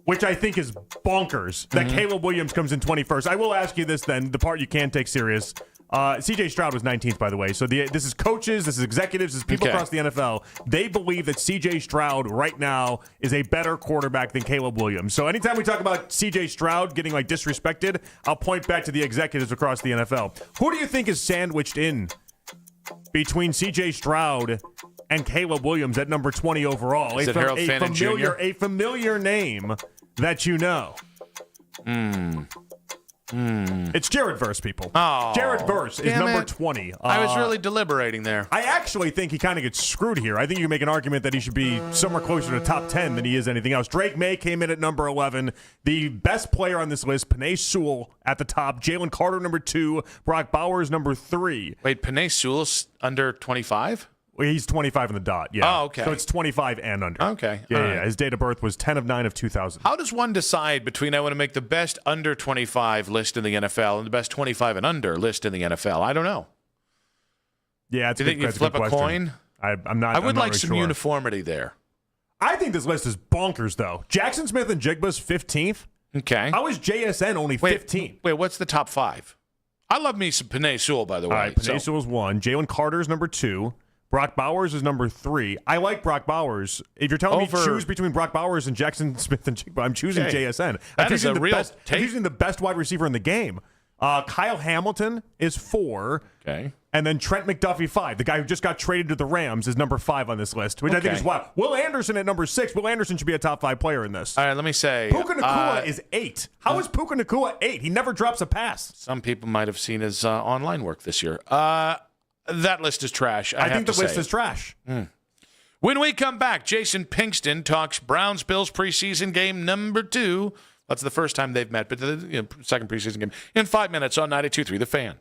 which I think is bonkers, that Caleb Williams comes in 21st. I will ask you this then, the part you can take serious. C.J. Stroud was 19th, by the way. So this is coaches, this is executives, this is people across the NFL. They believe that C.J. Stroud right now is a better quarterback than Caleb Williams. So anytime we talk about C.J. Stroud getting disrespected, I'll point back to the executives across the NFL. Who do you think is sandwiched in between C.J. Stroud and Caleb Williams at number 20 overall? Is it Harold Fannin Jr.? A familiar name that you know. It's Jared Verse, people. Oh, Jared Verse is number 20. I was really deliberating there. I actually think he kind of gets screwed here. I think you can make an argument that he should be somewhere closer to top 10 than he is anything else. Drake May came in at number 11. The best player on this list, Penei Sewell at the top. Jalen Carter, number 2. Brock Bowers, number 3. Wait, Penei Sewell's under 25? Well, he's 25 in the dot, yeah. Oh, okay. So it's 25 and under. Okay. Yeah. His date of birth was 10 of 9 of 2000. How does one decide between I want to make the best under 25 list in the NFL and the best 25 and under list in the NFL? I don't know. Yeah, it's Do you think you flip a coin? I'm not. I would like really some sure. uniformity there. I think this list is bonkers, though. Jackson Smith and Jigba's 15th. Okay. How is JSN only 15? Wait, what's the top 5? I love me some Penei Sewell, by the way. All right, Penei Sewell's 1. Jalen Carter's number 2. Brock Bowers is number 3. I like Brock Bowers. If you're telling me choose between Brock Bowers and Jackson Smith and Jigba, I'm choosing JSN. That is a real I'm choosing the best wide receiver in the game. Kyle Hamilton is 4. Okay. And then Trent McDuffie 5. The guy who just got traded to the Rams is number 5 on this list, which I think is wild. Will Anderson at number 6. Will Anderson should be a top 5 player in this. All right, let me say. Puka Nacua is 8. How is Puka Nacua 8? He never drops a pass. Some people might have seen his online work this year. That list is trash. I think the list is trash. When we come back, Jason Pinkston talks Browns-Bills preseason game number 2. That's the first time they've met, but the second preseason game in 5 minutes on 92.3 The Fan.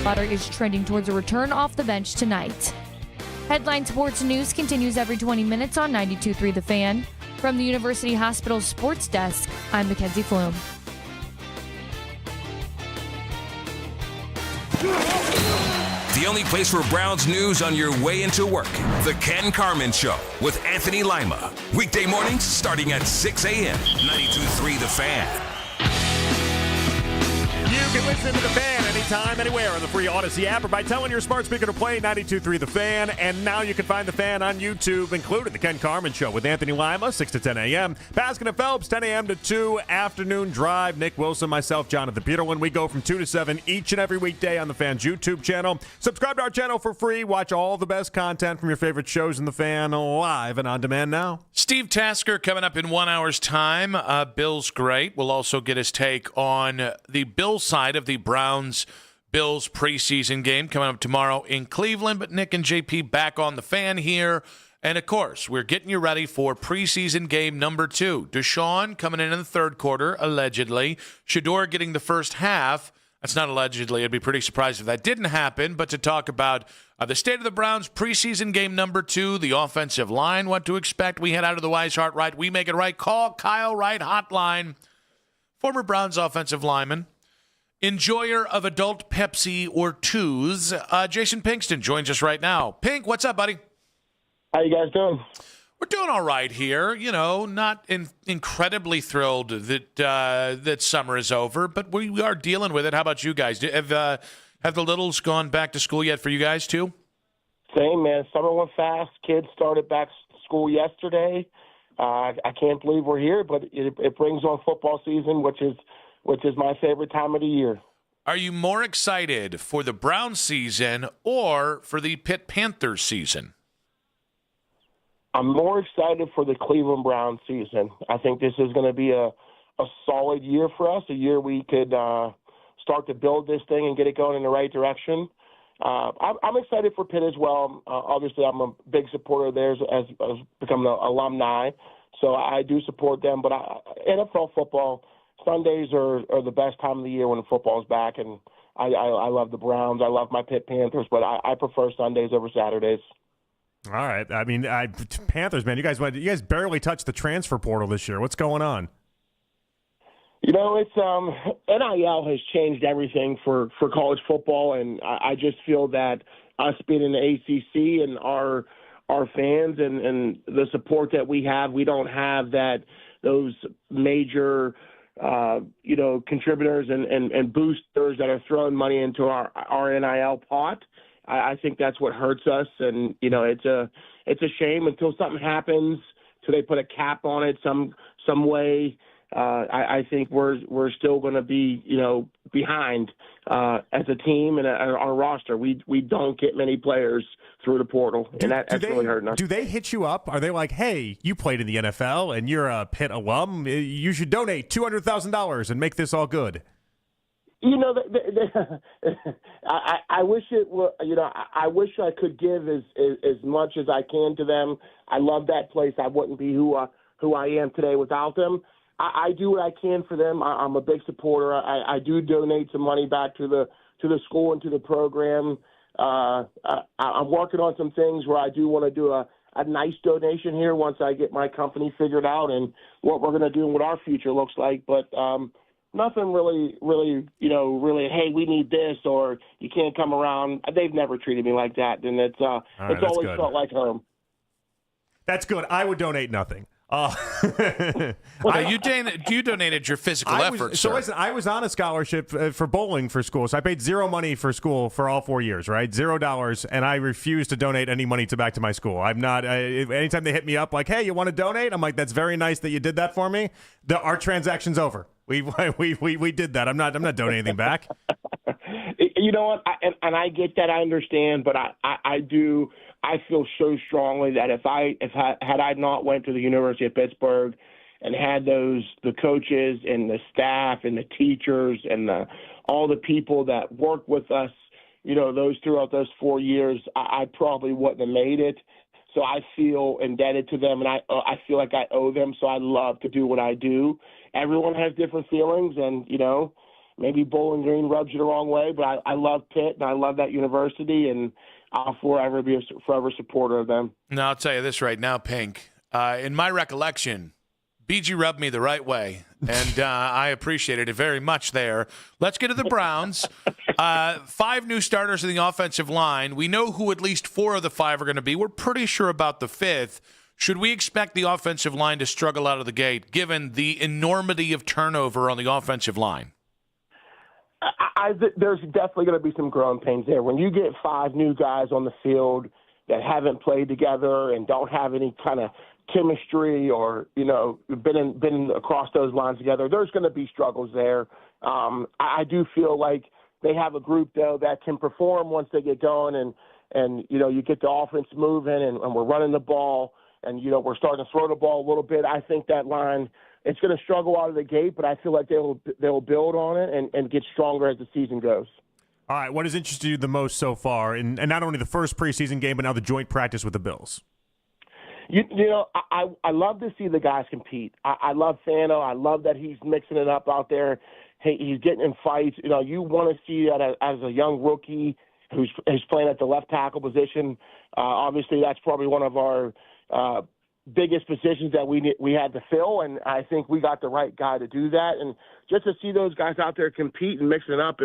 Potter is trending towards a return off the bench tonight. Headline Sports News continues every 20 minutes on 92.3 The Fan. From the University Hospital Sports Desk, I'm Mackenzie Flume. The only place for Browns news on your way into work. The Ken Carman Show with Anthony Lima. Weekday mornings starting at 6 a.m. 92.3 The Fan. You can listen to The Fan anytime, anywhere on the free Odyssey app or by telling your smart speaker to play 92.3 The Fan. And now you can find The Fan on YouTube, including The Ken Carman Show with Anthony Lima, 6 to 10 a.m. Baskin and Phelps, 10 a.m. to 2. Afternoon Drive, Nick Wilson, myself, Jonathan Peterlin. We go from 2 to 7 each and every weekday on The Fan's YouTube channel. Subscribe to our channel for free. Watch all the best content from your favorite shows in The Fan live and on demand now. Steve Tasker coming up in 1 hour's time. Bill's great. We'll also get his take on the Bills side of the Browns-Bills preseason game coming up tomorrow in Cleveland. But Nick and JP back on The Fan here. And, of course, we're getting you ready for preseason game number 2. Deshaun coming in the third quarter, allegedly. Shedeur getting the first half. That's not allegedly. I'd be pretty surprised if that didn't happen. But to talk about the state of the Browns preseason game number 2, the offensive line, what to expect. We head out of the Wise Heart Right. We make it right. Call Kyle Wright hotline. Former Browns offensive lineman. Enjoyer of adult Pepsi or twos. Jason Pinkston joins us right now. Pink, what's up, buddy? How you guys doing? We're doing all right here. You know, not incredibly thrilled that that summer is over, but we are dealing with it. How about you guys? Have the littles gone back to school yet for you guys too? Same, man. Summer went fast. Kids started back to school yesterday. I can't believe we're here, but it brings on football season, which is my favorite time of the year. Are you more excited for the Browns season or for the Pitt Panthers season? I'm more excited for the Cleveland Browns season. I think this is going to be a solid year for us, a year we could start to build this thing and get it going in the right direction. I'm excited for Pitt as well. Obviously, I'm a big supporter of theirs as becoming an alumni, so I do support them. But NFL football, Sundays are the best time of the year when the football's back, and I love the Browns. I love my Pitt Panthers, but I prefer Sundays over Saturdays. All right. I mean, Panthers, man, you guys barely touched the transfer portal this year. What's going on? You know, it's NIL has changed everything for college football, and I just feel that us being in the ACC and our fans and the support that we have, we don't have those major contributors and boosters that are throwing money into our NIL pot. I think that's what hurts us, and it's a shame until something happens, till they put a cap on it some way. I think we're still going to be behind as a team and our roster. We don't get many players through the portal, and that's really hurting us. Do they hit you up? Are they like, hey, you played in the NFL and you're a Pitt alum, you should donate $200,000 and make this all good? I wish it were. I wish I could give as much as I can to them. I love that place. I wouldn't be who I am today without them. I do what I can for them. I'm a big supporter. I do donate some money back to the school and to the program. I'm working on some things where I do want to do a nice donation here once I get my company figured out and what we're going to do and what our future looks like. But nothing really, hey, we need this or you can't come around. They've never treated me like that, and it's always good. felt like home. That's good. I would donate nothing. You donated your physical effort, so sir. listen, I was on a scholarship for bowling for school, so I paid zero money for school for all 4 years, right? $0, and I refuse to donate any money back to my school. I'm not. Anytime they hit me up like, "Hey, you want to donate?" I'm like, "That's very nice that you did that for me." Our transaction's over. We did that. I'm not donating anything back. You know what? And I get that. I understand, but I do. I feel so strongly that had I not went to the University of Pittsburgh and had the coaches and the staff and the teachers and all the people that worked with us, throughout those 4 years, I probably wouldn't have made it. So I feel indebted to them, and I feel like I owe them. So I love to do what I do. Everyone has different feelings, and maybe Bowling Green rubs you the wrong way, but I love Pitt and I love that university, and I'll forever be a forever supporter of them. Now, I'll tell you this right now, Pink. In my recollection, BG rubbed me the right way, and I appreciated it very much there. Let's get to the Browns. 5 new starters in the offensive line. We know who at least 4 of the 5 are going to be. We're pretty sure about the 5th. Should we expect the offensive line to struggle out of the gate, given the enormity of turnover on the offensive line? There's definitely going to be some growing pains there. When you get 5 new guys on the field that haven't played together and don't have any kind of chemistry or, been across those lines together, there's going to be struggles there. I do feel like they have a group, though, that can perform once they get going and you get the offense moving and we're running the ball and, we're starting to throw the ball a little bit. I think that line, it's going to struggle out of the gate, but I feel like they'll build on it and get stronger as the season goes. All right, what has interested you the most so far, and not only the first preseason game, but now the joint practice with the Bills? I love to see the guys compete. I love Fano. I love that he's mixing it up out there. He's getting in fights. You want to see that as a young rookie who's playing at the left tackle position. Obviously, that's probably one of our biggest positions that we had to fill, and I think we got the right guy to do that. And just to see those guys out there compete and mix it up,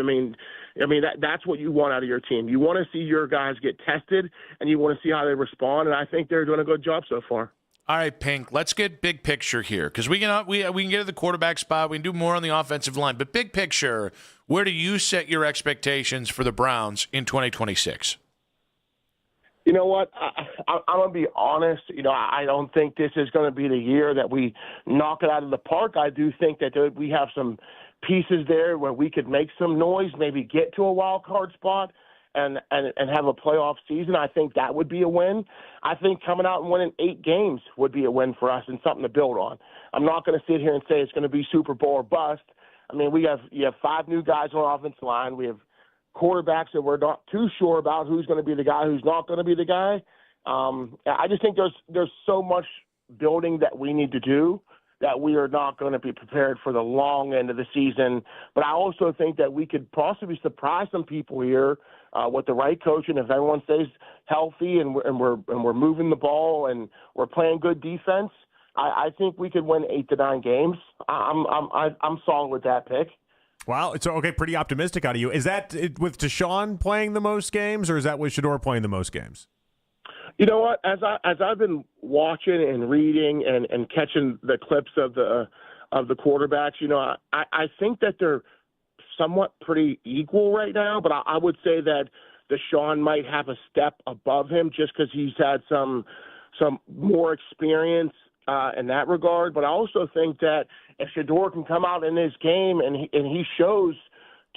that's what you want out of your team. You want to see your guys get tested, and you want to see how they respond, and I think they're doing a good job so far. All right, Pink, let's get big picture here, because we can get to the quarterback spot. We can do more on the offensive line. But big picture, where do you set your expectations for the Browns in 2026? You know what? I'm going to be honest. I don't think this is going to be the year that we knock it out of the park. I do think that we have some pieces there where we could make some noise, maybe get to a wild card spot and have a playoff season. I think that would be a win. I think coming out and winning 8 games would be a win for us and something to build on. I'm not going to sit here and say it's going to be Super Bowl or bust. You have 5 new guys on the offensive line. We have quarterbacks that we're not too sure about who's going to be the guy, who's not going to be the guy. I just think there's so much building that we need to do that we are not going to be prepared for the long end of the season. But I also think that we could possibly surprise some people here with the right coaching if everyone stays healthy and we're moving the ball and we're playing good defense. I think we could win 8 to 9 games. I'm solid with that pick. Wow, it's okay. Pretty optimistic out of you. Is that with Deshaun playing the most games, or is that with Shedeur playing the most games? You know what? As I've been watching and reading and catching the clips of the quarterbacks, I think that they're somewhat pretty equal right now. But I would say that Deshaun might have a step above him just because he's had some more experience in that regard. But I also think that if Shedeur can come out in this game and he shows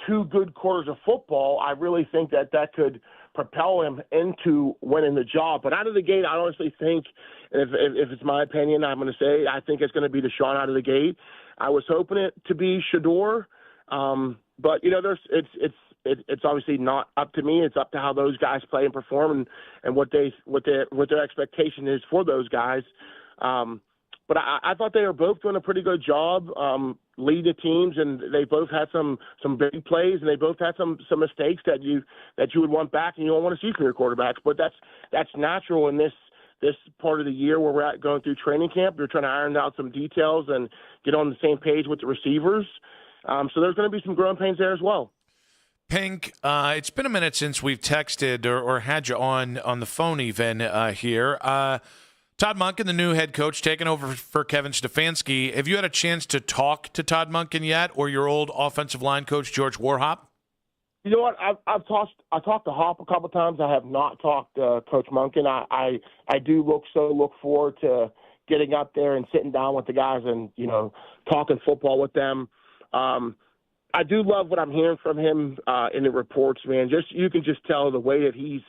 2 good quarters of football, I really think that could propel him into winning the job. But out of the gate, I honestly think, if it's my opinion, I'm going to say I think it's going to be Deshaun out of the gate. I was hoping it to be Shedeur, but it's obviously not up to me. It's up to how those guys play and perform and what their expectation is for those guys. But I thought they were both doing a pretty good job leading the teams, and they both had some big plays, and they both had some mistakes that you would want back and you don't want to see from your quarterbacks. But that's natural in this part of the year where we're going through training camp. We're trying to iron out some details and get on the same page with the receivers. So there's going to be some growing pains there as well. Pink, it's been a minute since we've texted or had you on the phone even here. Todd Monken, the new head coach, taking over for Kevin Stefanski. Have you had a chance to talk to Todd Monken yet, or your old offensive line coach, George Warhop? You know what? I talked to Hop a couple of times. I have not talked to Coach Monken. I do look forward to getting up there and sitting down with the guys and talking football with them. I do love what I'm hearing from him in the reports, man. You can just tell the way that he's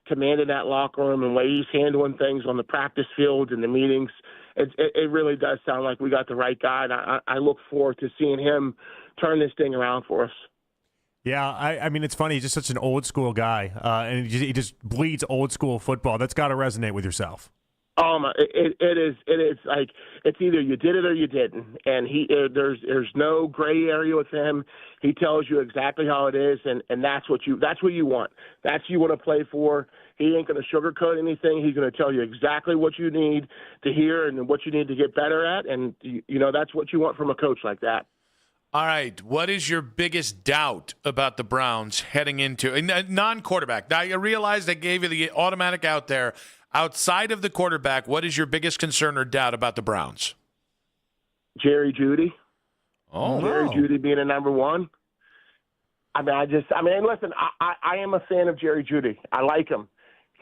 commanding that locker room and the way he's handling things on the practice field and the meetings. It really does sound like we got the right guy, and I look forward to seeing him turn this thing around for us. Yeah, I mean, it's funny. He's just such an old school guy, and he just bleeds old school football. That's got to resonate with yourself. It is like it's either you did it or you didn't, and there's no gray area with him. He tells you exactly how it is, and that's what you want. That's what you want to play for. He ain't going to sugarcoat anything. He's going to tell you exactly what you need to hear and what you need to get better at, and that's what you want from a coach like that. All right, what is your biggest doubt about the Browns heading into a non-quarterback? Now, I realize they gave you the automatic out there. Outside of the quarterback, what is your biggest concern or doubt about the Browns? Jerry Jeudy. Oh, Jerry Jeudy being a number one. Listen, I am a fan of Jerry Jeudy. I like him.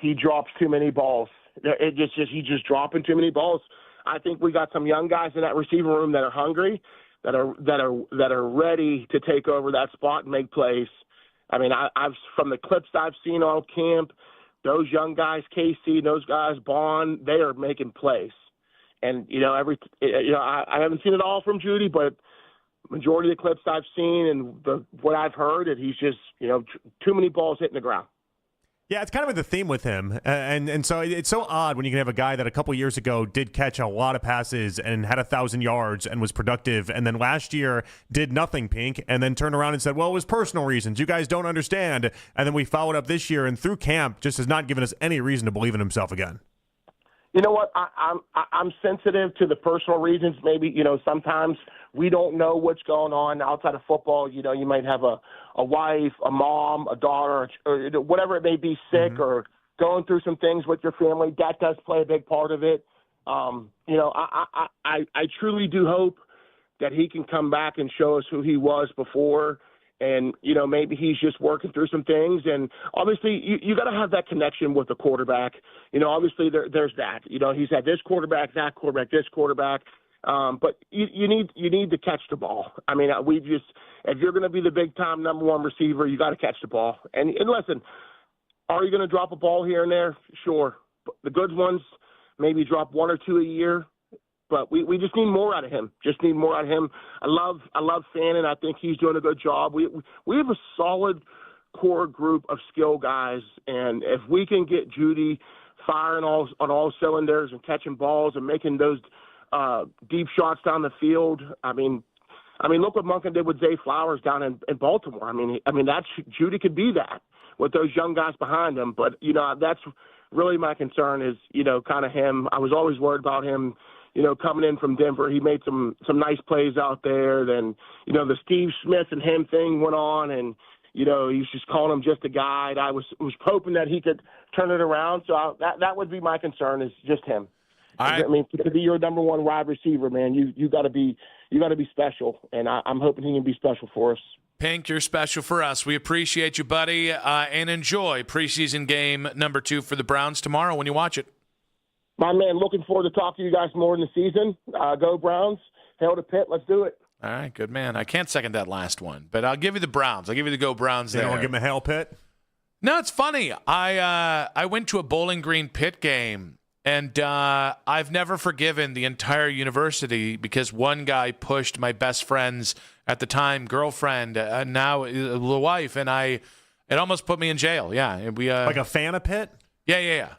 He drops too many balls. He's just dropping too many balls. I think we got some young guys in that receiver room that are hungry, that are ready to take over that spot and make plays. I mean, I've from the clips I've seen all camp, those young guys, Casey, those guys, Bond, they are making plays. And I haven't seen it all from Jeudy, but majority of the clips I've seen and what I've heard, that he's just too many balls hitting the ground. Yeah, it's kind of the theme with him. And so it's so odd when you can have a guy that a couple years ago did catch a lot of passes and had 1,000 yards and was productive, and then last year did nothing, Pink, and then turned around and said, well, it was personal reasons. You guys don't understand. And then we followed up this year and through camp just has not given us any reason to believe in himself again. You know what? I'm sensitive to the personal reasons. Maybe, sometimes we don't know what's going on outside of football. You might have a wife, a mom, a daughter, or whatever it may be, sick or going through some things with your family. That does play a big part of it. I truly do hope that he can come back and show us who he was before. And, maybe he's just working through some things. And obviously you got to have that connection with the quarterback. Obviously there's that. He's had this quarterback, that quarterback, this quarterback. But you need to catch the ball. I mean, if you're going to be the big time number one receiver, you got to catch the ball. And listen, are you going to drop a ball here and there? Sure. But the good ones, maybe drop one or two a year. But we just need more out of him. I love Fannin. I think he's doing a good job. We have a solid core group of skill guys, and if we can get Jeudy firing on all cylinders and catching balls and making those deep shots down the field, I mean, look what Monken did with Zay Flowers down in Baltimore. I mean, that's Jeudy could be that with those young guys behind him. But that's really my concern is kind of him. I was always worried about him. Coming in from Denver, he made some nice plays out there. Then, the Steve Smith and him thing went on, and, he was just calling him just a guide. I was hoping that he could turn it around. So that would be my concern is just him. Right. I mean, to be your number one wide receiver, man, you got to be special, and I'm hoping he can be special for us. Pink, you're special for us. We appreciate you, buddy, and enjoy preseason game number 2 for the Browns tomorrow when you watch it. My man, looking forward to talking to you guys more in the season. Go Browns. Hail to Pitt. Let's do it. All right, good man. I can't second that last one, but I'll give you the Browns. I'll give you the Go Browns there. You want to give him a Hail Pitt? No, it's funny. I went to a Bowling Green Pitt game, and I've never forgiven the entire university because one guy pushed my best friend's, at the time, girlfriend, now the wife, and it almost put me in jail. Yeah. Like a fan of Pitt? Yeah.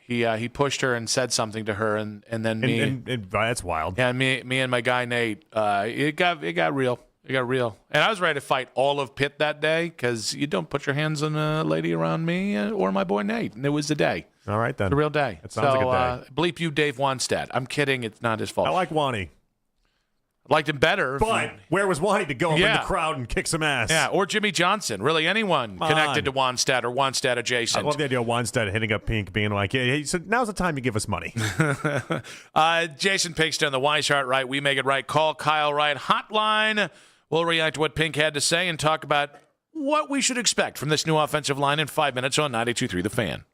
He pushed her and said something to her, and then me. And that's wild. Yeah, me and my guy Nate. It got real. It got real, and I was ready to fight all of Pitt that day because you don't put your hands on a lady around me or my boy Nate. And it was the day. All right then, the real day. It sounds like a day. Bleep you, Dave Wanstead. I'm kidding. It's not his fault. I like Wani. I liked him better. But where was Wani to go up in the crowd and kick some ass? Yeah, or Jimmy Johnson. Really, anyone connected to Wanstead or Wanstead adjacent. I love the idea of Wanstead hitting up Pink, being like, hey, so now's the time you give us money. Jason Pinkston, the Wise Heart Right, We Make It Right. Call Kyle Wright hotline. We'll react to what Pink had to say and talk about what we should expect from this new offensive line in 5 minutes on 92.3 The Fan.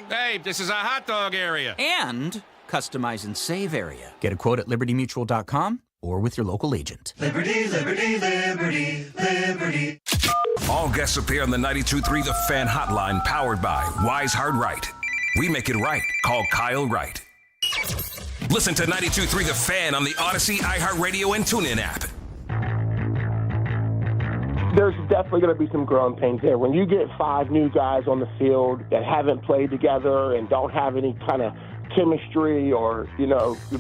morning! Hey, this is a hot dog area. And customize and save area. Get a quote at libertymutual.com or with your local agent. Liberty, liberty, liberty, liberty. All guests appear on the 92.3 The Fan hotline, powered by Wise Hard Right. We make it right. Call Kyle Wright. Listen to 92.3 The Fan on the Odyssey, iHeartRadio, and TuneIn app. There's definitely going to be some growing pains there. When you get 5 new guys on the field that haven't played together and don't have any kind of chemistry or,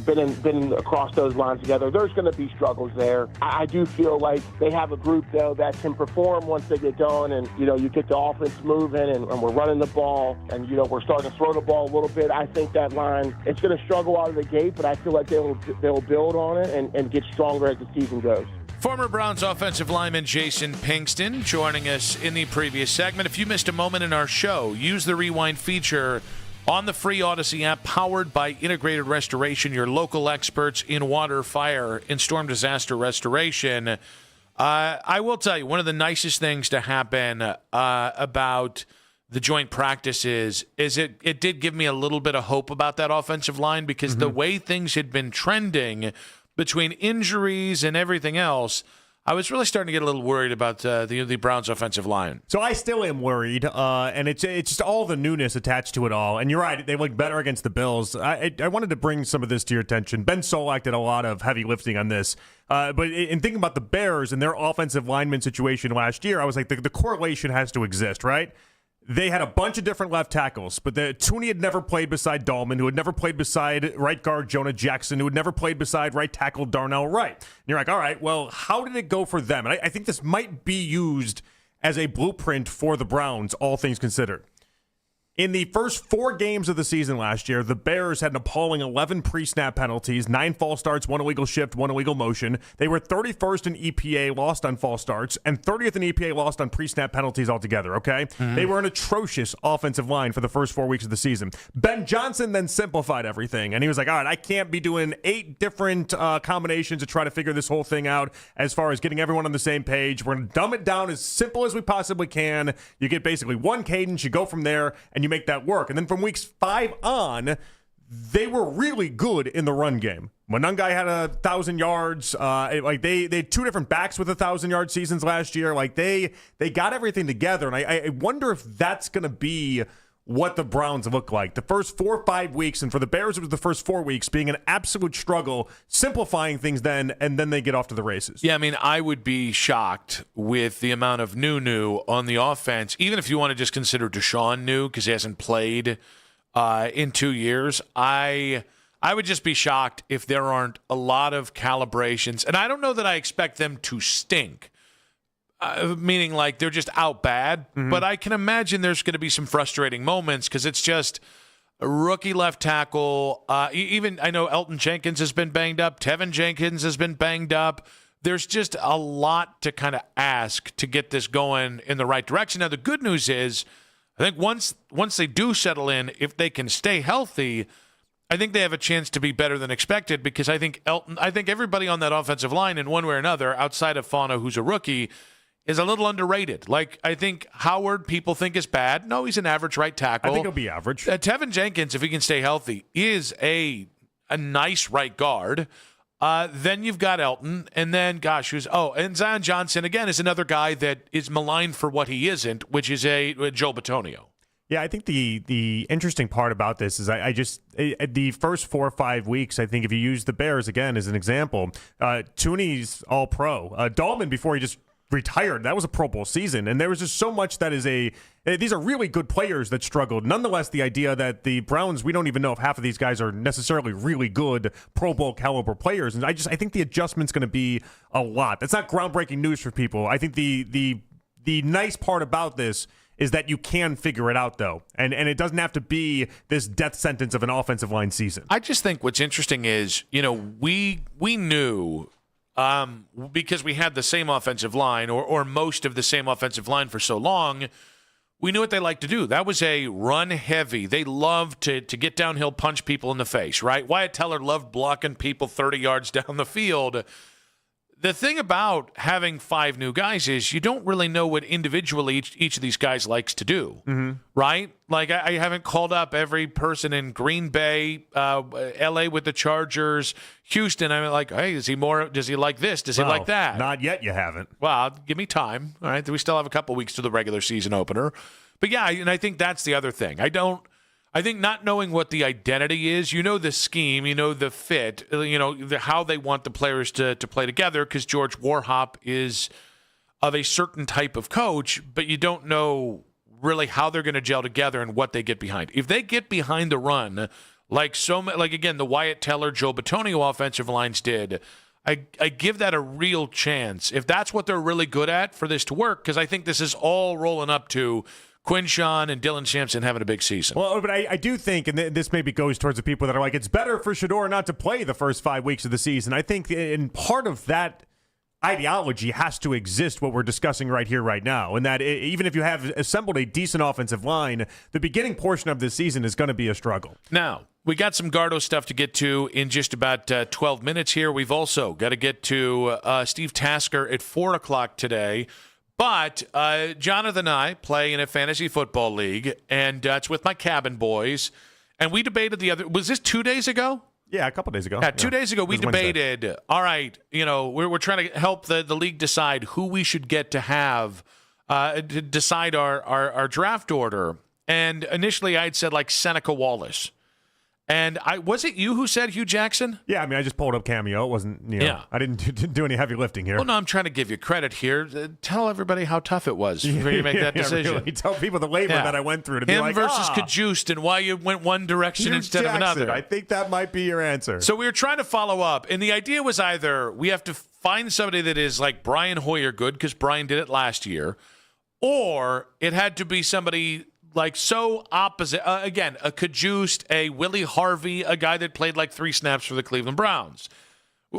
been across those lines together, there's going to be struggles there. I do feel like they have a group, though, that can perform once they get going and, you get the offense moving and we're running the ball and, we're starting to throw the ball a little bit. I think that line, it's going to struggle out of the gate, but I feel like they'll build on it and get stronger as the season goes. Former Browns offensive lineman Jason Pinkston joining us in the previous segment. If you missed a moment in our show, use the rewind feature on the free Odyssey app, powered by Integrated Restoration, your local experts in water, fire, and storm disaster restoration. I will tell you, one of the nicest things to happen about the joint practices is it did give me a little bit of hope about that offensive line, because the way things had been trending between injuries and everything else, I was really starting to get a little worried about the Browns' offensive line. So I still am worried, and it's just all the newness attached to it all. And you're right, they look better against the Bills. I wanted to bring some of this to your attention. Ben Solak did a lot of heavy lifting on this. But in thinking about the Bears and their offensive lineman situation last year, I was like, the correlation has to exist, right? They had a bunch of different left tackles, but Tooney had never played beside Dahlman, who had never played beside right guard Jonah Jackson, who had never played beside right tackle Darnell Wright. And you're like, all right, well, how did it go for them? And I think this might be used as a blueprint for the Browns, all things considered. In the first 4 games of the season last year, the Bears had an appalling 11 pre-snap penalties, 9 false starts, 1 illegal shift, 1 illegal motion. They were 31st in EPA lost on false starts and 30th in EPA lost on pre-snap penalties altogether, okay? They were an atrocious offensive line for the first 4 weeks of the season. Ben Johnson then simplified everything, and he was like, all right, I can't be doing 8 different combinations to try to figure this whole thing out as far as getting everyone on the same page. We're going to dumb it down as simple as we possibly can. You get basically one cadence, you go from there, and you make that work. And then from weeks 5 on, they were really good in the run game. Monungai had 1,000 yards. They had 2 different backs with 1,000-yard seasons last year. They got everything together, and I wonder if that's going to be what the Browns look like. The first 4 or 5 weeks, and for the Bears, it was the first 4 weeks, being an absolute struggle, simplifying things then, and then they get off to the races. Yeah, I mean, I would be shocked with the amount of new on the offense, even if you want to just consider Deshaun new, because he hasn't played in 2 years. I would just be shocked if there aren't a lot of calibrations, and I don't know that I expect them to stink. Meaning like they're just out bad. But I can imagine there's going to be some frustrating moments because it's just a rookie left tackle. Even I know Elton Jenkins has been banged up. Tevin Jenkins has been banged up. There's just a lot to kind of ask to get this going in the right direction. Now, the good news is I think once they do settle in, if they can stay healthy, I think they have a chance to be better than expected because I think everybody on that offensive line in one way or another, outside of Fano, who's a rookie, is a little underrated. I think Howard, people think is bad. No, he's an average right tackle. I think he'll be average. Tevin Jenkins, if he can stay healthy, is a nice right guard. Then you've got Elton, and then, and Zion Johnson, again, is another guy that is maligned for what he isn't, which is a Joe Bitonio. Yeah, I think the interesting part about this is the first 4 or 5 weeks, I think if you use the Bears, again, as an example, Tooney's all-pro. Dahlman, before he just retired, that was a Pro Bowl season, and there was just so much that is these are really good players that struggled. Nonetheless, the idea that the Browns, we don't even know if half of these guys are necessarily really good Pro Bowl caliber players, and I think the adjustment's going to be a lot. That's not groundbreaking news for people. I think the nice part about this is that you can figure it out, though, and it doesn't have to be this death sentence of an offensive line season. I just think what's interesting is, we knew. Because we had the same offensive line or most of the same offensive line for so long, we knew what they liked to do. That was a run heavy. They loved to get downhill, punch people in the face, right? Wyatt Teller loved blocking people 30 yards down the field. the thing about having 5 new guys is you don't really know what individually each of these guys likes to do, right? Like I haven't called up every person in Green Bay, L.A. with the Chargers, Houston. I'm like, hey, does he like this? Does he like that? Not yet, you haven't. Well, give me time. All right, we still have a couple weeks to the regular season opener. But yeah, and I think that's the other thing. I think not knowing what the identity is, you know the scheme, you know the fit, how they want the players to play together, because George Warhop is of a certain type of coach, but you don't know really how they're going to gel together and what they get behind. If they get behind the run, like again, the Wyatt Teller, Joe Bitonio offensive lines did, I give that a real chance. If that's what they're really good at for this to work, because I think this is all rolling up to Quinshawn and Dylan Sampson having a big season. Well, but I do think, and this maybe goes towards the people that are like, it's better for Shedeur not to play the first 5 weeks of the season. I think in part of that ideology has to exist what we're discussing right here, right now, and that even if you have assembled a decent offensive line, the beginning portion of this season is going to be a struggle. Now, we got some Gardo stuff to get to in just about 12 minutes here. We've also got to get to Steve Tasker at 4 o'clock today. But Jonathan and I play in a fantasy football league, and it's with my cabin boys. And we debated was this 2 days ago? Yeah, a couple days ago. Yeah, 2 days ago we debated, Wednesday. All right, we're trying to help the league decide who we should get to have to decide our draft order. And initially I had said like Seneca Wallace. And was it you who said Hugh Jackson? Yeah, I mean, I just pulled up Cameo. It wasn't, I didn't do any heavy lifting here. Well, no, I'm trying to give you credit here. Tell everybody how tough it was for you to make that decision. Really. Tell people the labor that I went through to be like, versus Cajuste and why you went one direction Hugh instead Jackson. of another. I think that might be your answer. So we were trying to follow up, and the idea was either we have to find somebody that is like Brian Hoyer good, because Brian did it last year, or it had to be somebody like so opposite, again, a Cajuste, a Willie Harvey, a guy that played like 3 snaps for the Cleveland Browns.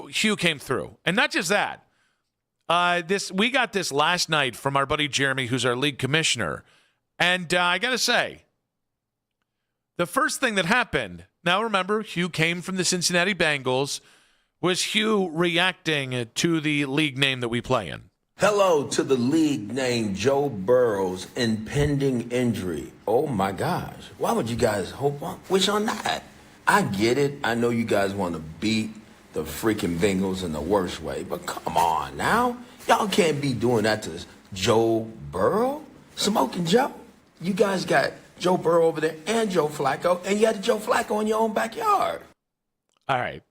Hugh came through. And not just that. We got this last night from our buddy Jeremy, who's our league commissioner. And I got to say, the first thing that happened, now remember, Hugh came from the Cincinnati Bengals, was Hugh reacting to the league name that we play in. Hello to the league named Joe Burrow's impending injury. Oh my gosh. Why would you guys wish on that? I get it. I know you guys want to beat the freaking Bengals in the worst way, but come on now. Y'all can't be doing that to Joe Burrow. Smoking Joe. You guys got Joe Burrow over there and Joe Flacco, and you had Joe Flacco in your own backyard. All right.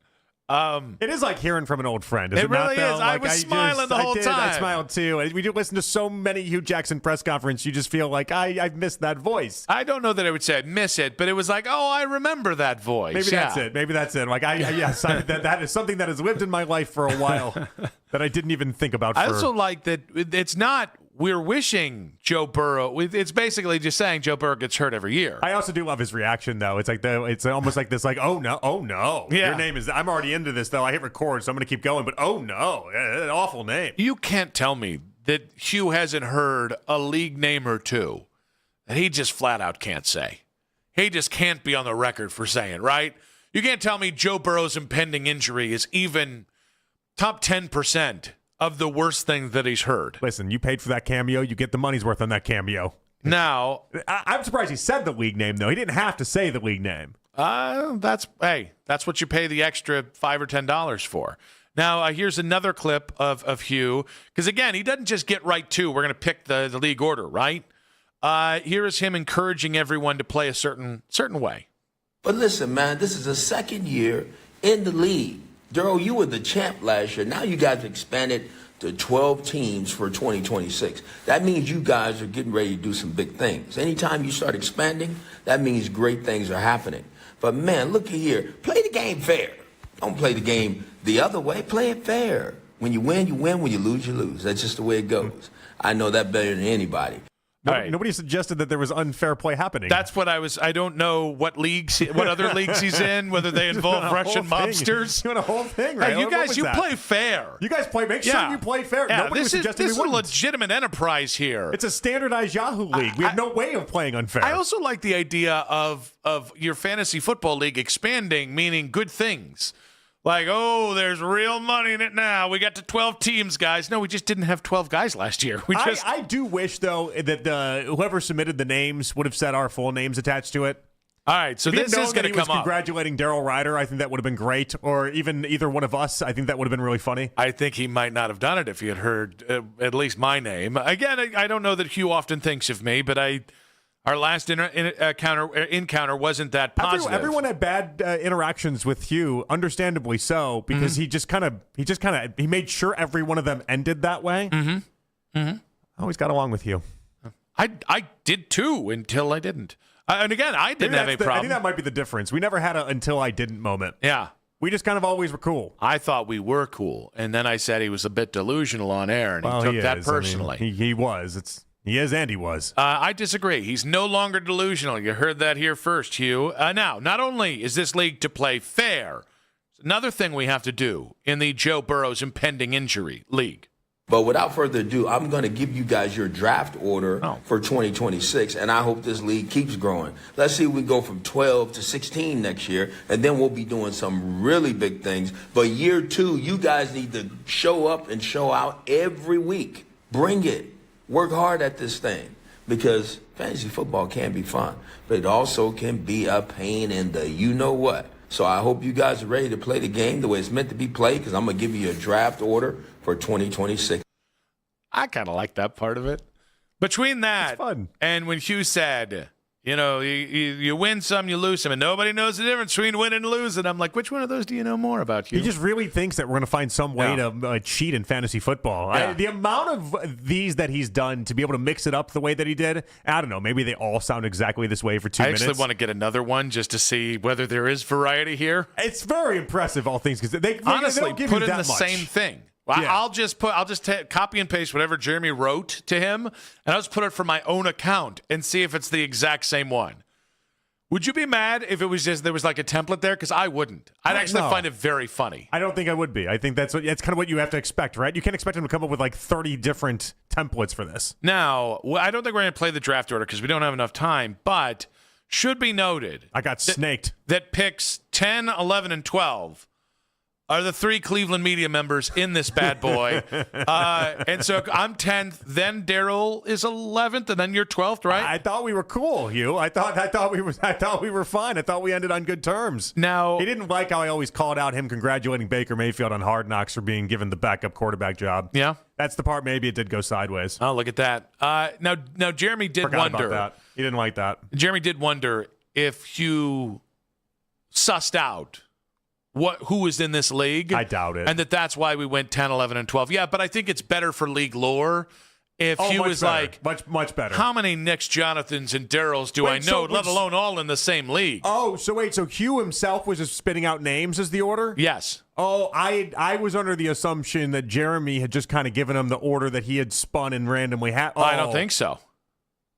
It is like hearing from an old friend. Is it it really not, is. I was smiling the whole time. I smiled too. We do listen to so many Hugh Jackson press conference. You just feel like I've missed that voice. I don't know that I would say I'd miss it, but it was like, oh, I remember that voice. Maybe that's it. Maybe that's it. Like yes, that is something that has lived in my life for a while that I didn't even think about. I also like that it's not. We're wishing Joe Burrow. It's basically just saying Joe Burrow gets hurt every year. I also do love his reaction, though. It's like it's almost like this, like, oh no, yeah. Your name is. I'm already into this, though. I hit record, so I'm going to keep going. But oh no, an awful name. You can't tell me that Hugh hasn't heard a league name or two that he just flat out can't say. He just can't be on the record for saying, right? You can't tell me Joe Burrow's impending injury is even top 10% of the worst thing that he's heard. Listen, you paid for that cameo. You get the money's worth on that cameo. Now, I'm surprised he said the league name, though. He didn't have to say the league name. That's what you pay the extra $5 or $10 for. Now, here's another clip of Hugh, because, again, he doesn't just get right to, we're going to pick the league order, right? Here is him encouraging everyone to play a certain way. But listen, man, this is the second year in the league. Darryl, you were the champ last year. Now you guys expanded to 12 teams for 2026. That means you guys are getting ready to do some big things. Anytime you start expanding, that means great things are happening. But, man, look here. Play the game fair. Don't play the game the other way. Play it fair. When you win, you win. When you lose, you lose. That's just the way it goes. I know that better than anybody. Nobody suggested that there was unfair play happening. That's what I don't know what other leagues he's in, whether they involve Russian mobsters. You want a whole thing, right? Hey, you guys, play fair. You guys make sure you play fair. Yeah, Nobody was suggesting this is a legitimate enterprise here. It's a standardized Yahoo league. We have no way of playing unfair. I also like the idea of your fantasy football league expanding, meaning good things. Like, oh, there's real money in it now. We got to 12 teams, guys. No, we just didn't have 12 guys last year. I do wish, though, that whoever submitted the names would have said our full names attached to it. All right, so this is going to come up. Congratulating Daryl Ryder, I think that would have been great. Or even either one of us, I think that would have been really funny. I think he might not have done it if he had heard at least my name. Again, I don't know that Hugh often thinks of me, but our last encounter wasn't that positive. Everyone had bad interactions with Hugh, understandably so, because he made sure every one of them ended that way. I always got along with Hugh. I did too until I didn't. And again, I didn't have a problem. I think that might be the difference. We never had a until I didn't moment. Yeah. We just kind of always were cool. I thought we were cool. And then I said he was a bit delusional on air, and he took that personally. I mean, he was. He is and he was. I disagree. He's no longer delusional. You heard that here first, Hugh. Now, not only is this league to play fair, another thing we have to do in the Joe Burrow's impending injury league. But without further ado, I'm going to give you guys your draft order for 2026, and I hope this league keeps growing. Let's see if we go from 12 to 16 next year, and then we'll be doing some really big things. But year 2, you guys need to show up and show out every week. Bring it. Work hard at this thing, because fantasy football can be fun, but it also can be a pain in the you-know-what. So I hope you guys are ready to play the game the way it's meant to be played, because I'm going to give you a draft order for 2026. I kind of like that part of it. Between that and when Hugh said, you win some, you lose some, and nobody knows the difference between winning and losing, I'm like, which one of those do you know more about, Hugh? He just really thinks that we're going to find some way to cheat in fantasy football. Yeah. The amount of these that he's done to be able to mix it up the way that he did, I don't know, maybe they all sound exactly this way for 2 minutes. I actually want to get another one just to see whether there is variety here. It's very impressive, all things, because they honestly don't give put you in that the much. same thing. Well, Yeah. I'll just copy and paste whatever Jeremy wrote to him, and I'll just put it from my own account and see if it's the exact same one. Would you be mad if it was just there was like a template there? Because I wouldn't. I'd actually find it very funny. I don't think I would be. I think that's kind of what you have to expect, right? You can't expect him to come up with like 30 different templates for this. Now, I don't think we're going to play the draft order because we don't have enough time, but should be noted. I got snaked. That picks 10, 11, and 12 are the 3 Cleveland media members in this bad boy. And so I'm 10th, then Daryl is 11th, and then you're 12th, right? I thought we were cool, Hugh. I thought we were fine. I thought we ended on good terms. Now, he didn't like how I always called out him congratulating Baker Mayfield on Hard Knocks for being given the backup quarterback job. Yeah. That's the part maybe it did go sideways. Oh, look at that. Now Jeremy did Forgot wonder. about that. He didn't like that. Jeremy did wonder if you sussed out who was in this league. I doubt it. And that's why we went 10, 11, and 12. Yeah, but I think it's better for league lore if Hugh was better. like, much better. How many Nicks, Jonathans, and Daryls do I know, let alone all in the same league? Oh, so Hugh himself was just spitting out names as the order? Yes. Oh, I was under the assumption that Jeremy had just kind of given him the order that he had spun and randomly had. I don't think so.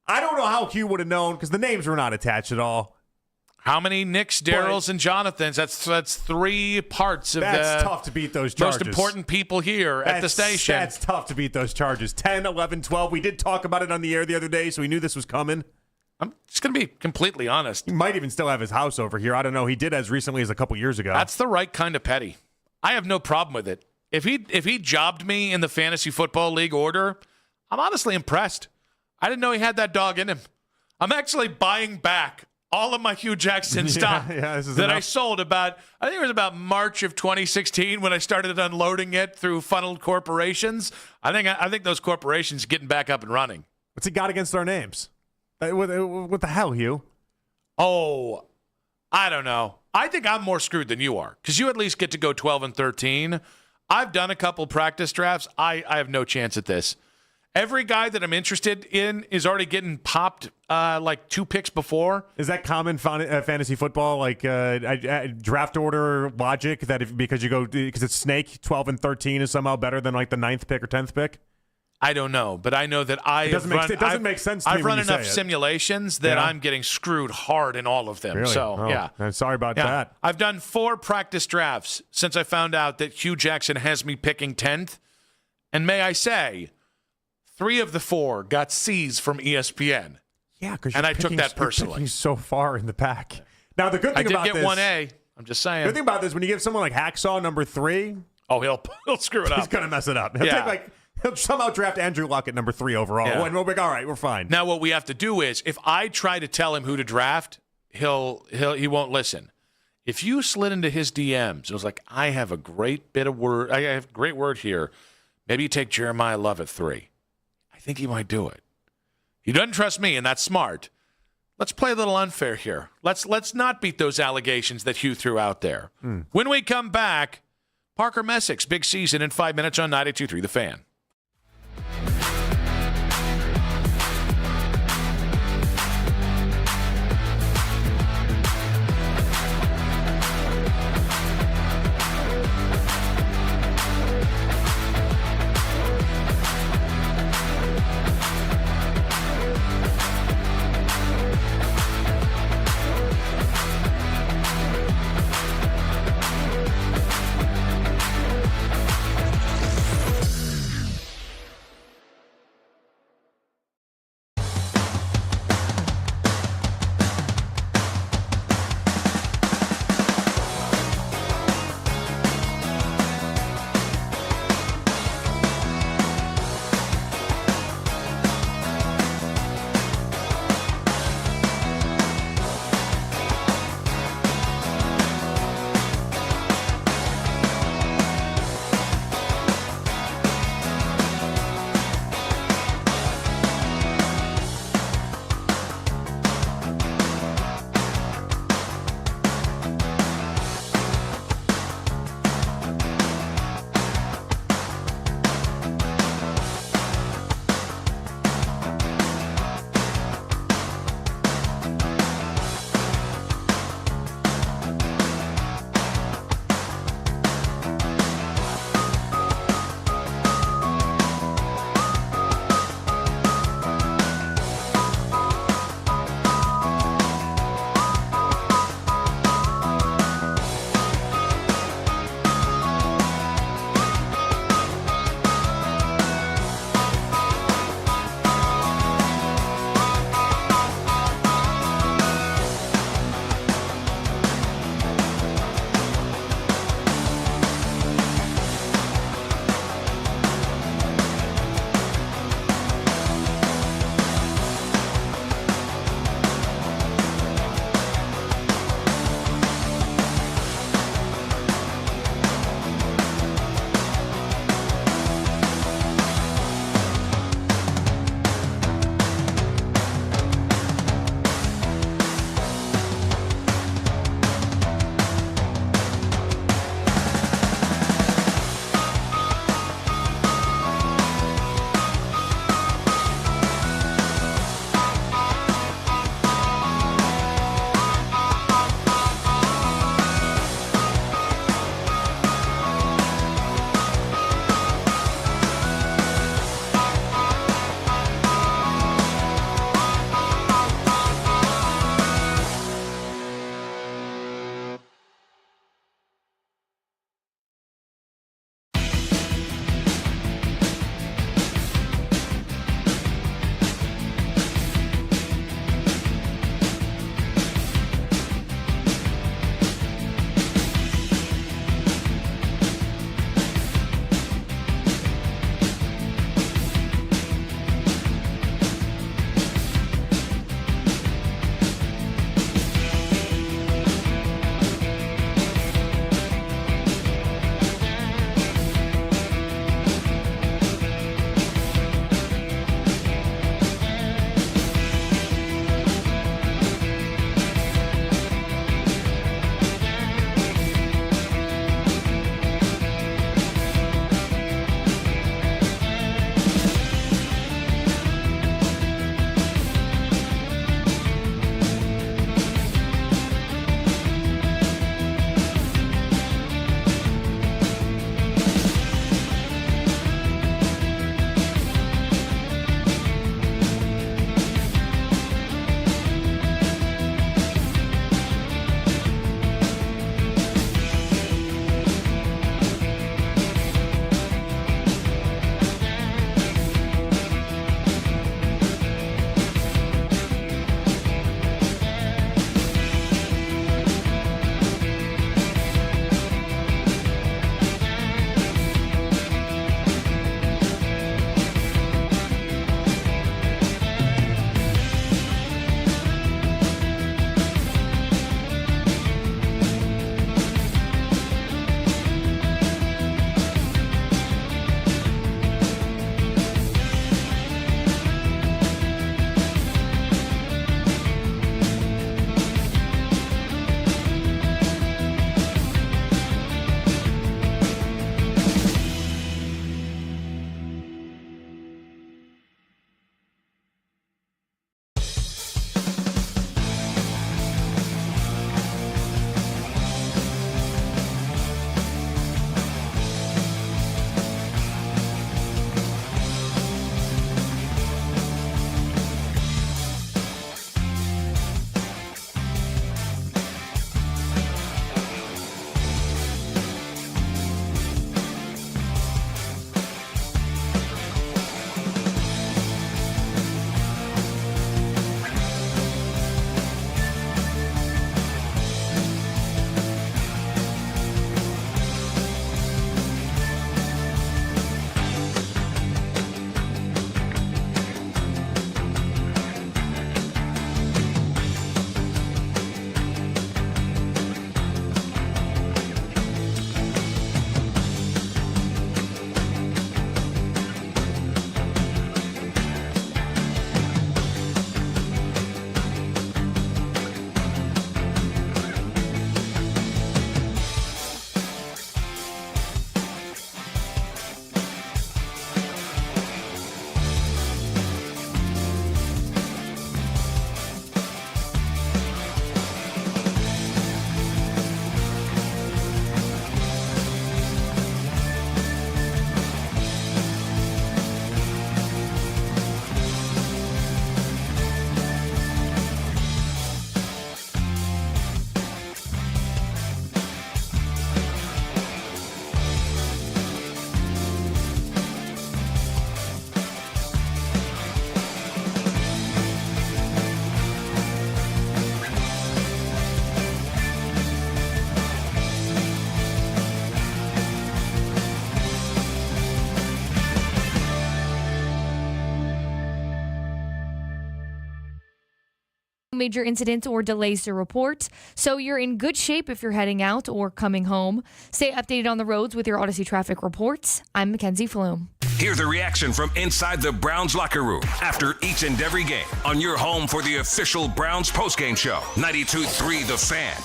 I don't know how Hugh would have known because the names were not attached at all. How many Nicks, Daryls, and Jonathans? That's 3 parts of that's tough to beat those charges. Most important people here at the station. That's tough to beat those charges. 10, 11, 12. We did talk about it on the air the other day, so we knew this was coming. I'm just going to be completely honest. He might even still have his house over here. I don't know. He did as recently as a couple years ago. That's the right kind of petty. I have no problem with it. If he jobbed me in the fantasy football league order, I'm honestly impressed. I didn't know he had that dog in him. I'm actually buying back all of my Hugh Jackson stock I sold I think it was about March of 2016 when I started unloading it through funneled corporations. I think those corporations are getting back up and running. What's he got against our names? What the hell, Hugh? Oh, I don't know. I think I'm more screwed than you are because you at least get to go 12 and 13. I've done a couple practice drafts. I have no chance at this. Every guy that I'm interested in is already getting popped like 2 picks before. Is that common fantasy football, like draft order logic that because it's snake 12 and 13 is somehow better than like the 9th pick or 10th pick? I don't know, but I know that it doesn't make sense to me I've run when you enough say it. simulations that I'm getting screwed hard in all of them. Really? So, yeah. I'm sorry about that. I've done 4 practice drafts since I found out that Hugh Jackson has me picking 10th. And may I say, 3 of the 4 got C's from ESPN. Yeah, because I took that personally. You're picking so far in the pack. Now the good thing about this, I did get 1A. I'm just saying. The thing about this, when you give someone like Hacksaw number 3, he'll screw it up. He's going to mess it up. He'll somehow draft Andrew Luck at number 3 overall. Yeah. And we'll be like, all right, we're fine. Now, what we have to do is, if I try to tell him who to draft, he won't listen. If you slid into his DMs, it was like, I have a great word here. Maybe you take Jeremiah Love at 3. I think he might do it. He doesn't trust me, and that's smart. Let's play a little unfair here. Let's not beat those allegations that Hugh threw out there. When we come back, Parker Messick's big season in 5 minutes on 92.3 The Fan. Major incidents or delays to report, so you're in good shape if you're heading out or coming home. Stay updated on the roads with your Odyssey traffic reports. I'm Mackenzie Flume. Hear the reaction from inside the Browns locker room after each and every game on your home for the official Browns postgame show, 92.3 The Fan.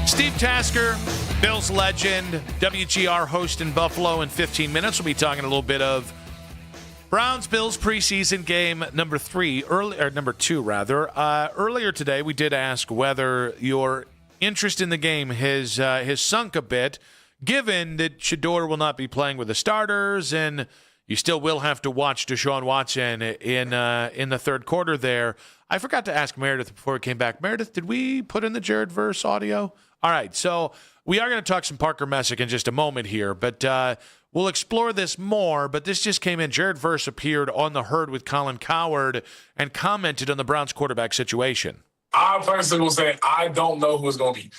Steve Tasker, Bills legend, WGR host in Buffalo in 15 minutes. We'll be talking a little bit of Browns-Bills preseason game number 2, rather. Earlier today, we did ask whether your interest in the game has sunk a bit, given that Shedeur will not be playing with the starters, and you still will have to watch Deshaun Watson in the third quarter there. I forgot to ask Meredith before we came back. Meredith, did we put in the Jared Verse audio? All right, so we are going to talk some Parker Messick in just a moment here, but we'll explore this more. But this just came in. Jared Verse appeared on The Herd with Colin Cowherd and commented on the Browns quarterback situation. I personally will say I don't know who it's going to be.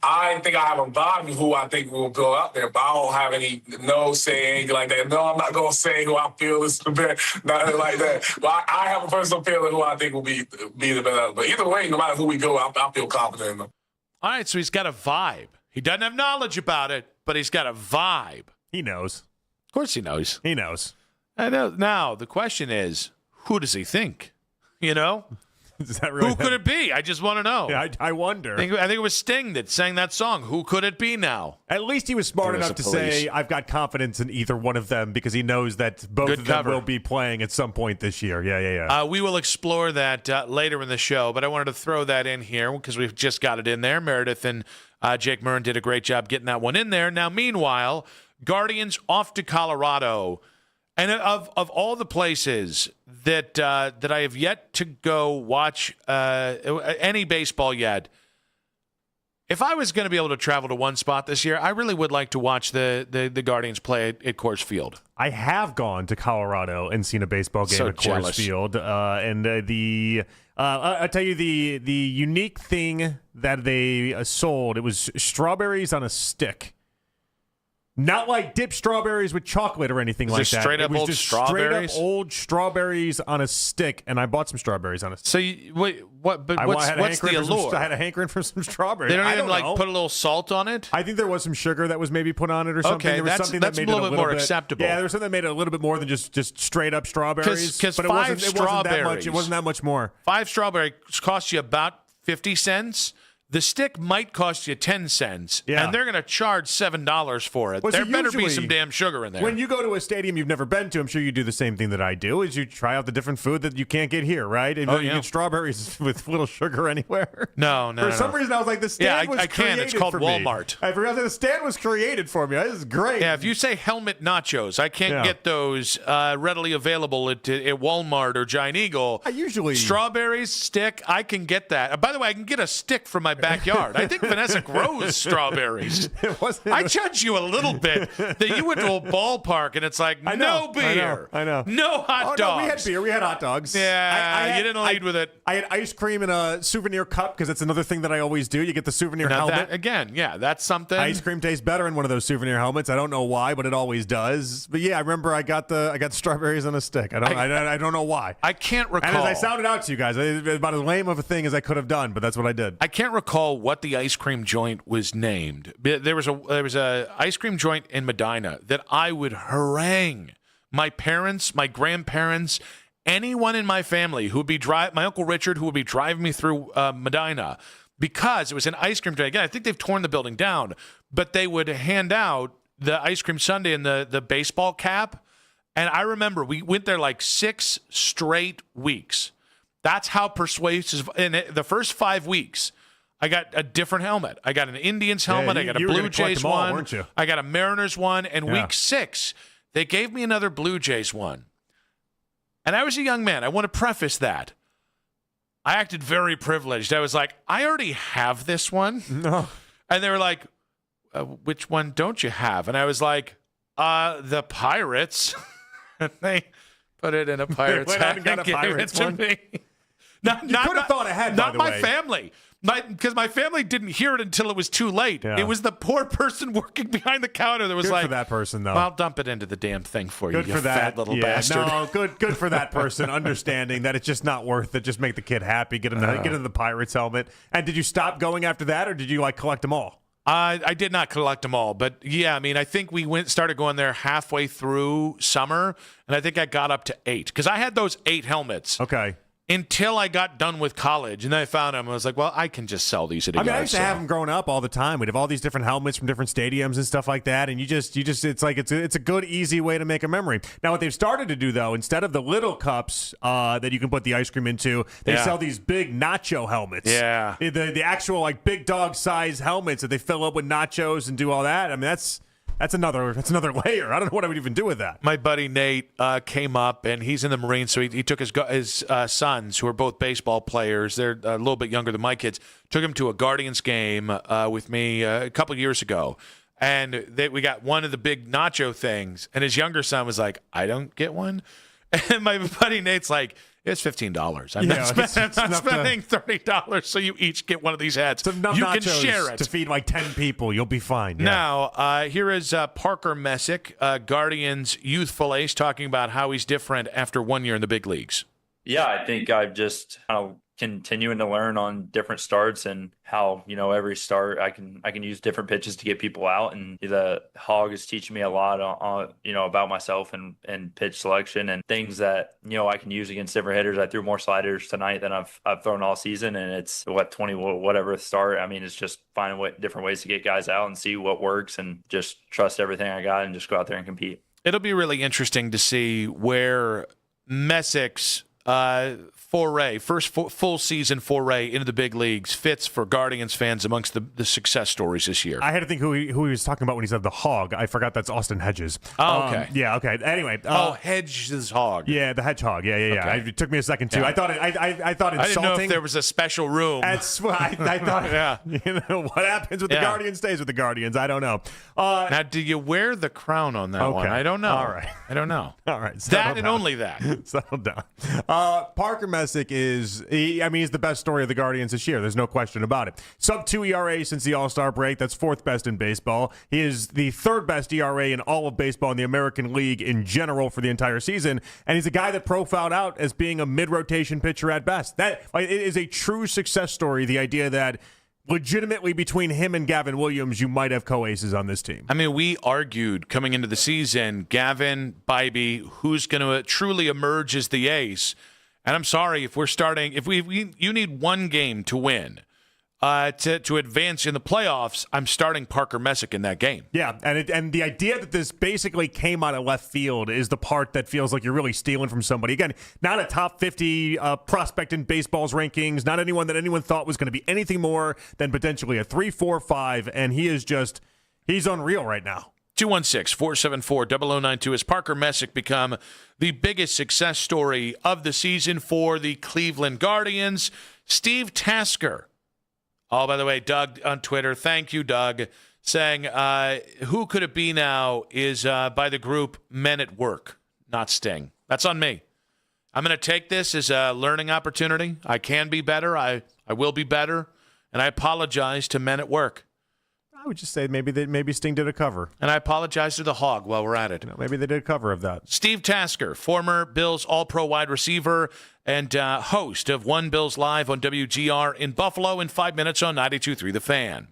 I think I have a vibe of who I think will go out there, but I don't have any say, anything like that. No, I'm not going to say who I feel is the best, nothing like that. But I have a personal feeling who I think will be the best. But either way, no matter who we go, I feel confident in them. All right, so he's got a vibe. He doesn't have knowledge about it, but he's got a vibe. He knows. Of course he knows. He knows. I know. Now, the question is, who does he think? You know? Is that really who could it be? I just want to know. Yeah, I wonder. I think it was Sting that sang that song. Who could it be now? At least he was smart enough to say, I've got confidence in either one of them because he knows that both of them will be playing at some point this year. Yeah. We will explore that later in the show, but I wanted to throw that in here because we've just got it in there. Meredith and Jake Murren did a great job getting that one in there. Now, meanwhile, Guardians off to Colorado. And of all the places that I have yet to go watch any baseball yet, if I was going to be able to travel to one spot this year, I really would like to watch the Guardians play at Coors Field. I have gone to Colorado and seen a baseball game at Coors Field, and I'll tell you the unique thing that they sold. It was strawberries on a stick. Not like dipped strawberries with chocolate or anything like that. Straight up old strawberries? Straight up old strawberries on a stick, and I bought some strawberries on a stick. So, what's the allure? I had a hankering for some strawberries. They don't even put a little salt on it? I think there was some sugar that was maybe put on it or something. Okay, there was something that's that made a little bit more acceptable. Yeah, there was something that made it a little bit more than just straight up strawberries. Because it wasn't that much more. 5 strawberries cost you about 50 cents. The stick might cost you 10 cents, and they're going to charge $7 for it. Well, there better be some damn sugar in there. When you go to a stadium you've never been to, I'm sure you do the same thing that I do, is you try out the different food that you can't get here, right? And you get strawberries with little sugar anywhere. No. For some reason, I was like, the stand was created It's called for Walmart. Me. I forgot that the stand was created for me. This is great. Yeah, if you say helmet nachos, I can't get those readily available at Walmart or Giant Eagle. Strawberries, stick, I can get that. By the way, I can get a stick from my backyard. I think Vanessa grows strawberries. I judge you a little bit that you went to a ballpark and it's like, no beer. I know. No hot dogs. No, we had beer. We had hot dogs. Yeah, you didn't lead with it. I had ice cream in a souvenir cup because it's another thing that I always do. You get the souvenir helmet. That's something. Ice cream tastes better in one of those souvenir helmets. I don't know why, but it always does. But yeah, I remember I got the strawberries on a stick. I don't know why. I can't recall. And as I sounded out to you guys, about as lame of a thing as I could have done, but that's what I did. I can't recall what the ice cream joint was named. There was a ice cream joint in Medina that I would harangue my parents, my grandparents, anyone in my family who would be my Uncle Richard, who would be driving me through Medina, because it was an ice cream joint. Again, I think they've torn the building down, but they would hand out the ice cream sundae and the baseball cap. And I remember we went there like 6 straight weeks. That's how persuasive. In the first 5 weeks, I got a different helmet. I got an Indians helmet. I got a Blue Jays one. Weren't you? I got a Mariners one. And week 6, they gave me another Blue Jays one. And I was a young man. I want to preface that. I acted very privileged. I was like, I already have this one. No. And they were like, which one don't you have? And I was like, the Pirates. And they put it in a Pirates hat and gave it to me. You could have thought ahead, not by the my way. family. Because my family didn't hear it until it was too late. Yeah. It was the poor person working behind the counter that was Good like, for that person, though. Well, I'll dump it into the damn thing for you, Good you for that fat little bastard. No, good for that person understanding that it's just not worth it. Just make the kid happy. Get him the Pirates helmet. And did you stop going after that, or did you collect them all? I did not collect them all, but yeah, I mean, I think we started going there halfway through summer, and I think I got up to 8 because I had those 8 helmets. Okay. Until I got done with college, and then I found them. I was like, well, I can just sell these at a yard I used to have them growing up all the time. We'd have all these different helmets from different stadiums and stuff like that, and you just it's a good, easy way to make a memory. Now, what they've started to do, though, instead of the little cups that you can put the ice cream into, they sell these big nacho helmets. Yeah. The actual, big dog size helmets that they fill up with nachos and do all that. I mean, that's another layer. I don't know what I would even do with that. My buddy Nate came up, and he's in the Marines, so he took his sons, who are both baseball players. They're a little bit younger than my kids. Took him to a Guardians game with me a couple years ago, and we got one of the big nacho things, and his younger son was like, I don't get one. And my buddy Nate's like, it's $15. I'm not spending $30, so you each get one of these hats. You can share it. To feed 10 people. You'll be fine. Yeah. Now, here is Parker Messick, Guardians youthful ace, talking about how he's different after 1 year in the big leagues. Yeah, I think I've just continuing to learn on different starts and how, every start I can use different pitches to get people out. And the hog is teaching me a lot on about myself and pitch selection and things that, I can use against different hitters. I threw more sliders tonight than I've thrown all season, and it's 20, whatever start. I mean, it's just finding different ways to get guys out and see what works and just trust everything I got and just go out there and compete. It'll be really interesting to see where Messick's first full season foray into the big leagues fits for Guardians fans amongst the success stories this year. I had to think who he was talking about when he said the hog. I forgot that's Austin Hedges. Oh, okay. Yeah, okay. Anyway. Hedges hog. Yeah, the hedgehog. Yeah. Okay. It took me a second, too. Yeah. I thought insulting. I didn't know if there was a special room. That's what I thought. Yeah. What happens with the Guardians stays with the Guardians. I don't know. Now, do you wear the crown on that one? I don't know. All right. I don't know. All right. That and only that. Settle down. Parker Messick he's the best story of the Guardians this year. There's no question about it. Sub-2 ERA since the All-Star break. That's 4th best in baseball. He is the 3rd best ERA in all of baseball in the American League in general for the entire season. And he's a guy that profiled out as being a mid-rotation pitcher at best. It is a true success story, the idea that legitimately between him and Gavin Williams, you might have co-aces on this team. I mean, we argued coming into the season, Gavin, Bybee, who's going to truly emerge as the ace. And I'm sorry, if we're starting, you need one game to win to advance in the playoffs. I'm starting Parker Messick in that game. Yeah, and the idea that this basically came out of left field is the part that feels like you're really stealing from somebody. Again, not a top 50 prospect in baseball's rankings, not anyone that anyone thought was going to be anything more than potentially a 3, 4, 5, and he's unreal right now. 216-474-0092. Has Parker Messick become the biggest success story of the season for the Cleveland Guardians? Steve Tasker. Oh, by the way, Doug on Twitter. Thank you, Doug. Saying, who could it be now is by the group Men at Work, not Sting. That's on me. I'm going to take this as a learning opportunity. I can be better. I will be better. And I apologize to Men at Work. I would just say maybe Sting did a cover. And I apologize to the Hog while we're at it. Maybe they did a cover of that. Steve Tasker, former Bills All-Pro wide receiver and host of One Bills Live on WGR in Buffalo in 5 minutes on 92.3 The Fan.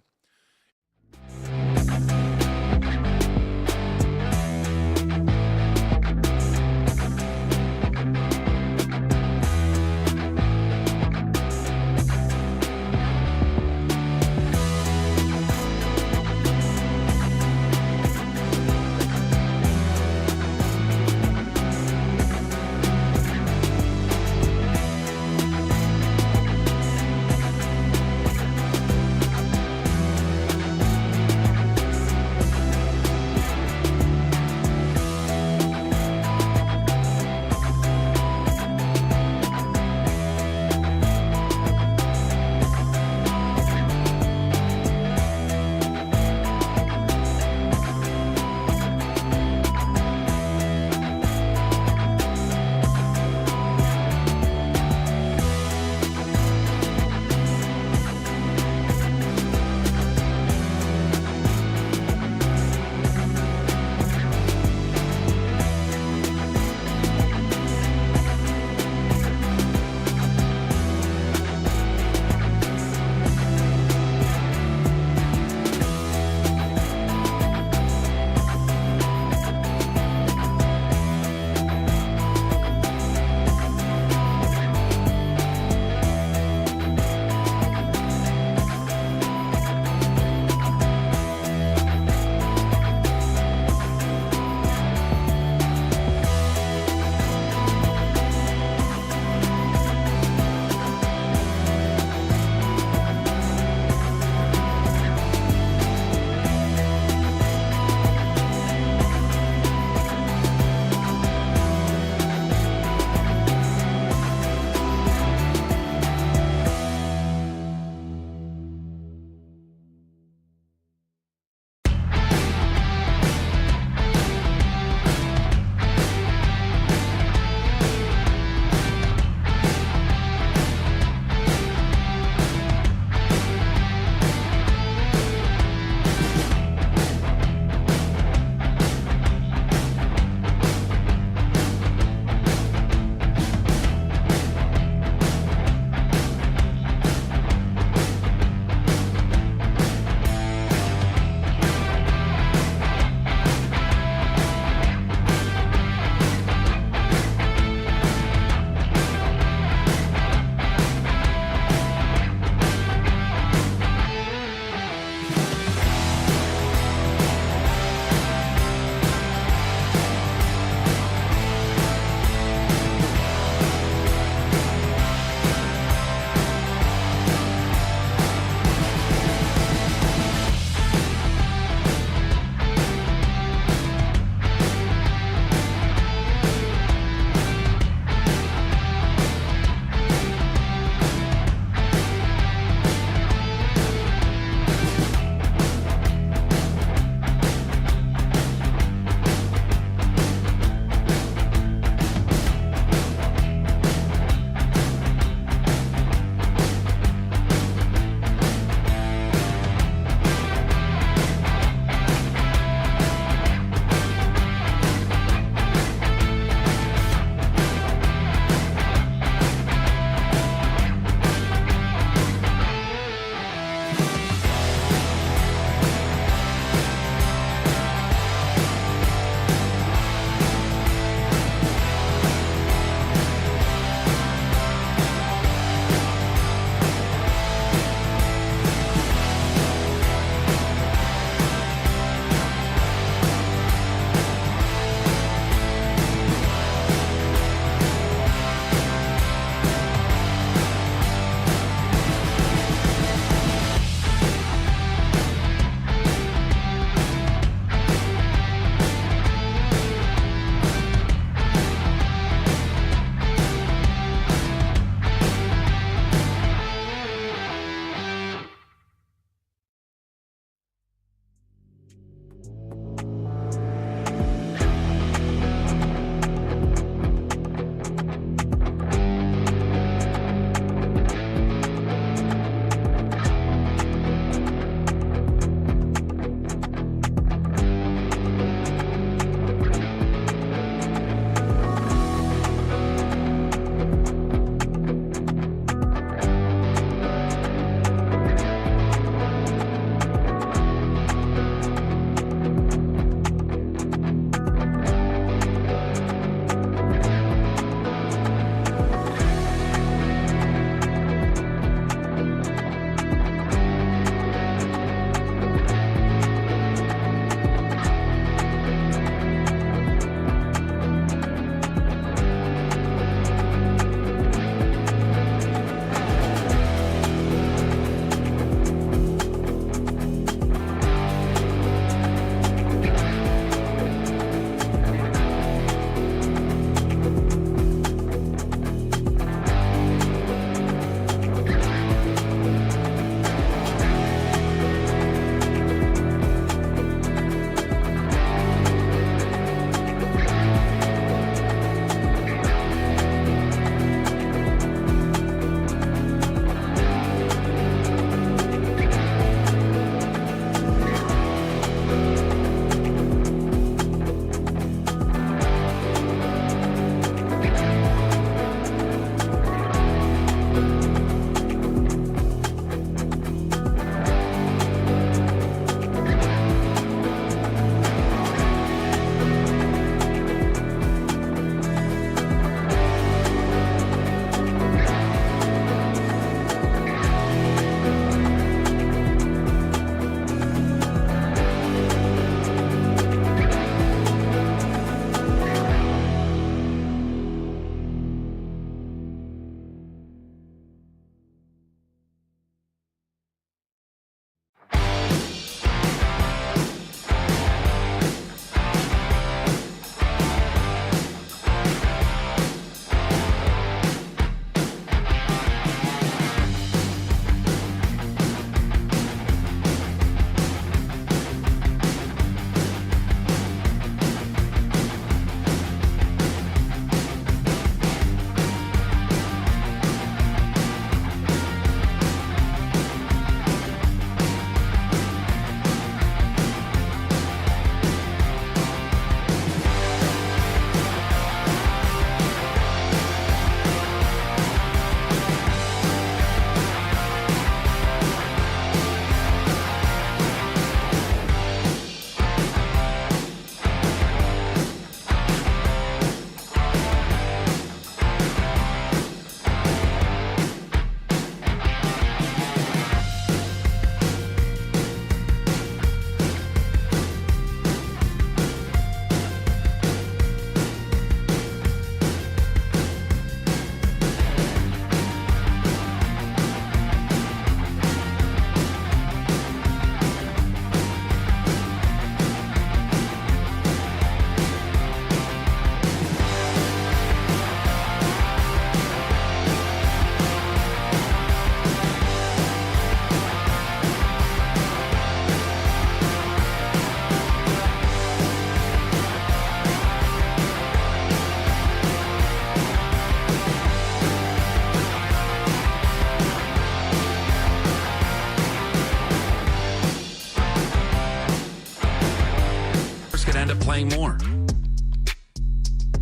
end up playing more.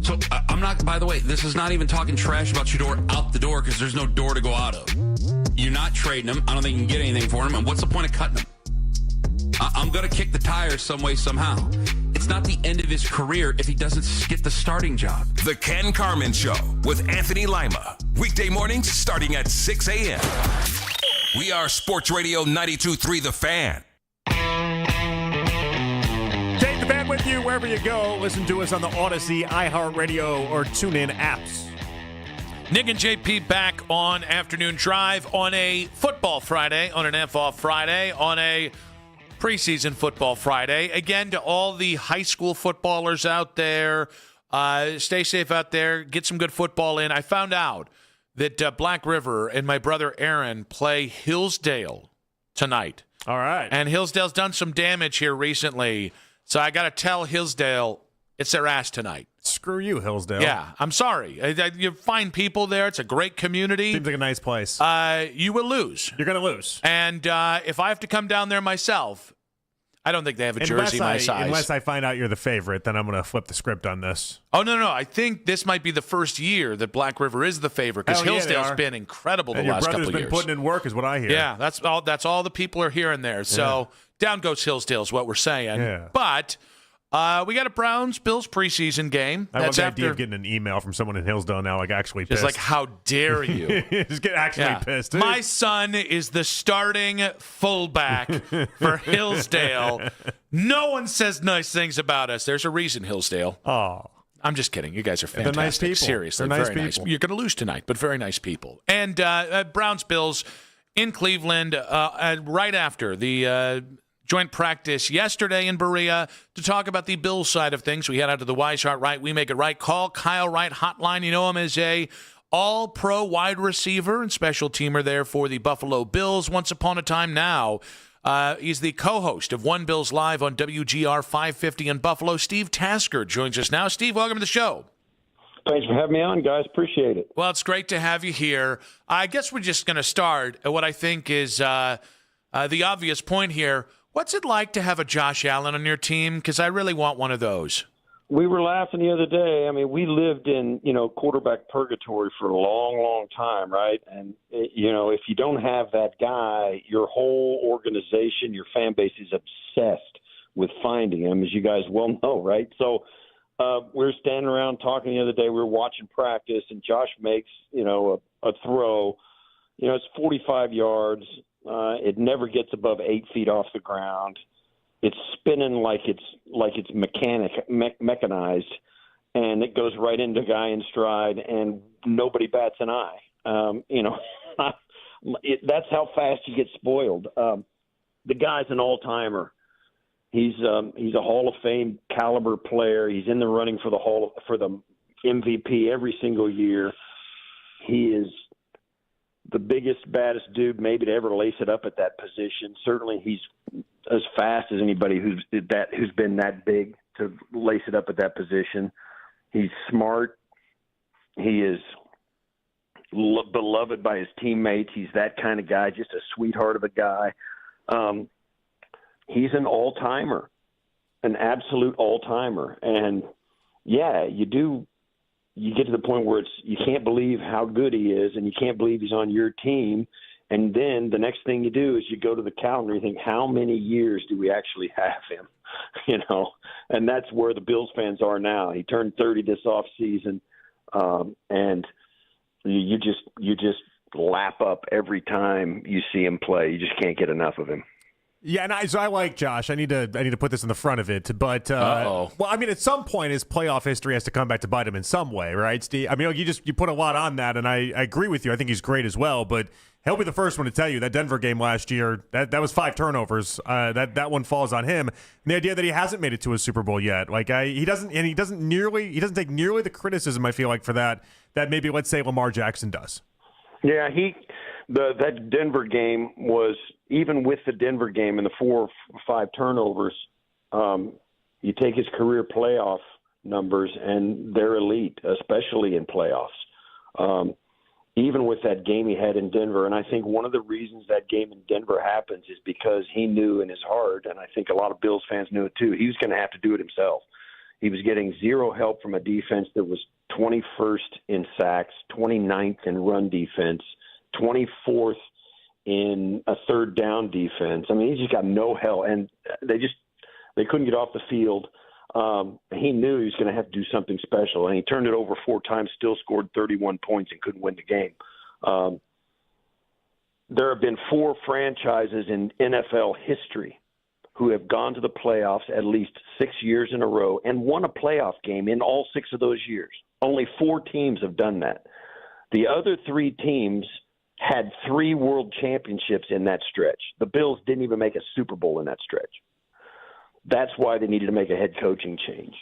So I'm not, by the way, this is not even talking trash about Shedeur out the door because there's no door to go out of. You're not trading him. I don't think you can get anything for him. And what's the point of cutting him? I'm going to kick the tires some way, somehow. It's not the end of his career if he doesn't get the starting job. The Ken Carman Show with Anthony Lima. Weekday mornings starting at 6 a.m. We are Sports Radio 92.3 The Fan. Take the fan with you wherever you go. Listen to us on the Odyssey, iHeartRadio, or TuneIn apps. Nick and JP back on Afternoon Drive on a football Friday, on an F-off Friday, on a preseason football Friday. Again, to all the high school footballers out there, stay safe out there. Get some good football in. I found out that Black River and my brother Aaron play Hillsdale tonight. All right. And Hillsdale's done some damage here recently. So I got to tell Hillsdale it's their ass tonight. Screw you, Hillsdale. Yeah, I'm sorry. You find people there. It's a great community. Seems like a nice place. You will lose. You're going to lose. And if I have to come down there myself, I don't think they have a jersey my size. Unless I find out you're the favorite, then I'm going to flip the script on this. Oh, no. I think this might be the first year that Black River is the favorite because Hillsdale's been incredible the last couple of years. Your brother's been putting in work is what I hear. Yeah, that's all the people are hearing there. So down goes Hillsdale is what we're saying. Yeah. But we got a Browns-Bills preseason game. I love the idea of getting an email from someone in Hillsdale now, like actually pissed. Just like, how dare you? Just get actually pissed. My son is the starting fullback for Hillsdale. No one says nice things about us. There's a reason, Hillsdale. Oh. I'm just kidding. You guys are fantastic. They're nice people. Seriously, They're nice very nice. people. You're going to lose tonight, but very nice people. And Browns-Bills in Cleveland right after the joint practice yesterday in Berea to talk about the Bills side of things. We head out to the Weishart Right, We Make It Right. Call Kyle Wright hotline. You know him as a all-pro wide receiver and special teamer there for the Buffalo Bills. Once upon a time now, he's the co-host of One Bills Live on WGR 550 in Buffalo. Steve Tasker joins us now. Steve, welcome to the show. Thanks for having me on, guys. Appreciate it. Well, it's great to have you here. I guess we're just going to start at what I think is the obvious point here. What's it like to have a Josh Allen on your team? Because I really want one of those. We were laughing the other day. I mean, we lived in, quarterback purgatory for a long, long time, right? And, if you don't have that guy, your whole organization, your fan base is obsessed with finding him, as you guys well know, right? So we were standing around talking the other day. We were watching practice, and Josh makes, a throw. It's 45 yards. It never gets above 8 feet off the ground. It's spinning like it's mechanized, and it goes right into a guy in stride, and nobody bats an eye. That's how fast you get spoiled. The guy's an all-timer. He's a Hall of Fame caliber player. He's in the running for the MVP every single year. He is the biggest, baddest dude maybe to ever lace it up at that position. Certainly he's as fast as anybody who's been that big to lace it up at that position. He's smart. He is beloved by his teammates. He's that kind of guy, just a sweetheart of a guy. He's an all-timer, an absolute all-timer. And, yeah, you get to the point where you can't believe how good he is, and you can't believe he's on your team. And then the next thing you do is you go to the calendar and you think, how many years do we actually have him? And that's where the Bills fans are now. He turned 30 this offseason, and you just lap up every time you see him play. You just can't get enough of him. Yeah, and I like Josh. I need to put this in the front of it, but well, I mean, at some point, his playoff history has to come back to bite him in some way, right, Steve? I mean, you put a lot on that, and I agree with you. I think he's great as well, but he'll be the first one to tell you that Denver game last year that was 5 turnovers. That one falls on him. And the idea that he hasn't made it to a Super Bowl yet, he doesn't take nearly the criticism I feel like for that maybe let's say Lamar Jackson does. Yeah, that Denver game was, even with the Denver game and the 4 or 5 turnovers, you take his career playoff numbers and they're elite, especially in playoffs. Even with that game he had in Denver. And I think one of the reasons that game in Denver happens is because he knew in his heart, and I think a lot of Bills fans knew it too, he was going to have to do it himself. He was getting zero help from a defense that was 21st in sacks, 29th in run defense, 24th in a third down defense. I mean, he just got no help, and they couldn't get off the field. He knew he was going to have to do something special, and he turned it over 4 times, still scored 31 points, and couldn't win the game. There have been 4 franchises in NFL history who have gone to the playoffs at least 6 years in a row and won a playoff game in all 6 of those years. Only 4 teams have done that. The other 3 teams had 3 world championships in that stretch. The Bills didn't even make a Super Bowl in that stretch. That's why they needed to make a head coaching change.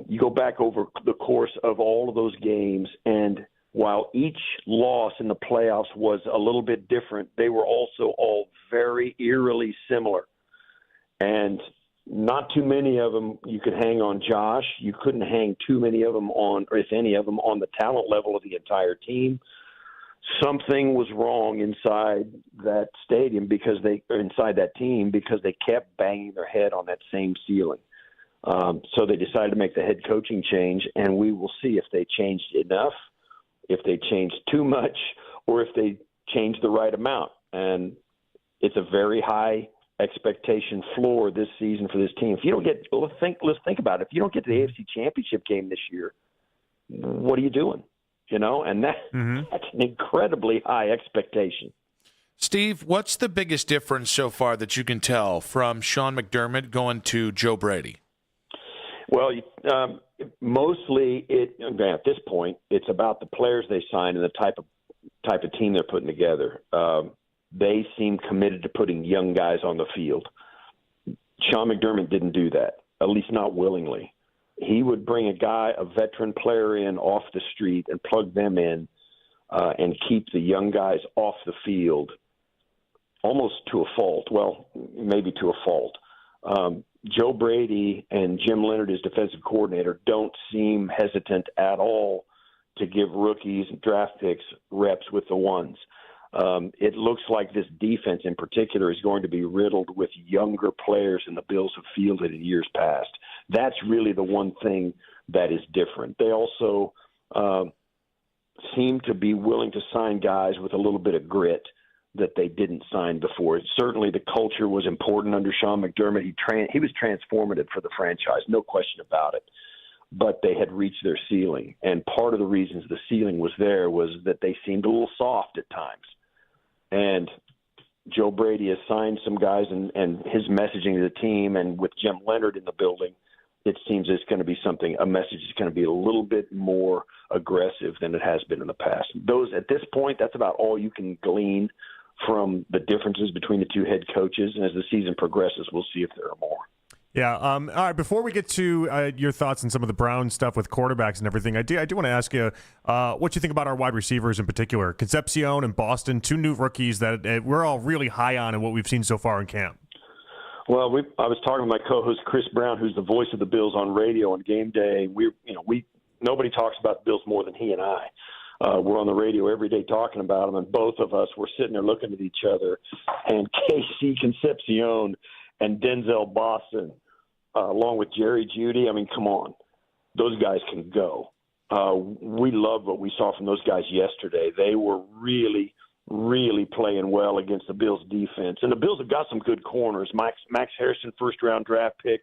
You go back over the course of all of those games, and while each loss in the playoffs was a little bit different, they were also all very eerily similar. And not too many of them you could hang on Josh. You couldn't hang too many of them on, or if any of them, on the talent level of the entire team. Something was wrong inside that stadium inside that team because they kept banging their head on that same ceiling. So they decided to make the head coaching change, and we will see if they changed enough, if they changed too much, or if they changed the right amount. And it's a very high expectation floor this season for this team. If you don't get, let's think about it. If you don't get to the AFC Championship game this year, what are you doing? You know, and that's an incredibly high expectation. Steve, what's the biggest difference so far that you can tell from Sean McDermott going to Joe Brady? Well, mostly at this point, it's about the players they sign and the type of team they're putting together. They seem committed to putting young guys on the field. Sean McDermott didn't do that, at least not willingly. He would bring a veteran player in off the street and plug them in and keep the young guys off the field almost to a fault. Well, maybe to a fault. Joe Brady and Jim Leonard, his defensive coordinator, don't seem hesitant at all to give rookies and draft picks reps with the ones. It looks like this defense in particular is going to be riddled with younger players than the Bills have fielded in years past. That's really the one thing that is different. They also seem to be willing to sign guys with a little bit of grit that they didn't sign before. Certainly the culture was important under Sean McDermott. He was transformative for the franchise, no question about it. But they had reached their ceiling. And part of the reasons the ceiling was there was that they seemed a little soft at times. And Joe Brady has signed some guys, and his messaging to the team, and with Jim Leonard in the building, it seems it's going to be a message is going to be a little bit more aggressive than it has been in the past. At this point, that's about all you can glean from the differences between the 2 head coaches. And as the season progresses, we'll see if there are more. Yeah. All right. Before we get to your thoughts on some of the Brown stuff with quarterbacks and everything, I do want to ask you what you think about our wide receivers in particular. Concepcion and Boston, 2 new rookies that we're all really high on in what we've seen so far in camp. Well, I was talking to my co-host Chris Brown, who's the voice of the Bills on radio on game day. Nobody talks about the Bills more than he and I. We're on the radio every day talking about them, and both of us were sitting there looking at each other. And Casey Concepcion and Denzel Boston, along with Jerry Jeudy, I mean, come on. Those guys can go. We loved what we saw from those guys yesterday. They were really, really playing well against the Bills' defense. And the Bills have got some good corners. Max Harrison, first-round draft pick.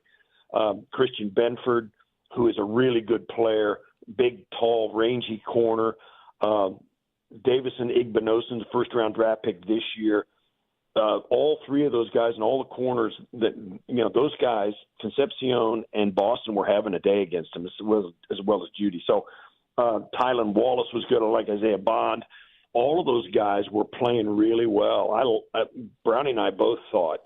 Christian Benford, who is a really good player, big, tall, rangy corner. Davison Igbinosun's first-round draft pick this year. All 3 of those guys and all the corners those guys, Concepcion and Boston, were having a day against them as well as Jeudy. So Tylan Wallace was good, like Isaiah Bond. All of those guys were playing really well. Brownie and I both thought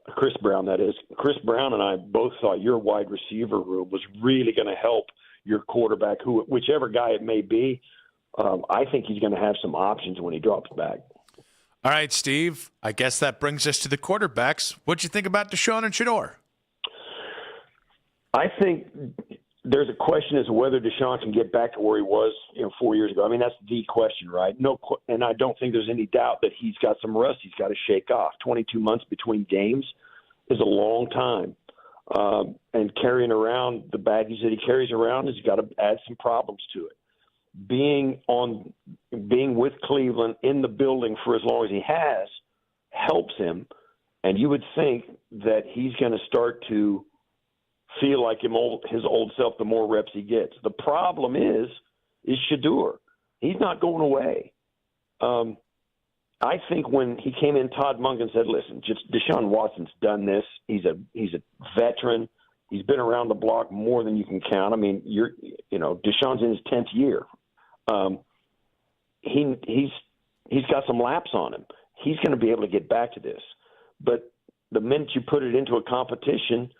Chris Brown, that is. Chris Brown and I both thought your wide receiver room was really going to help your quarterback, whichever guy it may be. I think he's going to have some options when he drops back. All right, Steve, I guess that brings us to the quarterbacks. What'd you think about Deshaun and Shedeur? I think there's a question as to whether Deshaun can get back to where he was 4 years ago. I mean, that's the question, right? And I don't think there's any doubt that he's got some rust he's got to shake off. 22 months between games is a long time. and carrying around the baggage that he carries around has got to add some problems to it. Being with Cleveland in the building for as long as he has helps him, and you would think that he's going to start to feel like his old self the more reps he gets. The problem is Shedeur. He's not going away. I think when he came in, Todd Monken said, "Listen, just Deshaun Watson's done this. He's a veteran. He's been around the block more than you can count. I mean, Deshaun's in his 10th year. He's got some laps on him. He's going to be able to get back to this. But the minute you put it into a competition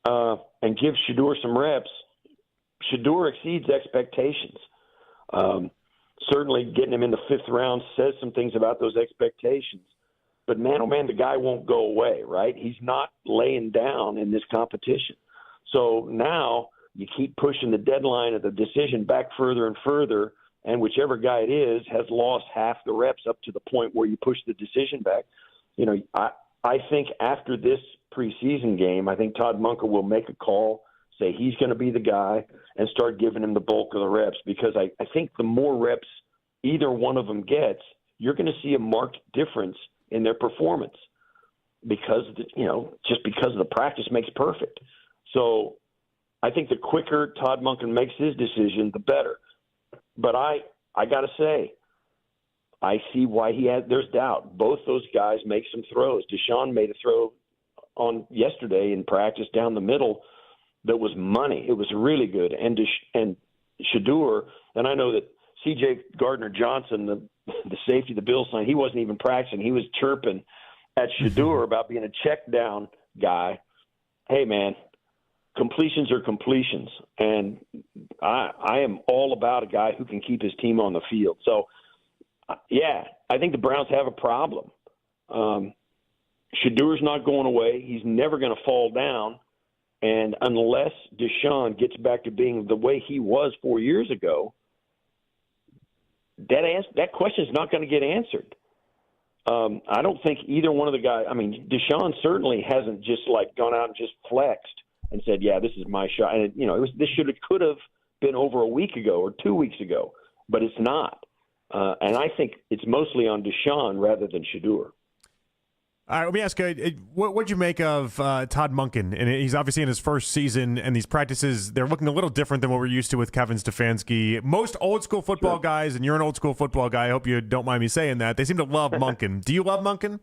and give Shedeur some reps, Shedeur exceeds expectations. Certainly getting him in the 5th round says some things about those expectations. But man, oh man, the guy won't go away, right? He's not laying down in this competition. So now you keep pushing the deadline of the decision back further and further, and whichever guy it is has lost half the reps up to the point where you push the decision back. I think after this preseason game, I think Todd Monken will make a call, say he's going to be the guy, and start giving him the bulk of the reps, because I think the more reps either one of them gets, you're going to see a marked difference in their performance because the practice makes perfect. So I think the quicker Todd Monken makes his decision, the better. But I got to say, I see why there's doubt. Both those guys make some throws. Deshaun made a throw on yesterday in practice down the middle that was money. It was really good. And Shedeur, and I know that C.J. Gardner-Johnson, the safety the Bills signed, he wasn't even practicing. He was chirping at Shedeur about being a check down guy. Hey, man, completions are completions. And I am all about a guy who can keep his team on the field. So, yeah, I think the Browns have a problem. Shadeur's not going away. He's never going to fall down. And unless Deshaun gets back to being the way he was 4 years ago, that question is not going to get answered. I don't think either one of the guys – I mean, Deshaun certainly hasn't just, gone out and just flexed and said, yeah, this is my shot. And, this could have been over a week ago or 2 weeks ago, but it's not. And I think it's mostly on Deshaun rather than Shedeur. All right, let me ask you, what'd you make of Todd Monken? And he's obviously in his first season, and these practices, they're looking a little different than what we're used to with Kevin Stefanski. Most old-school football guys, and you're an old-school football guy, I hope you don't mind me saying that, they seem to love Monken. Do you love Monken?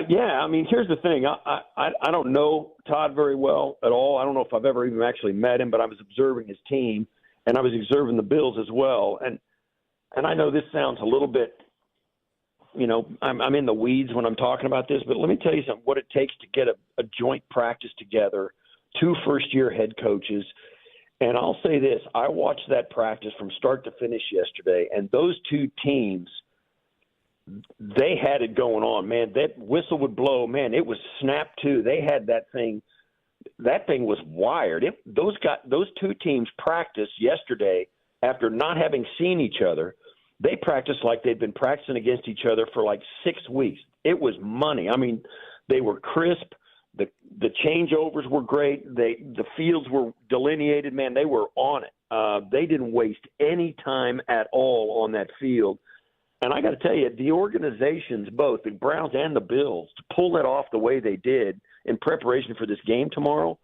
Yeah, I mean, here's the thing. I don't know Todd very well at all. I don't know if I've ever even actually met him, but I was observing his team, and I was observing the Bills as well. And I know this sounds a little bit – I'm in the weeds when I'm talking about this, but let me tell you something, what it takes to get a joint practice together, 2 first-year head coaches. And I'll say this, I watched that practice from start to finish yesterday, and those 2 teams, they had it going on. Man, that whistle would blow. Man, it was snap too. They had that thing. That thing was wired. Those 2 teams practiced yesterday after not having seen each other. They practiced like they'd been practicing against each other for 6 weeks. It was money. I mean, they were crisp. The changeovers were great. The fields were delineated. Man, they were on it. They didn't waste any time at all on that field. And I got to tell you, the organizations, both the Browns and the Bills, to pull that off the way they did in preparation for this game tomorrow,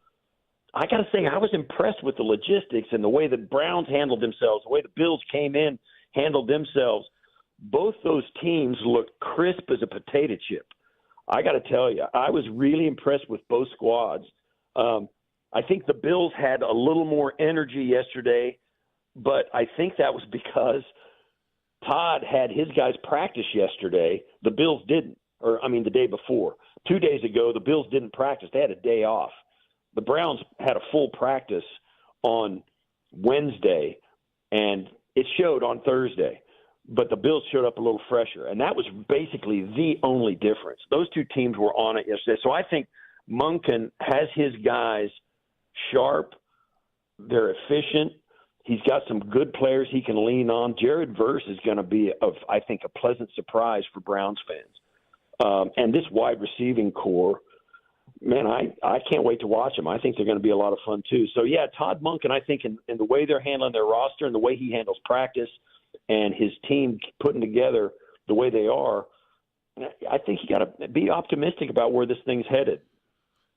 I got to say I was impressed with the logistics and the way the Browns handled themselves, the way the Bills came in, handled themselves. Both those teams looked crisp as a potato chip. I got to tell you, I was really impressed with both squads. I think the Bills had a little more energy yesterday, but I think that was because Todd had his guys practice yesterday. The Bills didn't, the day before. 2 days ago, the Bills didn't practice. They had a day off. The Browns had a full practice on Wednesday, and it showed on Thursday, but the Bills showed up a little fresher, and that was basically the only difference. Those 2 teams were on it yesterday. So I think Monken has his guys sharp. They're efficient. He's got some good players he can lean on. Jared Verse is going to be, I think, a pleasant surprise for Browns fans. And this wide receiving core, man, I can't wait to watch them. I think they're going to be a lot of fun too. So yeah, Todd Monken, I think in the way they're handling their roster and the way he handles practice and his team putting together the way they are, I think you got to be optimistic about where this thing's headed.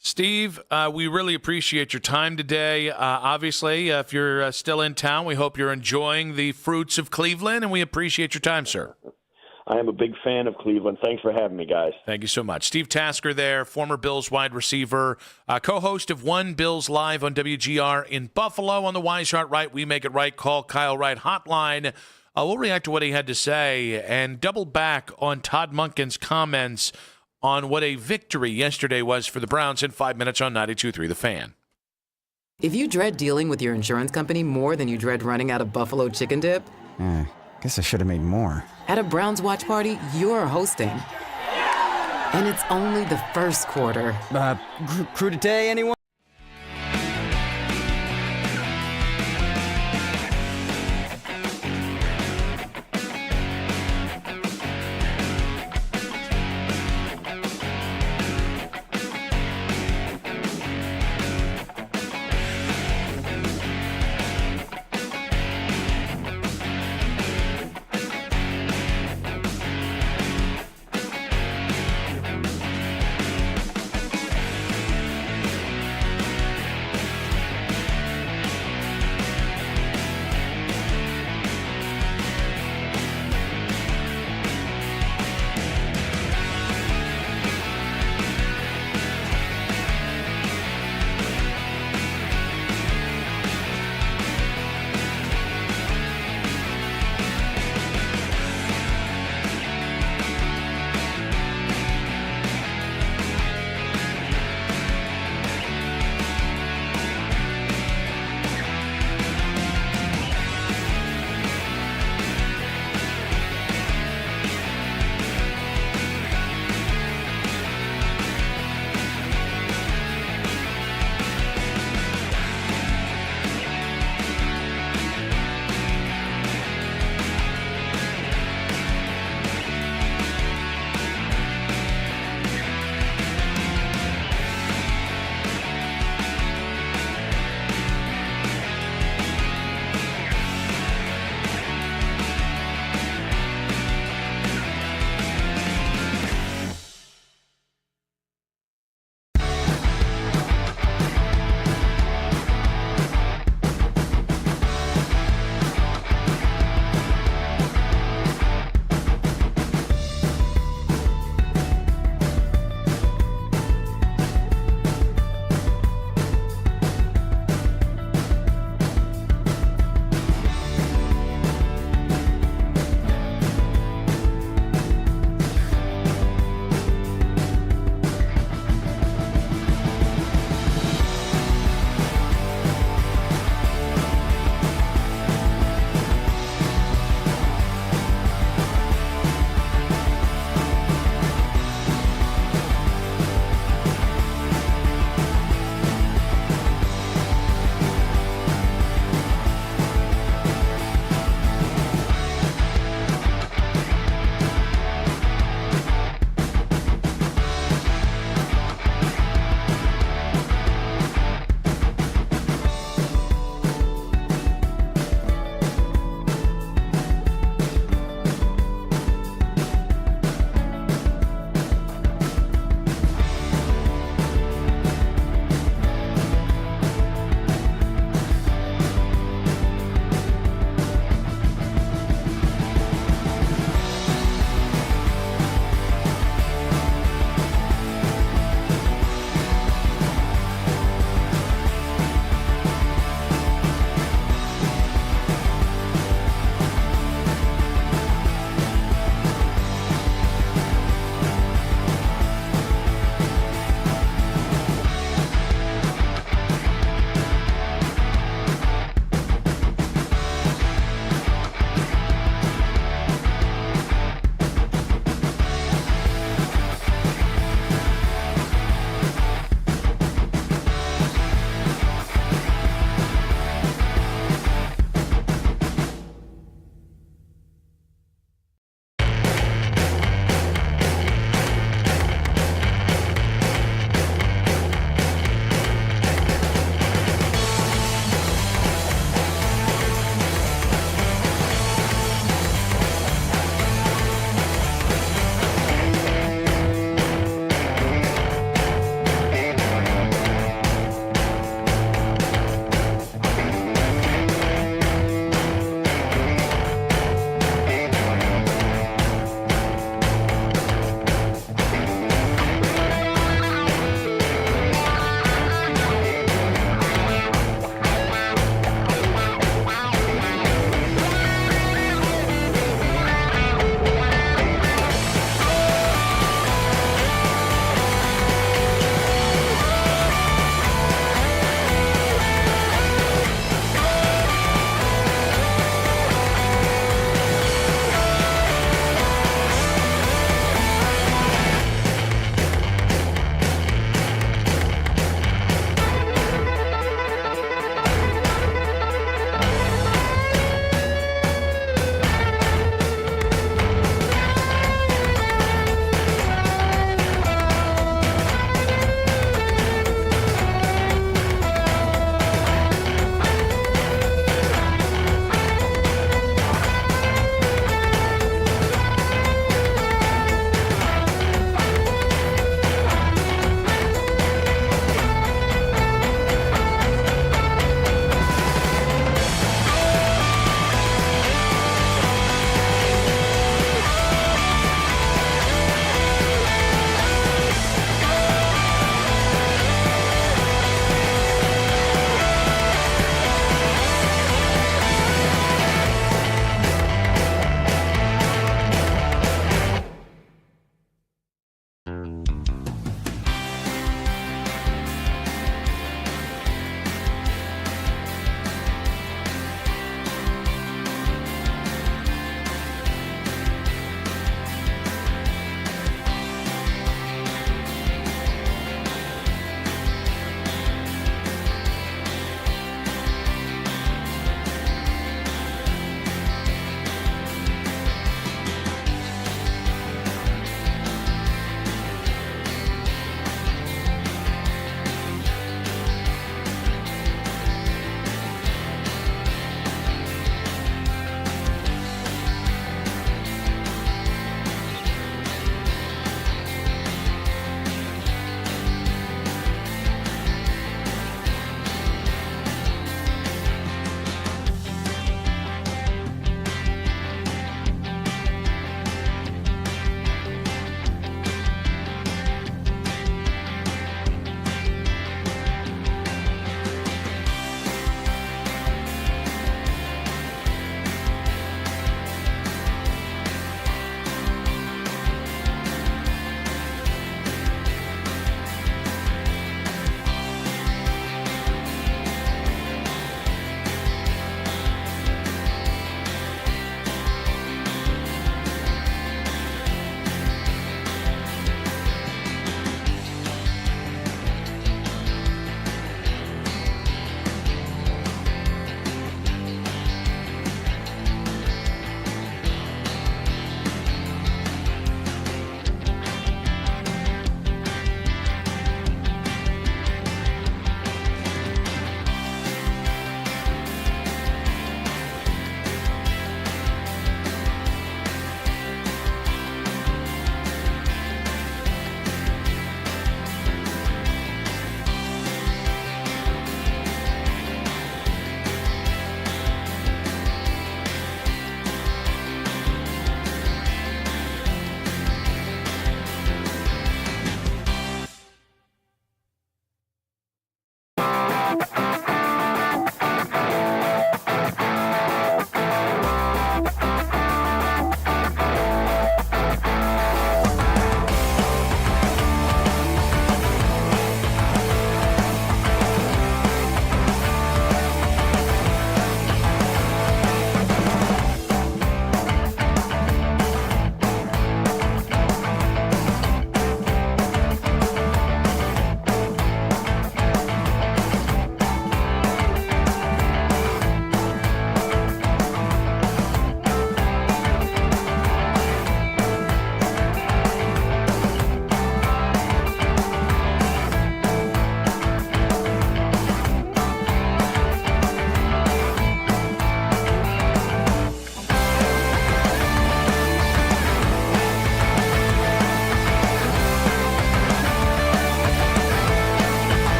Steve, we really appreciate your time today. Obviously, if you're still in town, we hope you're enjoying the fruits of Cleveland, and we appreciate your time, sir. I am a big fan of Cleveland. Thanks for having me, guys. Thank you so much. Steve Tasker there, former Bills wide receiver, co-host of One Bills Live on WGR in Buffalo on the Wise Heart Right, We Make It Right, Call Kyle Wright hotline. We'll react to what he had to say and double back on Todd Monken's comments on what a victory yesterday was for the Browns in 5 minutes on 92.3 The Fan. If you dread dealing with your insurance company more than you dread running out of Buffalo chicken dip, Guess I should have made more. at a Browns watch party, you're hosting. And it's only the first quarter. Crudité, anyone?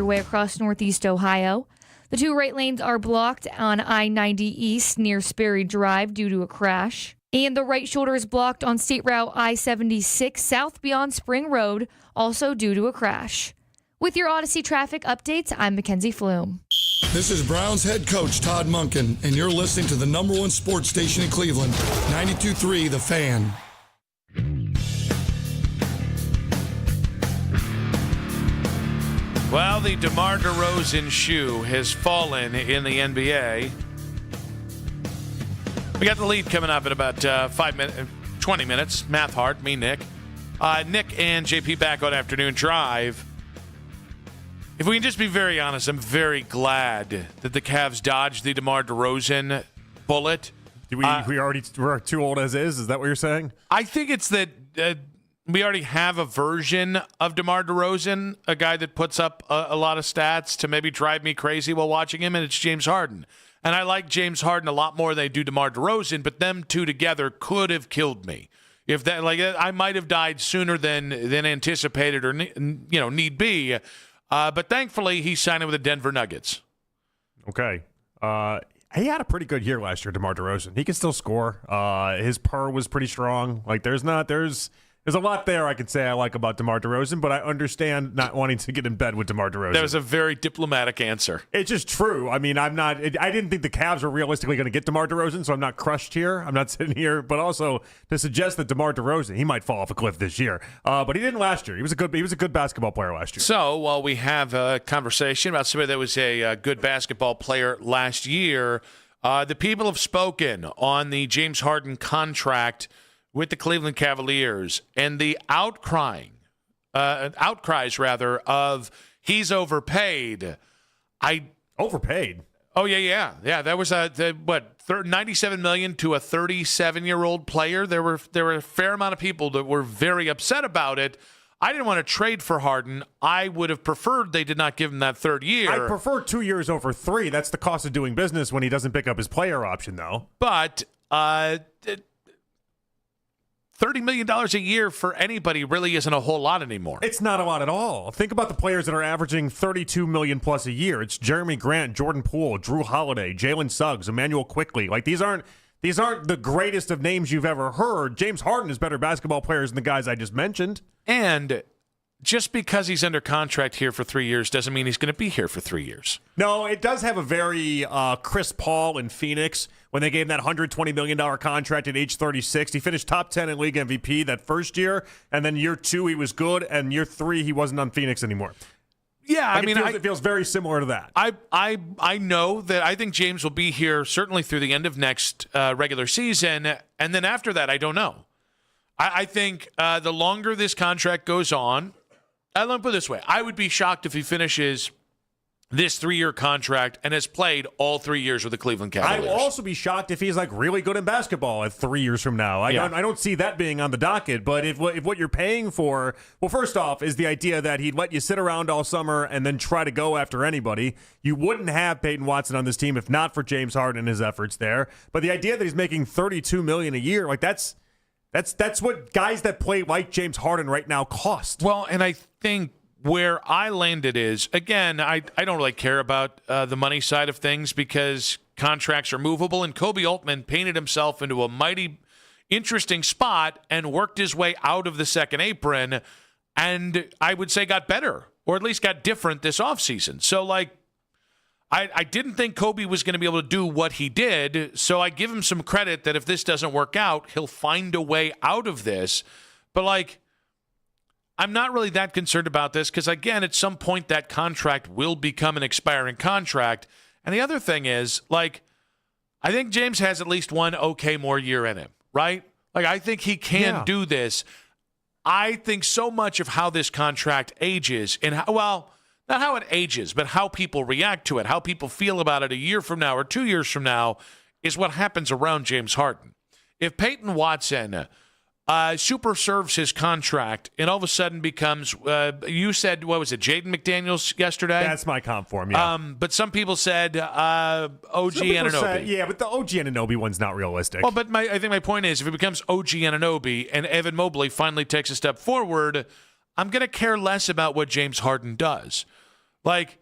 Freeway across Northeast Ohio. The two right lanes are blocked on I-90 East near Sperry Drive due to a crash. And the right shoulder is blocked on State Route I-76 south beyond Spring Road, also due to a crash. With your Odyssey traffic updates, I'm Mackenzie Flume. This is Browns head coach Todd Monken, and you're listening to the number one sports station in Cleveland, 92.3 The Fan. Well, the DeMar DeRozan shoe has fallen in the NBA. We got the lead coming up in about 20 minutes. Math hard, me, Nick. Nick and JP back on Afternoon Drive. If we can just be very honest, I'm very glad that the Cavs dodged the DeMar DeRozan bullet. We're too old as is? Is that what you're saying? I think it's that we already have a version of DeMar DeRozan, a guy that puts up a lot of stats to maybe drive me crazy while watching him, and it's James Harden. And I like James Harden a lot more than I do DeMar DeRozan, but them two together could have killed me. If that, I might have died sooner than anticipated or need be. But thankfully, he's signing with the Denver Nuggets. Okay. He had a pretty good year last year, DeMar DeRozan. He can still score. His PER was pretty strong. There's a lot there I could say I like about DeMar DeRozan, but I understand not wanting to get in bed with DeMar DeRozan. That was a very diplomatic answer. It's just true. I mean, I didn't think the Cavs were realistically going to get DeMar DeRozan, so I'm not crushed here. I'm not sitting here. But also to suggest that DeMar DeRozan, he might fall off a cliff this year. But he didn't last year. He was a good basketball player last year. So while we have a conversation about somebody that was a good basketball player last year, the people have spoken on the James Harden contract with the Cleveland Cavaliers and the outcries of he's overpaid. Overpaid? Oh, yeah. That was $97 million to a 37-year-old player. There were a fair amount of people that were very upset about it. I didn't want to trade for Harden. I would have preferred they did not give him that third year. I prefer 2 years over 3. That's the cost of doing business when he doesn't pick up his player option, though. But $30 million a year for anybody really isn't a whole lot anymore. It's not a lot at all. Think about the players that are averaging $32 million plus a year. It's Jeremy Grant, Jordan Poole, Drew Holiday, Jalen Suggs, Emmanuel Quickley. These aren't the greatest of names you've ever heard. James Harden is better basketball players than the guys I just mentioned. And just because he's under contract here for 3 years doesn't mean he's going to be here for 3 years. No, it does have a very Chris Paul in Phoenix when they gave him that $120 million contract at age 36. He finished top 10 in league MVP that first year, and then year 2 he was good, and year 3 he wasn't on Phoenix anymore. Yeah, it feels very similar to that. I know that I think James will be here certainly through the end of next regular season, and then after that, I don't know. I think the longer this contract goes on, let me put it this way. I would be shocked if he finishes this 3-year contract and has played all 3 years with the Cleveland Cavaliers. I will also be shocked if he's really good in basketball at 3 years from now. I don't see that being on the docket. But if what you're paying for, well, first off, is the idea that he'd let you sit around all summer and then try to go after anybody. You wouldn't have Peyton Watson on this team if not for James Harden and his efforts there. But the idea that he's making $32 million a year, that's what guys that play like James Harden right now cost. Well, and I think where I landed is, again, I don't really care about the money side of things because contracts are movable, and Kobe Altman painted himself into a mighty interesting spot and worked his way out of the second apron, and I would say got better, or at least got different this offseason. So, I didn't think Kobe was going to be able to do what he did, so I give him some credit that if this doesn't work out, he'll find a way out of this. But, I'm not really that concerned about this because, again, at some point that contract will become an expiring contract. And the other thing is, I think James has at least one more year in him, right? I think he can do this. I think so much of how this contract ages and not how it ages, but how people react to it, how people feel about it a year from now or 2 years from now is what happens around James Harden. If Peyton Watson super serves his contract and all of a sudden becomes, you said, what was it, Jaden McDaniels yesterday? That's my comp for him, yeah. But some people said OG Anunoby. But the OG Anunoby one's not realistic. Well, but I think my point is if it becomes OG Anunoby and Evan Mobley finally takes a step forward, I'm going to care less about what James Harden does. Like,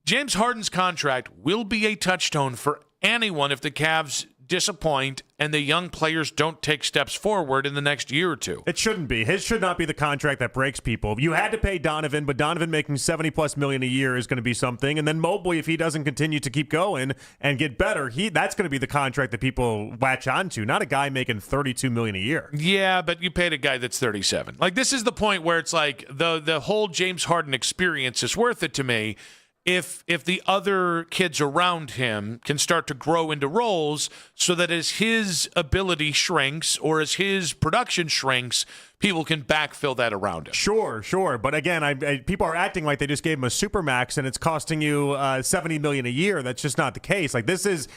James Harden's contract will be a touchstone for anyone if the Cavs disappoint and the young players don't take steps forward in the next year or two. It shouldn't be. His should not be the contract that breaks people. You had to pay Donovan, but Donovan making $70+ million a year is going to be something. And then Mobley, if he doesn't continue to keep going and get better, that's going to be the contract that people latch onto, not a guy making $32 million a year. Yeah, but you paid a guy that's 37. Like, this is the point where it's like the whole James Harden experience is worth it to me. If the other kids around him can start to grow into roles so that as his ability shrinks or as his production shrinks, people can backfill that around him. Sure. But again, people are acting like they just gave him a supermax and it's costing you $70 million a year. That's just not the case. Like, this is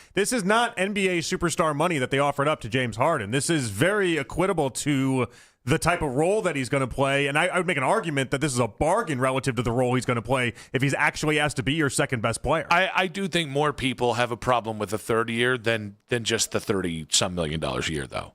not NBA superstar money that they offered up to James Harden. This is very equitable to the type of role that he's going to play. And I would make an argument that this is a bargain relative to the role he's going to play if he's actually asked to be your second best player. I do think more people have a problem with the third year than just the $30-some million a year, though.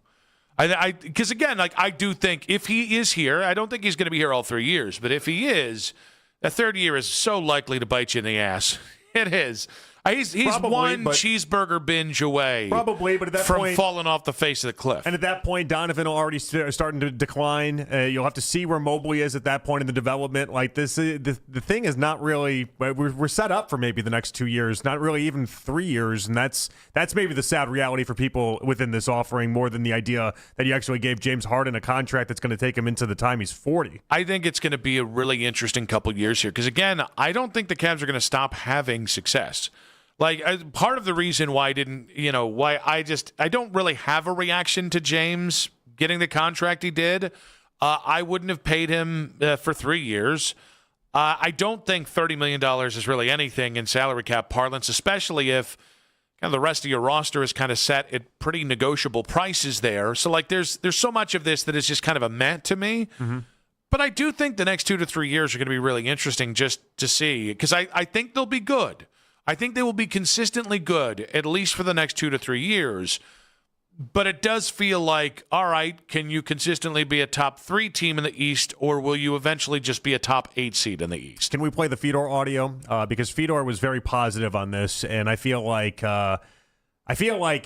Because, again, like, I do think if he is here, I don't think he's going to be here all 3 years, but if he is, that third year is so likely to bite you in the ass. It is. He's Probably, one but cheeseburger binge away. Probably, but at that from point, falling off the face of the cliff. And at that point, Donovan will already starting to decline. You'll have to see where Mobley is at that point in the development. Like, this, the thing is not really. We're set up for maybe the next 2 years, not really even 3 years, and that's maybe the sad reality for people within this offering more than the idea that you actually gave James Harden a contract that's going to take him into the time he's 40. I think it's going to be a really interesting couple years here because, again, I don't think the Cavs are going to stop having success. Like, part of the reason why I don't really have a reaction to James getting the contract he did. I wouldn't have paid him for 3 years. I don't think $30 million is really anything in salary cap parlance, especially if kind of the rest of your roster is kind of set at pretty negotiable prices there. So, like, there's so much of this that is just kind of a meh to me. Mm-hmm. But I do think the next 2 to 3 years are going to be really interesting just to see because I think they'll be good. I think they will be consistently good, at least for the next 2 to 3 years. But it does feel like, all right, can you consistently be a top 3 team in the East, or will you eventually just be a top 8 seed in the East? Can we play the Fedor audio? Because Fedor was very positive on this, and I feel like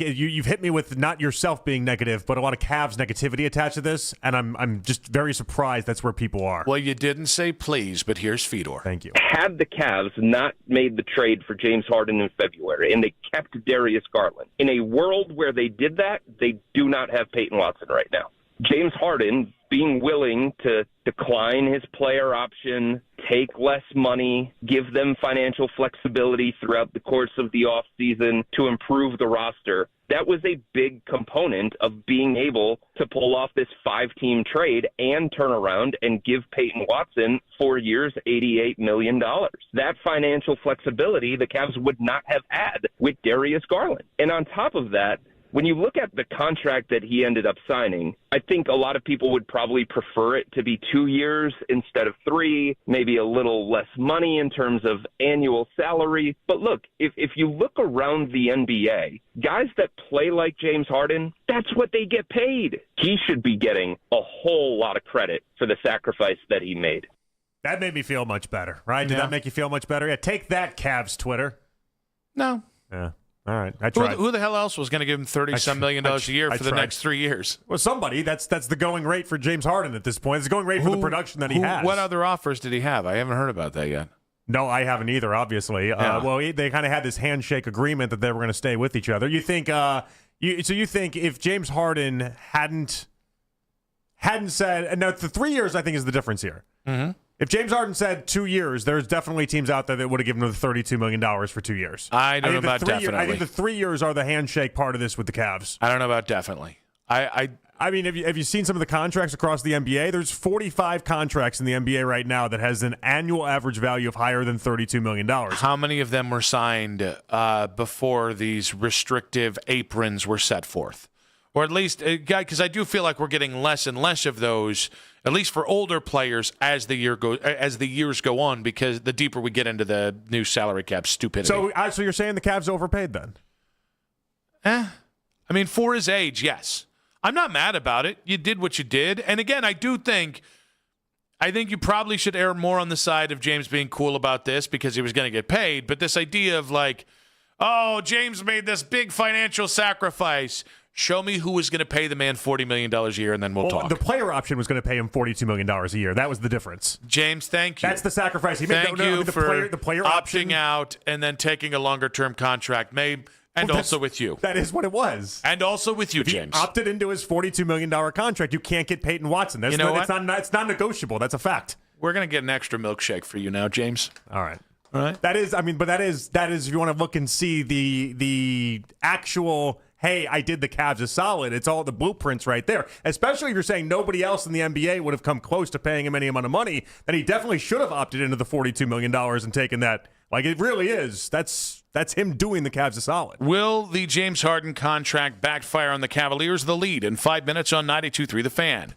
you've hit me with not yourself being negative, but a lot of Cavs negativity attached to this, and I'm just very surprised that's where people are. Well, you didn't say please, but here's Fedor. Thank you. Had the Cavs not made the trade for James Harden in February, and they kept Darius Garland, in a world where they did that, they do not have Peyton Watson right now. James Harden being willing to decline his player option, take less money, give them financial flexibility throughout the course of the offseason to improve the roster. That was a big component of being able to pull off this 5-team trade and turn around and give Peyton Watson 4 years, $88 million. That financial flexibility the Cavs would not have had with Darius Garland. And on top of that, when you look at the contract that he ended up signing, I think a lot of people would probably prefer it to be 2 years instead of 3, maybe a little less money in terms of annual salary. But look, if you look around the NBA, guys that play like James Harden, that's what they get paid. He should be getting a whole lot of credit for the sacrifice that he made. That made me feel much better, right? Did that make you feel much better? Yeah, take that, Cavs Twitter. No. Yeah. All right, I tried. Who the hell else was going to give him $30-some million a year for the next 3 years? Well, somebody. That's the going rate for James Harden at this point. It's the going rate for the production that he has. What other offers did he have? I haven't heard about that yet. No, I haven't either, obviously. Yeah. Well, they kind of had this handshake agreement that they were going to stay with each other. You think you think if James Harden hadn't said, and now the 3 years I think is the difference here. Mm-hmm. If James Harden said 2 years, there's definitely teams out there that would have given him $32 million for 2 years. I don't know about definitely. I think the 3 years are the handshake part of this with the Cavs. I don't know about definitely. I mean, have you seen some of the contracts across the NBA? There's 45 contracts in the NBA right now that has an annual average value of higher than $32 million. How many of them were signed before these restrictive aprons were set forth? Or at least, because I do feel like we're getting less and less of those, at least for older players, as the years go on, because the deeper we get into the new salary cap stupidity. So you're saying the Cavs overpaid then? I mean, for his age, yes. I'm not mad about it. You did what you did, and again, I do think I think you probably should err more on the side of James being cool about this because he was going to get paid. But this idea of like, oh, James made this big financial sacrifice. Show me who was going to pay the man $40 million a year, and then we'll talk. The player option was going to pay him $42 million a year. That was the difference. James, thank you. That's the sacrifice he made. Thank you for the player opting option out and then taking a longer-term contract. And also with you. That is what it was. And also with you, if James. He opted into his $42 million contract. You can't get Peyton Watson. You know what? It's not negotiable. That's a fact. We're going to get an extra milkshake for you now, James. All right. All right. That is if you want to look and see the actual, hey, I did the Cavs is solid. It's all the blueprints right there. Especially if you're saying nobody else in the NBA would have come close to paying him any amount of money, then he definitely should have opted into the $42 million and taken that. Like, it really is. That's him doing the Cavs a solid. Will the James Harden contract backfire on the Cavaliers? The lead in 5 minutes on 92.3 The Fan.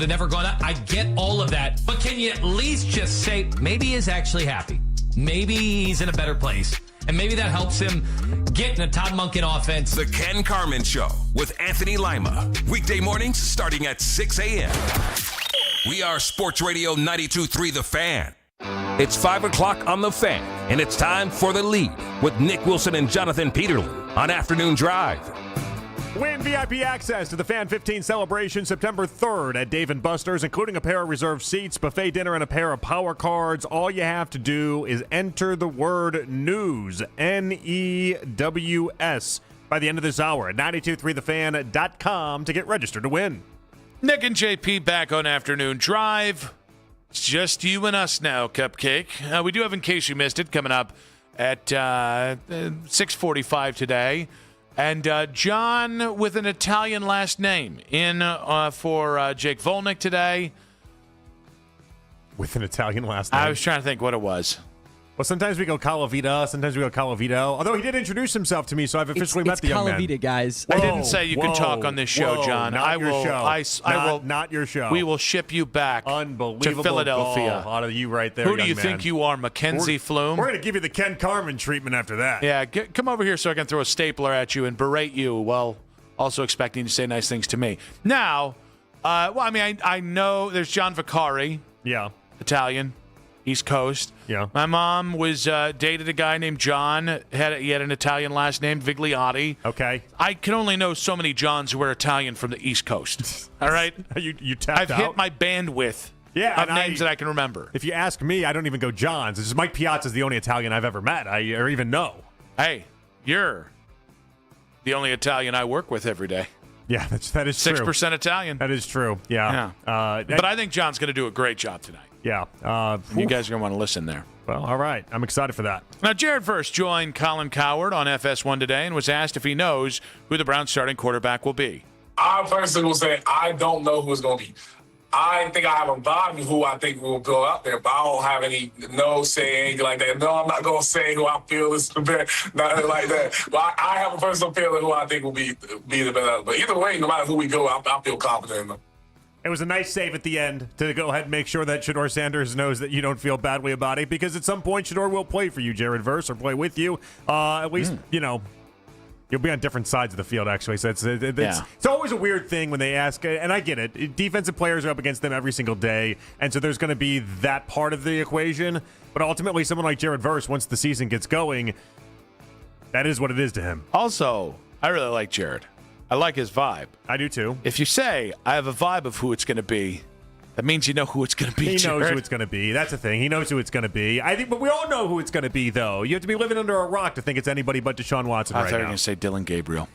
have never gone out. I get all of that. But can you at least just say maybe he's actually happy? Maybe he's in a better place. And maybe that helps him get in a Todd Monken offense. The Ken Carmen Show with Anthony Lima. Weekday mornings starting at 6 a.m. We are Sports Radio 92.3 The Fan. It's 5 o'clock on The Fan, and it's time for The Lead with Nick Wilson and Jonathan Peterlin on Afternoon Drive. Win VIP access to the Fan 15 celebration September 3rd at Dave & Buster's, including a pair of reserved seats, buffet dinner, and a pair of power cards. All you have to do is enter the word NEWS, N-E-W-S, by the end of this hour at 923thefan.com to get registered to win. Nick and JP back on Afternoon Drive. It's just you and us now, Cupcake. We do have, in case you missed it, coming up at 6:45 today. And John with an Italian last name in for Jake Volnick today. With an Italian last name? I was trying to think what it was. Well, sometimes we go Calavita, sometimes we go Calavito. Although he did introduce himself to me, so I've officially met the young man. It's Calavita, guys. I didn't say you can talk on this show, John. Not your show. I will not your show. We will ship you back Unbelievable to Philadelphia. Goal out of you right there, Who do young you man. think you are, Mackenzie Flume? We're going to give you the Ken Carmen treatment after that. Yeah, come over here so I can throw a stapler at you and berate you while also expecting you to say nice things to me. Now, I know there's John Vicari. Yeah. Italian. East Coast. Yeah. My mom was dated a guy named John. He had an Italian last name, Vigliotti. Okay. I can only know so many Johns who are Italian from the East Coast. All right? you tapped I've out? hit my bandwidth of names that I can remember. If you ask me, I don't even go Johns. It's just Mike Piazza's the only Italian I've ever met or even know. Hey, you're the only Italian I work with every day. Yeah, that is true. 6% Italian. That is true. Yeah. But I think John's going to do a great job tonight. Yeah. You guys are going to want to listen there. Well, all right. I'm excited for that. Now, Jared Verse joined Colin Cowherd on FS1 today and was asked if he knows who the Browns starting quarterback will be. I personally will say I don't know who it's going to be. I think I have a vibe of who I think will go out there, but I don't have any say anything like that. No, I'm not going to say who I feel is the best, nothing like that. But I have a personal feeling who I think will be the best. But either way, no matter who we go, I feel confident in them. It was a nice save at the end to go ahead and make sure that Shedeur Sanders knows that you don't feel badly about it, because at some point Shedeur will play for you, Jared Verse, or play with you. At least, you'll be on different sides of the field, actually. So it's always a weird thing when they ask, and I get it. Defensive players are up against them every single day, and so there's going to be that part of the equation. But ultimately, someone like Jared Verse, once the season gets going, that is what it is to him. Also, I really like Jared. I like his vibe. I do too. If you say, I have a vibe of who it's going to be, that means you know who it's going to be. He Jared. knows who it's going to be. That's the thing. He knows who it's going to be. I think, but we all know who it's going to be, though. You have to be living under a rock to think it's anybody but Deshaun Watson I right thought you were now. going to say Dylan Gabriel.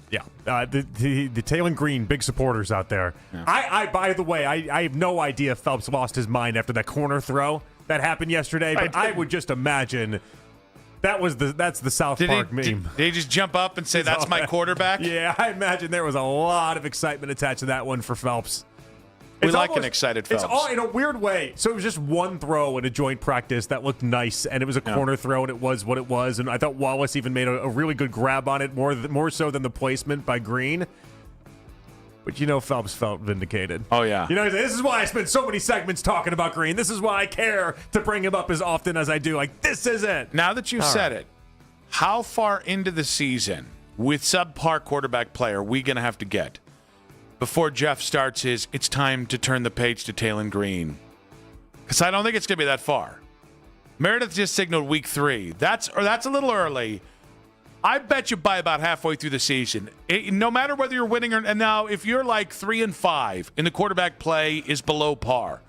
Yeah. The Taylon Green, big supporters out there. Yeah. By the way, I have no idea if Phelps lost his mind after that corner throw that happened yesterday, but I would just imagine that's the South Park meme. Did he just jump up and say, that's my quarterback? Yeah, I imagine there was a lot of excitement attached to that one for Phelps. We like an excited Phelps. It's all in a weird way. So it was just one throw in a joint practice that looked nice, and it was a corner throw, and it was what it was. And I thought Wallace even made a really good grab on it, more so than the placement by Green. But Phelps felt vindicated. Oh, yeah. This is why I spend so many segments talking about Green. This is why I care to bring him up as often as I do. Like, this is it. Now that you've said it, how far into the season with subpar quarterback play are we going to have to get before Jeff starts it's time to turn the page to Taylon Green? Because I don't think it's going to be that far. Meredith just signaled week 3. That's a little early. I bet you by about halfway through the season, no matter whether you're winning and now if you're like 3-5 and the quarterback play is below par,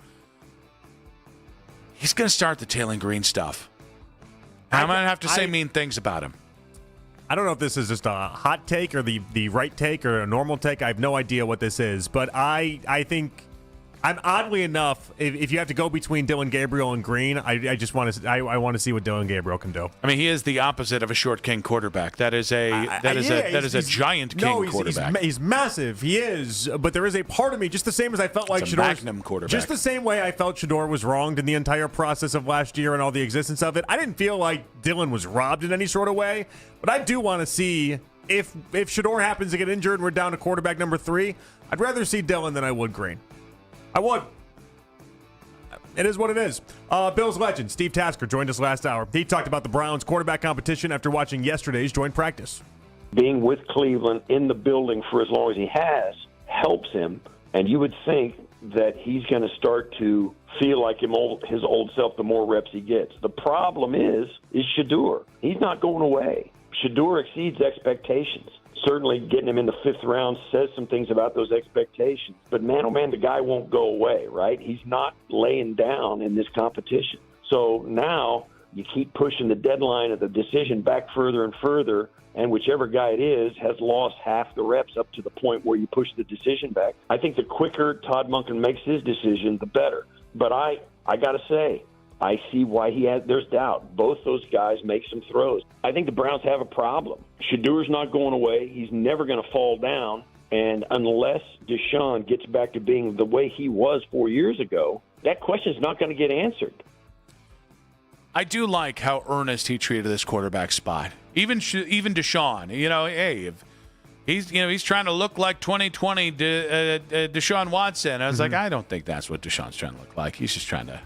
he's going to start the Taylon Green stuff. I'm going to have to say mean things about him. I don't know if this is just a hot take or the right take or a normal take. I have no idea what this is, but I think I'm oddly enough, if you have to go between Dylan Gabriel and Green, I just want to I want to see what Dylan Gabriel can do. I mean, he is the opposite of a short king quarterback. That is a giant king quarterback. He's massive. He is, but there is a part of me, just the same as I felt like Shedeur, magnum quarterback. Just the same way I felt Shedeur was wronged in the entire process of last year and all the existence of it. I didn't feel like Dylan was robbed in any sort of way, but I do want to see if Shedeur happens to get injured and we're down to quarterback number 3, I'd rather see Dillon than I would Green. I would. It is what it is. Bills legend Steve Tasker joined us last hour. He talked about the Browns quarterback competition after watching yesterday's joint practice. Being with Cleveland in the building for as long as he has helps him, and you would think that he's going to start to feel like his old self the more reps he gets. The problem is Shedeur. He's not going away. Shedeur exceeds expectations. Certainly getting him in the 5th round says some things about those expectations. But man, oh man, the guy won't go away, right? He's not laying down in this competition. So now you keep pushing the deadline of the decision back further and further, and whichever guy it is has lost half the reps up to the point where you push the decision back. I think the quicker Todd Monken makes his decision, the better. But I got to say, I see why there's doubt. Both those guys make some throws. I think the Browns have a problem. Shedeur's not going away. He's never going to fall down. And unless Deshaun gets back to being the way he was 4 years ago, that question is not going to get answered. I do like how earnest he treated this quarterback spot. Even Deshaun, hey, if he's trying to look like 2020 Deshaun Watson. I was like, I don't think that's what Deshaun's trying to look like. He's just trying to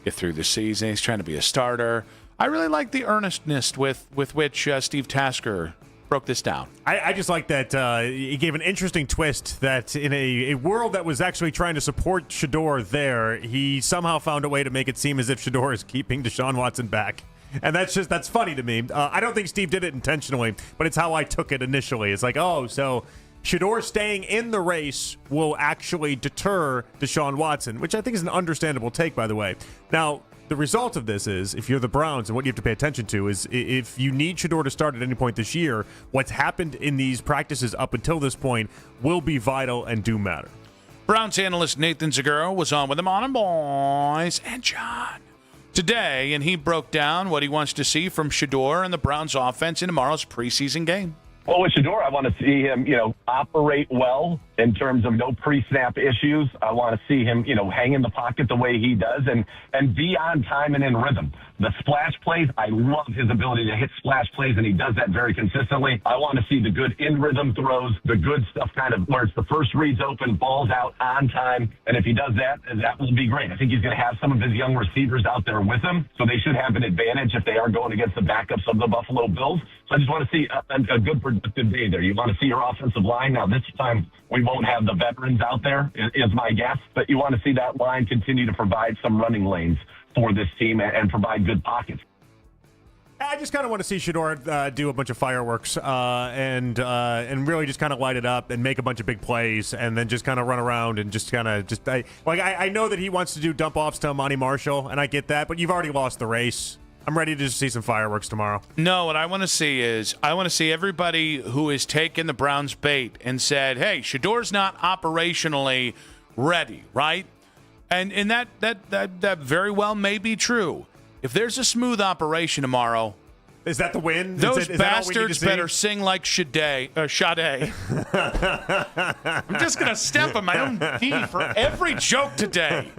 get through the season. He's trying to be a starter. I really like the earnestness with which Steve Tasker broke this down. I just like that he gave an interesting twist that in a world that was actually trying to support Shedeur there, he somehow found a way to make it seem as if Shedeur is keeping Deshaun Watson back. And that's funny to me. I don't think Steve did it intentionally, but it's how I took it initially. It's like, oh, so Shedeur staying in the race will actually deter Deshaun Watson, which I think is an understandable take, by the way. Now, the result of this is, if you're the Browns, and what you have to pay attention to is if you need Shedeur to start at any point this year, what's happened in these practices up until this point will be vital and do matter. Browns analyst Nathan Zaguro was on with the Morning Boys and John today, and he broke down what he wants to see from Shedeur and the Browns offense in tomorrow's preseason game. Well, with Shedeur, I want to see him, operate well in terms of no pre-snap issues. I want to see him, hang in the pocket the way he does and be on time and in rhythm. The splash plays, I love his ability to hit splash plays, and he does that very consistently. I want to see the good in-rhythm throws, the good stuff kind of where it's the first reads open, balls out on time. And if he does that, that will be great. I think he's going to have some of his young receivers out there with him, so they should have an advantage if they are going against the backups of the Buffalo Bills. So I just want to see a good productive day there. You want to see your offensive line. Now, this time we won't have the veterans out there, is my guess, but you want to see that line continue to provide some running lanes for this team and provide good pockets. I just kind of want to see Shedeur do a bunch of fireworks and really just kind of light it up and make a bunch of big plays and then just kind of run around and just kind of I know that he wants to do dump offs to Amani Marshall, and I get that, but you've already lost the race. I'm ready to just see some fireworks tomorrow. No, what I want to see is everybody who has taken the Browns bait and said, hey, Shedeur's not operationally ready, right? And that very well may be true. If there's a smooth operation tomorrow, is that the win? Those bastards better sing like Sade. I'm just going to step on my own knee for every joke today.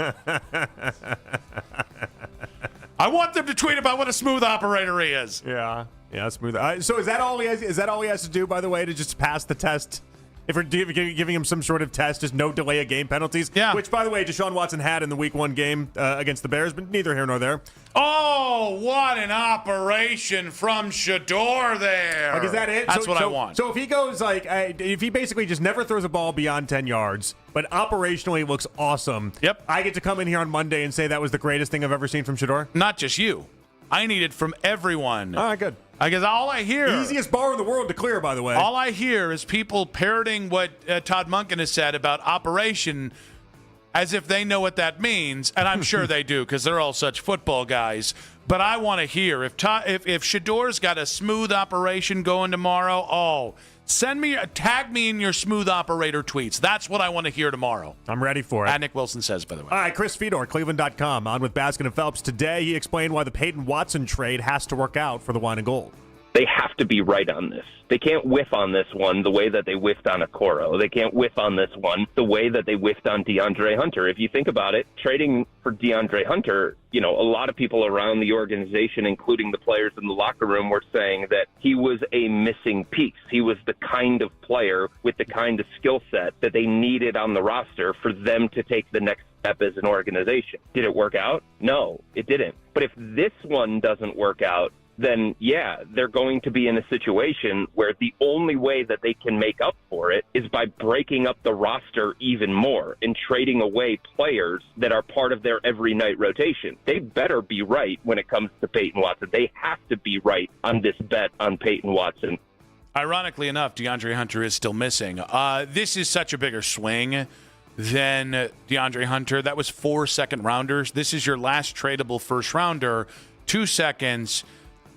I want them to tweet about what a smooth operator is. Yeah, smooth. So is that all he has? Is that all he has to do, by the way, to just pass the test? If we're giving him some sort of test, just no delay of game penalties. Yeah. Which, by the way, Deshaun Watson had in the Week 1 game against the Bears, but neither here nor there. Oh, what an operation from Shedeur there! Like, is that it? That's what I want. So if he goes if he basically just never throws a ball beyond 10 yards, but operationally looks awesome. Yep. I get to come in here on Monday and say that was the greatest thing I've ever seen from Shedeur. Not just you. I need it from everyone. All right, good. Because all I hear... Easiest bar in the world to clear, by the way. All I hear is people parroting what Todd Monken has said about operation as if they know what that means, and I'm sure they do because they're all such football guys. But I want to hear, if Shedeur's got a smooth operation going tomorrow, tag me in your smooth operator tweets. That's what I want to hear tomorrow. I'm ready for it. And Nick Wilson says, by the way. All right, Chris Fedor, Cleveland.com, on with Baskin and Phelps. Today, he explained why the Peyton Watson trade has to work out for the Wine and Gold. They have to be right on this. They can't whiff on this one the way that they whiffed on Okoro. They can't whiff on this one the way that they whiffed on DeAndre Hunter. If you think about it, trading for DeAndre Hunter, a lot of people around the organization, including the players in the locker room, were saying that he was a missing piece. He was the kind of player with the kind of skill set that they needed on the roster for them to take the next step as an organization. Did it work out? No, it didn't. But if this one doesn't work out, then yeah, they're going to be in a situation where the only way that they can make up for it is by breaking up the roster even more and trading away players that are part of their every night rotation. They better be right when it comes to Peyton Watson. They have to be right on this bet on Peyton Watson. Ironically enough, DeAndre Hunter is still missing. This is such a bigger swing than DeAndre Hunter. That was 4 second-rounders. This is your last tradable first-rounder, 2 seconds.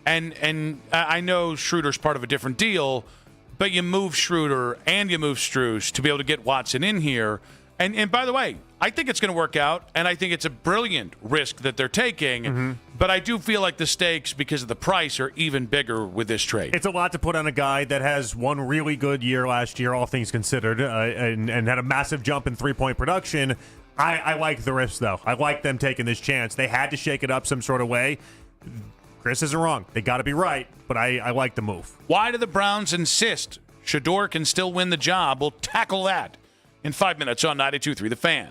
And I know Schroeder's part of a different deal, but you move Schroeder and you move Strus to be able to get Watson in here. And by the way, I think it's going to work out, and I think it's a brilliant risk that they're taking. Mm-hmm. But I do feel like the stakes, because of the price, are even bigger with this trade. It's a lot to put on a guy that has one really good year last year, all things considered, and had a massive jump in three-point production. I like the risk, though. I like them taking this chance. They had to shake it up some sort of way. Chris isn't wrong. They got to be right, but I like the move. Why do the Browns insist Shedeur can still win the job? We'll tackle that in 5 minutes on 92.3 The Fan.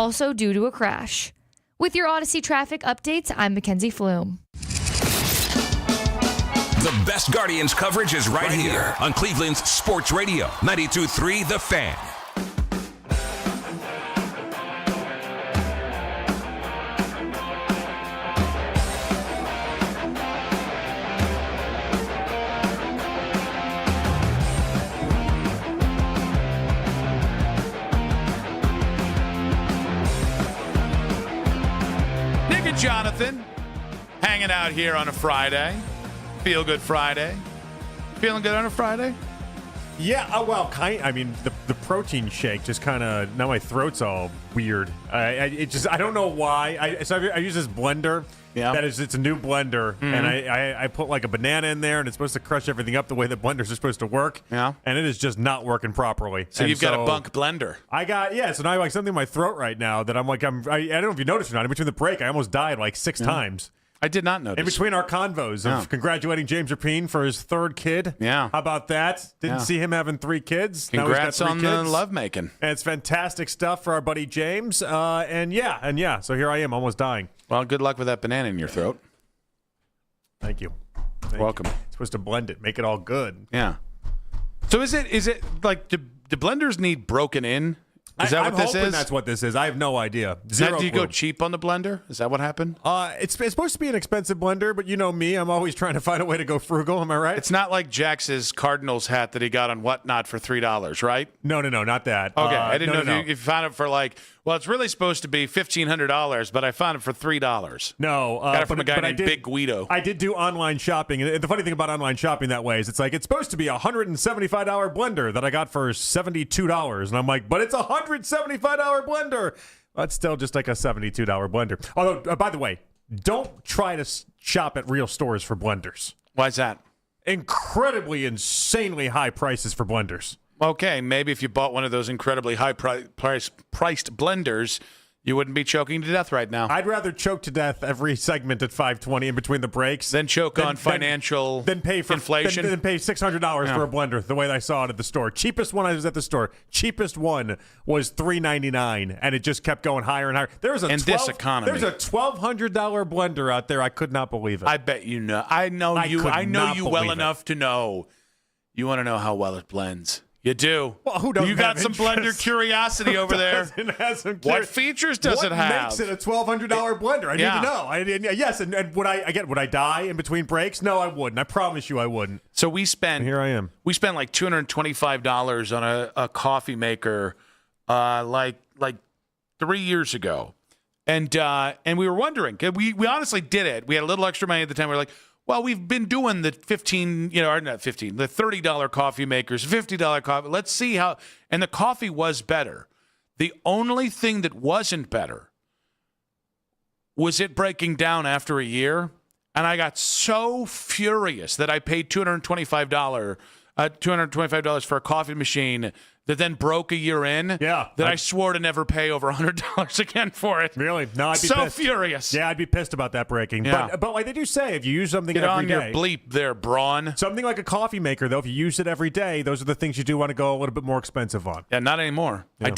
also due to a crash. With your Odyssey traffic updates, I'm Mackenzie Flume. The best Guardians coverage is right here on Cleveland's Sports Radio, 92.3 The Fan. Nick and Jonathan hanging out here on a Friday. Feel good Friday. Feeling good on a Friday? Yeah, I mean, the protein shake just kind of, now my throat's all weird. I don't know why. I use this blender. Yeah. It's a new blender, and I put like a banana in there, and it's supposed to crush everything up the way that blenders are supposed to work. Yeah. And it is just not working properly. So you've got a bunk blender. So now I have like something in my throat right now that I don't know if you noticed or not. In between the break, I almost died like 6 times. I did not notice. In between our convos of congratulating James Rapine for his 3rd kid. Yeah. How about that? Didn't see him having 3 kids. Congrats now he's got 3 on kids. the lovemaking. And it's fantastic stuff for our buddy James. So here I am, almost dying. Well, good luck with that banana in your throat. Thank you. Welcome. It's supposed to blend it, make it all good. Yeah. So is it like, do blenders need broken in? Is that what this is? I'm hoping that's what this is. I have no idea. Did you go cheap on the blender? Is that what happened? It's supposed to be an expensive blender, but you know me. I'm always trying to find a way to go frugal. Am I right? It's not like Jax's Cardinals hat that he got on Whatnot for $3, right? No, not that. Okay, I didn't know if you found it for like, well, it's really supposed to be $1,500, but I found it for $3. No. Got it from a guy named Big Guido. I did do online shopping, and the funny thing about online shopping that way is it's supposed to be a $175 blender that I got for $72, and I'm like, but it's a $175 blender. That's still just like a $72 blender. Although, by the way, don't try to shop at real stores for blenders. Why is that? Incredibly, insanely high prices for blenders. Okay, maybe if you bought one of those incredibly high-priced blenders, you wouldn't be choking to death right now. I'd rather choke to death every segment at 5:20 in between the breaks than choke on financial inflation. Then pay $600 for a blender, the way I saw it at the store. Cheapest one I was at the store. Cheapest one was $3.99, and it just kept going higher and higher. This economy. There's a $1,200 blender out there. I could not believe it. I bet you know. I know you well enough to know. You want to know how well it blends. You do. Well, who doesn't? You got some blender curiosity over there. What features does it have? What makes it a $1,200 blender? I need to know. Yes, and would I die in between breaks? No, I wouldn't. I promise you, I wouldn't. So we spent. Here I am. We spent like $225 on a coffee maker, like 3 years ago, and we were wondering. We honestly did it. We had a little extra money at the time. We were like, well, we've been doing the the $30 coffee makers, $50 coffee. Let's see how. And the coffee was better. The only thing that wasn't better was it breaking down after a year. And I got so furious that I paid $225 for a coffee machine that then broke a year in. Yeah. That I swore to never pay over $100 again for it. Really? No, I'd be so pissed. Furious. Yeah, I'd be pissed about that breaking. Yeah. But like they do say, if you use something Get every on day, your bleep there, Braun. Something like a coffee maker, though, if you use it every day, those are the things you do want to go a little bit more expensive on. Yeah, not anymore. Yeah.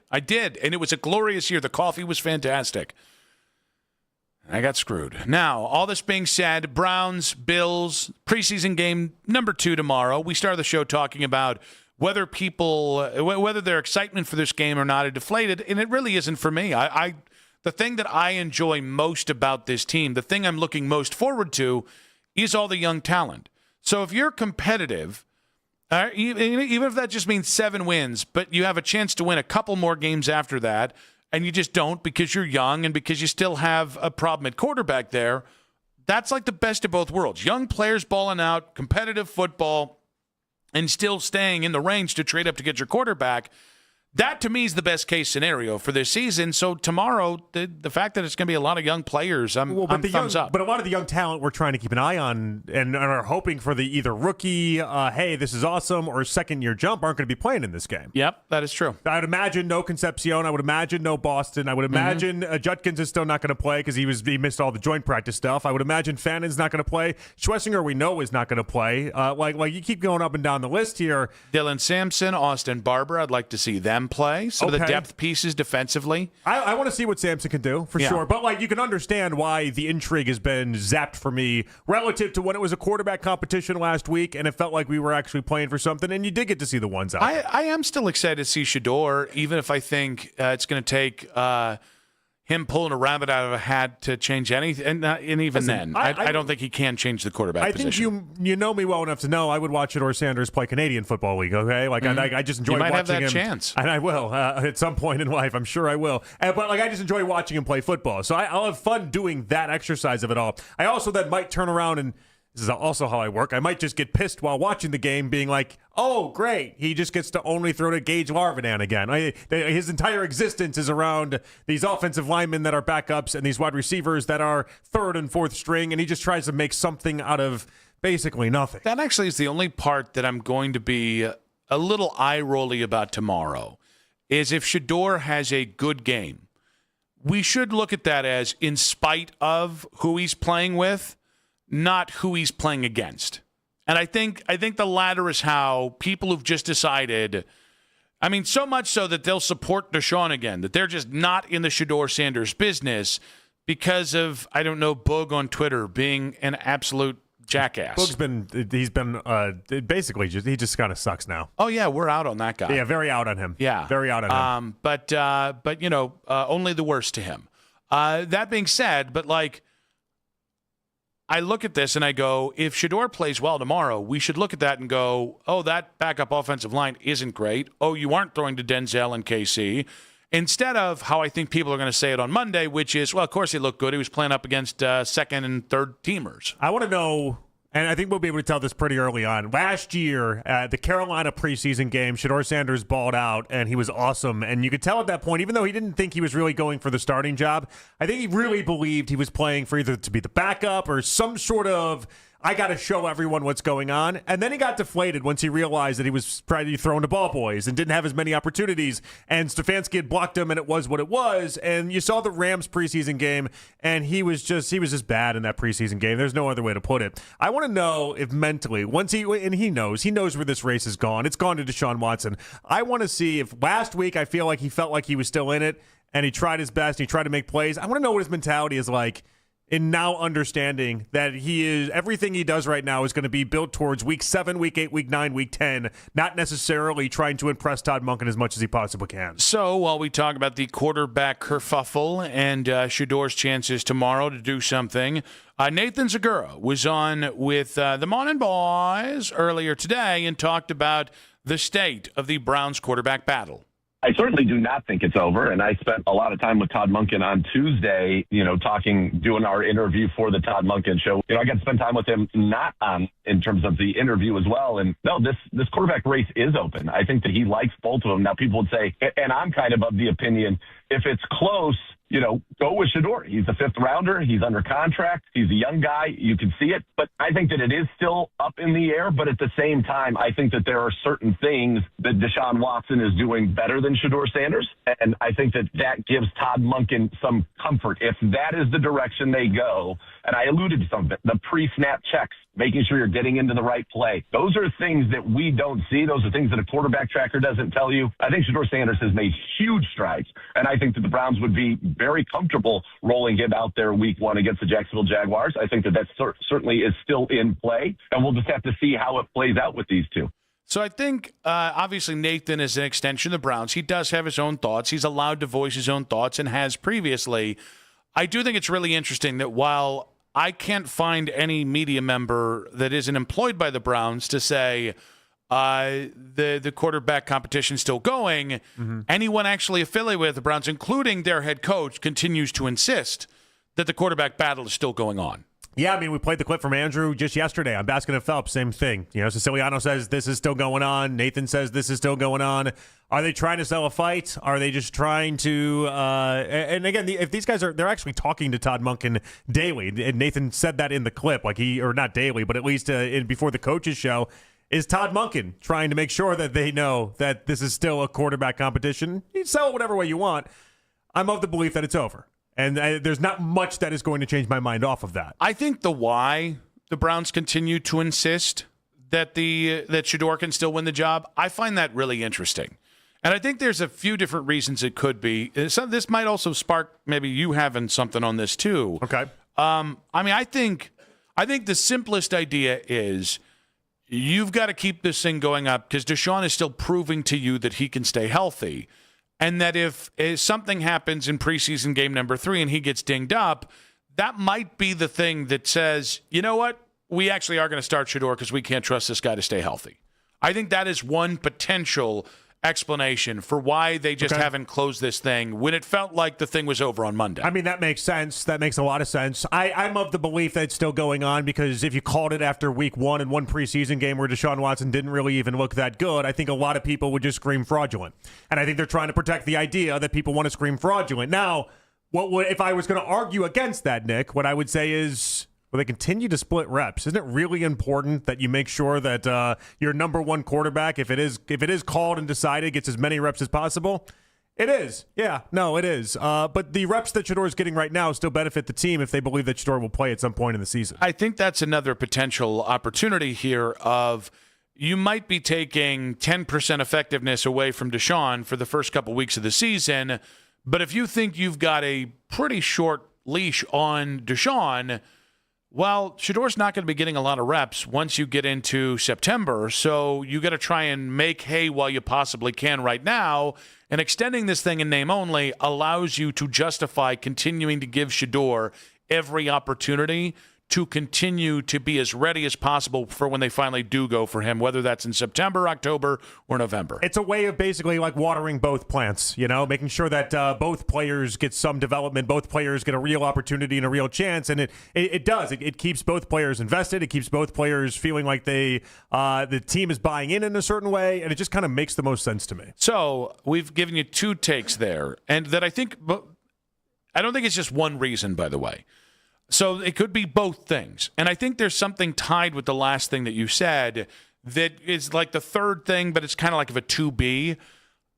I did. And it was a glorious year. The coffee was fantastic. I got screwed. Now, all this being said, Browns, Bills, preseason game number 2 tomorrow. We started the show talking about whether their excitement for this game or not are deflated, and it really isn't for me. The thing that I enjoy most about this team, the thing I'm looking most forward to, is all the young talent. So if you're competitive, even if that just means 7 wins, but you have a chance to win a couple more games after that, and you just don't because you're young and because you still have a problem at quarterback there, that's like the best of both worlds. Young players balling out, competitive football, and still staying in the range to trade up to get your quarterback. That, to me, is the best-case scenario for this season. So tomorrow, the fact that it's going to be a lot of young players, I'm thumbs up. But a lot of the young talent we're trying to keep an eye on and are hoping for the either rookie, hey, this is awesome, or second-year jump aren't going to be playing in this game. Yep, that is true. I would imagine no Concepcion. I would imagine no Boston. I would imagine Judkins is still not going to play because he missed all the joint practice stuff. I would imagine Fannon's not going to play. Schlesinger, we know, is not going to play. Like you keep going up and down the list here. Dylan Sampson, Austin Barber, I'd like to see them them play, some of the depth pieces defensively. I want to see what Samson can do, for sure. But, like, you can understand why the intrigue has been zapped for me relative to when it was a quarterback competition last week and it felt like we were actually playing for something, and you did get to see the ones out there. I am still excited to see Shedeur, even if I think it's going to take him pulling a rabbit out of a hat to change anything. And even then, I don't think he can change the quarterback position. I think you know me well enough to know I would watch Shedeur Sanders play Canadian Football League, okay? Like, I just enjoy watching him. You might have that chance. And I will at some point in life. I'm sure I will. But, like, I just enjoy watching him play football. So I'll have fun doing that exercise of it all. I also then might turn around and this is also how I work. I might just get pissed while watching the game, being like, oh, great. He just gets to only throw to Gage Larvidan again. His entire existence is around these offensive linemen that are backups and these wide receivers that are third and fourth string, and he just tries to make something out of basically nothing. That actually is the only part that I'm going to be a little eye-rolly about tomorrow, is if Shedeur has a good game. We should look at that as in spite of who he's playing with, not who he's playing against. And I think the latter is how people who've just decided, I mean, so much so that they'll support Deshaun again, that they're just not in the Shedeur Sanders business because of, I don't know, Boog on Twitter being an absolute jackass. Boog's been basically he just kind of sucks now. Oh yeah, we're out on that guy. Yeah, very out on him. Yeah, very out on him. But you know, only the worst to him. That being said, but like, I look at this and I go, if Shedeur plays well tomorrow, we should look at that and go, oh, that backup offensive line isn't great. Oh, you aren't throwing to Denzel and KC. Instead of how I think people are going to say it on Monday, which is, well, of course he looked good. He was playing up against second and third teamers. I want to know, and I think we'll be able to tell this pretty early on. Last year, the Carolina preseason game, Shedeur Sanders balled out, and he was awesome. And you could tell at that point, even though he didn't think he was really going for the starting job, I think he really believed he was playing for either to be the backup or some sort of, I got to show everyone what's going on. And then he got deflated once he realized that he was probably throwing to ball boys and didn't have as many opportunities. And Stefanski had blocked him, and it was what it was. And you saw the Rams preseason game, and he was just bad in that preseason game. There's no other way to put it. I want to know if mentally, he knows where this race has gone. It's gone to Deshaun Watson. I want to see if last week I feel like he felt like he was still in it, and he tried his best, and he tried to make plays. I want to know what his mentality is like. And now understanding that everything he does right now is going to be built towards week 7, week 8, week 9, week 10, not necessarily trying to impress Todd Monken as much as he possibly can. So while we talk about the quarterback kerfuffle and Shedeur's chances tomorrow to do something, Nathan Zagura was on with the Morning Boys earlier today and talked about the state of the Browns quarterback battle. I certainly do not think it's over, and I spent a lot of time with Todd Monken on Tuesday, doing our interview for the Todd Monken show. I got to spend time with him in terms of the interview as well, and no, this quarterback race is open. I think that he likes both of them. Now, people would say, and I'm kind of the opinion, if it's close, go with Shedeur. He's a fifth rounder. He's under contract. He's a young guy. You can see it. But I think that it is still up in the air. But at the same time, I think that there are certain things that Deshaun Watson is doing better than Shedeur Sanders. And I think that gives Todd Monken some comfort. If that is the direction they go, and I alluded to some of it, the pre-snap checks, making sure you're getting into the right play. Those are things that we don't see. Those are things that a quarterback tracker doesn't tell you. I think Shedeur Sanders has made huge strides, and I think that the Browns would be very comfortable rolling him out there week 1 against the Jacksonville Jaguars. I think that certainly is still in play, and we'll just have to see how it plays out with these two. So I think, obviously, Nathan is an extension of the Browns. He does have his own thoughts. He's allowed to voice his own thoughts and has previously. I do think it's really interesting that while I can't find any media member that isn't employed by the Browns to say the quarterback competition is still going, anyone actually affiliated with the Browns, including their head coach, continues to insist that the quarterback battle is still going on. Yeah, I mean, we played the clip from Andrew just yesterday on Baskin and Phelps, same thing. Siciliano says this is still going on. Nathan says this is still going on. Are they trying to sell a fight? Are they just trying to and again, if these guys they're actually talking to Todd Monken daily. And Nathan said that in the clip, or not daily, but at least before the coaches show. Is Todd Monken trying to make sure that they know that this is still a quarterback competition? You sell it whatever way you want. I'm of the belief that it's over. And there's not much that is going to change my mind off of that. I think why the Browns continue to insist that Shedeur can still win the job, I find that really interesting. And I think there's a few different reasons it could be. This might also spark maybe you having something on this too. Okay. I think the simplest idea is you've got to keep this thing going up because Deshaun is still proving to you that he can stay healthy. And that if something happens in preseason game number 3 and he gets dinged up, that might be the thing that says, you know what? We actually are going to start Shedeur because we can't trust this guy to stay healthy. I think that is one potential explanation for why they just haven't closed this thing when it felt like the thing was over on Monday. I mean, that makes sense. That makes a lot of sense. I'm of the belief that it's still going on because if you called it after week 1 and one preseason game where Deshaun Watson didn't really even look that good, I think a lot of people would just scream fraudulent. And I think they're trying to protect the idea that people want to scream fraudulent. Now, if I was going to argue against that, Nick, what I would say is, well, they continue to split reps. Isn't it really important that you make sure that your number one quarterback, if it is called and decided, gets as many reps as possible? It is. Yeah, no, it is. But the reps that Shedeur is getting right now still benefit the team if they believe that Shedeur will play at some point in the season. I think that's another potential opportunity here of you might be taking 10% effectiveness away from Deshaun for the first couple weeks of the season, but if you think you've got a pretty short leash on Deshaun, well, Shedeur's not going to be getting a lot of reps once you get into September, so you got to try and make hay while you possibly can right now, and extending this thing in name only allows you to justify continuing to give Shedeur every opportunity to continue to be as ready as possible for when they finally do go for him, whether that's in September, October, or November. It's a way of basically like watering both plants, making sure that both players get some development, both players get a real opportunity and a real chance, and it does. It keeps both players invested. It keeps both players feeling like the team is buying in a certain way, and it just kind of makes the most sense to me. So we've given you two takes there, and that I don't think it's just one reason, by the way. So it could be both things. And I think there's something tied with the last thing that you said that is like the third thing, but it's kind of like of a 2B.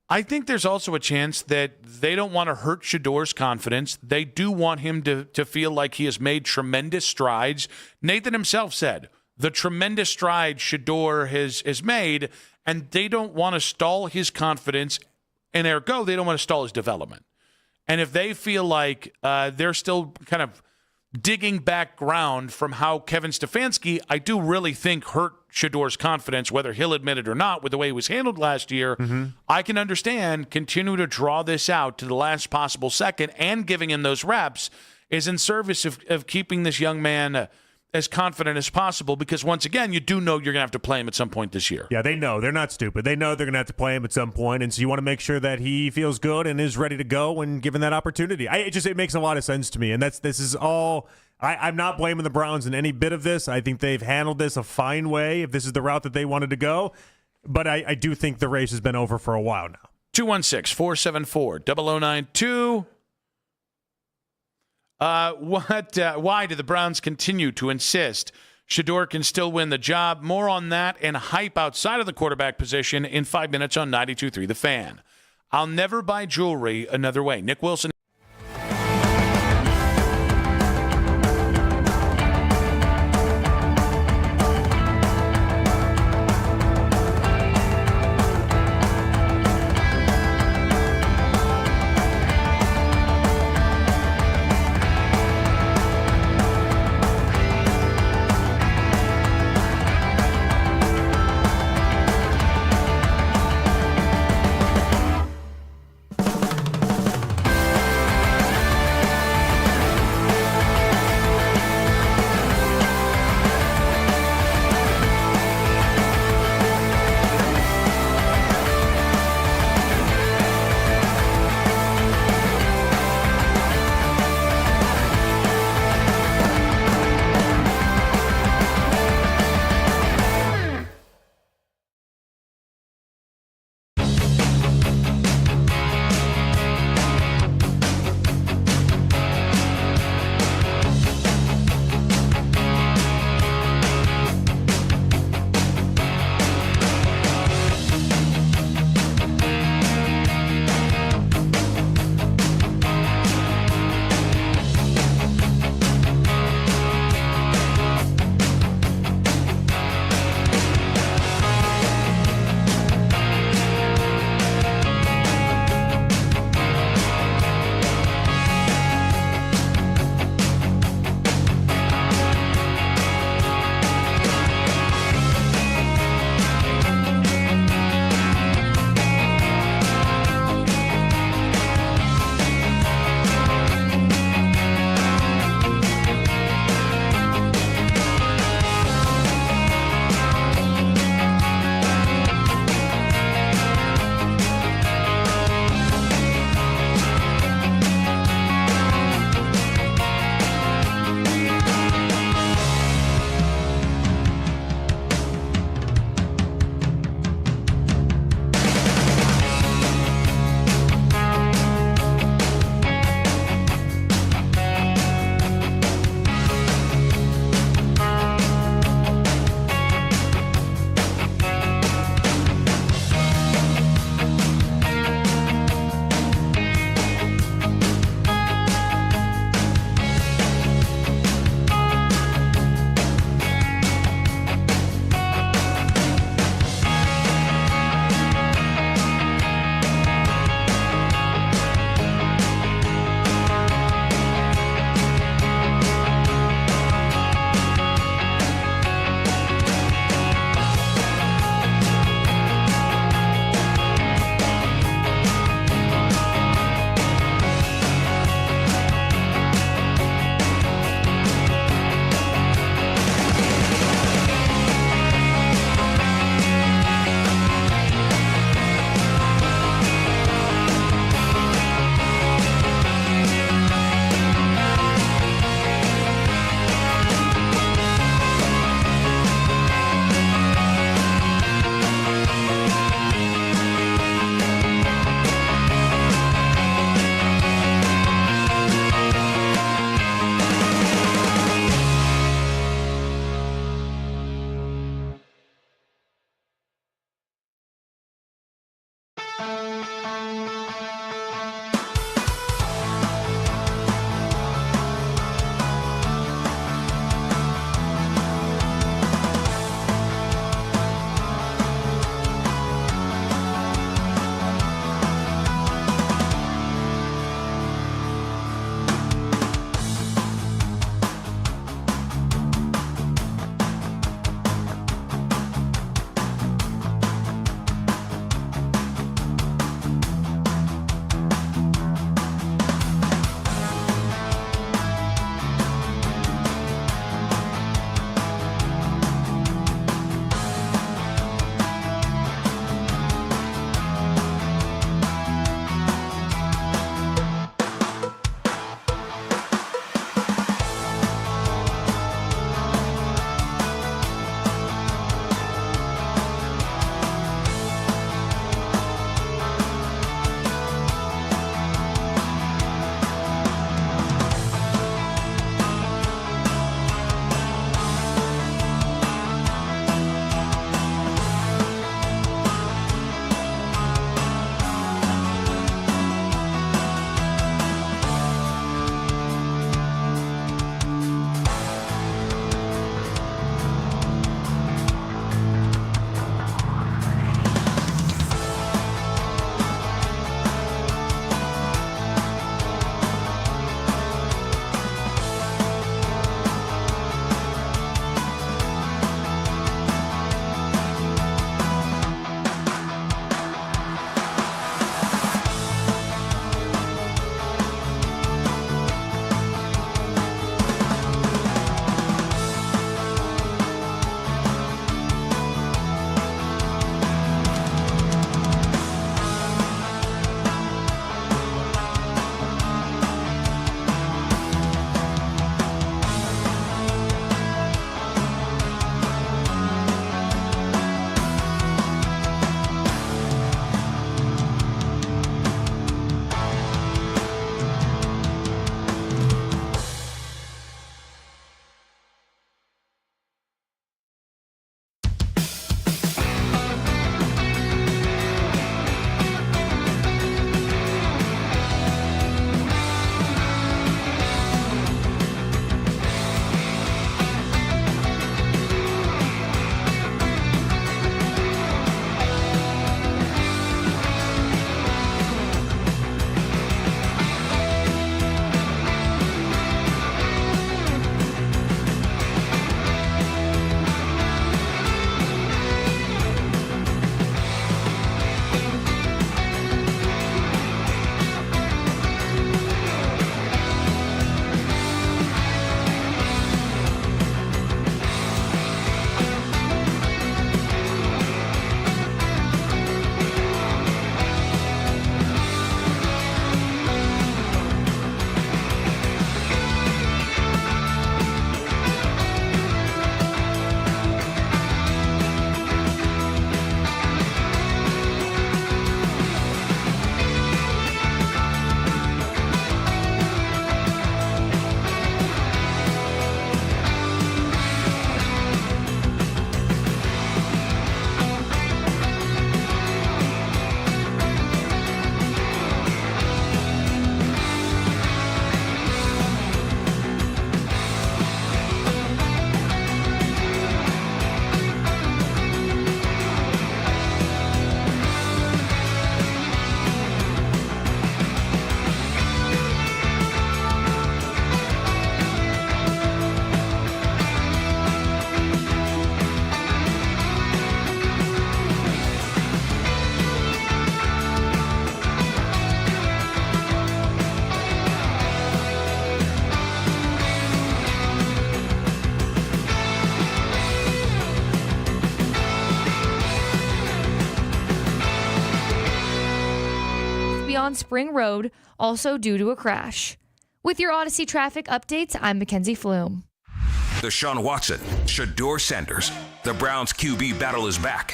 I think there's also a chance that they don't want to hurt Shedeur's confidence. They do want him to feel like he has made tremendous strides. Nathan himself said the tremendous strides Shedeur has made, and they don't want to stall his confidence, and ergo, they don't want to stall his development. And if they feel like they're still kind of digging back ground from how Kevin Stefanski, I do really think, hurt Shedeur's confidence, whether he'll admit it or not, with the way he was handled last year, I can understand continue to draw this out to the last possible second and giving him those reps is in service of keeping this young man as confident as possible, because once again, you do know you're going to have to play him at some point this year. Yeah, they know. They're not stupid. They know they're going to have to play him at some point, and so you want to make sure that he feels good and is ready to go when given that opportunity. It makes a lot of sense to me, and this is all. I'm not blaming the Browns in any bit of this. I think they've handled this a fine way if this is the route that they wanted to go, but I do think the race has been over for a while now. 216-474-0092. Why do the Browns continue to insist Shedeur can still win the job? More on that and hype outside of the quarterback position in 5 minutes on 92.3 The Fan. I'll never buy jewelry another way. Nick Wilson. on Spring Road, also due to a crash. With your Odyssey traffic updates, I'm Mackenzie Flume. Deshaun Watson, Shedeur Sanders. The Browns QB battle is back.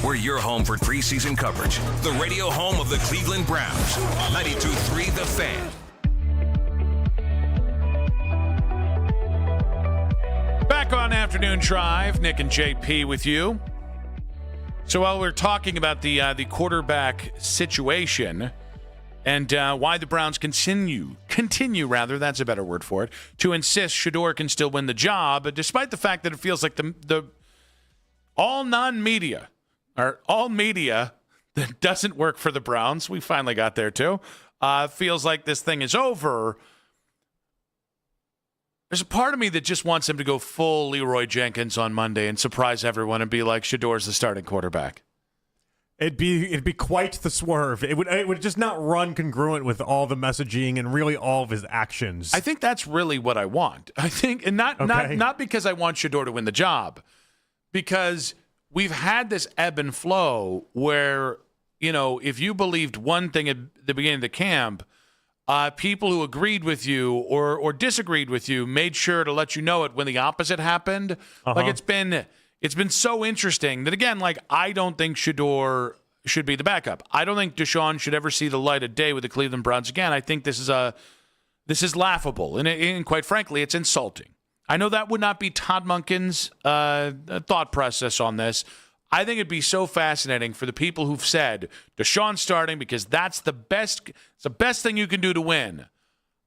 We're your home for preseason coverage. The radio home of the Cleveland Browns. 92.3 The Fan. Back on Afternoon Drive, Nick and JP with you. So while we're talking about the quarterback situation and why the Browns continue, that's a better word for it, to insist Shedeur can still win the job, despite the fact that it feels like the all non-media, or all media that doesn't work for the Browns, we finally got there too, feels like this thing is over. There's a part of me that just wants him to go full Leroy Jenkins on Monday and surprise everyone and be like, Shedeur's the starting quarterback. It'd be quite the swerve. It would just not run congruent with all the messaging and really all of his actions. I think that's really what I want. I think, and not because I want Shedeur to win the job, because we've had this ebb and flow where, if you believed one thing at the beginning of the camp, people who agreed with you or disagreed with you made sure to let you know it when the opposite happened. Like it's been so interesting that, again, like, I don't think Shedeur should be the backup. I don't think Deshaun should ever see the light of day with the Cleveland Browns again. I think this is laughable, and quite frankly, it's insulting. I know that would not be Todd Monken's thought process on this. I think it'd be so fascinating for the people who've said Deshaun starting because that's the best thing you can do to win.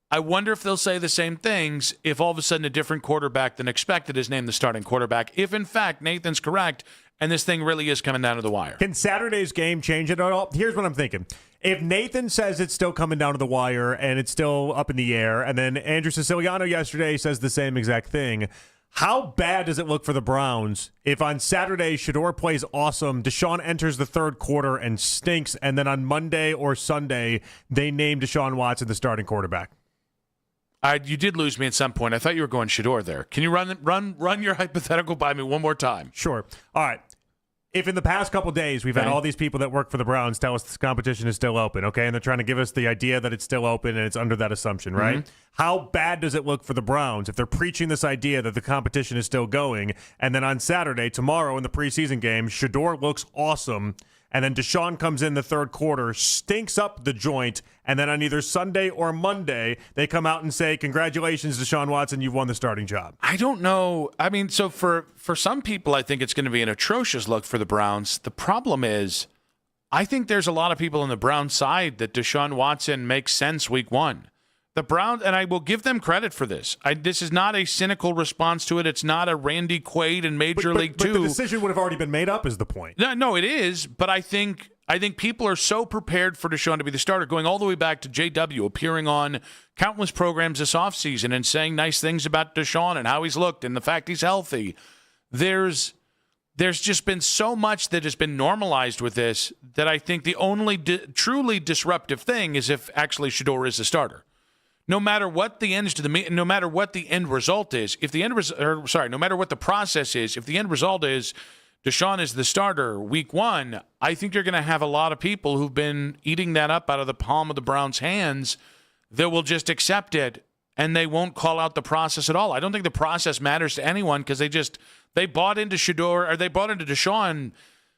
I wonder if they'll say the same things if all of a sudden a different quarterback than expected is named the starting quarterback, if in fact Nathan's correct and this thing really is coming down to the wire. Can Saturday's game change it at all? Here's what I'm thinking. If Nathan says it's still coming down to the wire and it's still up in the air, and then Andrew Siciliano yesterday says the same exact thing, how bad does it look for the Browns if on Saturday Shedeur plays awesome, Deshaun enters the third quarter and stinks, and then on Monday or Sunday they name Deshaun Watson the starting quarterback? You did lose me at some point. I thought you were going Shedeur there. Can you run your hypothetical by me one more time? Sure. All right. If in the past couple of days we've had all these people that work for the Browns tell us this competition is still open, okay, and they're trying to give us the idea that it's still open and it's under that assumption, right? Mm-hmm. How bad does it look for the Browns if they're preaching this idea that the competition is still going, and then on Saturday, tomorrow in the preseason game, Shedeur looks awesome, and then Deshaun comes in the third quarter, stinks up the joint, and then on either Sunday or Monday, they come out and say, congratulations, Deshaun Watson, you've won the starting job. I don't know. I mean, so for some people, I think it's going to be an atrocious look for the Browns. The problem is, I think there's a lot of people on the Browns side that Deshaun Watson makes sense week one. The Browns, and I will give them credit for this. This is not a cynical response to it. It's not a Randy Quaid in Major League 2. But the decision would have already been made up is the point. No, it is. But I think people are so prepared for Deshaun to be the starter, going all the way back to JW, appearing on countless programs this offseason and saying nice things about Deshaun and how he's looked and the fact he's healthy. There's just been so much that has been normalized with this that I think the only truly disruptive thing is if actually Shedeur is the starter. No matter what the no matter what the end result is, no matter what the process is, if the end result is Deshaun is the starter week one, I think you're going to have a lot of people who've been eating that up out of the palm of the Browns' hands that will just accept it and they won't call out the process at all. I don't think the process matters to anyone because they bought into Shedeur, or they bought into Deshaun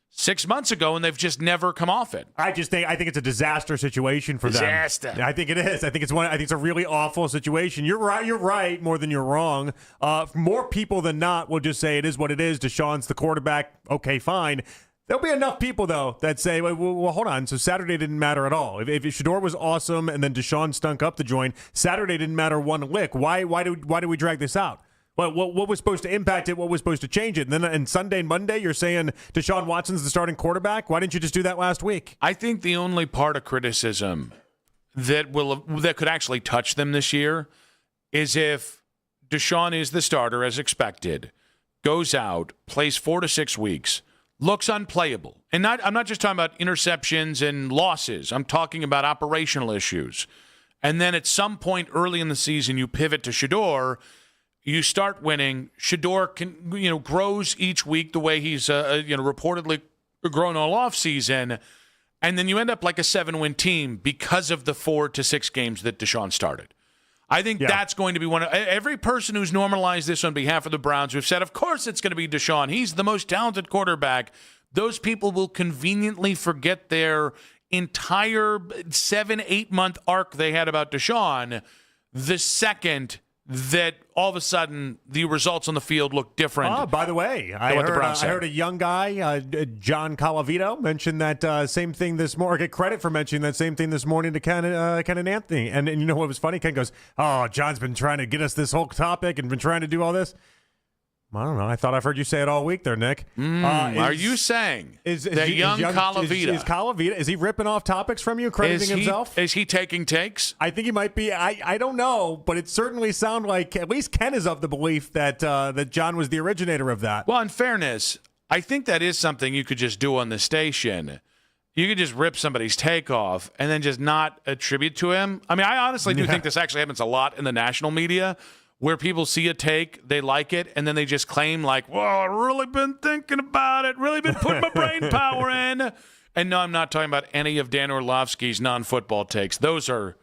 6 months ago, and they've just never come off it. I think it's a disaster situation for them. Disaster. I think it is. I think it's a really awful situation. You're right more than you're wrong. More people than not will just say it is what it is. Deshaun's the quarterback. Okay, fine. There'll be enough people, though, that say, well, hold on. So Saturday didn't matter at all. If Shedeur was awesome and then Deshaun stunk up the joint, Saturday didn't matter one lick. Why do we drag this out? What was supposed to impact it? What was supposed to change it? And then on Sunday and Monday, you're saying Deshaun Watson's the starting quarterback? Why didn't you just do that last week? I think the only part of criticism that could actually touch them this year is if Deshaun is the starter as expected, goes out, plays 4 to 6 weeks, looks unplayable. And I'm not just talking about interceptions and losses. I'm talking about operational issues. And then at some point early in the season, you pivot to Shedeur. You start winning. Shedeur grows each week the way he's reportedly grown all off season, and then you end up like a 7-win team because of the 4 to 6 games that Deshaun started. I think that's going to be one of every person who's normalized this on behalf of the Browns who have said, of course it's going to be Deshaun. He's the most talented quarterback. Those people will conveniently forget their entire 7-8 month arc they had about Deshaun the second that all of a sudden the results on the field look different. Oh, by the way, I heard a young guy, John Colavito, mention that same thing this morning, get credit for mentioning that same thing this morning to Ken and Anthony. And you know what was funny? Ken goes, oh, John's been trying to get us this whole topic and been trying to do all this. I don't know. I thought I've heard you say it all week there, Nick. Are you saying that young Colavita? Is Colavita, is he ripping off topics from you, crediting himself? Is he taking takes? I think he might be. I don't know, but it certainly sounded like at least Ken is of the belief that that John was the originator of that. Well, in fairness, I think that is something you could just do on the station. You could just rip somebody's take off and then just not attribute to him. I mean, I honestly do think this actually happens a lot in the national media, where people see a take, they like it, and then they just claim like, well, I've really been thinking about it, really been putting my brain power in. And no, I'm not talking about any of Dan Orlovsky's non-football takes. Those are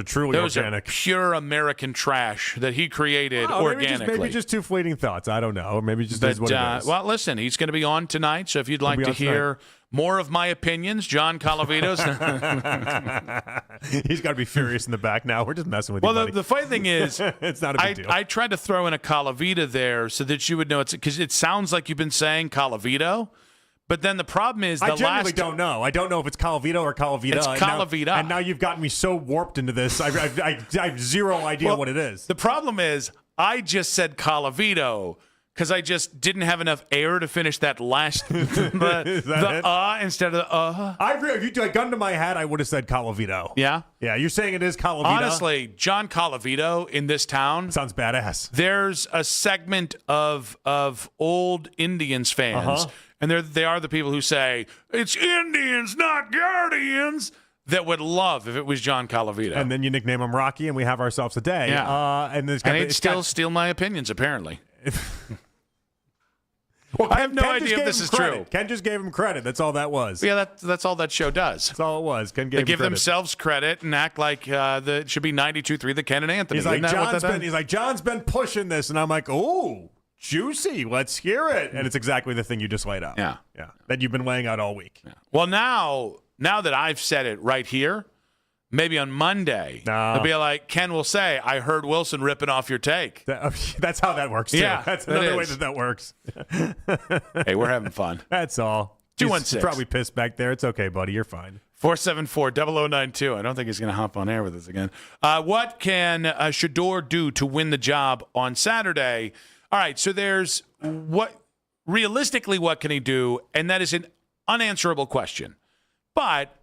truly organic. Are pure American trash that he created organically. Maybe just 2 fleeting thoughts. I don't know. Or maybe just is what it is. Well, listen, he's going to be on tonight, so if you'd like to hear more of my opinions, John Colavito's. He's got to be furious in the back now. We're just messing with you, buddy. The funny thing is, it's not a big deal. I tried to throw in a Colavita there so that you would know it's because it sounds like you've been saying Colavito. But then the problem is I genuinely don't know. I don't know if it's Colavito or Colavita. It's Colavita. And now you've gotten me so warped into this. I have zero idea what it is. The problem is I just said Colavito because I just didn't have enough air to finish that last instead of the I agree. If you took a gun to my head, I would have said Colavito. Yeah? Yeah, you're saying it is Colavito? Honestly, John Colavito in this town. Sounds badass. There's a segment of old Indians fans, and they are the people who say, it's Indians, not Guardians, that would love if it was John Colavito. And then you nickname him Rocky, and we have ourselves a day. Yeah. And he'd still steal my opinions, apparently. Well, I have no idea if this is true. Ken just gave him credit. That's all that was. Yeah, that's all that show does. That's all it was. Ken gave they give themselves credit and act like it should be 92.3 the Ken and Anthony. He's like, John's been pushing this, and I'm like, oh, juicy. Let's hear it. And it's exactly the thing you just laid out. Yeah. That you've been laying out all week. Yeah. Well, now that I've said it right here, maybe on Monday, they'll be like, Ken will say, I heard Wilson ripping off your take. That's how that works, too. Yeah, that's another way that works. Hey, we're having fun. That's all. 216. He's probably pissed back there. It's okay, buddy. You're fine. 474-0092. I don't think he's going to hop on air with us again. What can Shador do to win the job on Saturday? All right, so there's what can he do? And that is an unanswerable question. But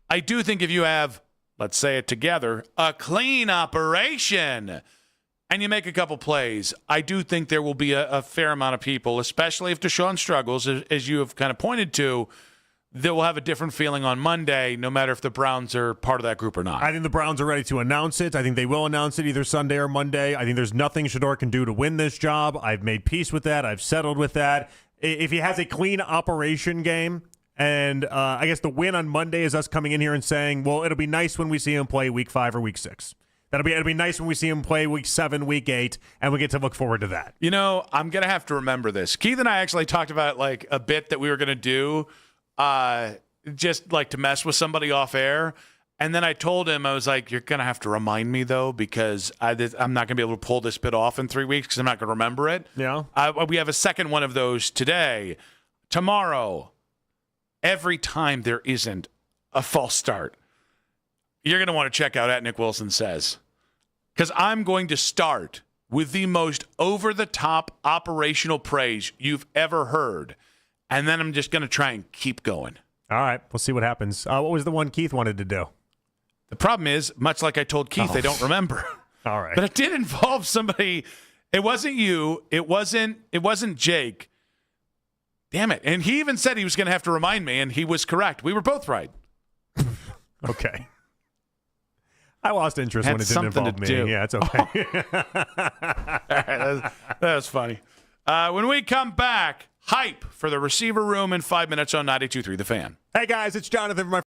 I do think if you have, let's say it together, a clean operation and you make a couple plays, I do think there will be a fair amount of people, especially if Deshaun struggles, as you have kind of pointed to, that will have a different feeling on Monday, no matter if the Browns are part of that group or not. I think the Browns are ready to announce it. I think they will announce it either Sunday or Monday. I think there's nothing Shador can do to win this job. I've made peace with that. I've settled with that. If he has a clean operation game, and I guess the win on Monday is us coming in here and saying, well, it'll be nice when we see him play week 5 or week 6. It'll be nice when we see him play week 7, week 8, and we get to look forward to that. You know, I'm going to have to remember this. Keith and I actually talked about like a bit that we were going to do just like to mess with somebody off air. And then I told him, I was like, you're going to have to remind me, though, because I'm not going to be able to pull this bit off in 3 weeks because I'm not going to remember it. Yeah. We have a second one of those today. Tomorrow, every time there isn't a false start, you're going to want to check out Nick Wilson Says. Because I'm going to start with the most over-the-top operational praise you've ever heard. And then I'm just going to try and keep going. All right. We'll see what happens. What was the one Keith wanted to do? The problem is, much like I told Keith, I don't remember. All right. But it did involve somebody. It wasn't you. It wasn't Jake. Damn it. And he even said he was going to have to remind me, and he was correct. We were both right. Okay. I lost interest when it didn't involve me. Do. Yeah, it's okay. That was funny. When we come back, hype for the receiver room in 5 minutes on 92.3 The Fan. Hey, guys, it's Jonathan from my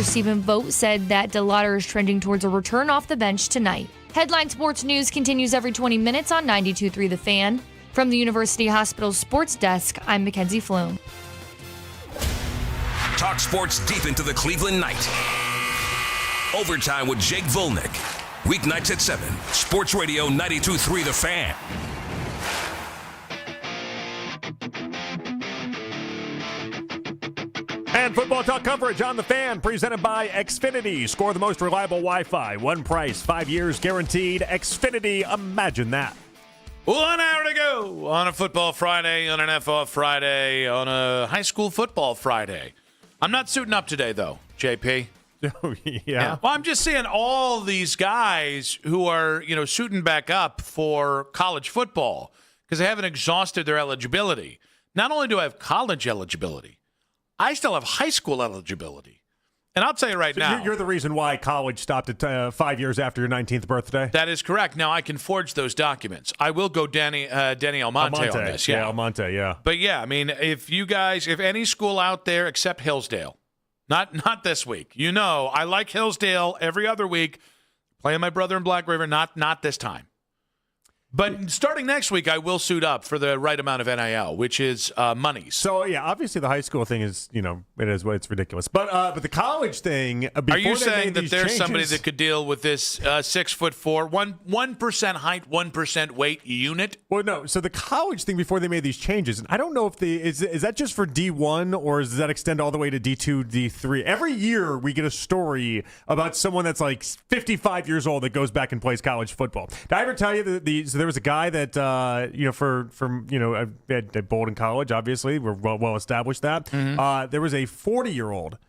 manager Stephen Vogt said that DeLauder is trending towards a return off the bench tonight. Headline Sports News continues every 20 minutes on 92.3 The Fan. From the University Hospital Sports Desk, I'm Mackenzie Flume. Talk sports deep into the Cleveland night. Overtime with Jake Volnick. Weeknights at 7. Sports Radio 92.3 The Fan. And football talk coverage on The Fan, presented by Xfinity. Score the most reliable Wi-Fi. One price, 5 years guaranteed. Xfinity, imagine that. 1 hour to go on a football Friday, on an F-off Friday, on a high school football Friday. I'm not suiting up today, though, JP. Oh, yeah. Well, I'm just seeing all these guys who are, suiting back up for college football because they haven't exhausted their eligibility. Not only do I have college eligibility, I still have high school eligibility. And I'll tell you right now. You're the reason why college stopped at 5 years after your 19th birthday? That is correct. Now, I can forge those documents. I will go Denny Almonte on this. Yeah, Almonte, yeah. But, yeah, I mean, if any school out there except Hillsdale, not this week. I like Hillsdale every other week, playing my brother in Black River, not this time. But starting next week, I will suit up for the right amount of NIL, which is money. So, yeah, obviously the high school thing is, it's ridiculous. But the college thing, are you saying that there's somebody that could deal with this 6'4", 1% height, 1% weight unit? Well, no. So the college thing before they made these changes, and I don't know if is that just for D1 or does that extend all the way to D2, D3? Every year we get a story about someone that's like 55 years old that goes back and plays college football. Did I ever tell you that there was a guy that at Bolden College, obviously we're well established that there was a 40-year-old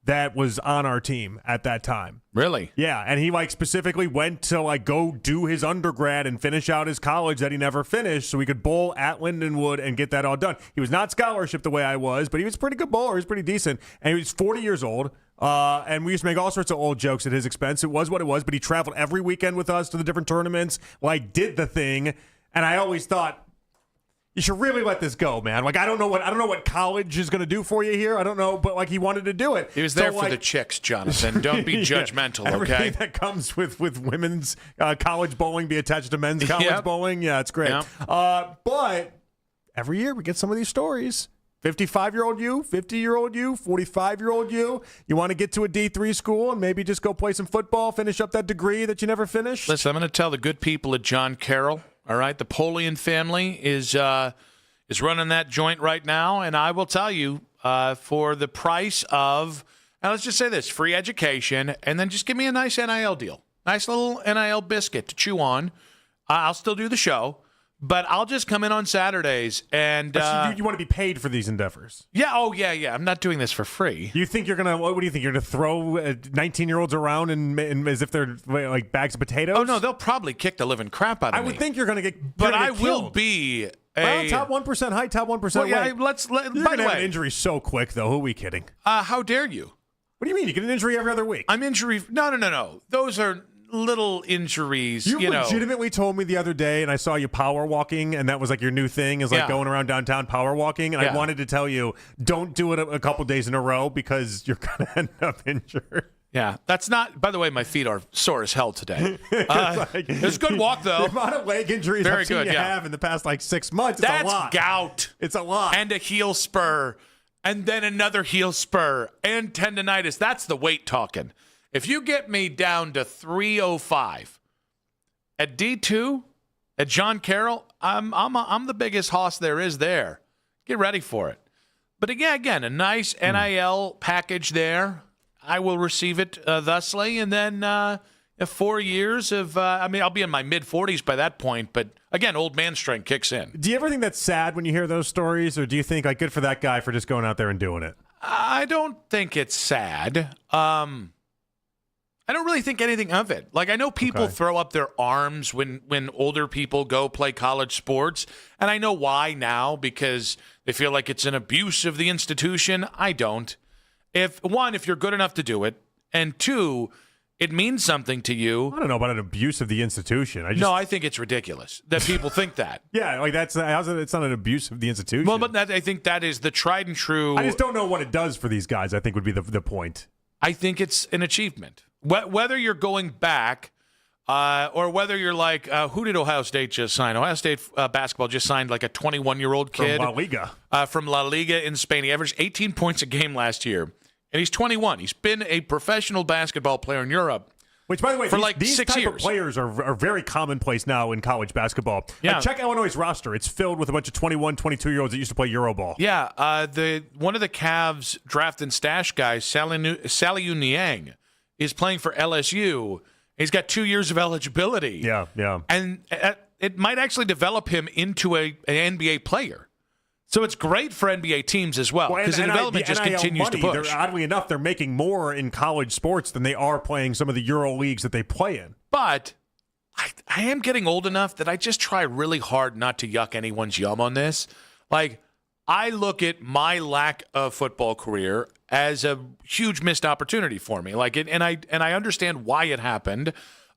that was on our team at that time. Really? Yeah, and he specifically went to go do his undergrad and finish out his college that he never finished, so he could bowl at Lindenwood and get that all done. He was not scholarship the way I was, but he was a pretty good bowler. He was pretty decent, and he was 40 years old. And we used to make all sorts of old jokes at his expense. It was what it was, but he traveled every weekend with us to the different tournaments. Did the thing, and I always thought you should really let this go, man. I don't know what college is going to do for you here. I don't know, but he wanted to do it. He was there for the chicks, Jonathan. Don't be judgmental, everything okay? that comes with women's college bowling be attached to men's college bowling. Yeah, it's great. Yep. But every year we get some of these stories. 55-year-old you, 50-year-old you, 45-year-old you. You want to get to a D3 school and maybe just go play some football, finish up that degree that you never finished? Listen, I'm going to tell the good people at John Carroll, all right? The Polian family is running that joint right now, and I will tell you, for the price of, now let's just say this, free education, and then just give me a nice NIL deal. Nice little NIL biscuit to chew on. I'll still do the show. But I'll just come in on Saturdays and you want to be paid for these endeavors. Yeah, yeah. I'm not doing this for free. You think you're gonna? What do you think? You're gonna throw 19-year-olds around and as if they're like bags of potatoes? Oh no, they'll probably kick the living crap out of me. I would think you're gonna get. But I will be top 1% height, top 1% weight. Yeah, You're by the way, have an injury so quick though. Who are we kidding? How dare you? What do you mean? You get an injury every other week? I'm injury. No. Those are little injuries. You legitimately told me the other day, and I saw you power walking, and that was your new thing is going around downtown power walking. And I wanted to tell you, don't do it a couple days in a row because you're going to end up injured. Yeah, that's not. By the way, my feet are sore as hell today. It was a good walk though. The amount of leg injuries I've seen you have in the past 6 months. That's a lot. Gout. It's a lot. And a heel spur, and then another heel spur, and tendonitis. That's the weight talking. If you get me down to 305 at D2 at John Carroll, I'm the biggest hoss there is there. Get ready for it. But again, a nice NIL package there. I will receive it thusly, and then 4 years of I'll be in my mid-40s by that point. But again, old man strength kicks in. Do you ever think that's sad when you hear those stories, or do you think good for that guy for just going out there and doing it? I don't think it's sad. I don't really think anything of it. I know people throw up their arms when older people go play college sports, and I know why now, because they feel like it's an abuse of the institution. I don't. If you're good enough to do it, and two, it means something to you. I don't know about an abuse of the institution. I think it's ridiculous that people think that. Yeah, it's not an abuse of the institution. Well, but I think that is the tried and true. I just don't know what it does for these guys, I think would be the point. I think it's an achievement. Whether you're going back or whether you're like, who did Ohio State just sign? Ohio State basketball just signed like a 21-year-old kid. From La Liga. From La Liga in Spain. He averaged 18 points a game last year, and he's 21. He's been a professional basketball player in Europe. Which, by the way, for like these 6 type years. of players are very commonplace now in college basketball. Yeah. Check Illinois' roster. It's filled with a bunch of 21, 22-year-olds that used to play Euroball. Yeah, one of the Cavs draft and stash guys, Saliu Niang, is playing for LSU. He's got 2 years of eligibility. Yeah. And it might actually develop him into an NBA player. So it's great for NBA teams as well, because the development just continues to push. Oddly enough, they're making more in college sports than they are playing some of the Euro leagues that they play in. But I am getting old enough that I just try really hard not to yuck anyone's yum on this. Like, I look at my lack of football career as a huge missed opportunity for me. Like, and I understand why it happened.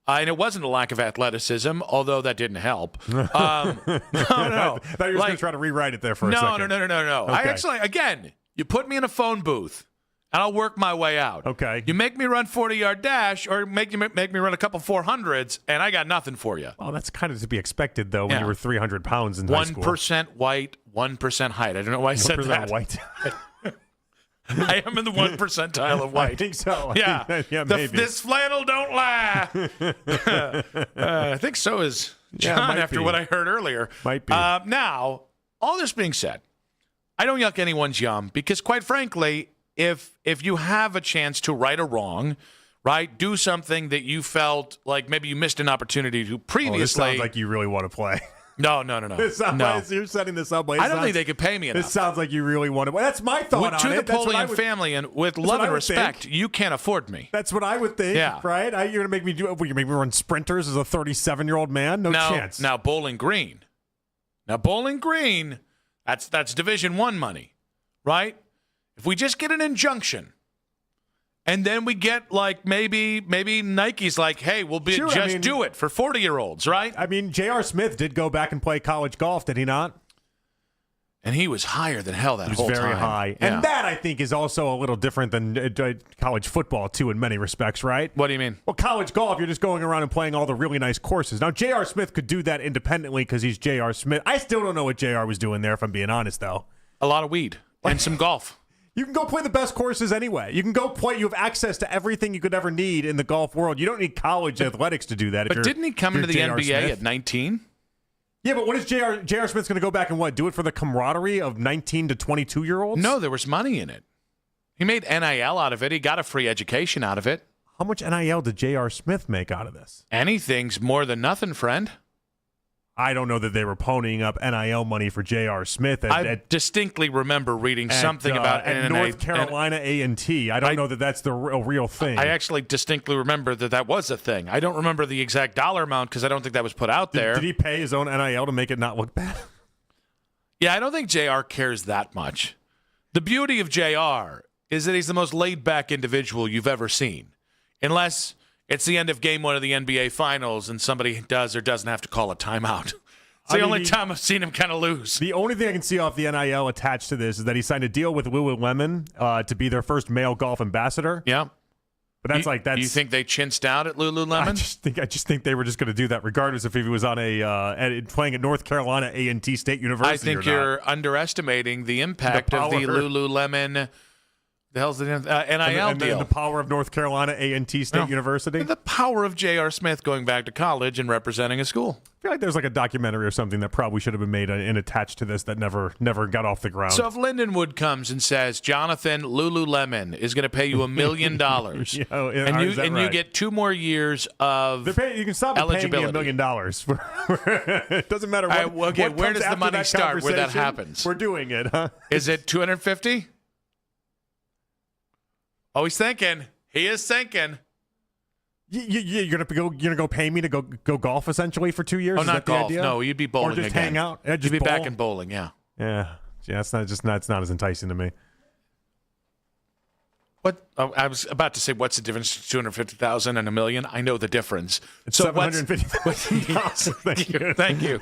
And it wasn't a lack of athleticism, although that didn't help. No. I thought you were going to try to rewrite it there for a second. No. Okay. I actually, again, you put me in a phone booth, and I'll work my way out. Okay. You make me run 40-yard dash, or make me run a couple 400s, and I got nothing for you. Well, that's kind of to be expected, though, when you were 300 pounds in high school. 1% white, 1% height. I don't know why I said that. 1% white. I am in the 1 percentile of white. I think so. Yeah. Maybe. This flannel don't lie. I think so is John after what I heard earlier. Might be. Now, all this being said, I don't yuck anyone's yum because, quite frankly, if you have a chance to right a wrong, right, do something that you felt like maybe you missed an opportunity to previously. This sounds like you really want to play. No. You're setting this up. I don't think they could pay me enough. This sounds like you really want to. Well, that's my thought on to it. the Napoleon family, and with love and respect, you can't afford me. That's what I would think. Yeah. Right? You're going to make me do. You're going to make me run sprinters as a 37-year-old man? No chance. Now Bowling Green. That's Division I money, right? If we just get an injunction. And then we get like maybe Nike's like, hey, we'll do it for 40-year-olds, right? I mean, J.R. Smith did go back and play college golf, did he not? And he was higher than hell that whole time. He was very high. Yeah. And that, I think, is also a little different than college football, too, in many respects, right? What do you mean? Well, college golf, you're just going around and playing all the really nice courses. Now, J.R. Smith could do that independently because he's J.R. Smith. I still don't know what J.R. was doing there, if I'm being honest, though. A lot of weed and some golf. You can go play the best courses anyway. You can go play. You have access to everything you could ever need in the golf world. You don't need college athletics to do that. But didn't he come into the NBA Smith. at 19? Yeah, but what is J.R. Smith's going to go back and do it for the camaraderie of 19 to 22-year-olds? No, there was money in it. He made NIL out of it. He got a free education out of it. How much NIL did J.R. Smith make out of this? Anything's more than nothing, friend. I don't know that they were ponying up NIL money for J.R. Smith. I distinctly remember reading something about at North Carolina A&T. I don't know that that's the real thing. I actually distinctly remember that was a thing. I don't remember the exact dollar amount because I don't think that was put out there. Did he pay his own NIL to make it not look bad? Yeah, I don't think JR cares that much. The beauty of JR is that he's the most laid-back individual you've ever seen. Unless it's the end of game one of the NBA Finals and somebody does or doesn't have to call a timeout. It's the only time I've seen him kind of lose. The only thing I can see off the NIL attached to this is that he signed a deal with Lululemon to be their first male golf ambassador. Yeah. But that's you think they chinsed out at Lululemon? I just think they were just going to do that regardless if he was on playing at North Carolina A&T State University. I think you're underestimating the impact of the Lululemon. The hell's the NIL deal? And the power of North Carolina A&T State University? The power of J.R. Smith going back to college and representing a school. I feel like there's like a documentary or something that probably should have been made and attached to this that never got off the ground. So if Lindenwood comes and says, Jonathan, Lululemon is going to pay you $1 million, and you get 2 more years of you can stop paying me $1 million. It doesn't matter what. Where does the money start where that happens? We're doing it, huh? Is it $250? Oh, he's thinking. He is thinking. You're gonna go pay me to go golf essentially for 2 years? Oh, not golf. No, you'd be bowling or just again. hang out. You'd be back in bowling. Yeah. Yeah. It's not as enticing to me. What? Oh, I was about to say, what's the difference between 250,000 and $1 million? I know the difference. It's $750,000. Thank you.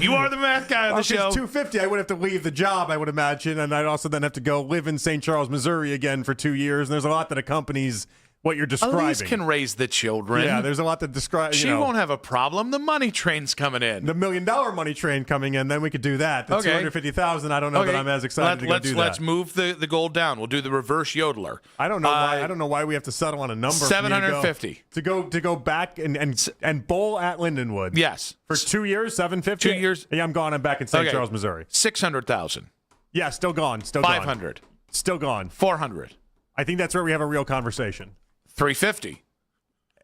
You are the math guy on the show. It's $250. I would have to leave the job, I would imagine, and I'd also then have to go live in St. Charles, Missouri again for 2 years. And there's a lot that accompanies what you're describing. Elise can raise the children. Yeah, there's a lot to describe. She won't have a problem. The money train's coming in. The $1 million money train coming in, then we could do that. The $250,000, I don't know that I'm as excited to go do that. Let's move the goal down. We'll do the reverse yodeler. I don't know why. I don't know why we have to settle on a number. 750 to go back and bowl at Lindenwood. Yes, for 2 years, 750. 2 years. Yeah, I'm gone. I'm back in St. Charles, Missouri. 600,000. Yeah, still gone. Still 500. Gone. Still gone. 400. I think that's where we have a real conversation. 350.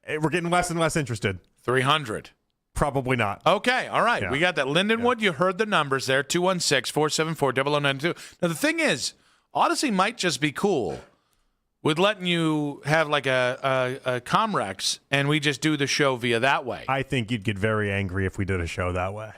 We're getting less and less interested. 300. Probably not. Okay, all right. Yeah. We got that. Lindenwood, you heard the numbers there, 216-474-0092. Now, the thing is, Odyssey might just be cool with letting you have like a Comrex, and we just do the show via that way. I think you'd get very angry if we did a show that way.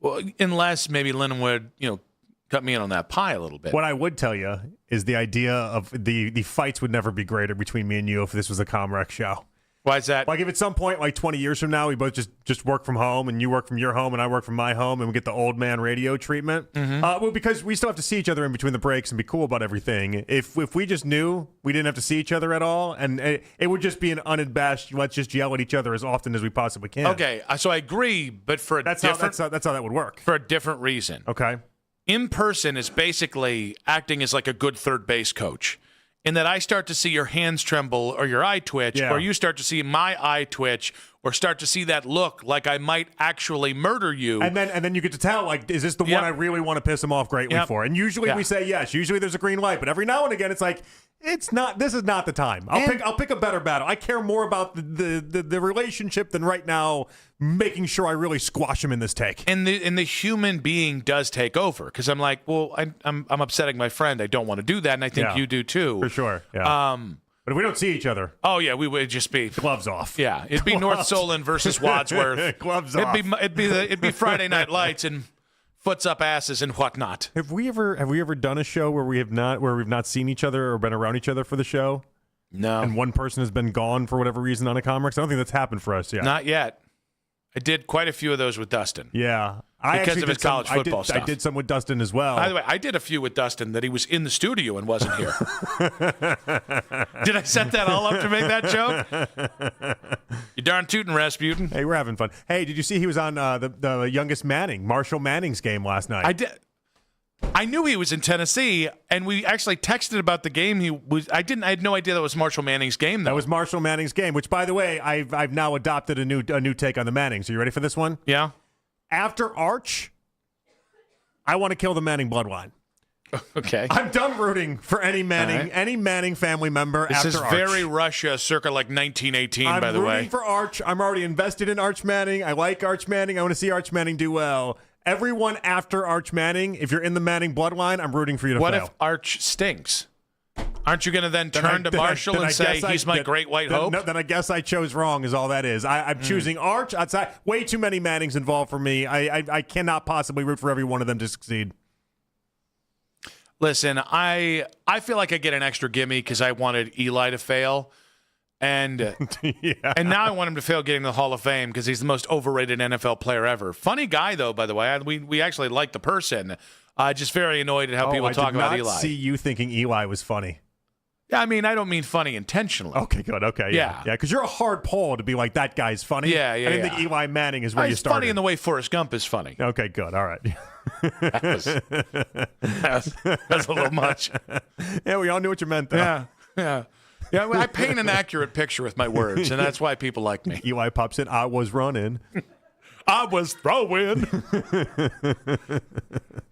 Well, unless maybe Lindenwood, cut me in on that pie a little bit. What I would tell you is the idea of the fights would never be greater between me and you if this was a Comrex show. Why is that? Like if at some point, like 20 years from now, we both just work from home and you work from your home and I work from my home and we get the old man radio treatment. Mm-hmm. Well, because we still have to see each other in between the breaks and be cool about everything. If we just knew we didn't have to see each other at all, and it would just be an unabashed, let's just yell at each other as often as we possibly can. Okay, so I agree, but for that's how that would work. For a different reason. Okay. In person is basically acting as like a good third base coach, in that I start to see your hands tremble or your eye twitch, or you start to see my eye twitch, or start to see that look like I might actually murder you. And then you get to tell, like, is this the one I really want to piss him off greatly for? And usually we say yes. Usually there's a green light, but every now and again it's like, it's not. This is not the time. I'll pick a better battle. I care more about the relationship than right now making sure I really squash him in this take. And the human being does take over, because I'm like, well, I'm upsetting my friend. I don't want to do that, and I think you do too. For sure. Yeah. But if we don't see each other, we would just be gloves off. Yeah, it'd be North Solon versus Wadsworth. Gloves off. It'd be Friday Night Lights and foots up asses and whatnot. Have we ever done a show where we've not seen each other or been around each other for the show? No. And one person has been gone for whatever reason on a Comrex? I don't think that's happened for us yet. Not yet. I did quite a few of those with Dustin. Yeah. Because of his college football stuff. I did some with Dustin as well. By the way, I did a few with Dustin that he was in the studio and wasn't here. Did I set that all up to make that joke? You darn tootin', Rasputin. Hey, we're having fun. Hey, did you see he was on the youngest Manning, Marshall Manning's game last night? I did. I knew he was in Tennessee, and we actually texted about the game he was. I had no idea that was Marshall Manning's game, though. That was Marshall Manning's game, which, by the way, I've now adopted a new take on the Mannings. Are you ready for this one? Yeah. After Arch, I want to kill the Manning bloodline. Okay. I'm done rooting for any Manning family member after Arch. This is very Russia, circa like 1918, by the way. I'm rooting for Arch. I'm already invested in Arch Manning. I like Arch Manning. I want to see Arch Manning do well. Everyone after Arch Manning, if you're in the Manning bloodline, I'm rooting for you to fail. What if Arch stinks? Aren't you going to then turn to Marshall and say, he's my great white hope? No, then I guess I chose wrong is all that is. I'm choosing Arch. Outside, way too many Mannings involved for me. I cannot possibly root for every one of them to succeed. Listen, I feel like I get an extra gimme because I wanted Eli to fail. And and now I want him to fail getting to the Hall of Fame because he's the most overrated NFL player ever. Funny guy, though, by the way. We actually like the person. Just very annoyed at how people talk about Eli. I did not see you thinking Eli was funny. Yeah, I mean, I don't mean funny intentionally. Okay, good. Okay, yeah. Because you're a hard pull to be like, that guy's funny. Yeah. I didn't think Eli Manning is where you started. He's funny in the way Forrest Gump is funny. Okay, good. All right. That's a little much. Yeah, we all knew what you meant, though. Yeah, I paint an accurate picture with my words, and that's why people like me. Eli pops in, I was running. I was throwing.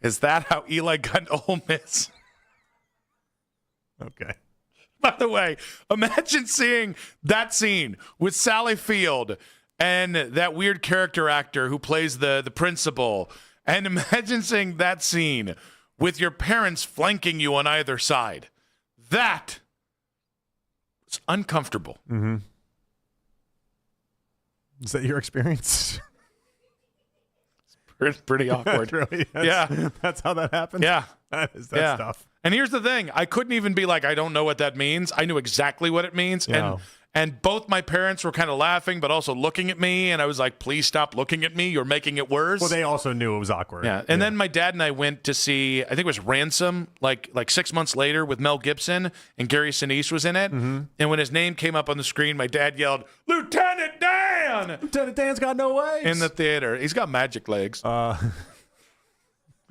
Is that how Eli got into Ole Miss? Okay. By the way, imagine seeing that scene with Sally Field and that weird character actor who plays the principal. And imagine seeing that scene with your parents flanking you on either side. That is uncomfortable. Mm-hmm. Is that your experience? It's pretty awkward. Really, yeah. That's how that happened? Yeah. That is that stuff. And here's the thing. I couldn't even be like, I don't know what that means. I knew exactly what it means. Yeah. And both my parents were kind of laughing, but also looking at me. And I was like, please stop looking at me. You're making it worse. Well, they also knew it was awkward. Yeah. And then my dad and I went to see, I think it was Ransom, like 6 months later with Mel Gibson, and Gary Sinise was in it. Mm-hmm. And when his name came up on the screen, my dad yelled, Lieutenant Dan! Lieutenant Dan's got no legs. In the theater. He's got magic legs.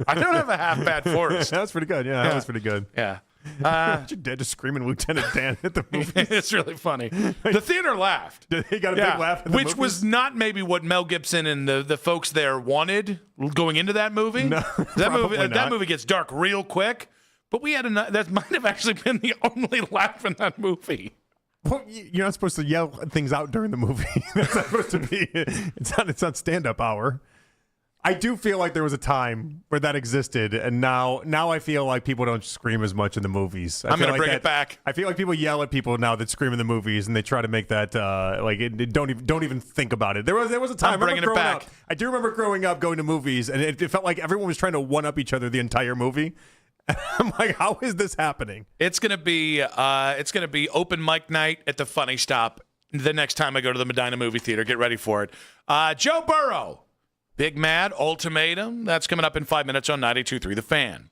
I don't have a half bad forest. That's pretty good. Yeah, that was pretty good. Yeah. Your dad just screaming Lieutenant Dan at the movie. It's really funny. The theater laughed. He got a big laugh at the which movies? was not maybe what Mel Gibson and the folks there wanted going into that movie. No, that movie gets dark real quick. But we had that might have actually been the only laugh in that movie. Well, you're not supposed to yell things out during the movie. That's not supposed to be. It's not stand-up hour. I do feel like there was a time where that existed, and now I feel like people don't scream as much in the movies. I'm going to bring it back. I feel like people yell at people now that scream in the movies, and they try to make that don't even think about it. There was a time. I'm bringing it back. I do remember growing up going to movies, and it felt like everyone was trying to one up each other the entire movie. I'm like, how is this happening? It's going to be open mic night at the Funny Stop the next time I go to the Medina movie theater. Get ready for it. Joe Burrow. Big Mad Ultimatum. That's coming up in 5 minutes on 92.3 The Fan.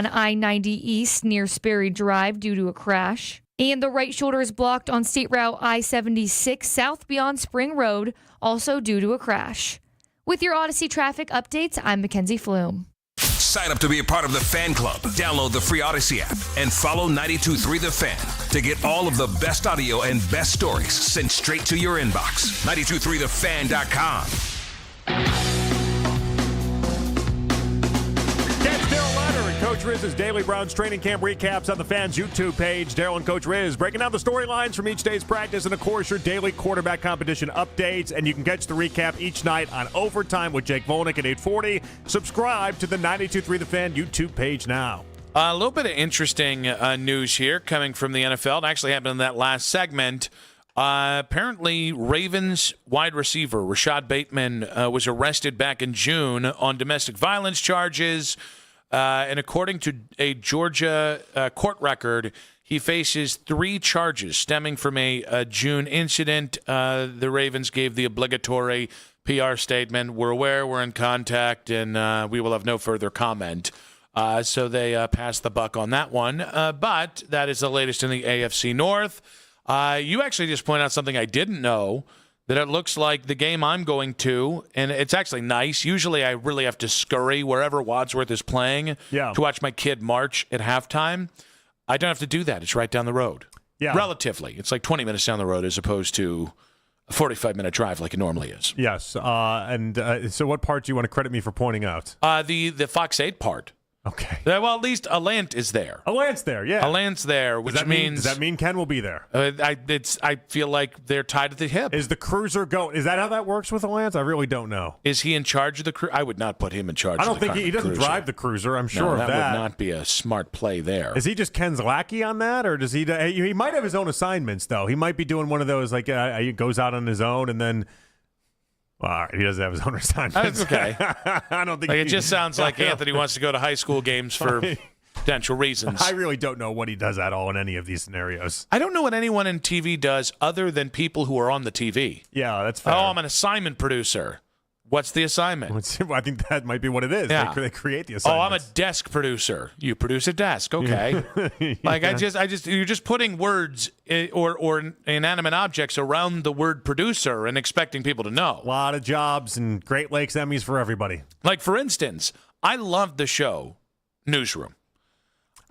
on I-90 East near Sperry Drive due to a crash. And the right shoulder is blocked on State Route I-76 south beyond Spring Road, also due to a crash. With your Odyssey traffic updates, I'm Mackenzie Flume. Sign up to be a part of the Fan Club. Download the free Odyssey app and follow 92.3 The Fan to get all of the best audio and best stories sent straight to your inbox. 92.3thefan.com. Daryl Leiter and Coach Riz's Daily Browns training camp recaps on the Fans YouTube page. Daryl and Coach Riz breaking down the storylines from each day's practice and, of course, your daily quarterback competition updates. And you can catch the recap each night on Overtime with Jake Volnick at 8:40. Subscribe to the 92.3 The Fan YouTube page now. A little bit of interesting news here coming from the NFL. It actually happened in that last segment. Apparently, Ravens wide receiver Rashad Bateman was arrested back in June on domestic violence charges. And according to a Georgia court record, he faces 3 charges stemming from a June incident. The Ravens gave the obligatory PR statement. We're aware, we're in contact, and we will have no further comment. So they passed the buck on that one. But that is the latest in the AFC North. You actually just pointed out something I didn't know, that it looks like the game I'm going to, and it's actually nice. Usually I really have to scurry wherever Wadsworth is playing to watch my kid march at halftime. I don't have to do that. It's right down the road. Yeah. Relatively. It's like 20 minutes down the road as opposed to a 45-minute drive like it normally is. Yes. So what part do you want to credit me for pointing out? The Fox 8 part. Okay. Well, at least Alant is there. Alant's there, yeah. Alant's there, which means... Does that mean Ken will be there? I feel like they're tied at the hip. Is the cruiser going? Is that how that works with Alant? I really don't know. Is he in charge of the cruiser? I would not put him in charge of the cruiser. I don't think he doesn't drive the cruiser. I'm sure of that. That would not be a smart play there. Is he just Ken's lackey on that? Or does he... He might have his own assignments, though. He might be doing one of those, like, he goes out on his own and then... Well, all right, he doesn't have his own assignments. That's okay. I don't think it just sounds like Anthony wants to go to high school games for potential reasons. I really don't know what he does at all in any of these scenarios. I don't know what anyone in TV does other than people who are on the TV. Yeah, that's fair. Oh, I'm an assignment producer. What's the assignment? I think that might be what it is. Yeah. They create the assignment. Oh, I'm a desk producer. You produce a desk. Okay. Yeah. Like you're just putting words or inanimate objects around the word producer and expecting people to know. A lot of jobs and Great Lakes Emmys for everybody. Like, for instance, I loved the show Newsroom.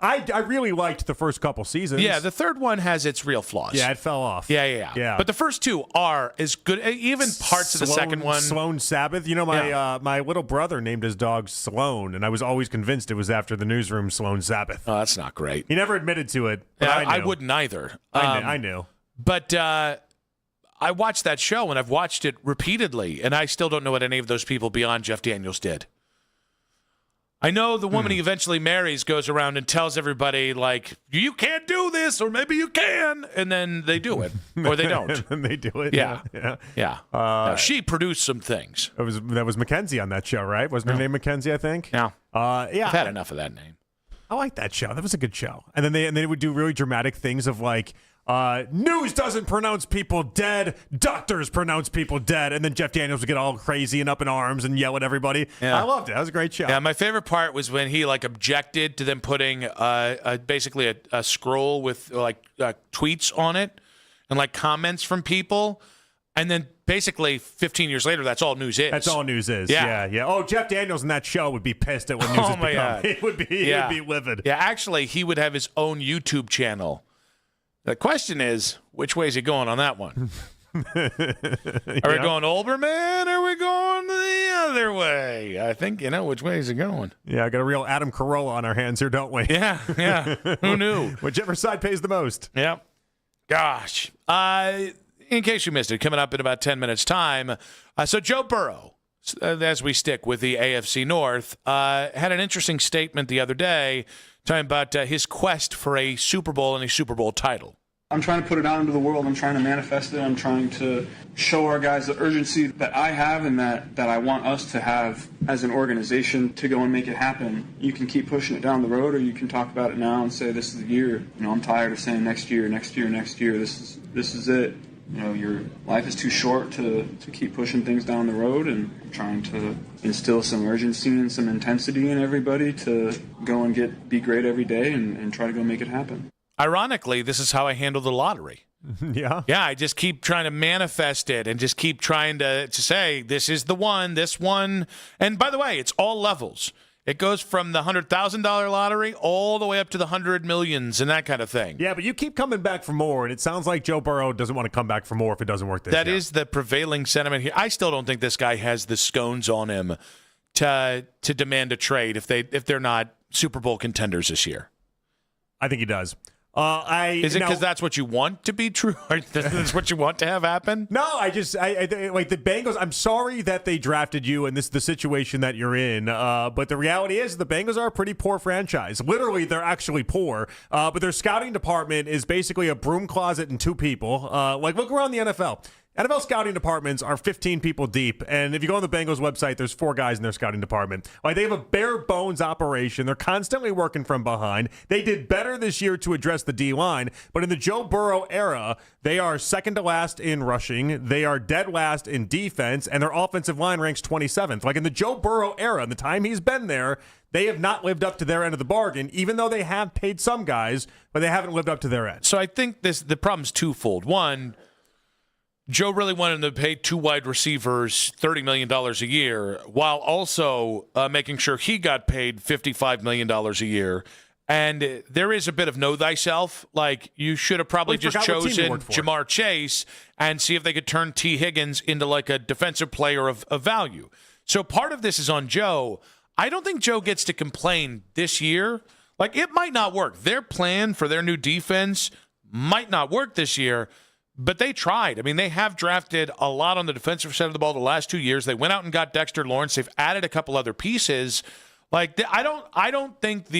I really liked the first couple seasons. Yeah, the third one has its real flaws. Yeah, it fell off. Yeah. But the first 2 are as good. Even parts of the second one. Sloan Sabbath. You know, my little brother named his dog Sloan, and I was always convinced it was after the Newsroom Sloan Sabbath. Oh, that's not great. He never admitted to it. But Yeah, I wouldn't either. I knew. But I watched that show, and I've watched it repeatedly, and I still don't know what any of those people beyond Jeff Daniels did. I know the woman he eventually marries goes around and tells everybody, like, you can't do this, or maybe you can, and then they do it, or they don't. And they do it. Yeah. Yeah. Now, she produced some things. That was Mackenzie on that show, right? Wasn't her name Mackenzie, I think? Yeah. Yeah. I've had enough of that name. I like that show. That was a good show. And then they would do really dramatic things of like, news doesn't pronounce people dead, doctors pronounce people dead, and then Jeff Daniels would get all crazy and up in arms and yell at everybody. Yeah. I loved it. That was a great show. Yeah, my favorite part was when he objected to them putting basically a scroll with tweets on it and comments from people, and then basically 15 years later, that's all news is. That's all news is. Yeah. Oh, Jeff Daniels in that show would be pissed at what news has become. God. He would be livid. Yeah, actually, he would have his own YouTube channel. The question is, which way is he going on that one? Are we going Olbermann, or are we going the other way? I think, which way is he going? Yeah, I got a real Adam Carolla on our hands here, don't we? Yeah. Who knew? Whichever side pays the most. Yeah. Gosh. In case you missed it, coming up in about 10 minutes' time. So Joe Burrow, as we stick with the AFC North, had an interesting statement the other day talking about his quest for a Super Bowl and a Super Bowl title. I'm trying to put it out into the world. I'm trying to manifest it. I'm trying to show our guys the urgency that I have and that I want us to have as an organization to go and make it happen. You can keep pushing it down the road, or you can talk about it now and say this is the year. I'm tired of saying next year. This is it. your life is too short to keep pushing things down the road, and trying to instill some urgency and some intensity in everybody to go and be great every day and try to go make it happen. Ironically, this is how I handle the lottery. Yeah. Yeah, I just keep trying to manifest it and just keep trying to say, this is the one, this one. And by the way, it's all levels. It goes from the $100,000 lottery all the way up to the $100 million and that kind of thing. Yeah, but you keep coming back for more, and it sounds like Joe Burrow doesn't want to come back for more if it doesn't work this year. That is the prevailing sentiment here. I still don't think this guy has the scones on him to demand a trade if they're not Super Bowl contenders this year. I think he does. Is it because that's what you want to be true? Or that's what you want to have happen? No, I like the Bengals. I'm sorry that they drafted you and this is the situation that you're in. But the reality is the Bengals are a pretty poor franchise. Literally, they're actually poor. But their scouting department is basically a broom closet and two people. Look around the NFL. NFL scouting departments are 15 people deep, and if you go on the Bengals website, there's 4 guys in their scouting department. They have a bare bones operation. They're constantly working from behind. They did better this year to address the D-line, but in the Joe Burrow era, they are second to last in rushing. They are dead last in defense, and their offensive line ranks 27th. In the Joe Burrow era, in the time he's been there, they have not lived up to their end of the bargain, even though they have paid some guys, but they haven't lived up to their end. So I think the problem's twofold. One, Joe really wanted to pay 2 wide receivers $30 million a year while also making sure he got paid $55 million a year. And there is a bit of know thyself. You should have probably just chosen Jamar Chase and see if they could turn T. Higgins into a defensive player of value. So part of this is on Joe. I don't think Joe gets to complain this year. It might not work. Their plan for their new defense might not work this year. But they tried. They have drafted a lot on the defensive side of the ball the last 2 years. They went out and got Dexter Lawrence. They've added a couple other pieces. I don't think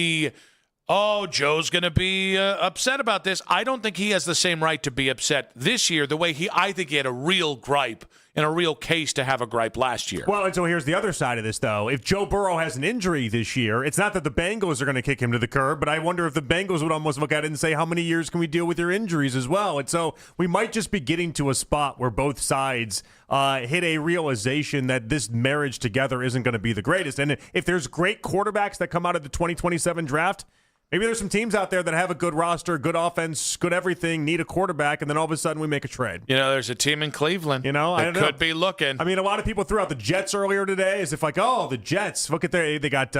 Joe's going to be upset about this. I don't think he has the same right to be upset this year the way I think he had a real gripe and a real case to have a gripe last year. Well, and so here's the other side of this, though. If Joe Burrow has an injury this year, it's not that the Bengals are going to kick him to the curb, but I wonder if the Bengals would almost look at it and say, how many years can we deal with your injuries as well? And so we might just be getting to a spot where both sides hit a realization that this marriage together isn't going to be the greatest. And if there's great quarterbacks that come out of the 2027 draft, maybe there's some teams out there that have a good roster, good offense, good everything, need a quarterback, and then all of a sudden we make a trade. There's a team in Cleveland that could be looking. A lot of people threw out the Jets earlier today as if the Jets, look at they got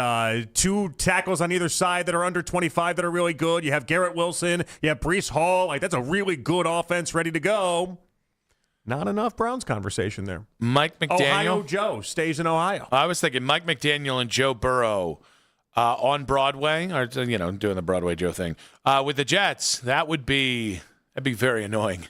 2 tackles on either side that are under 25 that are really good. You have Garrett Wilson, you have Breece Hall. That's a really good offense ready to go. Not enough Browns conversation there. Mike McDaniel. Ohio Joe stays in Ohio. I was thinking Mike McDaniel and Joe Burrow on Broadway, or doing the Broadway Joe thing with the Jets. That'd be very annoying.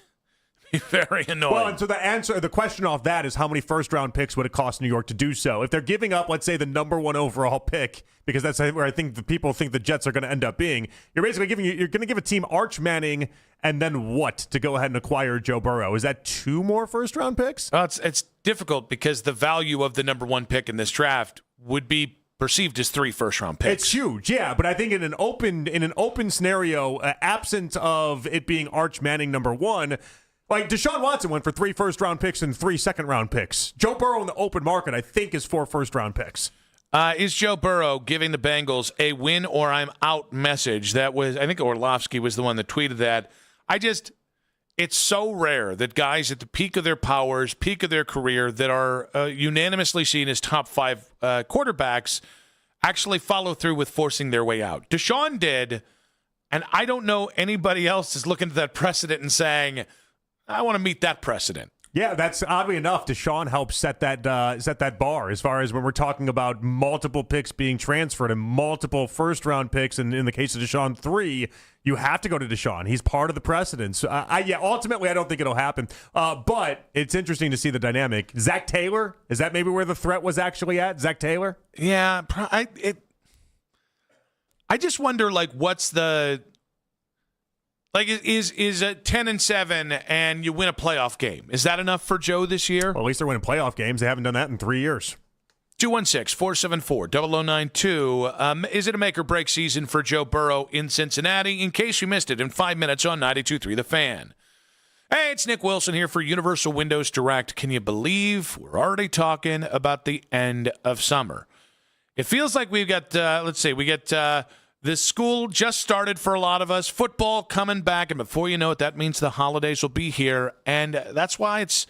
Very annoying. Well, and so the question off that is how many first-round picks would it cost New York to do so? If they're giving up, let's say, the number 1 overall pick, because that's where I think the people think the Jets are going to end up being, you're basically you're going to give a team Arch Manning and then what to go ahead and acquire Joe Burrow? Is that 2 more first-round picks? It's difficult because the value of the number 1 pick in this draft would be perceived as 3 first-round picks. It's huge, yeah, but I think in an open scenario, absent of it being Arch Manning number 1. Deshaun Watson went for 3 first-round picks and 3 second-round picks. Joe Burrow in the open market, I think, is 4 first-round picks. Is Joe Burrow giving the Bengals a win or I'm out message? That was, I think Orlovsky was the one that tweeted that. It's so rare that guys at the peak of their powers, peak of their career, that are unanimously seen as top 5 quarterbacks actually follow through with forcing their way out. Deshaun did, and I don't know anybody else is looking at that precedent and saying, I want to meet that precedent. Yeah, that's oddly enough. Deshaun helped set that bar as far as when we're talking about multiple picks being transferred and multiple first-round picks. And in the case of Deshaun, 3, you have to go to Deshaun. He's part of the precedent. So, ultimately, I don't think it'll happen. But it's interesting to see the dynamic. Zach Taylor, is that maybe where the threat was actually at? Zach Taylor? Yeah, I just wonder, what's the... is a 10-7 and you win a playoff game? Is that enough for Joe this year? Well, at least they're winning playoff games. They haven't done that in 3 years. 216-474-0092. Is it a make or break season for Joe Burrow in Cincinnati? In case you missed it, in 5 minutes on 92.3 The Fan. Hey, it's Nick Wilson here for Universal Windows Direct. Can you believe we're already talking about the end of summer? It feels like we've got, this school just started for a lot of us, football coming back, and before you know it, that means the holidays will be here, and that's why it's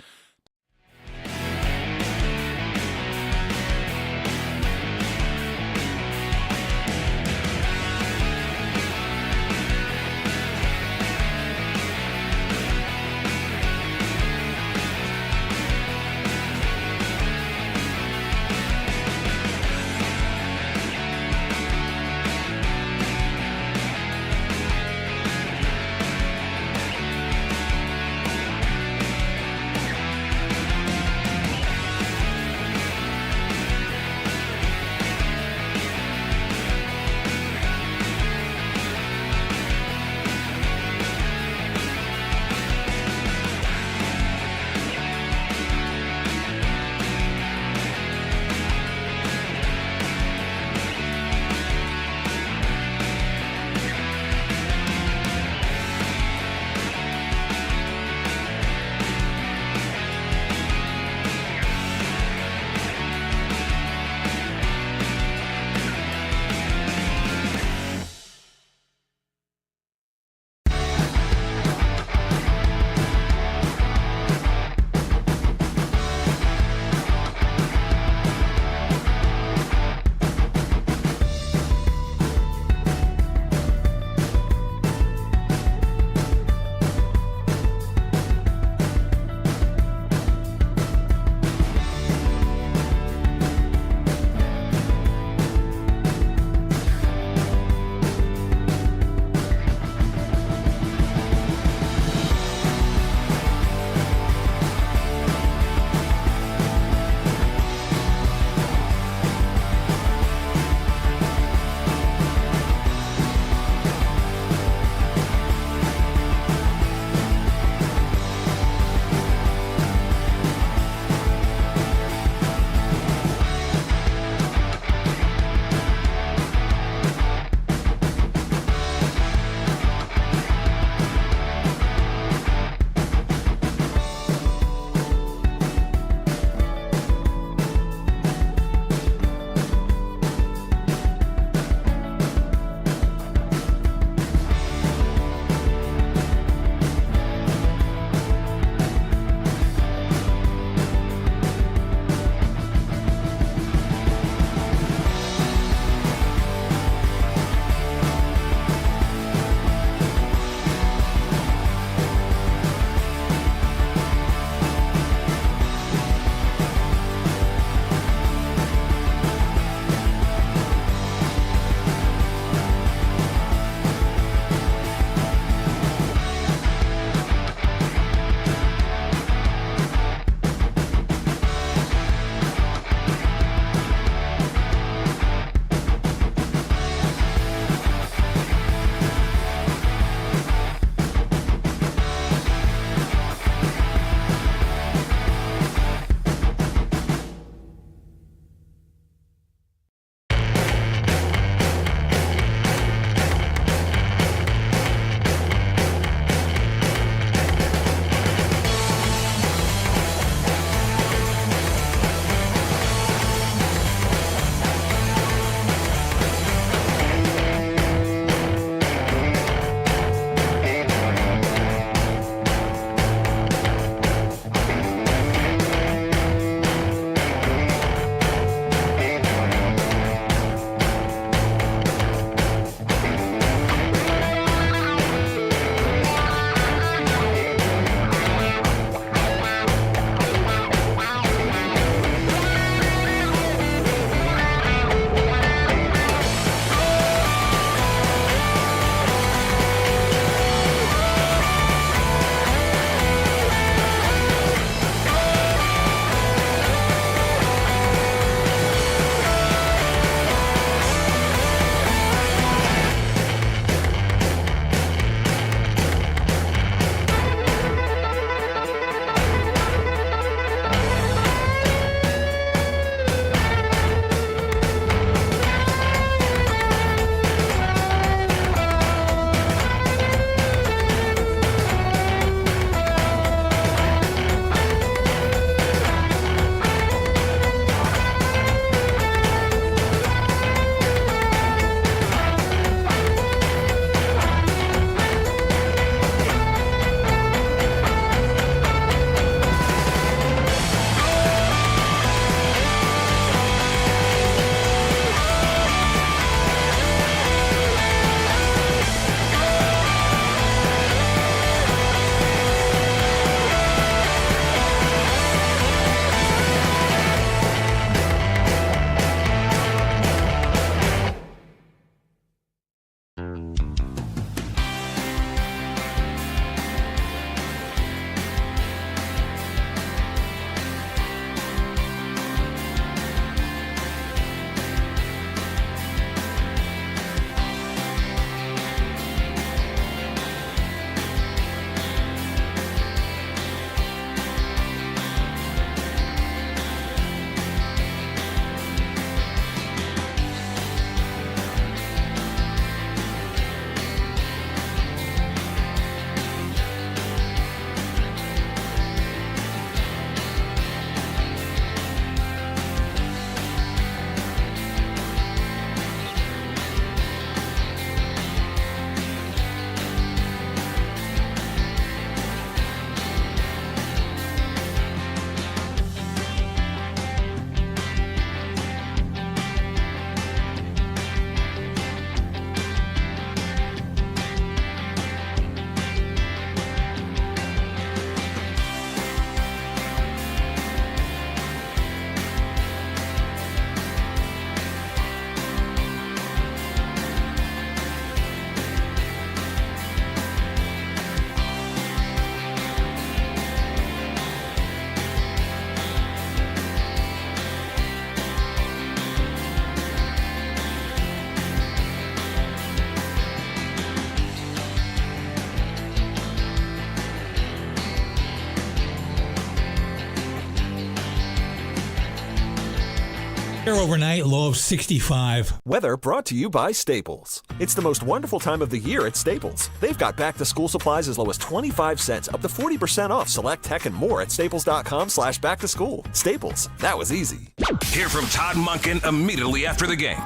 Here overnight, low of 65. Weather brought to you by Staples. It's the most wonderful time of the year at Staples. They've got back-to-school supplies as low as 25 cents, up to 40% off select tech and more at staples.com/back-to-school. Staples, that was easy. Hear from Todd Monken immediately after the game.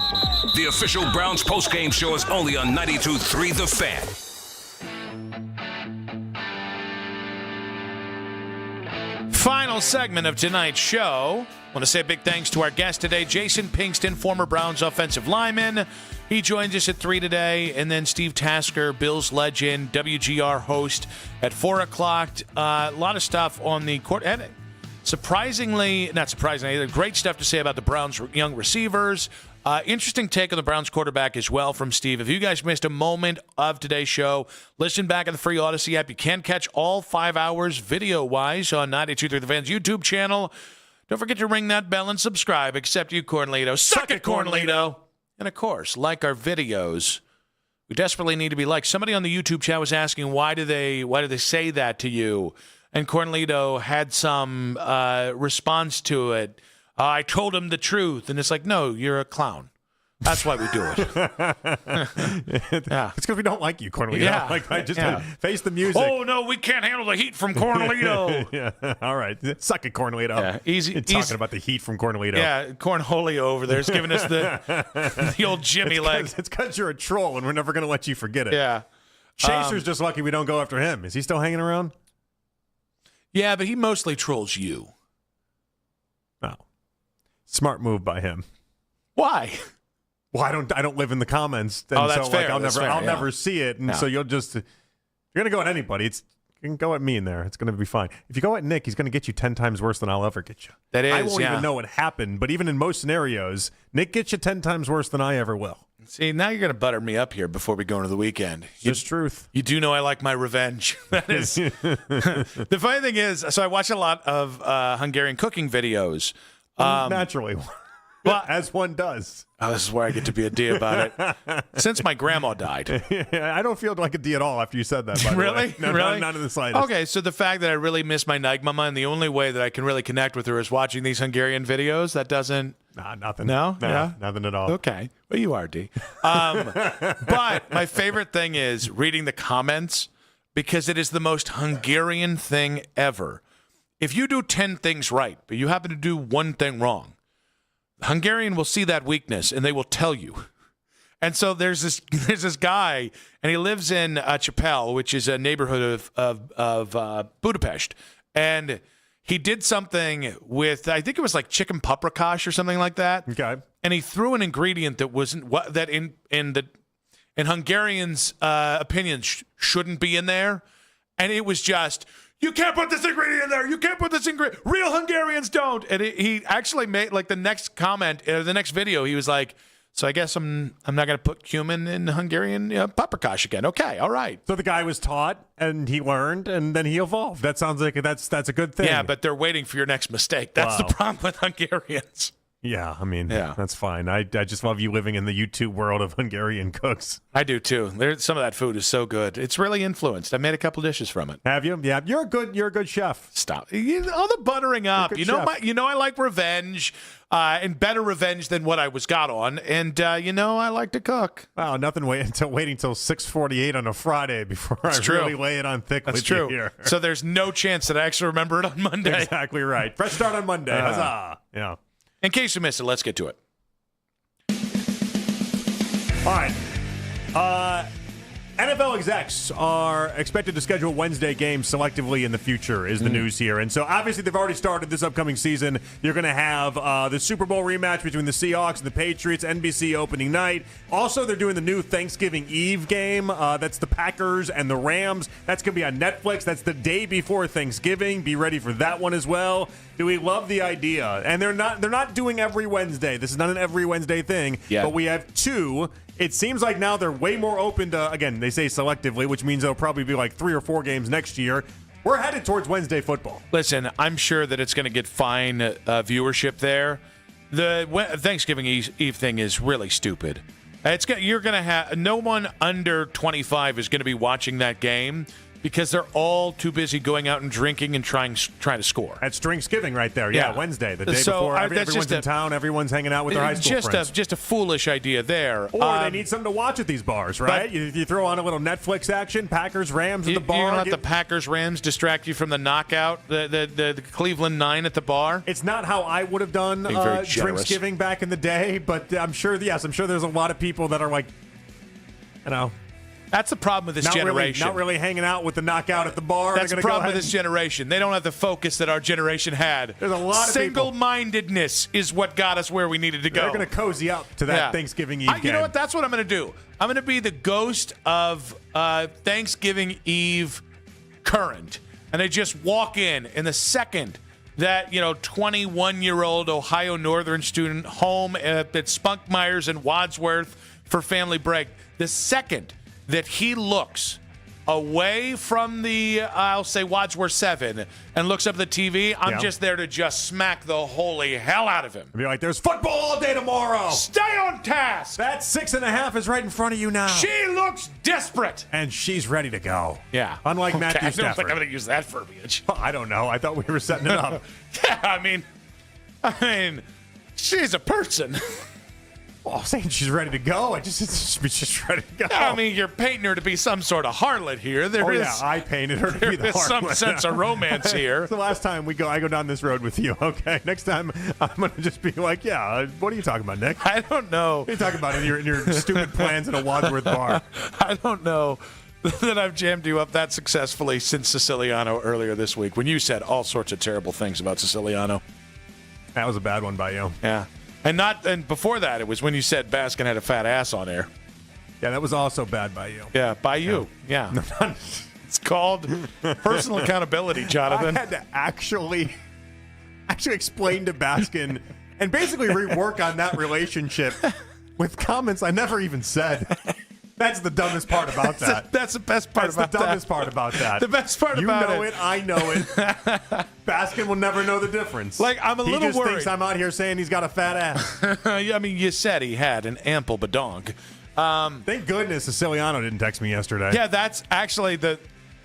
The official Browns postgame show is only on 92.3 The Fan. Final segment of tonight's show. I want to say a big thanks to our guest today, Jason Pinkston, former Browns offensive lineman. He joins us at 3 today. And then Steve Tasker, Bills legend, WGR host at 4 o'clock. A lot of stuff on the court. And not surprisingly, great stuff to say about the Browns' young receivers. Interesting take on the Browns quarterback as well from Steve. If you guys missed a moment of today's show, listen back on the free Odyssey app. You can catch all 5 hours video-wise on 92.3 The Fan's YouTube channel. Don't forget to ring that bell and subscribe, except you, Cornlito. Suck it, Cornlito! And, of course, like our videos. We desperately need to be liked. Somebody on the YouTube chat was asking, why do they say that to you? And Cornlito had some response to it. I told him the truth. And it's like, no, you're a clown. That's why we do it. Yeah. It's because we don't like you, Cornelito. Yeah. Face the music. Oh, no, we can't handle the heat from Cornelito. Yeah. All right. Suck it, Cornelito. Yeah. Easy. Talking about the heat from Cornelito. Yeah, Cornholio over there is giving us the old Jimmy leg. It's because you're a troll, and we're never going to let you forget it. Yeah. Chaser's just lucky we don't go after him. Is he still hanging around? Yeah, but he mostly trolls you. Oh. Smart move by him. Why? Well, I don't live in the comments, and that's so fair. I'll That's fair, never see it, and so you'll just you're gonna go at anybody. You can go at me in there. It's gonna be fine. If you go at Nick, he's gonna get you 10 times worse than I'll ever get you. That is, I won't even know what happened, but even in most scenarios, Nick gets you 10 times worse than I ever will. See, now you're gonna butter me up here before we go into the weekend. It's truth. You do know I like my revenge. That is the funny thing is. So I watch a lot of Hungarian cooking videos. Naturally. Well, as one does. Oh, this is where I get to be a D about it. Since my grandma died. I don't feel like a D at all after you said that, by the Really? way. No, Really? Not in the slightest. Okay, so the fact that I really miss my Nagmama, and the only way that I can really connect with her is watching these Hungarian videos, that doesn't... Nah, nothing. No? Yeah? Nothing at all. Okay. Well, you are, D. But my favorite thing is reading the comments, because it is the most Hungarian thing ever. If you do 10 things right, but you happen to do one thing wrong, Hungarian will see that weakness, and they will tell you. And so there's this guy, and he lives in Csepel, which is a neighborhood of Budapest. And he did something with, I think it was like chicken paprikash or something like that. Okay. And he threw an ingredient that wasn't that in Hungarians' opinions shouldn't be in there. And it was just, you can't put this ingredient in there. You can't put this ingredient. Real Hungarians don't. And he actually made, like, the next comment, the next video, he was like, so I guess I'm not going to put cumin in Hungarian paprikash again. Okay, all right. So the guy was taught, and he learned, and then he evolved. That sounds like that's a good thing. Yeah, but they're waiting for your next mistake. That's the problem with Hungarians. Yeah, I mean, that's fine. I just love you living in the YouTube world of Hungarian cooks. I do too. Some of that food is so good. It's really influenced. I made a couple dishes from it. Have you? Yeah, you're a good chef. Stop. All the buttering up. I like revenge, and better revenge than what I was got on. And I like to cook. Wow, nothing waiting until 6:48 on a Friday before really lay it on thick. That's with true. You here. So there's no chance that I actually remember it on Monday. Exactly right. Fresh start on Monday. Huzzah! Yeah. In case you missed it, let's get to it. All right. NFL execs are expected to schedule Wednesday games selectively in the future, is the news here. And so, obviously, they've already started this upcoming season. You're going to have the Super Bowl rematch between the Seahawks and the Patriots, NBC opening night. Also, they're doing the new Thanksgiving Eve game. That's the Packers and the Rams. That's going to be on Netflix. That's the day before Thanksgiving. Be ready for that one as well. Do we love the idea? And they're not doing every Wednesday. This is not an every Wednesday thing. Yeah. But we have two. It seems like now they're way more open to, again, they say selectively, which means there'll probably be like 3 or 4 games next year. We're headed towards Wednesday football. Listen, I'm sure that it's going to get fine viewership there. The Thanksgiving Eve thing is really stupid. You're going to have no one under 25 is going to be watching that game because they're all too busy going out and drinking and trying to score. That's Drinksgiving right there. Yeah, Wednesday, the day So, before. that's Everyone's just in town. Everyone's hanging out with their high school friends. Just a foolish idea there. Or they need something to watch at these bars, right? You throw on a little Netflix action, Packers, Rams at the bar. You're going to let the Packers, Rams distract you from the knockout, the Cleveland 9 at the bar? It's not how I would have done Drinksgiving back in the day, but I'm sure there's a lot of people that are like, That's the problem with this generation. Not really hanging out with the knockout at the bar. That's the problem with this generation. They don't have the focus that our generation had. There's a lot of single-mindedness is what got us where we needed to go. They're going to cozy up to that Thanksgiving Eve game. You know what? That's what I'm going to do. I'm going to be the ghost of Thanksgiving Eve current. And they just walk in the second that 21-year-old Ohio Northern student home at Spunk Myers and Wadsworth for family break. The second that he looks away from the, I'll say Wadsworth 7, and looks up at the TV, I'm just there to just smack the holy hell out of him. Be like, there's football all day tomorrow. Stay on task. That 6.5 is right in front of you now. She looks desperate. And she's ready to go. Yeah. Unlike Matthew Stafford. I don't think I'm going to use that verbiage. I don't know. I thought we were setting it up. Yeah, I mean, she's a person. I'm saying she's ready to go. She's just ready to go. I mean, you're painting her to be some sort of harlot here. I painted her to be the harlot. There's some sense of romance here. It's the last time I go down this road with you, okay? Next time, I'm going to just be like, what are you talking about, Nick? I don't know. What are you talking about in your stupid plans at a Wadsworth bar? I don't know that I've jammed you up that successfully since Siciliano earlier this week when you said all sorts of terrible things about Siciliano. That was a bad one by you. Yeah. And before that, it was when you said Baskin had a fat ass on air. Yeah, that was also bad by you. Yeah, by you. Yeah. It's called personal accountability, Jonathan. I had to actually explain to Baskin and basically rework on that relationship with comments I never even said. That's the dumbest part about that. That's the best part about that. That's the dumbest part about that. The best part about it. You know it. I know it. Baskin will never know the difference. Like, I'm a little worried. He just thinks I'm out here saying he's got a fat ass. I mean, you said he had an ample badonk. Thank goodness Siciliano didn't text me yesterday. Yeah, that's actually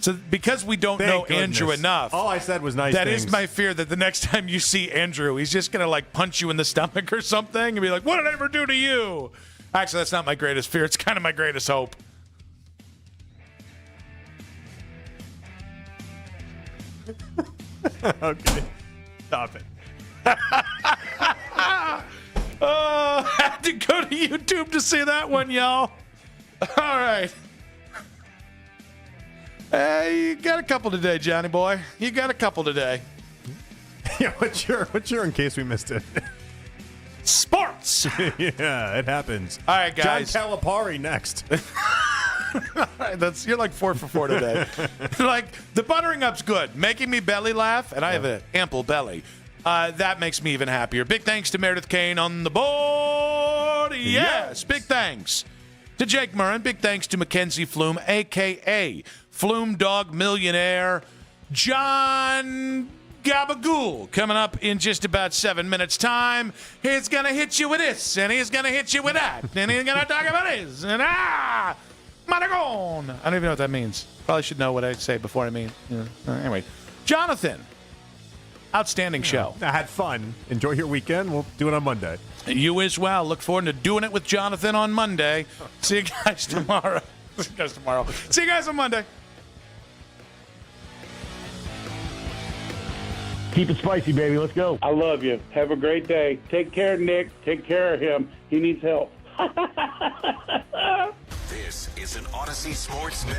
So because we don't know Andrew enough. All I said was nice That things. is my fear that the next time you see Andrew, he's just going to, punch you in the stomach or something and be like, what did I ever do to you? Actually, that's not my greatest fear. It's kind of my greatest hope. Okay. Stop it. Had to go to YouTube to see that one, y'all. All right. You got a couple today, Johnny boy. You got a couple today. Yeah, what's your in case we missed it? Sports. Yeah, it happens. All right, guys. John Calipari next. All right, you're 4 for 4 today. The buttering up's good, making me belly laugh, and I have an ample belly. That makes me even happier. Big thanks to Meredith Kane on the board. Yes. Big thanks to Jake Murren. Big thanks to Mackenzie Flume, a.k.a. Flume Dog Millionaire. John Gabagool coming up in just about 7 minutes' time. He's going to hit you with this, and he's going to hit you with that, and he's going to talk about this, and Maragon. I don't even know what that means. Probably should know what I say before I mean. Yeah. Anyway, Jonathan, outstanding show. I had fun. Enjoy your weekend. We'll do it on Monday. You as well. Look forward to doing it with Jonathan on Monday. See you guys tomorrow. See you guys on Monday. Keep it spicy, baby. Let's go. I love you. Have a great day. Take care, Nick. Take care of him. He needs help. This is an Odyssey Sports Network.